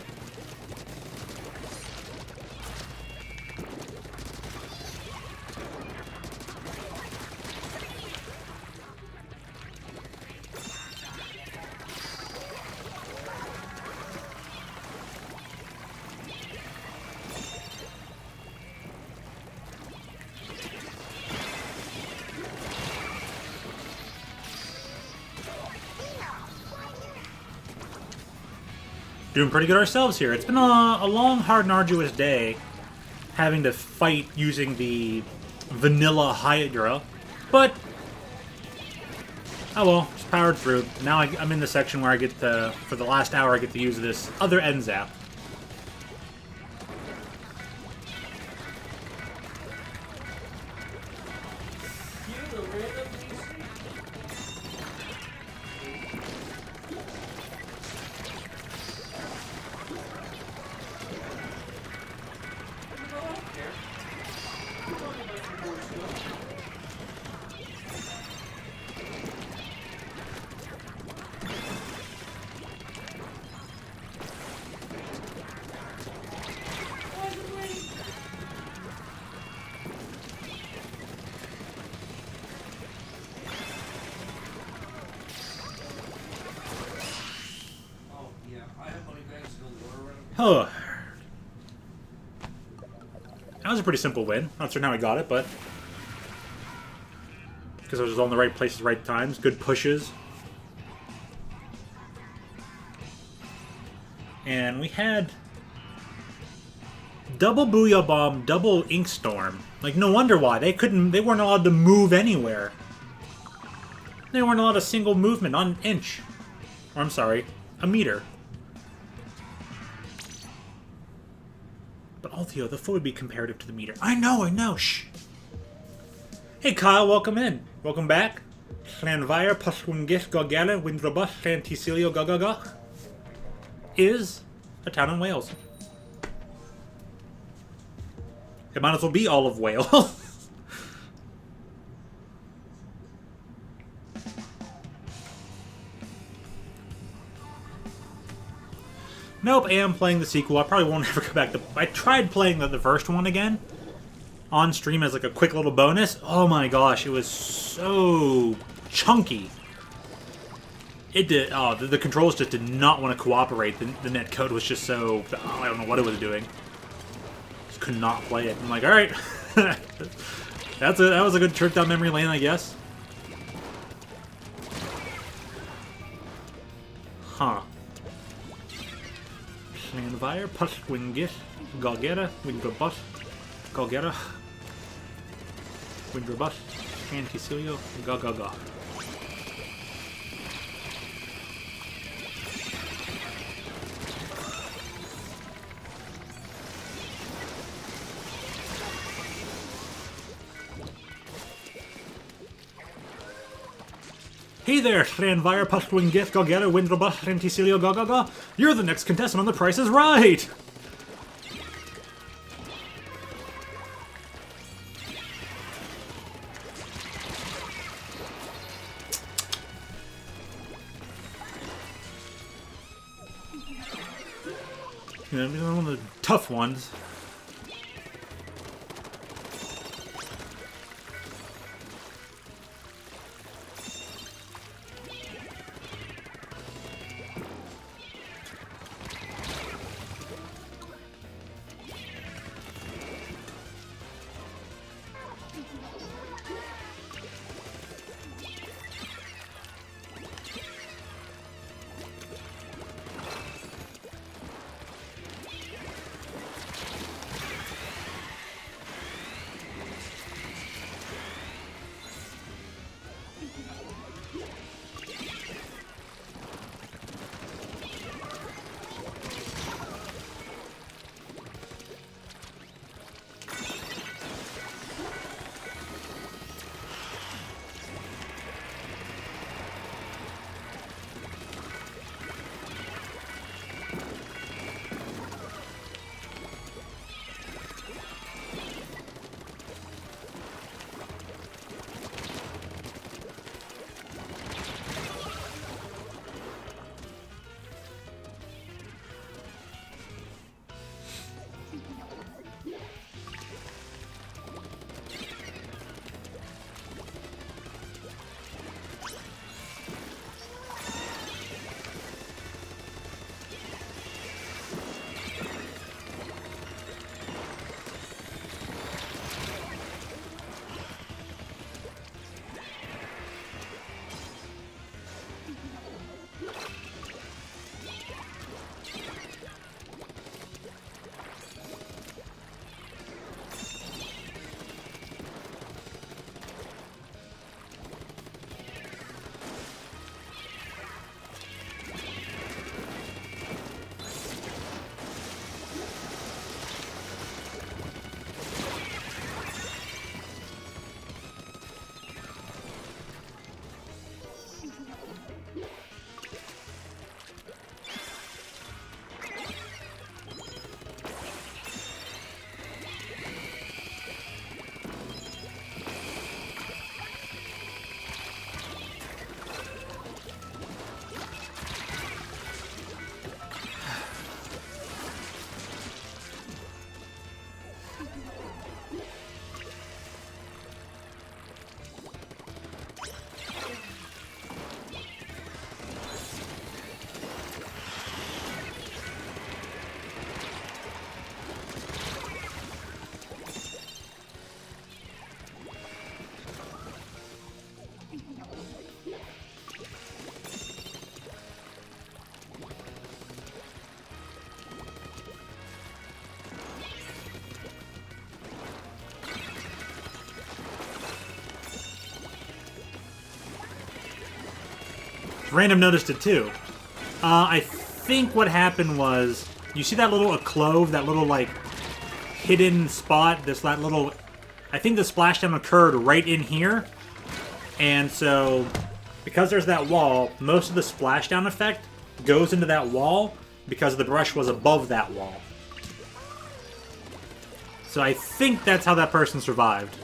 Doing pretty good ourselves here. It's been a long, hard, and arduous day having to fight using the vanilla Hydra, but oh well, just powered through. Now I'm in the section where I get to, for the last hour, I get to use this other end zap. You the random DC? I don't care. You're talking about your board stuff. Why is it raining? Oh, yeah. I have money bags to go water around. Huh. That was a pretty simple win. Not certain how I got it, but because I was all in the right places, right times, good pushes. And we had Double Booyah Bomb, double Ink Storm. Like, no wonder why. They weren't allowed to move anywhere. They weren't allowed a single movement on an inch. Or, I'm sorry, a meter. But although the foot would be comparative to the meter. I know, shh. Hey Kyle, welcome in. Welcome back. Llanfair Pysgwngell Gogela Windrobus Llantysilio Gogogoch is a town in Wales. It might as well be all of Wales. Nope, I am playing the sequel. I probably won't ever go back to... I tried playing the first one again on stream as like a quick little bonus. Oh my gosh, it was so chunky. It did... Oh, the controls just did not want to cooperate. The net code was just so... Oh, I don't know what it was doing. Just could not play it. I'm like, alright. That was a good trip down memory lane, I guess. Huh. Llanfair Pysgwngell Gogela Windrobus Gogela Windrobus Llantysilio Gogogoch. Hey there, Llanfair Pysgwngell Gogela Windrobus Llantysilio Gogogoch. You're the next contestant on The Price is Right! You know, one of the tough ones. Random noticed it too. I think what happened was, you see that little clove, that little like hidden spot, that little, I think the splashdown occurred right in here. And so, because there's that wall, most of the splashdown effect goes into that wall because the brush was above that wall. So I think that's how that person survived.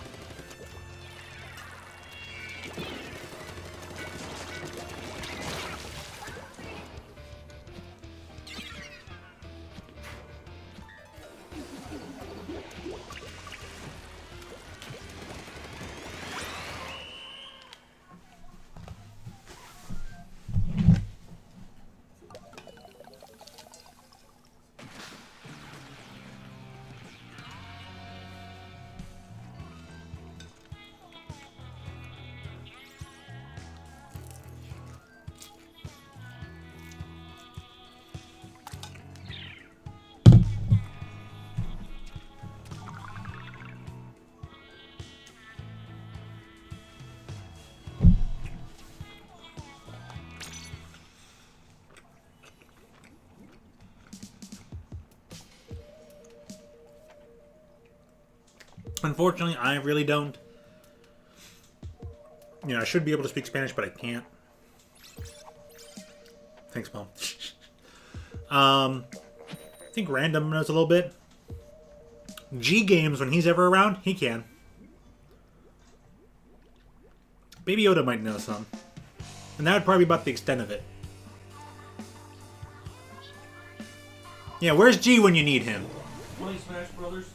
Unfortunately, I really don't. You know, I should be able to speak Spanish, but I can't. Thanks, Mom. I think Random knows a little bit. G Games, when he's ever around, he can. Baby Yoda might know some. And that would probably be about the extent of it. Yeah, where's G when you need him? Playing Smash Brothers.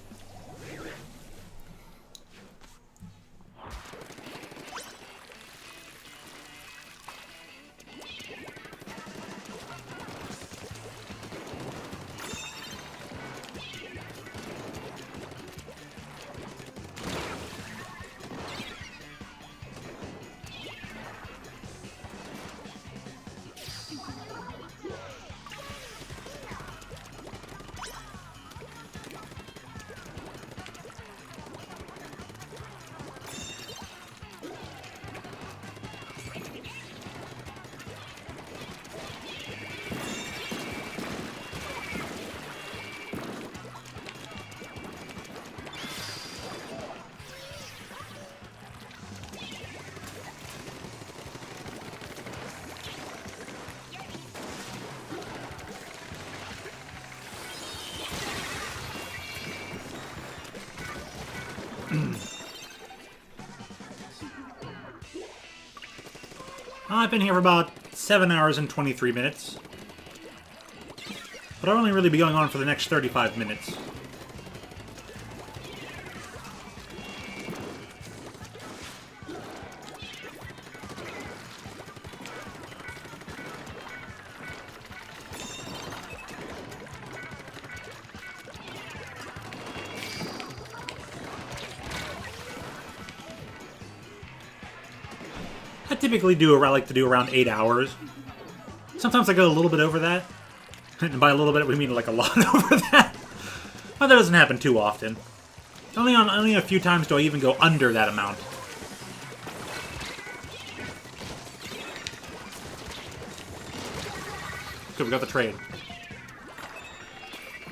I've been here for about 7 hours and 23 minutes. But I'll only really be going on for the next 35 minutes. I typically like to do around 8 hours. Sometimes I go a little bit over that. And by a little bit, we mean like a lot over that. But that doesn't happen too often. Only a few times do I even go under that amount. Good, we got the trade.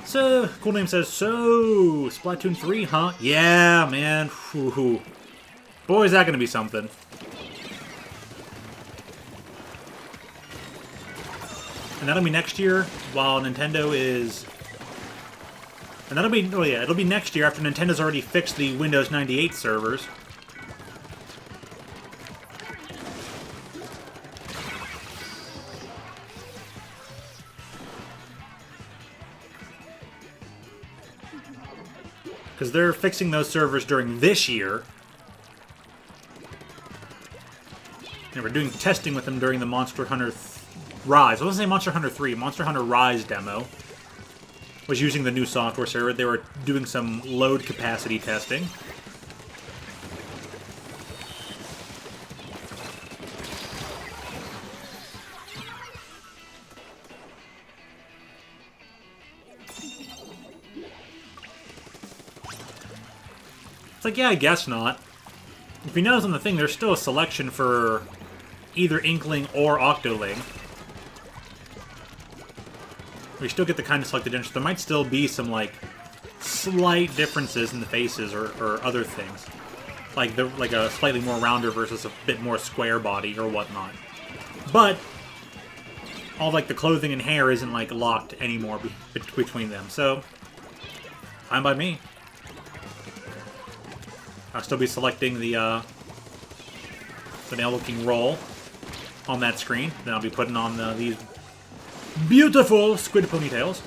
So, Cool Name says, so, Splatoon 3, huh? Yeah, man. Whew. Boy, is that going to be something. And that'll be next year, while Nintendo is... And that'll be... Oh yeah, it'll be next year after Nintendo's already fixed the Windows 98 servers. Because they're fixing those servers during this year. And we're doing testing with them during the Monster Hunter Rise. I wasn't saying Monster Hunter 3. Monster Hunter Rise demo was using the new software server. They were doing some load capacity testing. It's like, yeah, I guess not. If you notice on the thing, there's still a selection for either Inkling or Octoling. We still get the kind of selected interest. There might still be some, like, slight differences in the faces or other things. Like a slightly more rounder versus a bit more square body or whatnot. But all, like, the clothing and hair isn't, like, locked anymore between them. So, fine by me. I'll still be selecting the nail-looking roll on that screen. Then I'll be putting on these beautiful squid ponytails.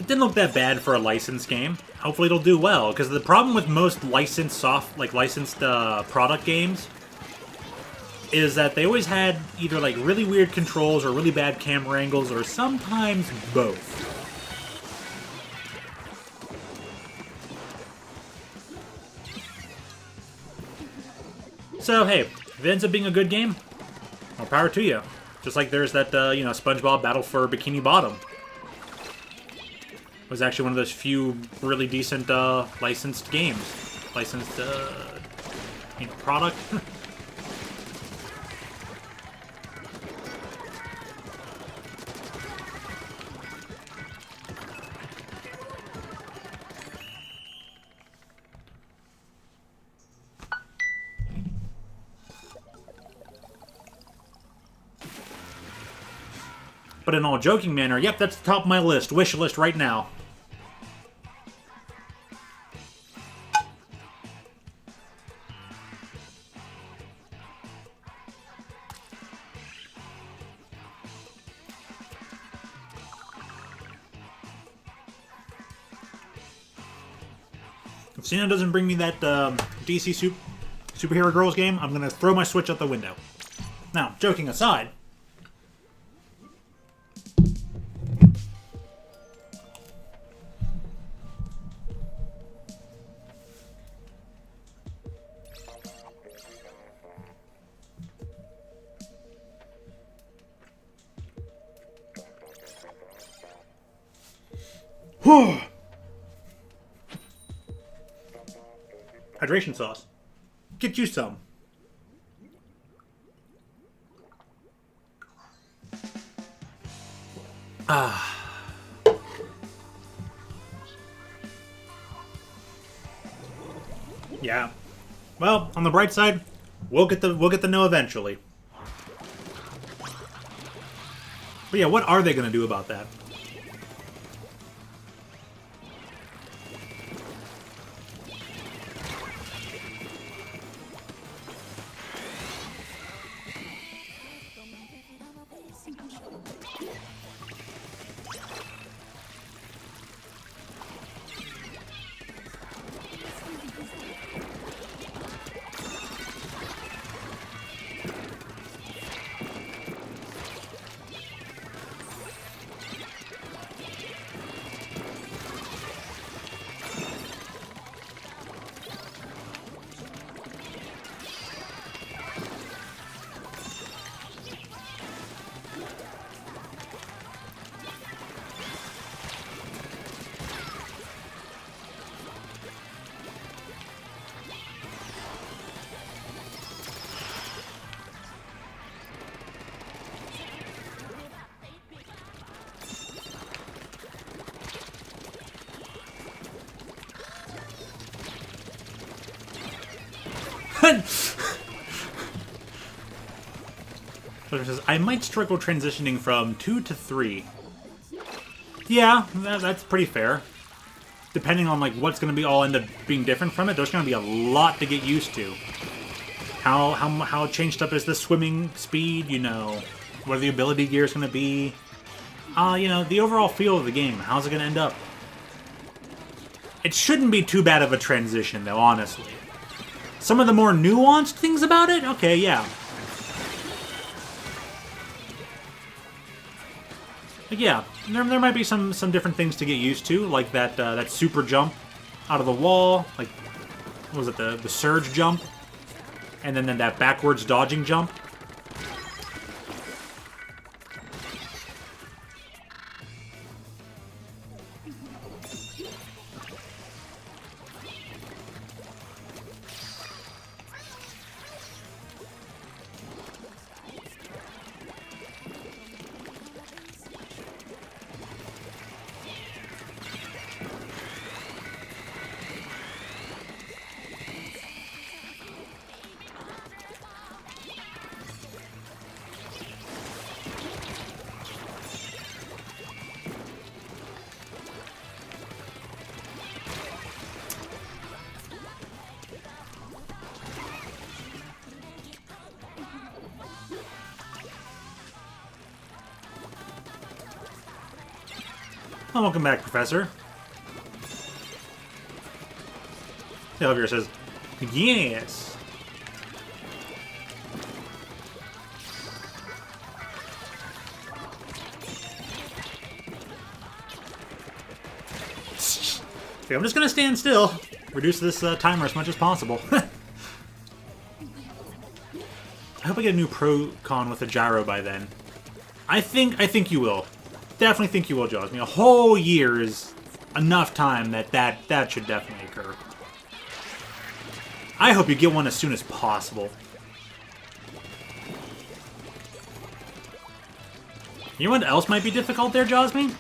It didn't look that bad for a licensed game. Hopefully it'll do well, because the problem with most licensed product games is that they always had either like really weird controls or really bad camera angles, or sometimes both. So hey, if it ends up being a good game, more power to you. Just like there's that SpongeBob Battle for Bikini Bottom. Was actually one of those few really decent licensed games. Licensed product. But in all joking manner, yep, that's the top of my list. Wish list right now. If Cena doesn't bring me that DC Superhero Girls game, I'm going to throw my Switch out the window. Now, joking aside. Hydration sauce. Get you some. Yeah. Well, on the bright side, we'll get the no eventually. But yeah, what are they going to do about that? Says, I might struggle transitioning from 2 to 3. Yeah, that's pretty fair. Depending on like what's going to be all end up being different from it, there's going to be a lot to get used to. How changed up is the swimming speed? You know, what the ability gear is going to be. The overall feel of the game. How's it going to end up? It shouldn't be too bad of a transition, though, honestly. Some of the more nuanced things about it? Okay, yeah. But yeah, there might be some different things to get used to, like that super jump out of the wall, like, what was it, the surge jump? And then that backwards dodging jump. Oh, welcome back, Professor. The elevator says, yes. Okay, I'm just gonna stand still. Reduce this timer as much as possible. I hope I get a new Pro-Con with a gyro by then. I think you will. Definitely think you will, Jaws. I mean, a whole year is enough time that should definitely occur. I hope you get one as soon as possible. You know what else might be difficult there, Josme?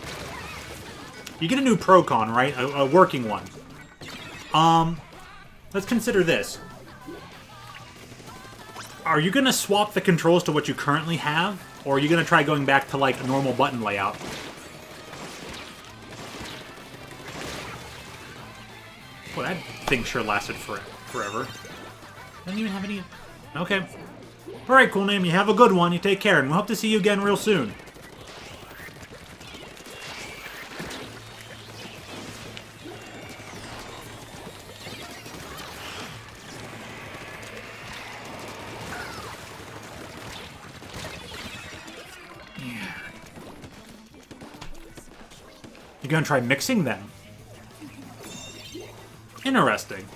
You get a new Pro-Con, right? A working one. Let's consider this. Are you gonna swap the controls to what you currently have? Or are you gonna try going back to, like, a normal button layout? Well, that thing sure lasted forever. Doesn't even have any... Okay. Alright, cool name. You have a good one. You take care, and we'll hope to see you again real soon. You're gonna try mixing them? Interesting.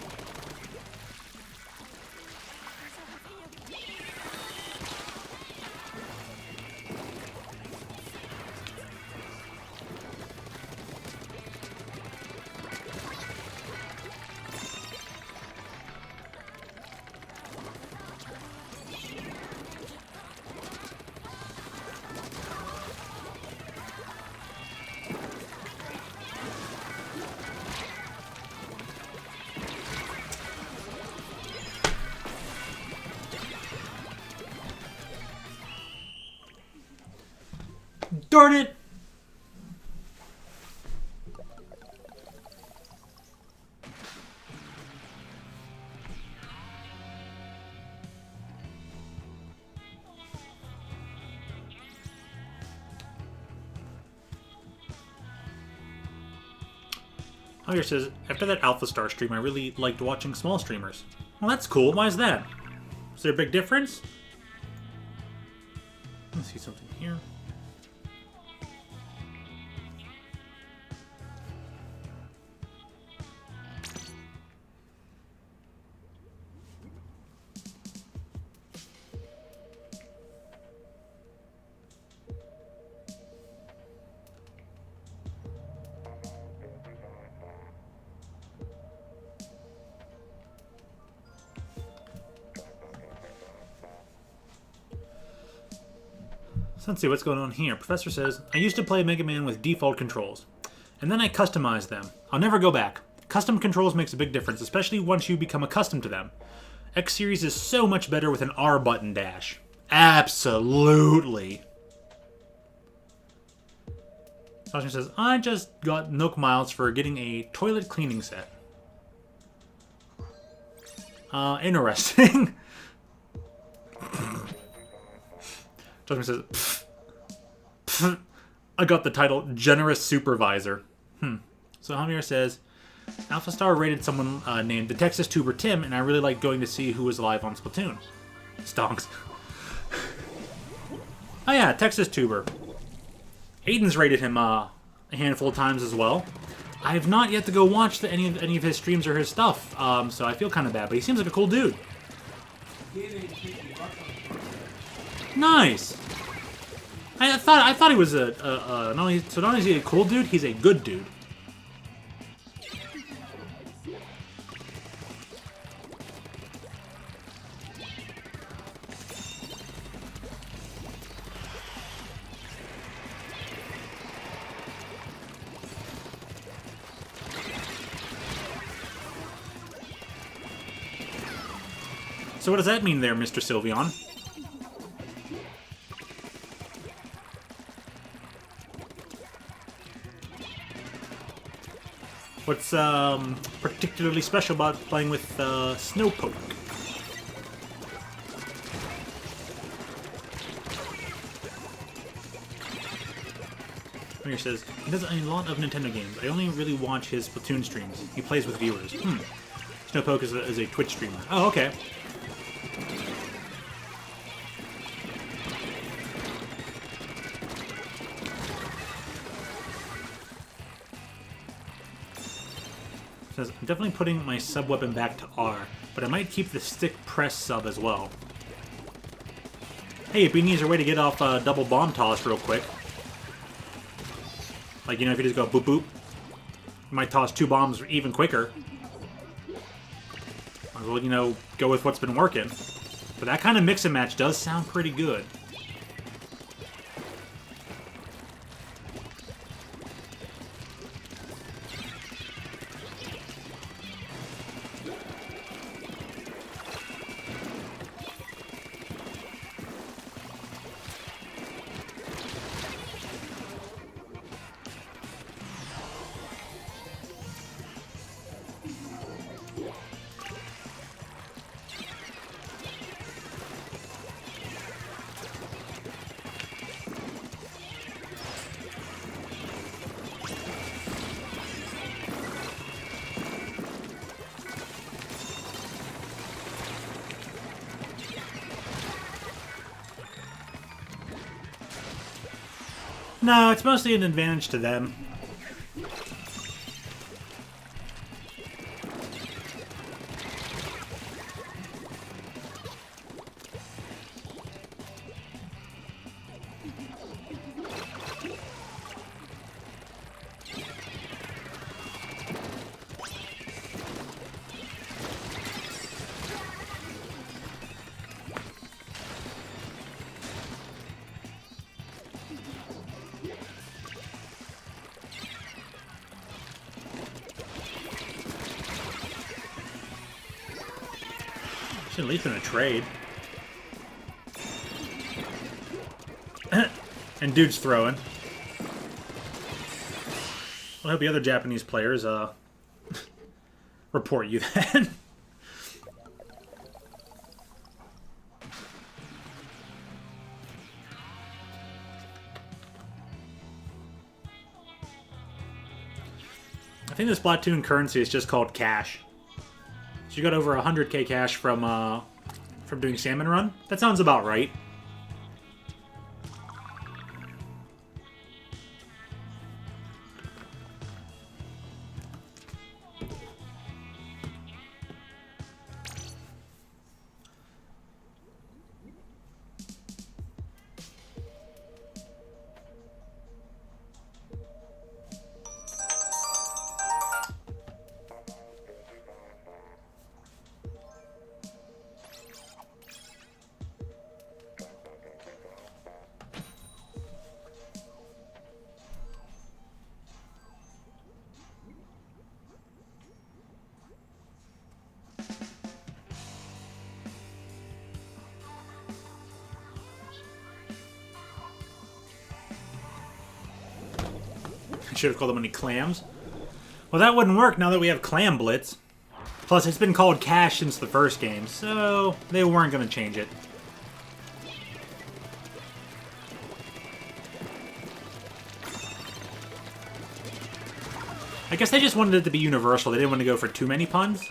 Darn it! Javier says, after that Alpha Star stream, I really liked watching small streamers. Well, that's cool. Why is that? Is there a big difference? Let's see something here. So let's see what's going on here. Professor says, I used to play Mega Man with default controls, and then I customized them. I'll never go back. Custom controls makes a big difference, especially once you become accustomed to them. X-Series is so much better with an R button dash. Absolutely. Sasha says, I just got Nook Miles for getting a toilet cleaning set. Interesting. Jasmine says, pff, pff, I got the title Generous Supervisor. So Javier says, Alpha Star rated someone named the Texas Tuber Tim, and I really like going to see who was alive on Splatoon. Stonks. Oh yeah, Texas Tuber. Aiden's rated him a handful of times as well. I have not yet to go watch any of his streams or his stuff, so I feel kind of bad, but he seems like a cool dude. Nice. I thought he was not only is he a cool dude, he's a good dude. So what does that mean there, Mr. Sylveon? What's particularly special about playing with Snowpoke? Here says, he does a lot of Nintendo games. I only really watch his Splatoon streams. He plays with viewers. Snowpoke is a Twitch streamer. Oh, okay. Says, I'm definitely putting my sub weapon back to R, but I might keep the stick press sub as well. Hey, it'd be an easier way to get off double bomb toss real quick. Like, you know, if you just go boop boop, you might toss 2 bombs even quicker. Might as well, you know, go with what's been working. But that kind of mix and match does sound pretty good. No, it's mostly an advantage to them. Should at least been a trade. And dude's throwing. Well, I hope the other Japanese players report you then. I think this Splatoon currency is just called cash. So you got over 100k cash from doing Salmon Run? That sounds about right. I should have called them any clams. Well, that wouldn't work now that we have Clam Blitz. Plus, it's been called Cash since the first game, so they weren't going to change it. I guess they just wanted it to be universal. They didn't want to go for too many puns.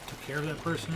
Took care of that person.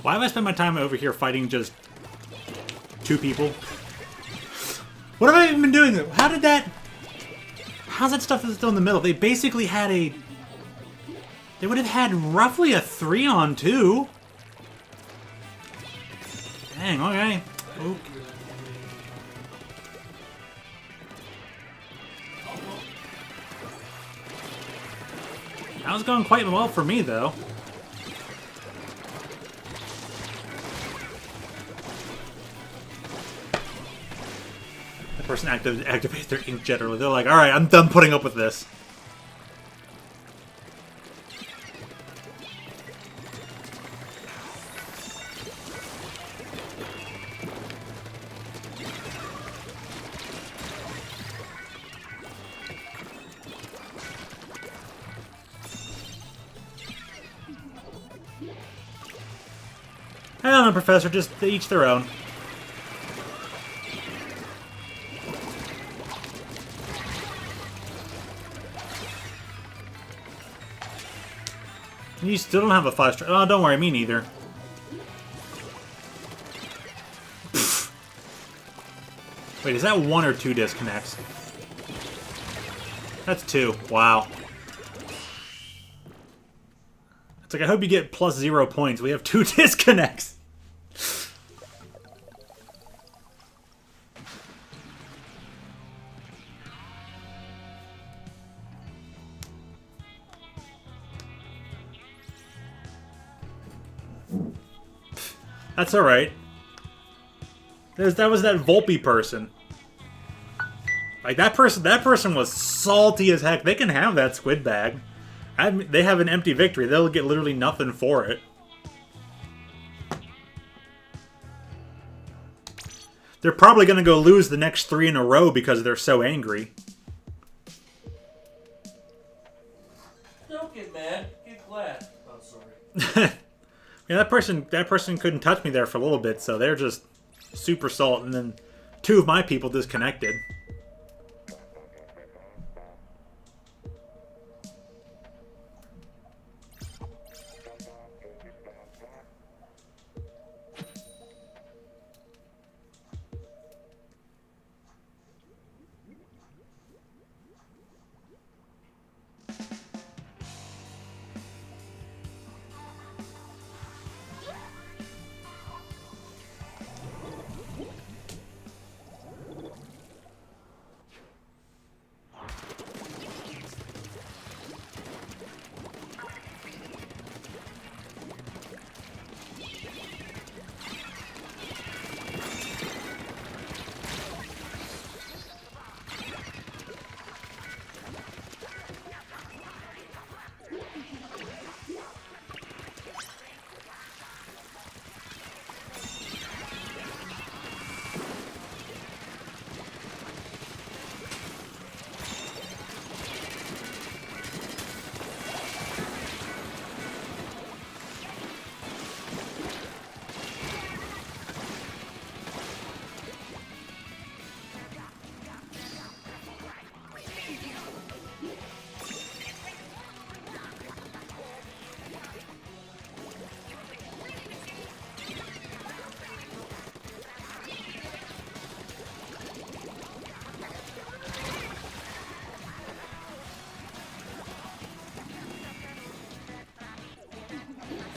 Why have I spent my time over here fighting just 2 people? What have I even been doing? How did that... How's that stuff still in the middle? They basically had a... They would have had roughly a 3-on-2. Dang, okay. Oop. That was going quite well for me, though. Person activates their ink generally. They're like, alright, I'm done putting up with this. I don't know, Professor, just each their own. You still don't have a 5-star. Oh, don't worry, me neither. Wait, is that 1 or 2 disconnects? That's 2. Wow. It's like, I hope you get plus 0 points. We have 2 disconnects. That's alright. That was that Volpe person. Like, that person was salty as heck. They can have that squid bag. They have an empty victory. They'll get literally nothing for it. They're probably going to go lose the next 3 in a row because they're so angry. Don't get mad. Get glad. Oh, sorry. Yeah, that person couldn't touch me there for a little bit, so they're just super salt, and then 2 of my people disconnected.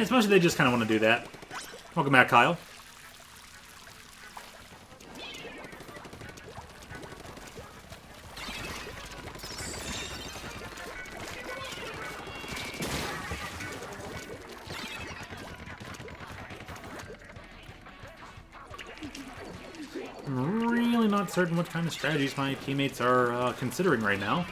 It's mostly they just kind of want to do that. Welcome back, Kyle. I'm really not certain what kind of strategies my teammates are considering right now.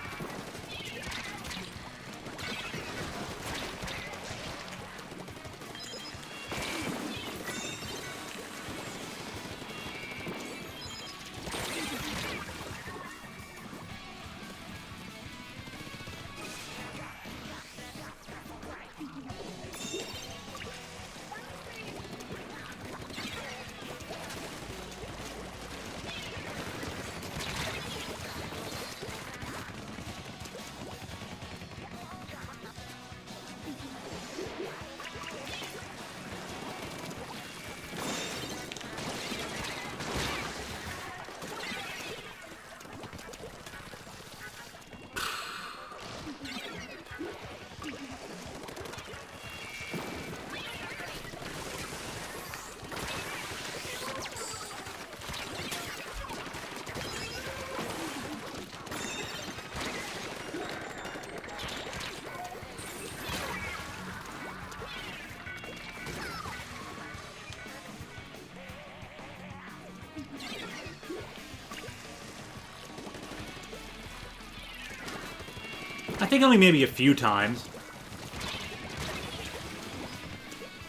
I think only maybe a few times.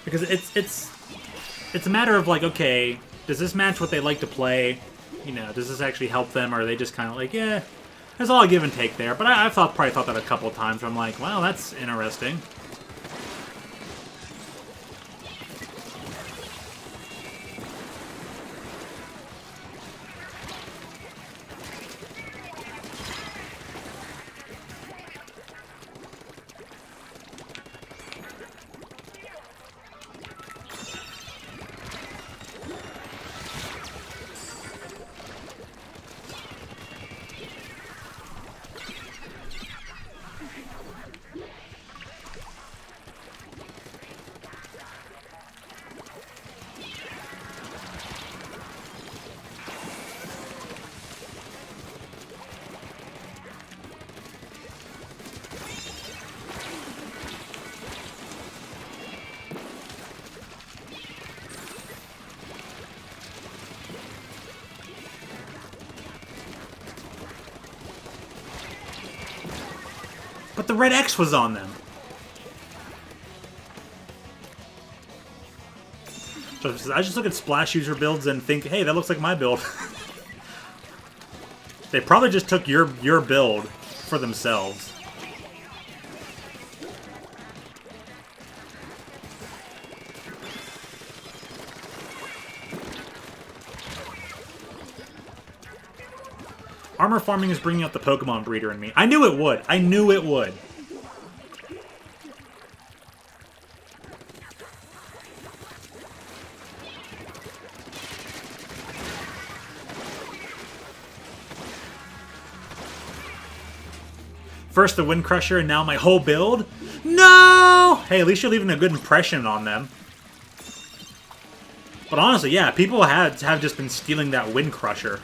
Because it's a matter of like, okay, does this match what they like to play? You know, does this actually help them, or are they just kind of like, yeah, there's a lot of give and take there. But I've probably thought that a couple times where I'm like, wow, that's interesting. But the red X was on them. So I just look at Splash user builds and think, hey, that looks like my build. They probably just took your build for themselves. Armor farming is bringing out the Pokemon breeder in me. I knew it would. I knew it would. First the Wind Crusher, and now my whole build? No! Hey, at least you're leaving a good impression on them. But honestly, yeah, people have just been stealing that Wind Crusher.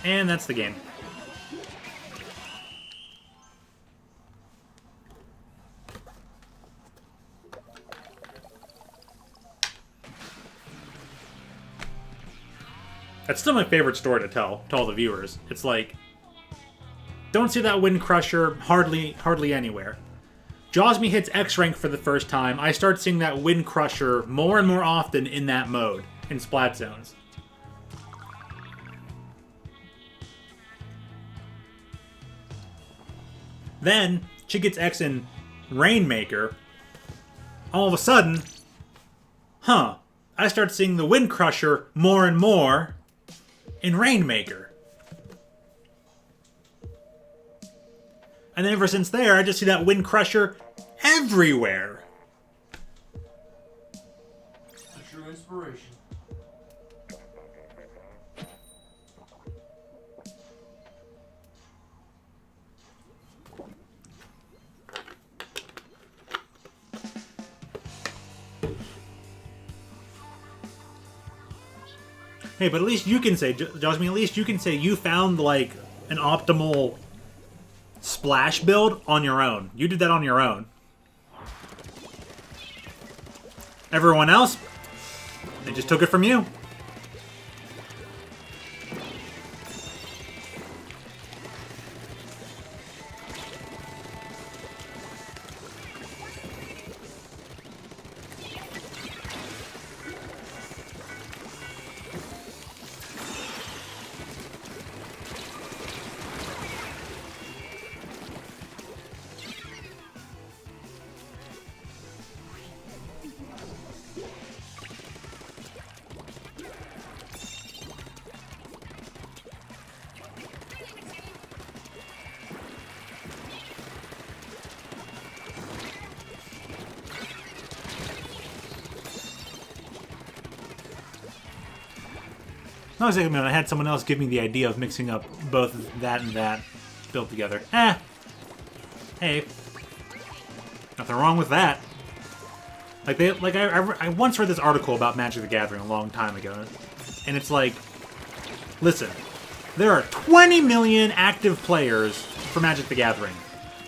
And that's the game. That's still my favorite story to tell to all the viewers. It's like, don't see that Wind Crusher hardly anywhere. Jawsme hits X rank for the first time. I start seeing that Wind Crusher more and more often in that mode, in Splat Zones. Then, she gets X in Rainmaker. All of a sudden, I start seeing the Wind Crusher more and more in Rainmaker. And then ever since there, I just see that Wind Crusher everywhere. A true inspiration. Hey, but at least you can say, Jasmine, at least you can say you found, like, an optimal splash build on your own. You did that on your own. Everyone else, they just took it from you. I was thinking, man, I had someone else give me the idea of mixing up both that and that built together. Hey, nothing wrong with that. I once read this article about Magic the Gathering a long time ago, and it's like, listen, there are 20 million active players for Magic the Gathering.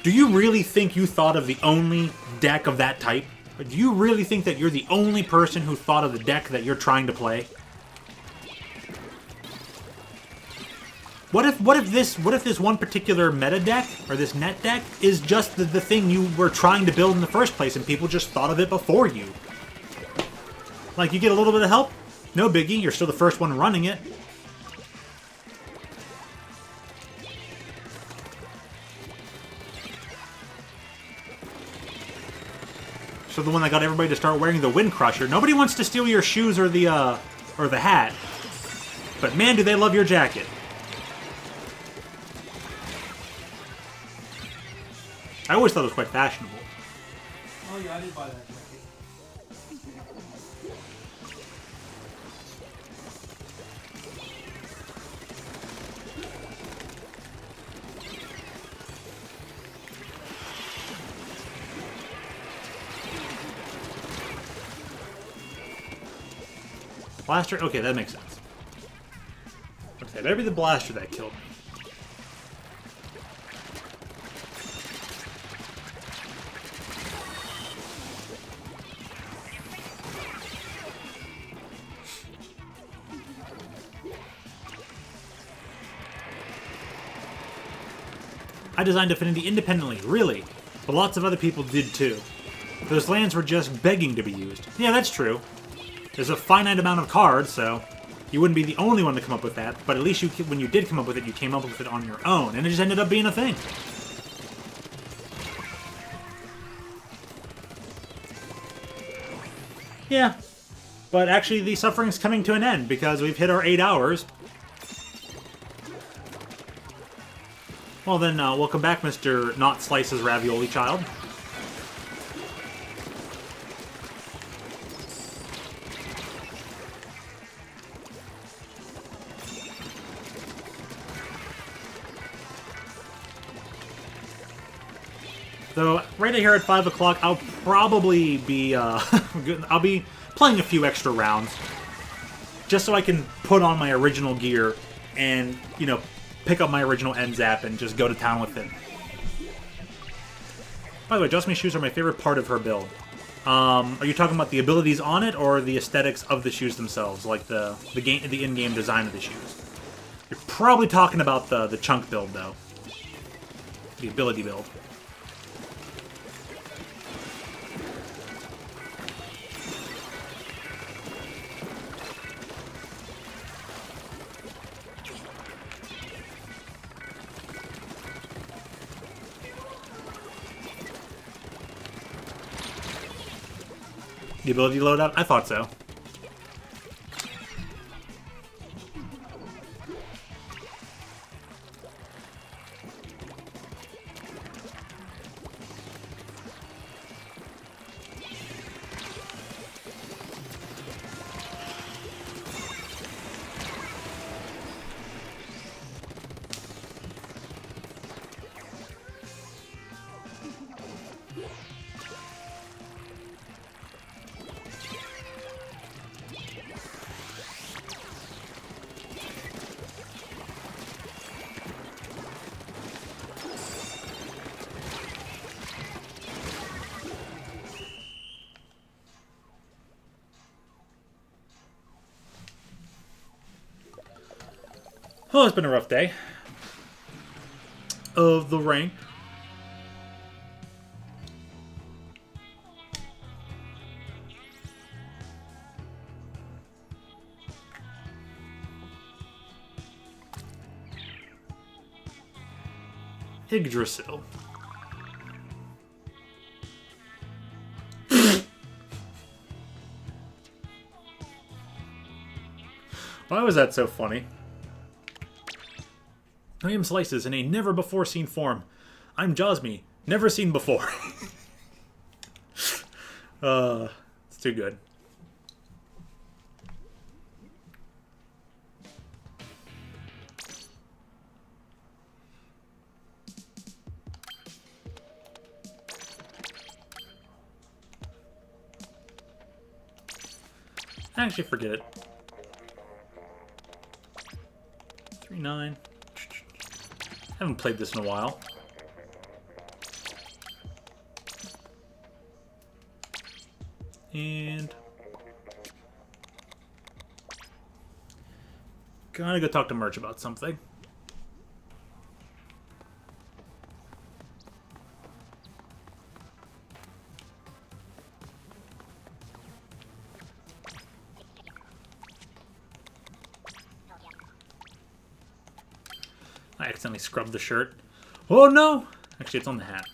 Do you really think you thought of the only deck of that type? Or do you really think that you're the only person who thought of the deck that you're trying to play? What if this one particular meta deck, or this net deck, is just the thing you were trying to build in the first place and people just thought of it before you? Like, you get a little bit of help? No biggie, you're still the first one running it. So the one that got everybody to start wearing the Wind Crusher. Nobody wants to steal your shoes or the hat. But man, do they love your jacket. I always thought it was quite fashionable. Oh yeah, I did buy that jacket. Blaster? Okay, that makes sense. Okay, better be the blaster that killed me. I designed Affinity independently, really. But lots of other people did too. Those lands were just begging to be used. Yeah, that's true. There's a finite amount of cards, so you wouldn't be the only one to come up with that, but at least when you did come up with it, you came up with it on your own, and it just ended up being a thing. Yeah, but actually the suffering's coming to an end, because we've hit our 8 hours. Well then, welcome back, Mr. Not Slice's Ravioli Child. So, right here at 5 o'clock, I'll probably be, I'll be playing a few extra rounds. Just so I can put on my original gear and, you know, pick up my original end zap and just go to town with it. By the way, Jasmine's shoes are my favorite part of her build. Are you talking about the abilities on it or the aesthetics of the shoes themselves, like the in-game design of the shoes? You're probably talking about the chunk build, though. The ability build. The ability loadout? I thought so. Oh, it's been a rough day of the rank. Yggdrasil. Why was that so funny? I am Slices in a never-before-seen form. I'm Josmy, never seen before. It's too good. Actually, forget it. 3-9. Haven't played this in a while. And gotta go talk to Merch about something. I accidentally scrubbed the shirt. Oh no! Actually, it's on the hat.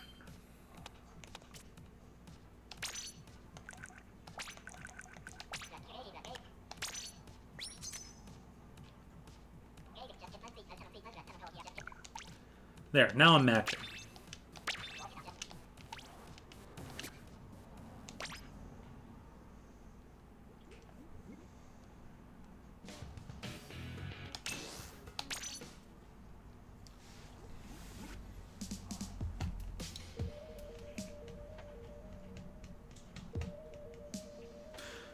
There, now I'm matching.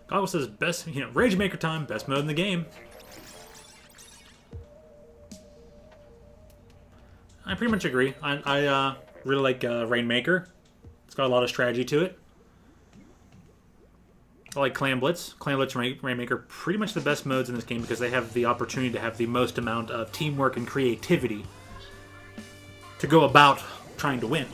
Goggle says best, Rage Maker time, best mode in the game. I pretty much agree. I really like Rainmaker. It's got a lot of strategy to it. I like Clan Blitz. Clan Blitz and Rainmaker, pretty much the best modes in this game because they have the opportunity to have the most amount of teamwork and creativity to go about trying to win.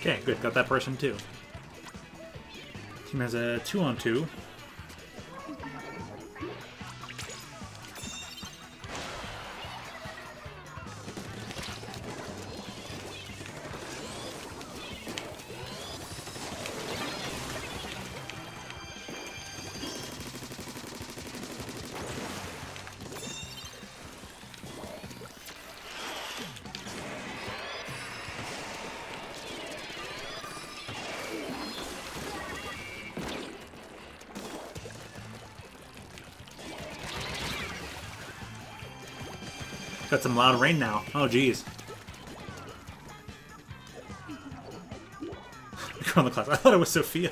Okay, good. Got that person too. Team has a 2-on-2. Got some loud rain now. Oh, geez. On the class. I thought it was Sophia.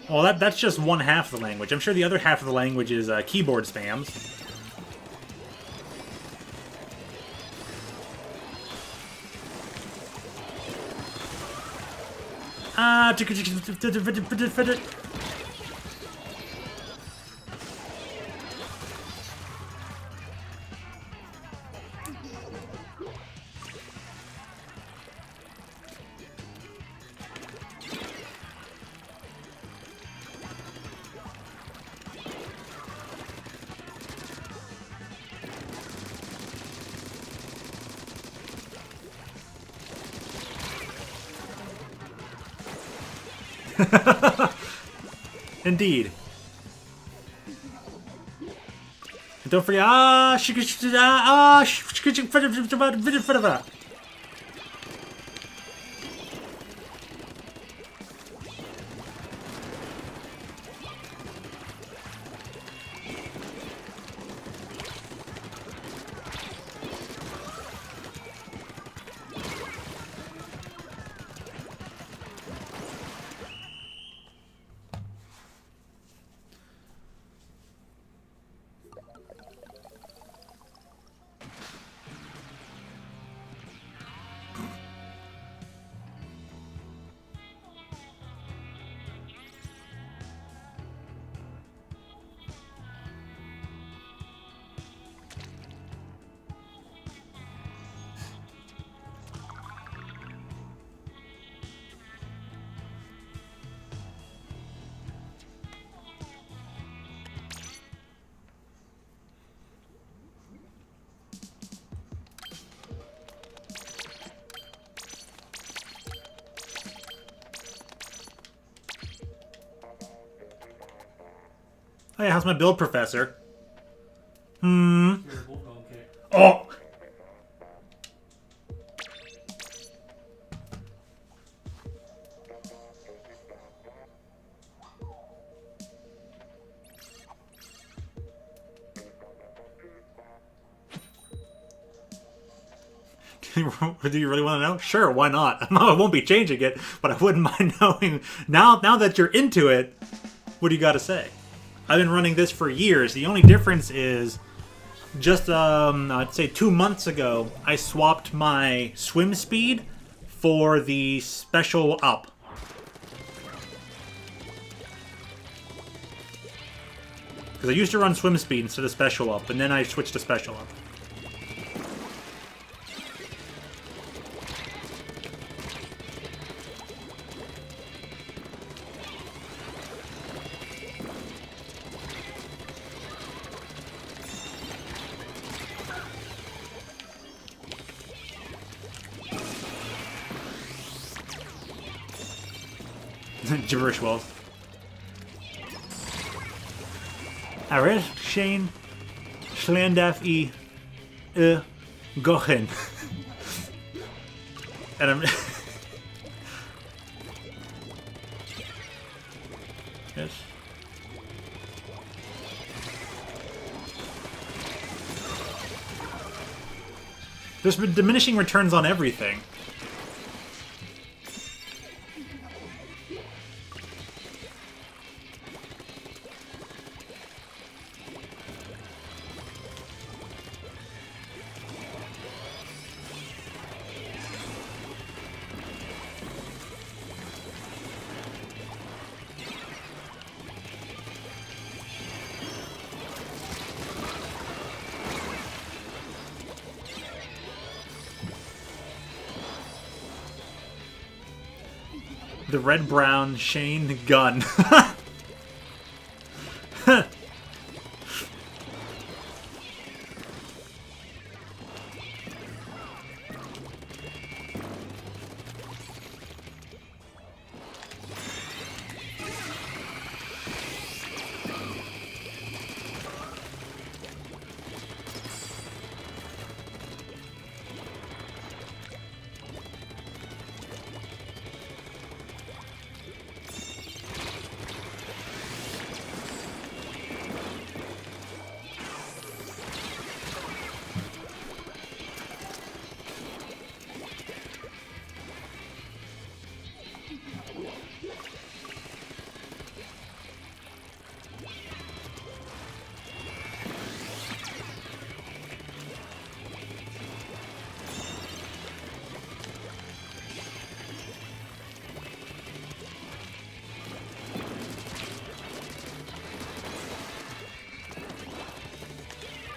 Well, that's just one half of the language. I'm sure the other half of the language is keyboard spams. Indeed. And don't forget, oh yeah, how's my build, Professor? Oh! Do you really want to know? Sure, why not? I won't be changing it, but I wouldn't mind knowing. Now that you're into it, what do you got to say? I've been running this for years. The only difference is just, I'd say 2 months ago, I swapped my swim speed for the special up. Because I used to run swim speed instead of special up, and then I switched to special up. Gibberish walls. Ares Shane Schlandaf Gochen. And I'm yes. There's been diminishing returns on everything. The red-brown Shane gun.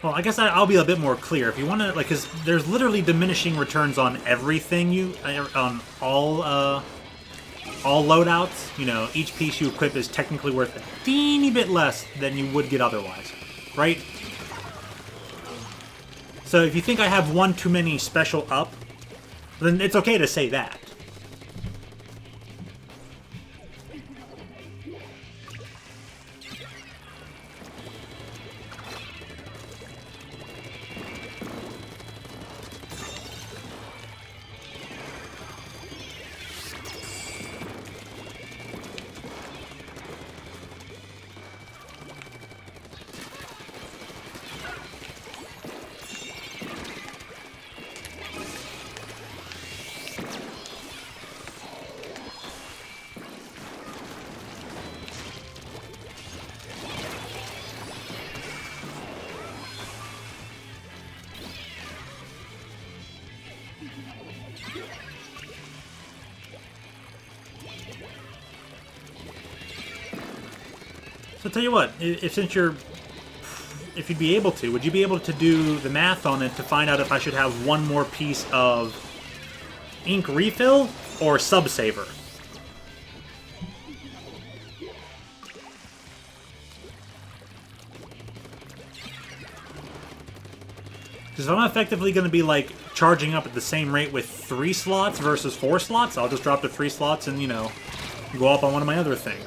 Well, I guess I'll be a bit more clear. If you want to, like, because there's literally diminishing returns on everything on all loadouts. You know, each piece you equip is technically worth a teeny bit less than you would get otherwise, right? So if you think I have one too many special up, then it's okay to say that. So tell you what, if you'd be able to, would you be able to do the math on it to find out if I should have one more piece of ink refill or sub saver? Because if I'm effectively going to be like charging up at the same rate with 3 slots versus 4 slots, I'll just drop to 3 slots and, you know, go up on one of my other things.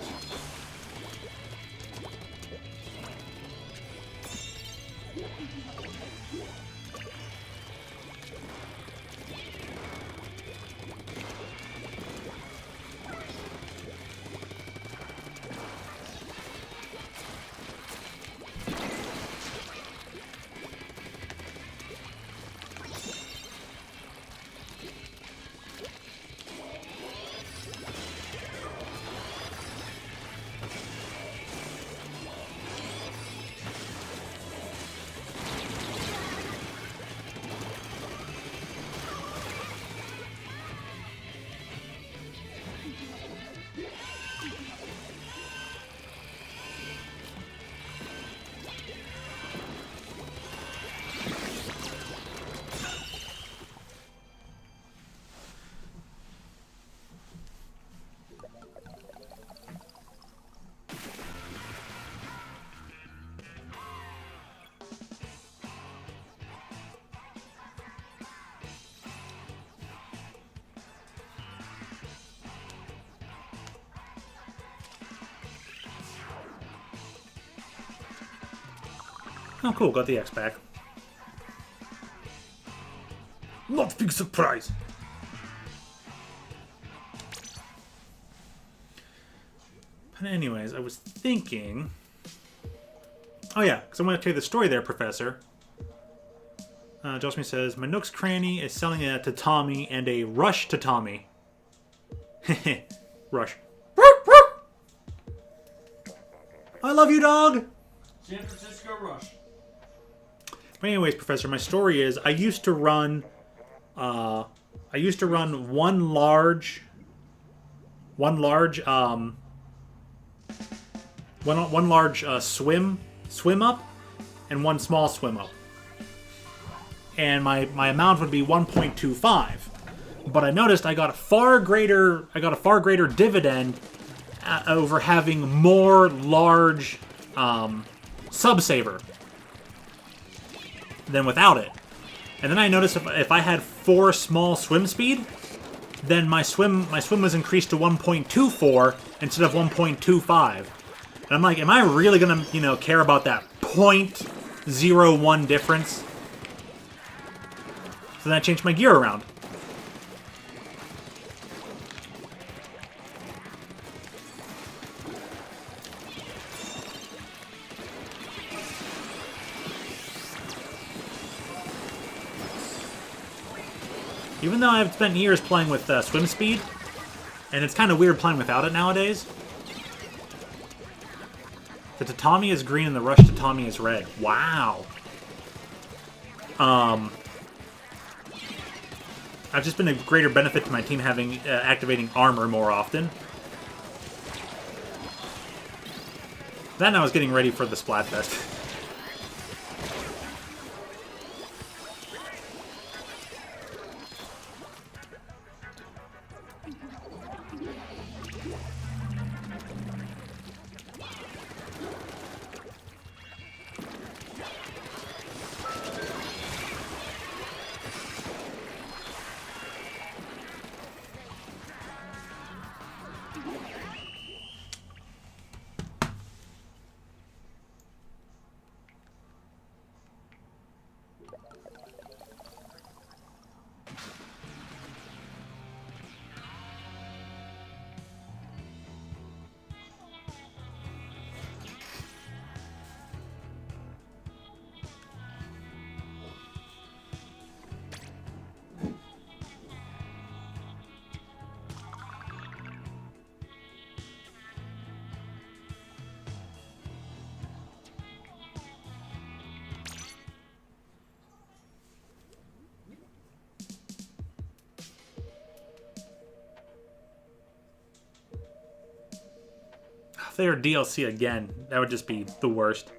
Oh, cool. Got the X back. Not big surprise. But anyways, I was thinking... Oh yeah, because I want to tell you the story there, Professor. Joshua says, my Nook's Cranny is selling a tatami and a rush tatami. Rush. I love you, dog! San Francisco Rush. But anyways, Professor, my story is I used to run one large swim up and one small swim up. And my amount would be 1.25. But I noticed I got a far greater dividend over having more large subsaver than without it. And then I noticed if I had 4 small swim speed, then my swim was increased to 1.24 instead of 1.25. And I'm like, am I really gonna, care about that 0.01 difference? So then I changed my gear around. Even though I've spent years playing with swim speed, and it's kind of weird playing without it nowadays. The tatami is green and the rush tatami is red. Wow. I've just been a greater benefit to my team having activating armor more often. Then I was getting ready for the Splatfest. If they were DLC again, that would just be the worst.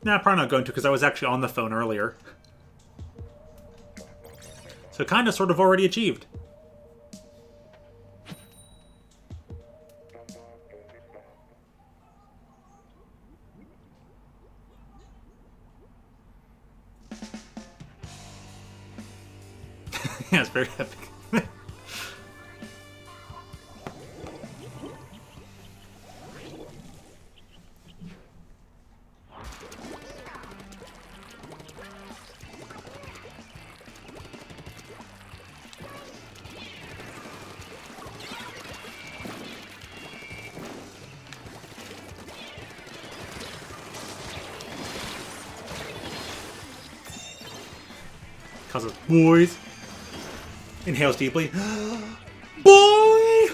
Nah, probably not going to, because I was actually on the phone earlier. So kind of sort of already achieved. Yeah, it's very epic. Causes boys. Inhales deeply. Boy!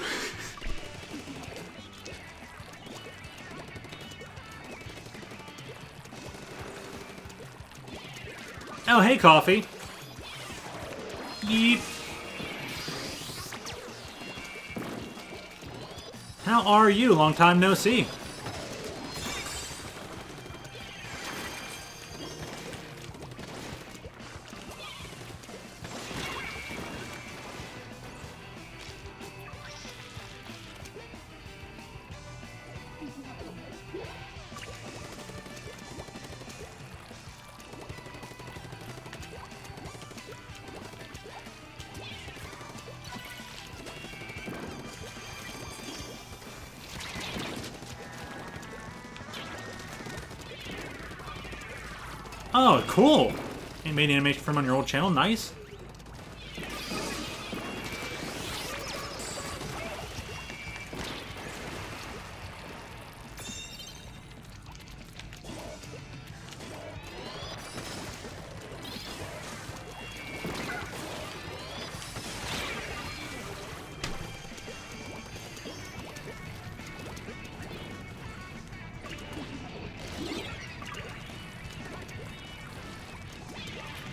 Oh, hey, coffee. Yeep. How are you? Long time no see. Oh, cool. You made an animation from on your old channel. Nice.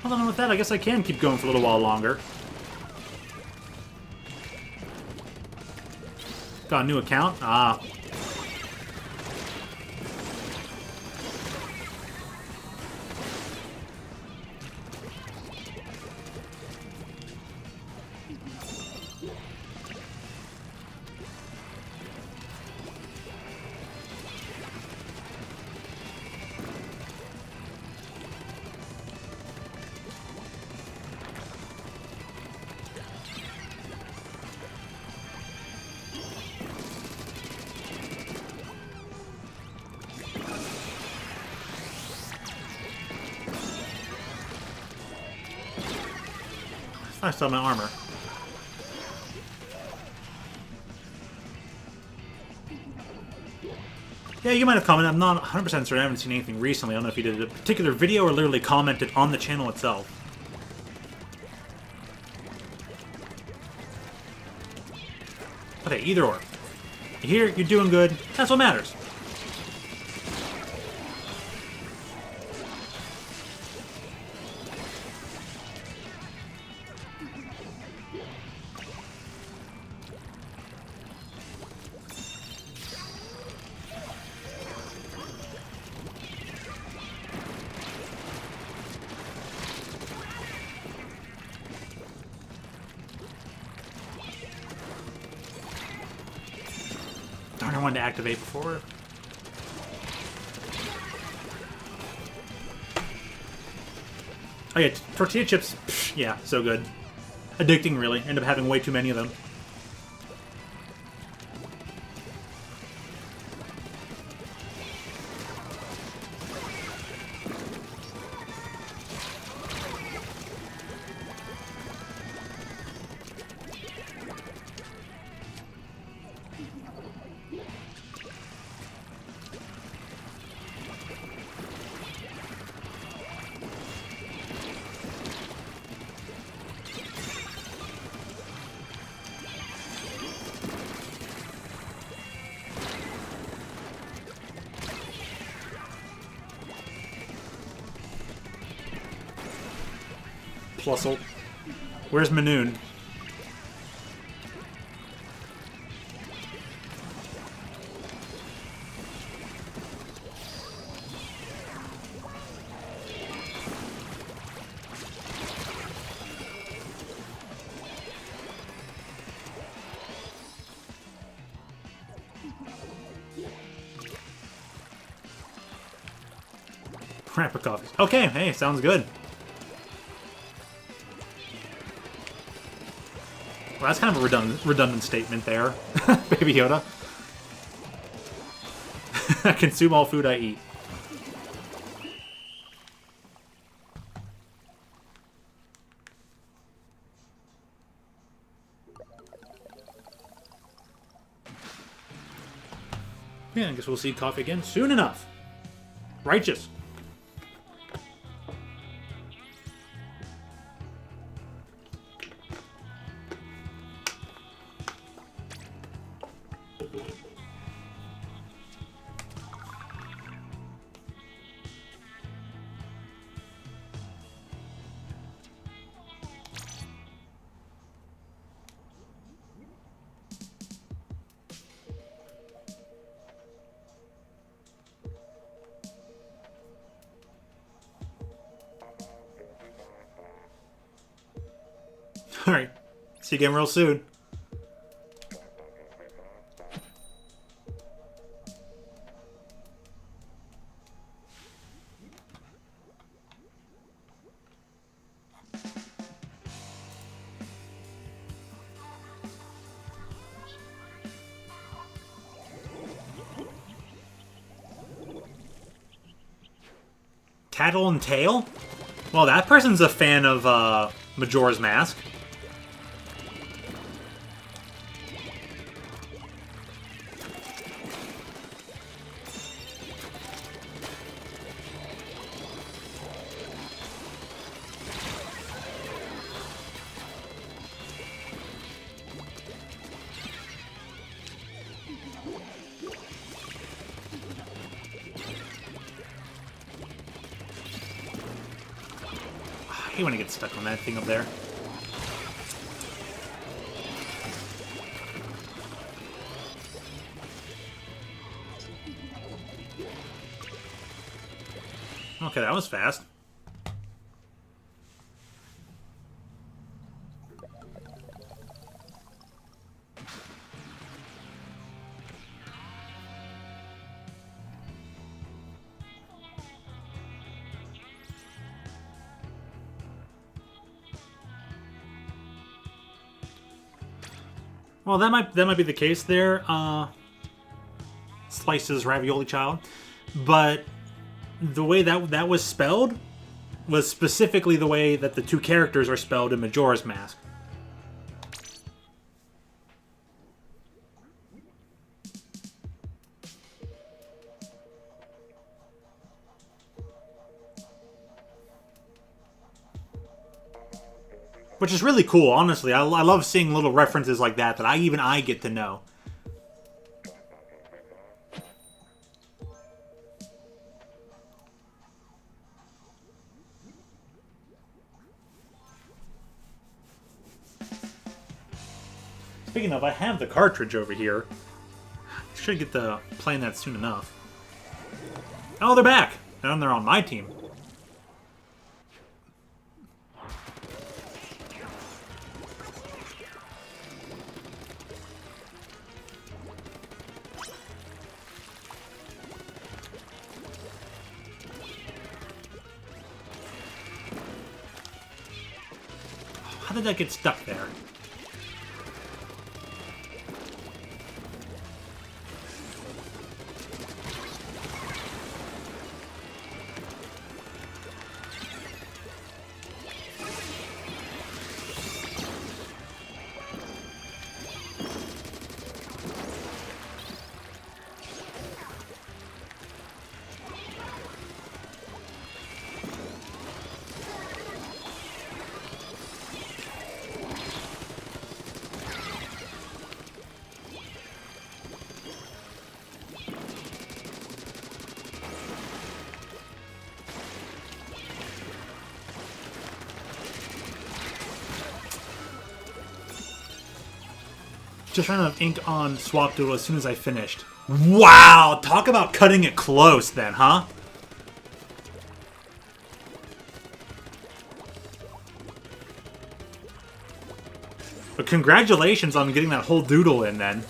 Hold on, with that, I guess I can keep going for a little while longer. Got a new account? Ah. I still have my armor. Yeah, you might have commented. I'm not 100% certain. I haven't seen anything recently. I don't know if you did a particular video or literally commented on the channel itself. Okay, either or. You're here, you're doing good. That's what matters. Darn, I wanted to activate before. Oh yeah, tortilla chips, psh, yeah, so good. Addicting, really. End up having way too many of them. Plusle. Where's Manoon? Wrap of coffee. Okay, hey, sounds good. Well, that's kind of a redundant statement there, Baby Yoda. I consume all food I eat. Yeah, I guess we'll see coffee again soon enough. Righteous. Alright. See you again real soon. Tattle and Tail? Well, that person's a fan of Majora's Mask. I hate when I get stuck on that thing up there. Okay, that was fast. Well, that might be the case there. Slices ravioli child, but the way that was spelled was specifically the way that the two characters are spelled in Majora's Mask. Which is really cool, honestly. I love seeing little references like that even I get to know. Speaking of, I have the cartridge over here. Should get to playing that soon enough. Oh, they're back! And they're on my team. How did that get stuck there? Just ran out of ink on Swap Doodle as soon as I finished. Wow! Talk about cutting it close then, huh? But congratulations on getting that whole doodle in then.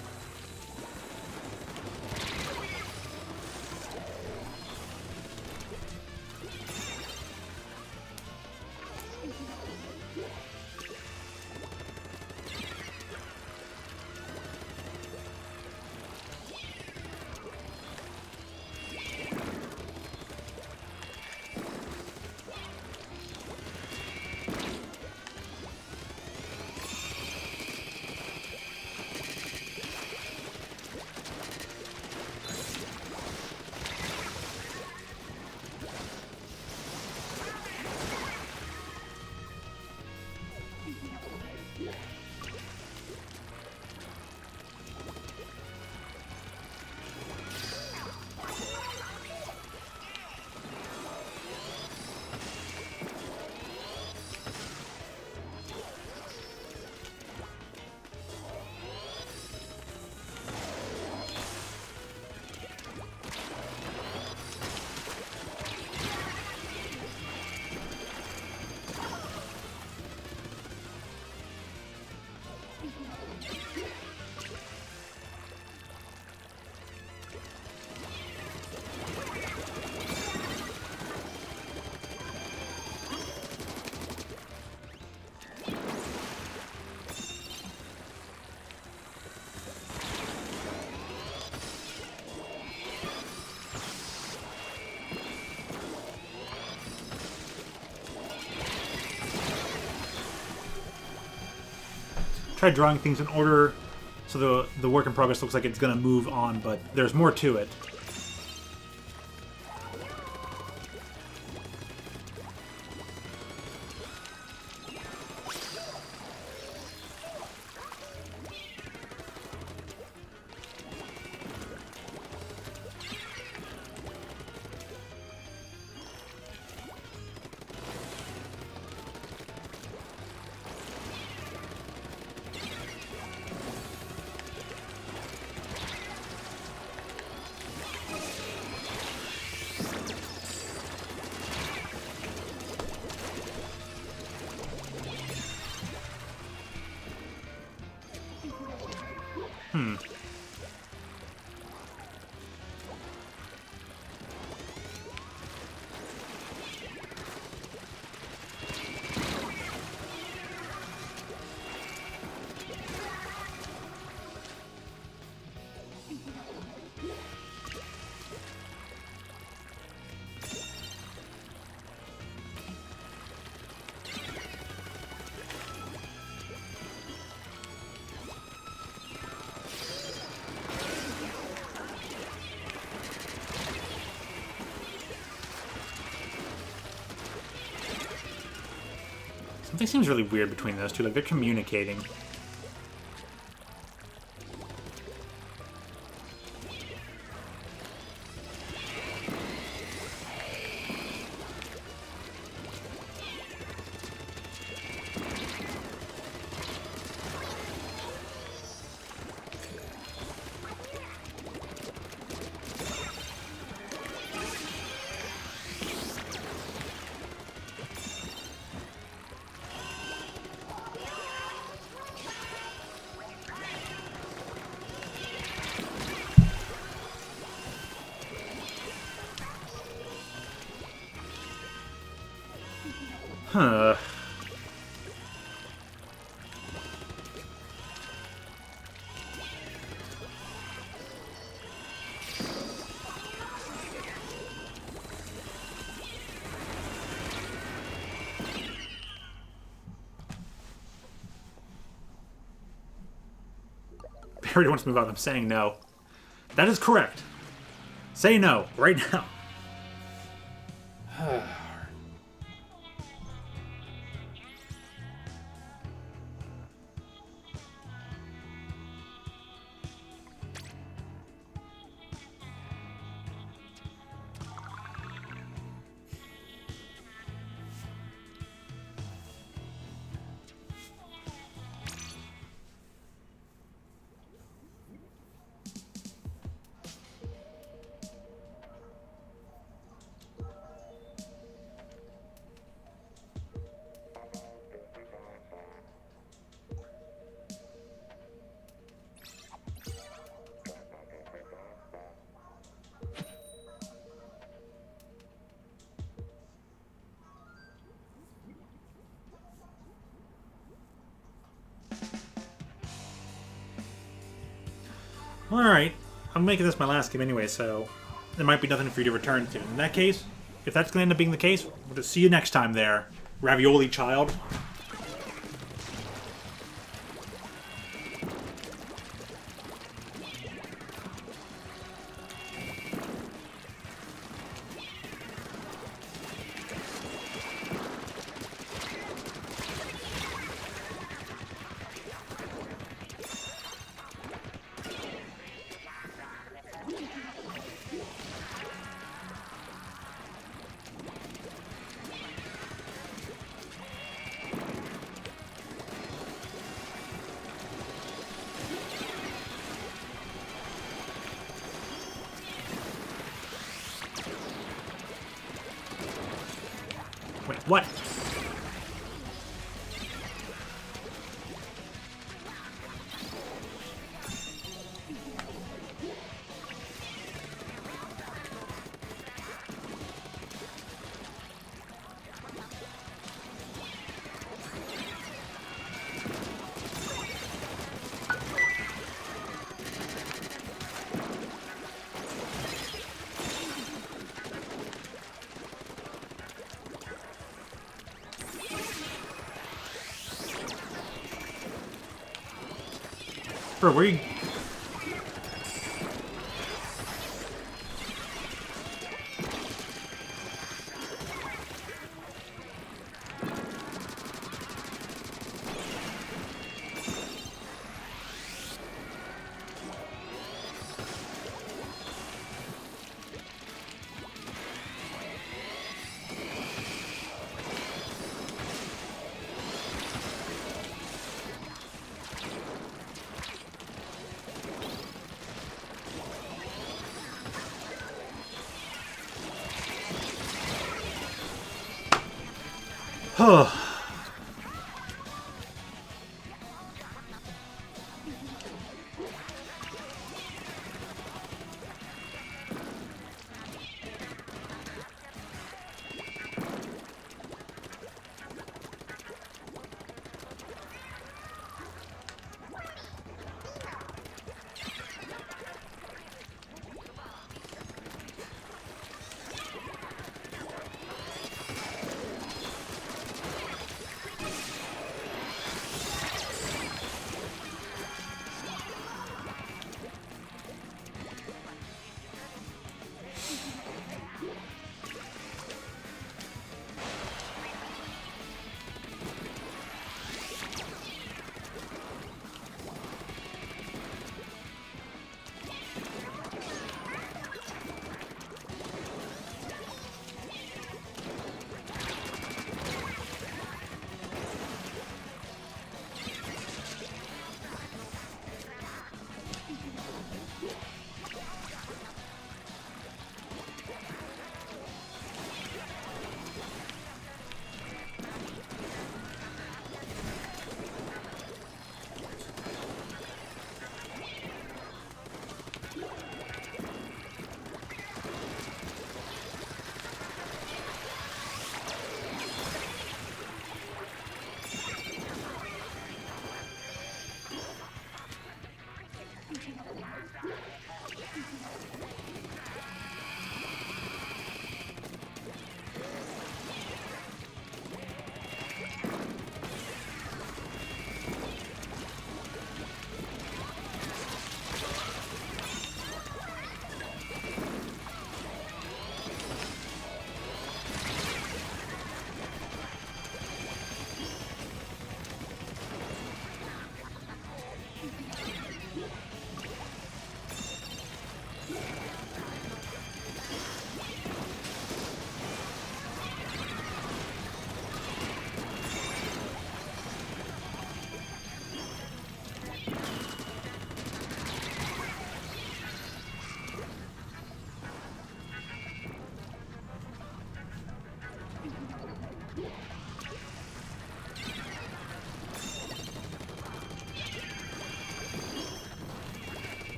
try drawing things in order so the work in progress looks like it's going to move on, but there's more to it. Something seems really weird between those two, like they're communicating. Huh. Barry wants to move on. I'm saying no. That is correct. Say no right now. Alright, I'm making this my last game anyway, so there might be nothing for you to return to. In that case, if that's going to end up being the case, we'll just see you next time there, Ravioli Child. Wait, what? Bro, where you... Oh.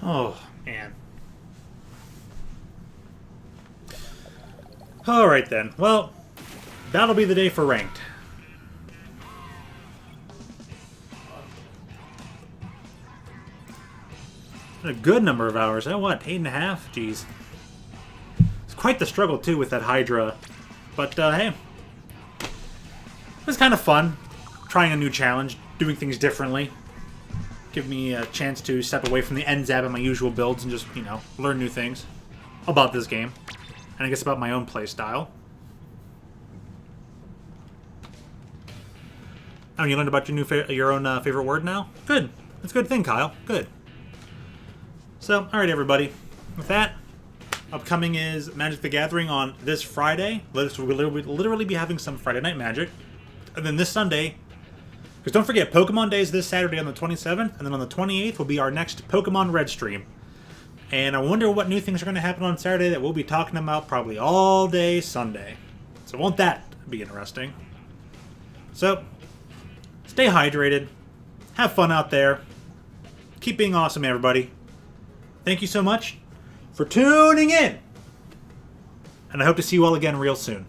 Oh, man. Alright then. Well, that'll be the day for ranked. A good number of hours. Oh, what? 8.5? Jeez. It's quite the struggle, too, with that Hydra. But, hey. It was kind of fun. Trying a new challenge. Doing things differently. Give me a chance to step away from the end zap of my usual builds and just, you know, learn new things about this game. And I guess about my own playstyle. Oh, you learned about your own favorite word now? Good. That's a good thing, Kyle. Good. So, alright everybody. With that, upcoming is Magic the Gathering on this Friday. We'll literally be having some Friday Night Magic. And then this Sunday, because don't forget, Pokemon Day is this Saturday on the 27th, and then on the 28th will be our next Pokemon Red stream. And I wonder what new things are going to happen on Saturday that we'll be talking about probably all day Sunday. So won't that be interesting? So, stay hydrated. Have fun out there. Keep being awesome, everybody. Thank you so much. for tuning in. And I hope to see you all again real soon.